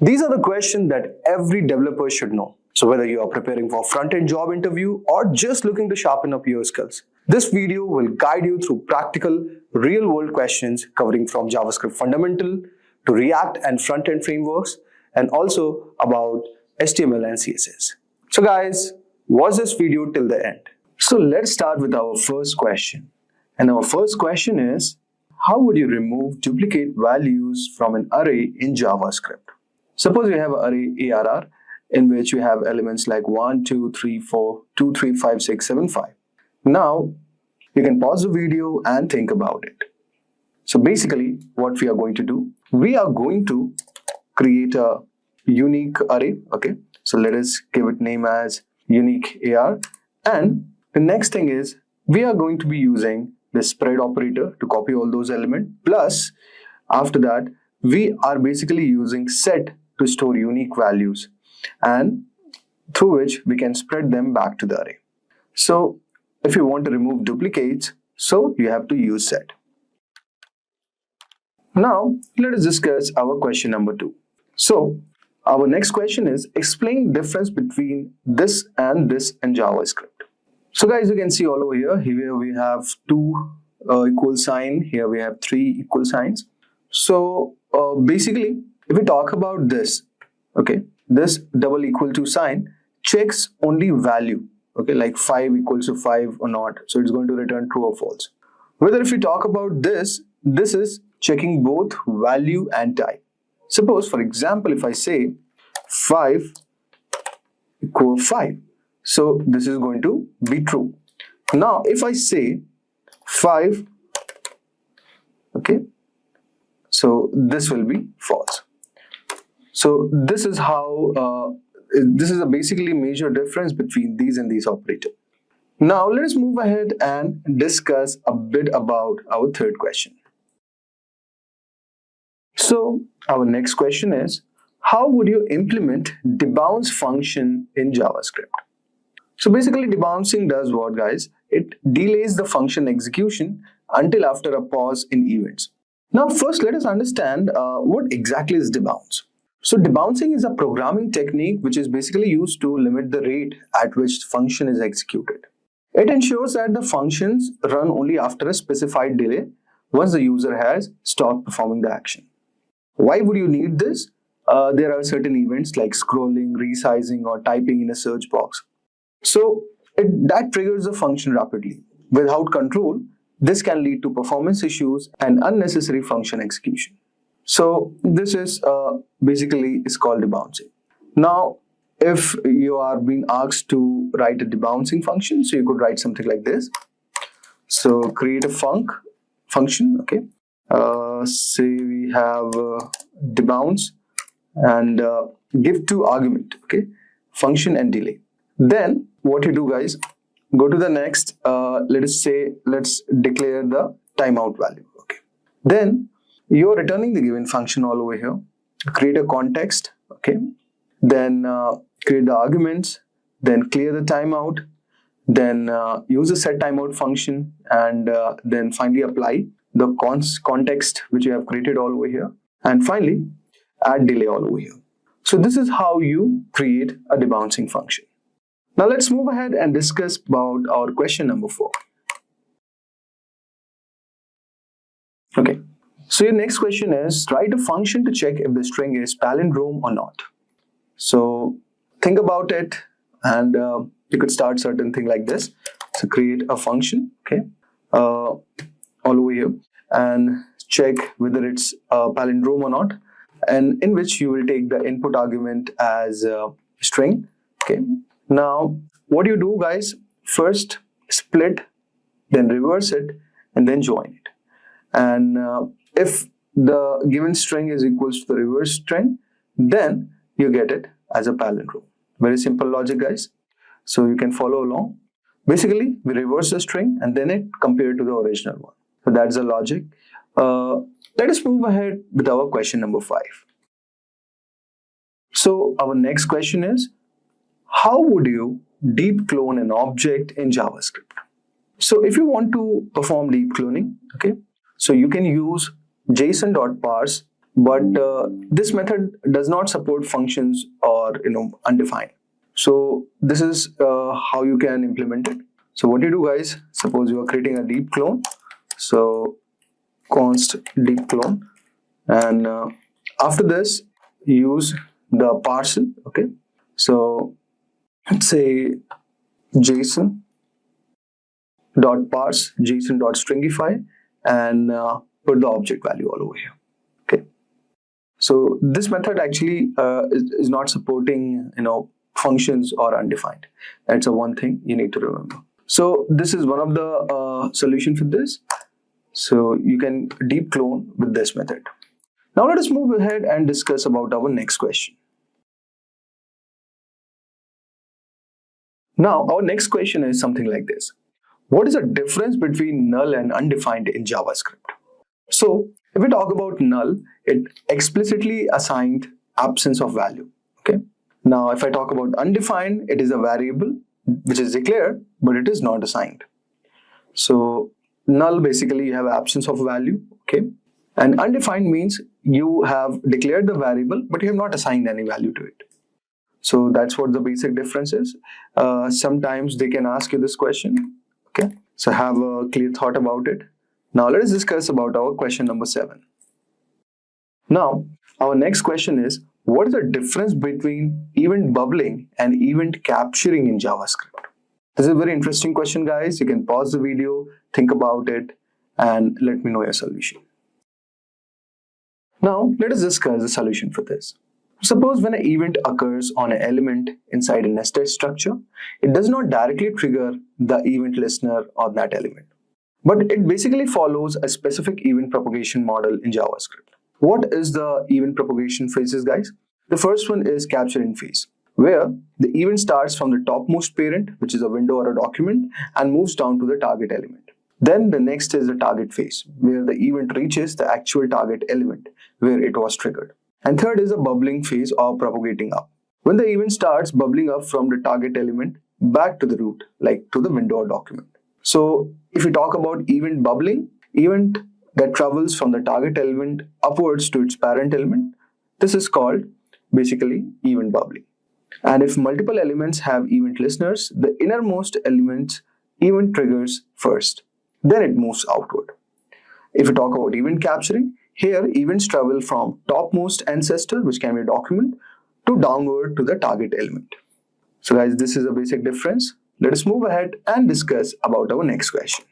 These are the questions that every developer should know. So whether you are preparing for front-end job interview or just looking to sharpen up your skills, this video will guide you through practical, real-world questions covering from JavaScript fundamental to React and front-end frameworks, and also about HTML and CSS. So guys, watch this video till the end. So let's start with our first question. And our first question is, how would you remove duplicate values from an array in JavaScript? Suppose you have an array ARR in which you have elements like 1, 2, 3, 4, 2, 3, 5, 6, 7, 5. Now, you can pause the video and think about it. So basically, what we are going to do, we are going to create a unique array. Okay, so let us give it name as unique AR, and the next thing is we are going to be using the spread operator to copy all those elements, plus after that we are basically using set to store unique values, and through which we can spread them back to the array. So if you want to remove duplicates, so you have to use set. Now let us discuss our question number 2. So our next question is, explain the difference between this and this in JavaScript. So guys, you can see all over here, here we have 2 equal sign, here we have 3 equal signs. So basically, if we talk about this, okay, this double equal to sign checks only value, okay, like 5 equals to 5 or not. So it's going to return true or false. Whether if we talk about this, this is checking both value and type. Suppose, for example, if I say 5 equal 5, so this is going to be true. Now, if I say 5, okay, so this will be false. So this is how, this is a basically major difference between these and these operators. Now, let us move ahead and discuss a bit about our third question. So our next question is, how would you implement debounce function in JavaScript? So basically debouncing does what, guys? It delays the function execution until after a pause in events. Now first let us understand what exactly is debounce. So debouncing is a programming technique which is basically used to limit the rate at which the function is executed. It ensures that the functions run only after a specified delay once the user has stopped performing the action. Why would you need this? There are certain events like scrolling, resizing, or typing in a search box. So that triggers the function rapidly. Without control, this can lead to performance issues and unnecessary function execution. So this is basically is called debouncing. Now, if you are being asked to write a debouncing function, so you could write something like this. So create a function, okay. Say we have debounce and give two argument, okay, function and delay. Then what you do, guys, go to the next, let's declare the timeout value, okay. Then you're returning the given function all over here. Create a context, okay. Then create the arguments, then clear the timeout, then use the set timeout function, and then finally apply the context which you have created all over here, and finally add delay all over here. So this is how you create a debouncing function. Now let's move ahead and discuss about our question number 4. Okay, so your next question is write a function to check if the string is palindrome or not. So think about it, and you could start certain thing like this. So create a function, okay, all over here, and check whether it's a palindrome or not, and in which you will take the input argument as a string, okay. Now what you do, guys, first split, then reverse it, and then join it. And if the given string is equals to the reverse string, then you get it as a palindrome. Very simple logic, guys. So you can follow along. Basically, we reverse the string and then it compared to the original one. So that's the logic. Let us move ahead with our question number 5. So our next question is, how would you deep clone an object in JavaScript? So if you want to perform deep cloning, okay, so you can use JSON.parse, but this method does not support functions or undefined. So this is how you can implement it. So what you do, guys, suppose you are creating a deep clone. So const deep clone, and after this use the parser, okay. So let's say JSON.parse, JSON.stringify, and put the object value all over here, okay. So this method actually is not supporting functions or undefined. That's a one thing you need to remember. So this is one of the solution for this. So you can deep clone with this method. Now let us move ahead and discuss about our next question. Now our next question is something like this. What is the difference between null and undefined in JavaScript? So if we talk about null, it explicitly assigned absence of value, okay. Now if I talk about undefined, it is a variable which is declared but it is not assigned. So null, basically you have absence of value, okay, and undefined means you have declared the variable but you have not assigned any value to it. So that's what the basic difference is. Sometimes they can ask you this question, okay, so have a clear thought about it. Now let us discuss about our question number 7. Now our next question is, what is the difference between event bubbling and event capturing in JavaScript? This is a very interesting question, guys. You can pause the video, think about it, and let me know your solution. Now let us discuss the solution for this. Suppose when an event occurs on an element inside a nested structure, it does not directly trigger the event listener on that element, but it basically follows a specific event propagation model in JavaScript. What is the event propagation phases, guys? The first one is capturing phase, where the event starts from the topmost parent, which is a window or a document, and moves down to the target element. Then the next is the target phase, where the event reaches the actual target element where it was triggered. And third is the bubbling phase or propagating up, when the event starts bubbling up from the target element back to the root, like to the window or document. So if we talk about event bubbling, event that travels from the target element upwards to its parent element, this is called basically event bubbling. And if multiple elements have event listeners, the innermost element's event triggers first, then it moves outward. If we talk about event capturing, here events travel from topmost ancestor, which can be a document, to downward to the target element. So guys, this is a basic difference. Let us move ahead and discuss about our next question.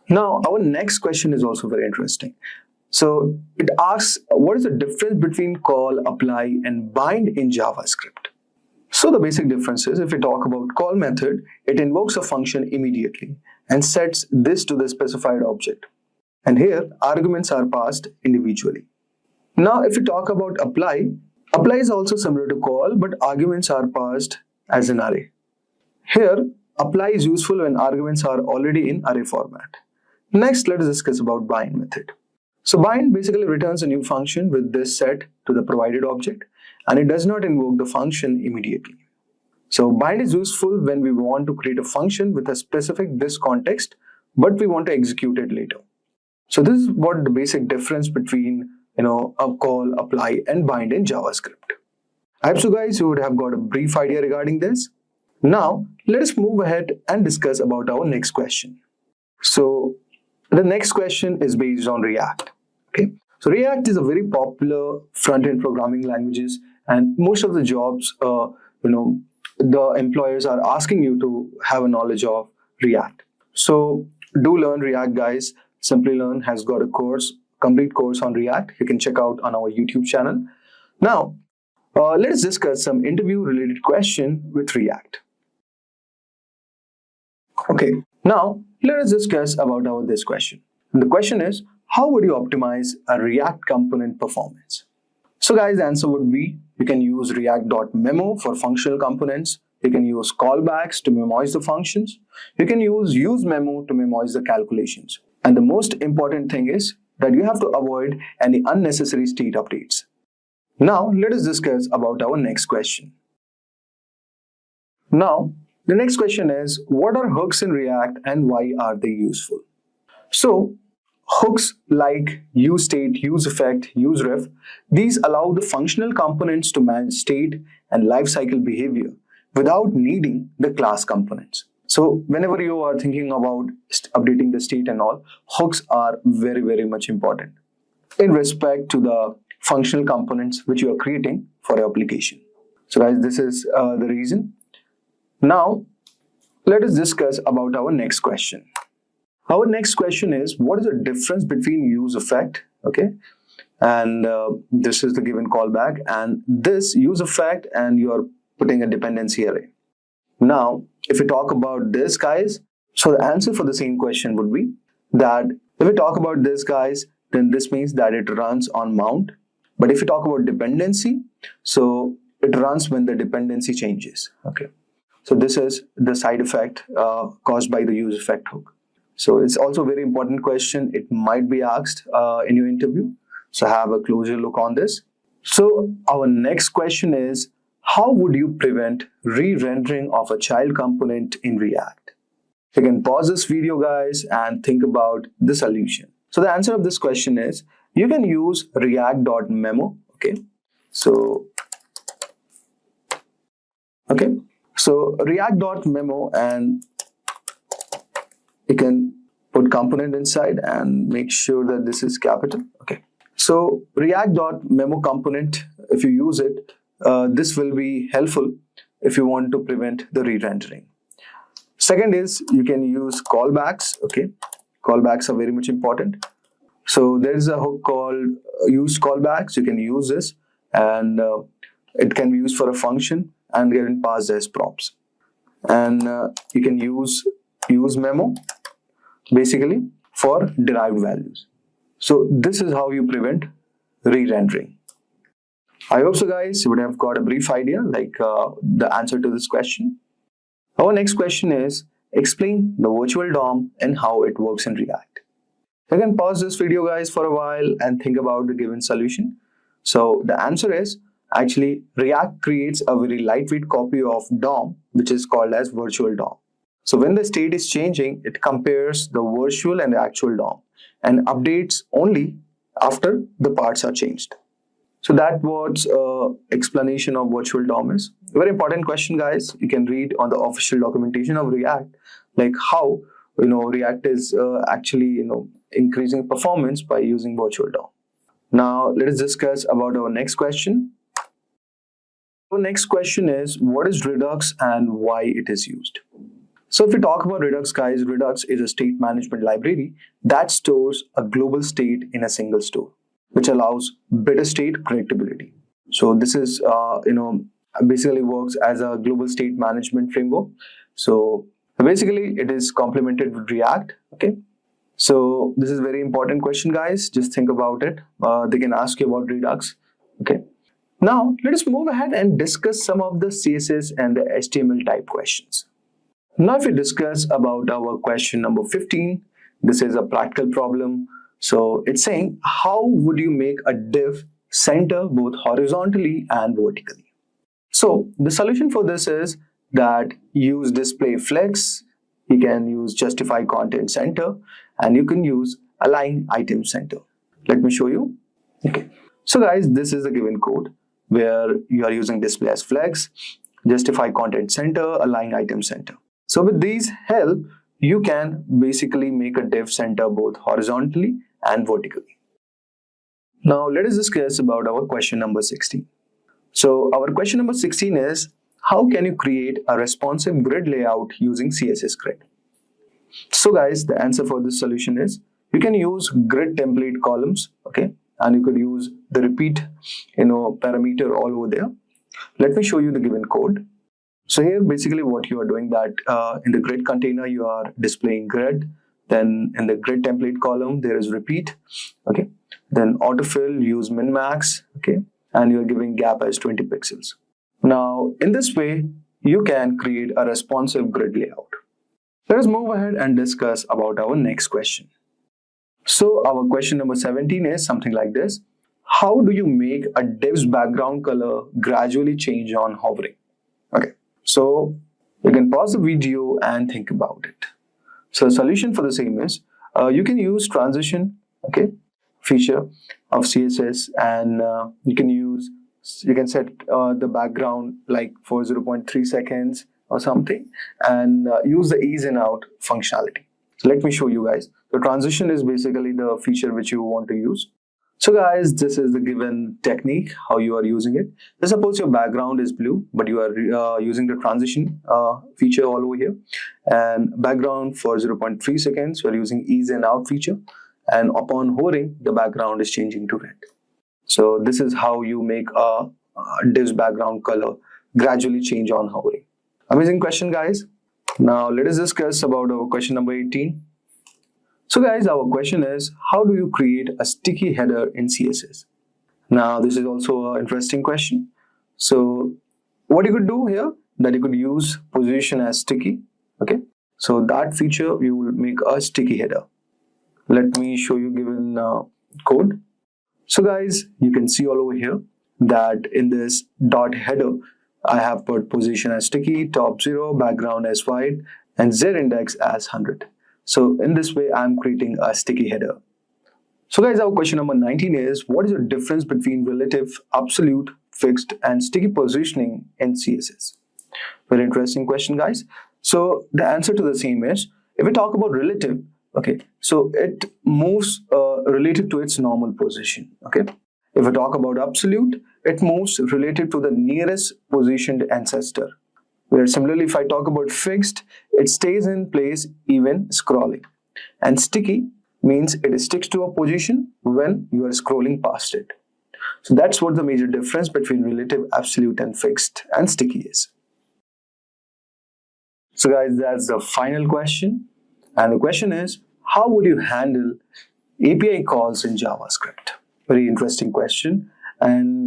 Now our next question is also very interesting. So it asks, what is the difference between call, apply, and bind in JavaScript? So the basic difference is, if we talk about call method, it invokes a function immediately and sets this to the specified object. And here, arguments are passed individually. Now, if we talk about apply, apply is also similar to call, but arguments are passed as an array. Here, apply is useful when arguments are already in array format. Next, let us discuss about bind method. So bind basically returns a new function with this set to the provided object, and it does not invoke the function immediately. So bind is useful when we want to create a function with a specific this context, but we want to execute it later. So this is what the basic difference between a call, apply, and bind in JavaScript. I hope so guys you would have got a brief idea regarding this. Now let us move ahead and discuss about our next question. So the next question is based on React. Okay, so React is a very popular front-end programming languages, and most of the jobs, the employers are asking you to have a knowledge of React. So do learn React, guys. Simplilearn has got a complete course on React. You can check out on our YouTube channel. Now, let us discuss some interview-related question with React. Okay, now let us discuss about this question. And the question is, how would you optimize a React component performance? So guys, the answer would be, you can use react.memo for functional components. You can use callbacks to memorize the functions. You can use useMemo to memorize the calculations. And the most important thing is that you have to avoid any unnecessary state updates. Now, let us discuss about our next question. Now, the next question is, what are hooks in React and why are they useful? So, hooks like useState, useEffect, useRef, these allow the functional components to manage state and lifecycle behavior without needing the class components. So whenever you are thinking about updating the state and all, hooks are very, very much important in respect to the functional components which you are creating for your application. So guys, this is the reason. Now, let us discuss about our next question. Our next question is, what is the difference between useEffect, okay, and this is the given callback, and this useEffect, and you are putting a dependency array. Now, if we talk about this, guys, so the answer for the same question would be that if we talk about this, guys, then this means that it runs on mount. But if we talk about dependency, so it runs when the dependency changes, okay. So this is the side effect caused by the useEffect hook. So it's also a very important question. It might be asked in your interview. So have a closer look on this. So our next question is, how would you prevent re-rendering of a child component in React? You can pause this video, guys, and think about the solution. So the answer of this question is, you can use react.memo, okay. So react.memo, and you can put component inside and make sure that this is capital, okay. So react.memo component, if you use it, this will be helpful if you want to prevent the re-rendering. Second is, you can use callbacks, okay. Callbacks are very much important. So there is a hook called use callbacks. You can use this, and it can be used for a function and getting passed as props. And you can use memo basically for derived values. So this is how you prevent re-rendering. I hope so, guys, you would have got a brief idea like the answer to this question. Our next question is, explain the virtual DOM and how it works in React. You can pause this video, guys, for a while and think about the given solution. So the answer is, actually, React creates a very lightweight copy of DOM, which is called as virtual DOM. So when the state is changing, it compares the virtual and the actual DOM and updates only after the parts are changed. So that was explanation of virtual DOM is. Very important question, guys. You can read on the official documentation of React, like how React is actually increasing performance by using virtual DOM. Now let us discuss about our next question. Our next question is, what is Redux and why it is used? So if we talk about Redux, guys, Redux is a state management library that stores a global state in a single store, which allows better state predictability. So this is basically works as a global state management framework. So basically it is complemented with React. Okay, so this is very important question, guys. Just think about it. They can ask you about Redux. Okay, now let us move ahead and discuss some of the CSS and the HTML type questions. Now if we discuss about our question number 15, this is a practical problem. So it's saying, how would you make a div center both horizontally and vertically? So the solution for this is that use display flex, you can use justify content center, and you can use align item center. Let me show you. Okay, so guys, this is the given code where you are using display as flex, justify content center, align item center. So with these help, you can basically make a div center both horizontally and vertically. Now let us discuss about our question number 16. So our question number 16 is, how can you create a responsive grid layout using CSS grid? So guys, the answer for this solution is, you can use grid template columns, okay, and you could use the repeat, parameter all over there. Let me show you the given code. So here basically what you are doing that in the grid container you are displaying grid, then in the grid template column there is repeat, okay, then autofill, use min-max, okay, and you are giving gap as 20 pixels. Now in this way you can create a responsive grid layout. Let us move ahead and discuss about our next question. So our question number 17 is something like this. How do you make a div's background color gradually change on hovering? Okay, so you can pause the video and think about it. So the solution for the same is, you can use transition, okay, feature of CSS, and you can set the background like for 0.3 seconds or something, and use the ease in out functionality. So let me show you guys. The transition is basically the feature which you want to use. So guys, this is the given technique, how you are using it. Let's suppose your background is blue, but you are using the transition feature all over here. And background for 0.3 seconds, you are using ease in out feature. And upon hovering, the background is changing to red. So this is how you make a div's background color gradually change on hovering. Amazing question, guys. Now let us discuss about our question number 18. So guys, our question is, how do you create a sticky header in CSS? Now this is also an interesting question. So what you could do here, that you could use position as sticky, okay? So that feature, you will make a sticky header. Let me show you given code. So guys, you can see all over here that in this dot header, I have put position as sticky, top 0, background as white, and Z index as 100. So in this way, I'm creating a sticky header. So guys, our question number 19 is, what is the difference between relative, absolute, fixed, and sticky positioning in CSS? Very interesting question, guys. So the answer to the same is, if we talk about relative, okay, so it moves relative to its normal position, okay. If we talk about absolute, it moves relative to the nearest positioned ancestor. Where similarly, if I talk about fixed, it stays in place even scrolling. And sticky means it sticks to a position when you are scrolling past it. So that's what the major difference between relative, absolute, and fixed and sticky is. So guys, that's the final question. And the question is, how would you handle API calls in JavaScript? Very interesting question. And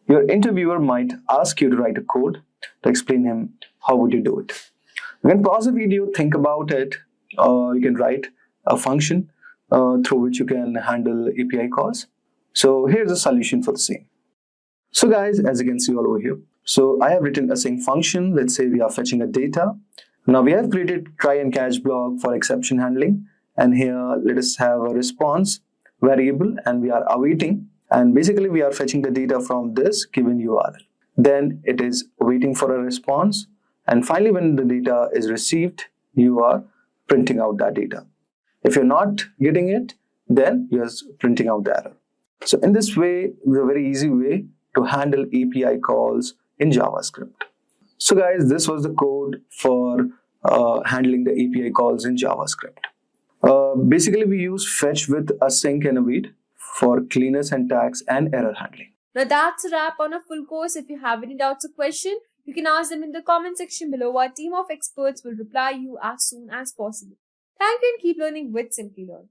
your interviewer might ask you to write a code to explain him how would you do it. You can pause the video, think about it. You can write a function through which you can handle API calls. So here's a solution for the same. So guys, as you can see all over here, so I have written a async function. Let's say we are fetching a data. Now we have created try and catch block for exception handling. And here let us have a response variable, and we are awaiting. And basically we are fetching the data from this given URL. Then it is waiting for a response. And finally, when the data is received, you are printing out that data. If you're not getting it, then you're printing out the error. So in this way, it's a very easy way to handle API calls in JavaScript. So guys, this was the code for handling the API calls in JavaScript. Basically, we use fetch with async and await for cleaner syntax and error handling. Now that's a wrap on a full course. If you have any doubts or questions, you can ask them in the comment section below. Our team of experts will reply you as soon as possible. Thank you and keep learning with Simplilearn.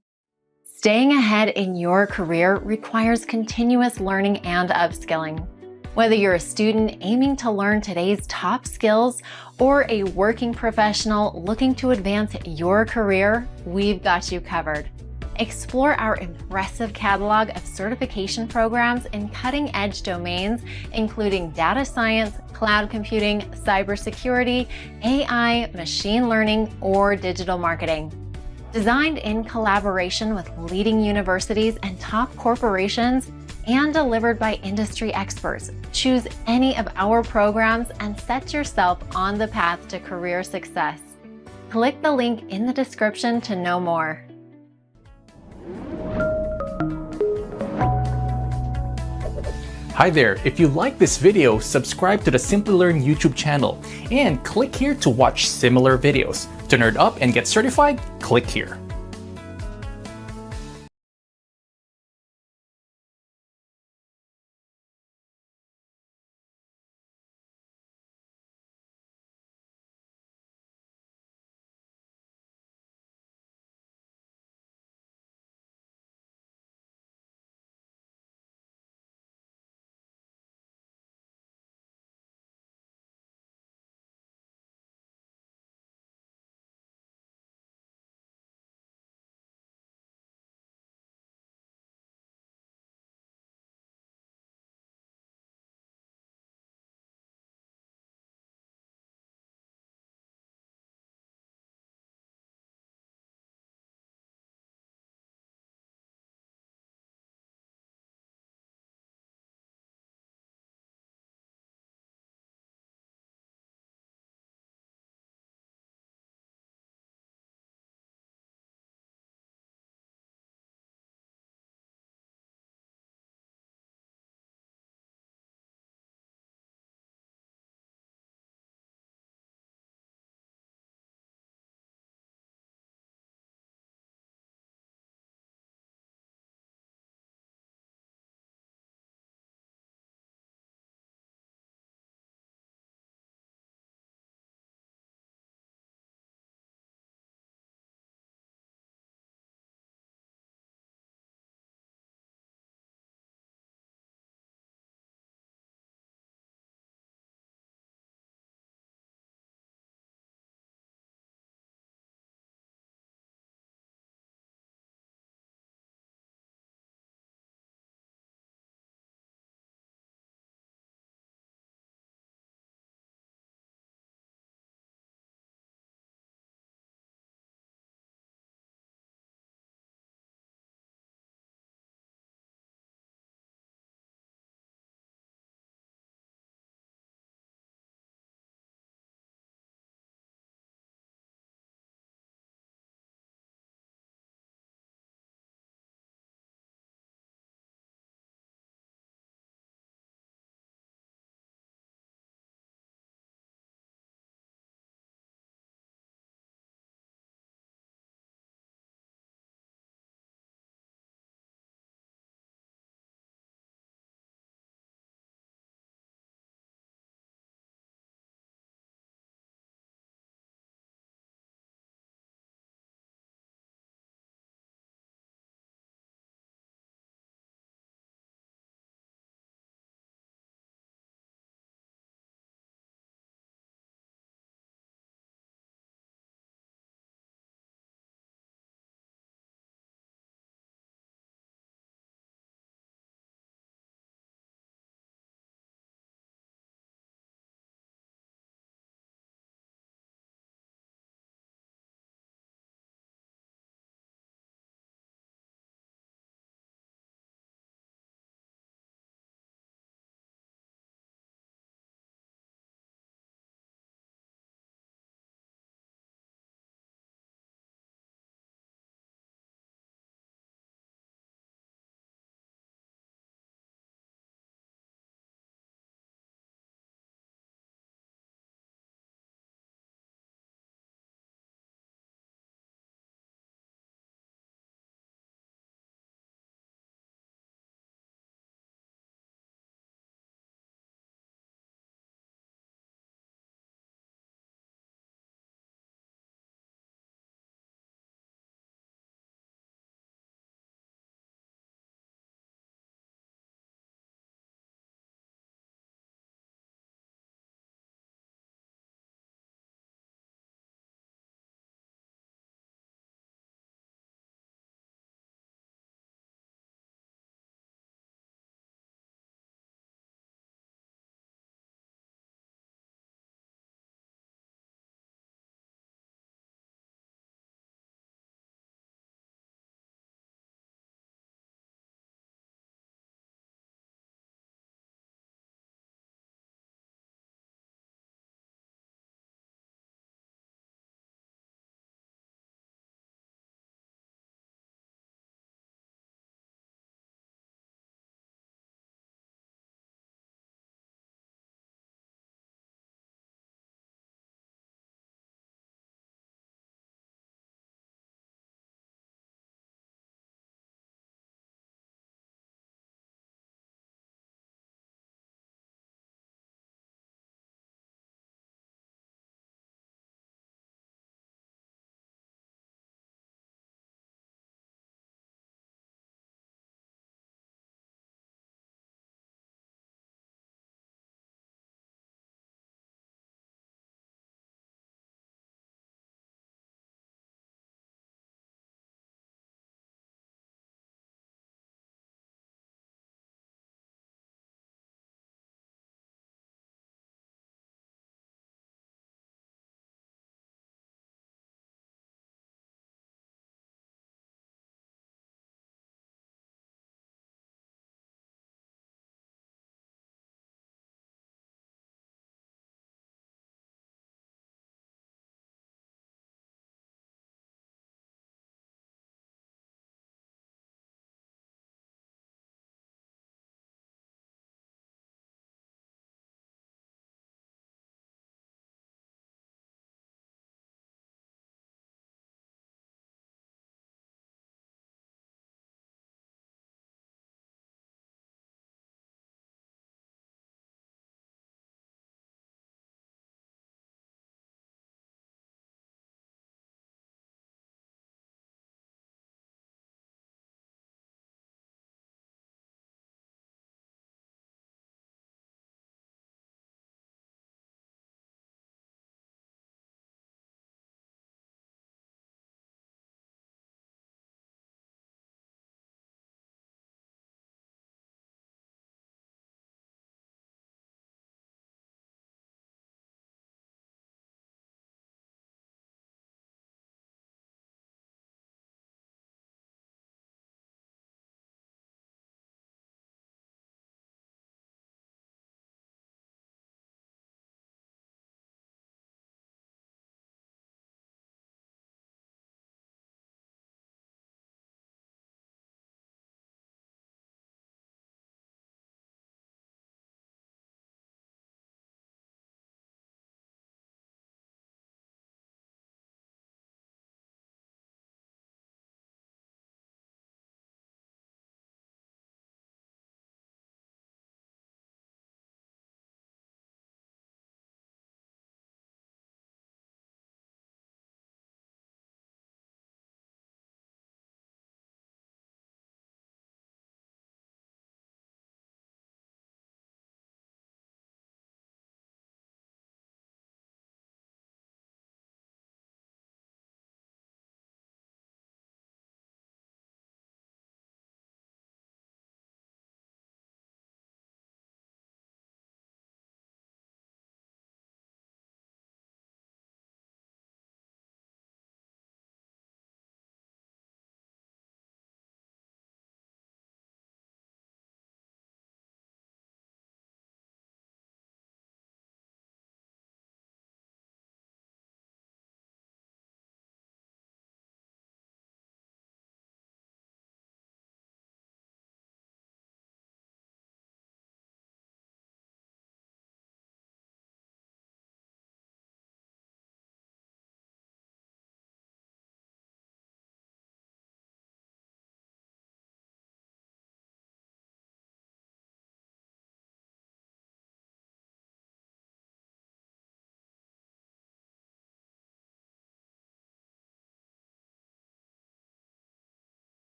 Staying ahead in your career requires continuous learning and upskilling. Whether you're a student aiming to learn today's top skills or a working professional looking to advance your career, we've got you covered. Explore our impressive catalog of certification programs in cutting-edge domains, including data science, cloud computing, cybersecurity, AI, machine learning, or digital marketing. Designed in collaboration with leading universities and top corporations, and delivered by industry experts, choose any of our programs and set yourself on the path to career success. Click the link in the description to know more. Hi there, if you like this video, subscribe to the Simplilearn YouTube channel and click here to watch similar videos. To nerd up and get certified, click here.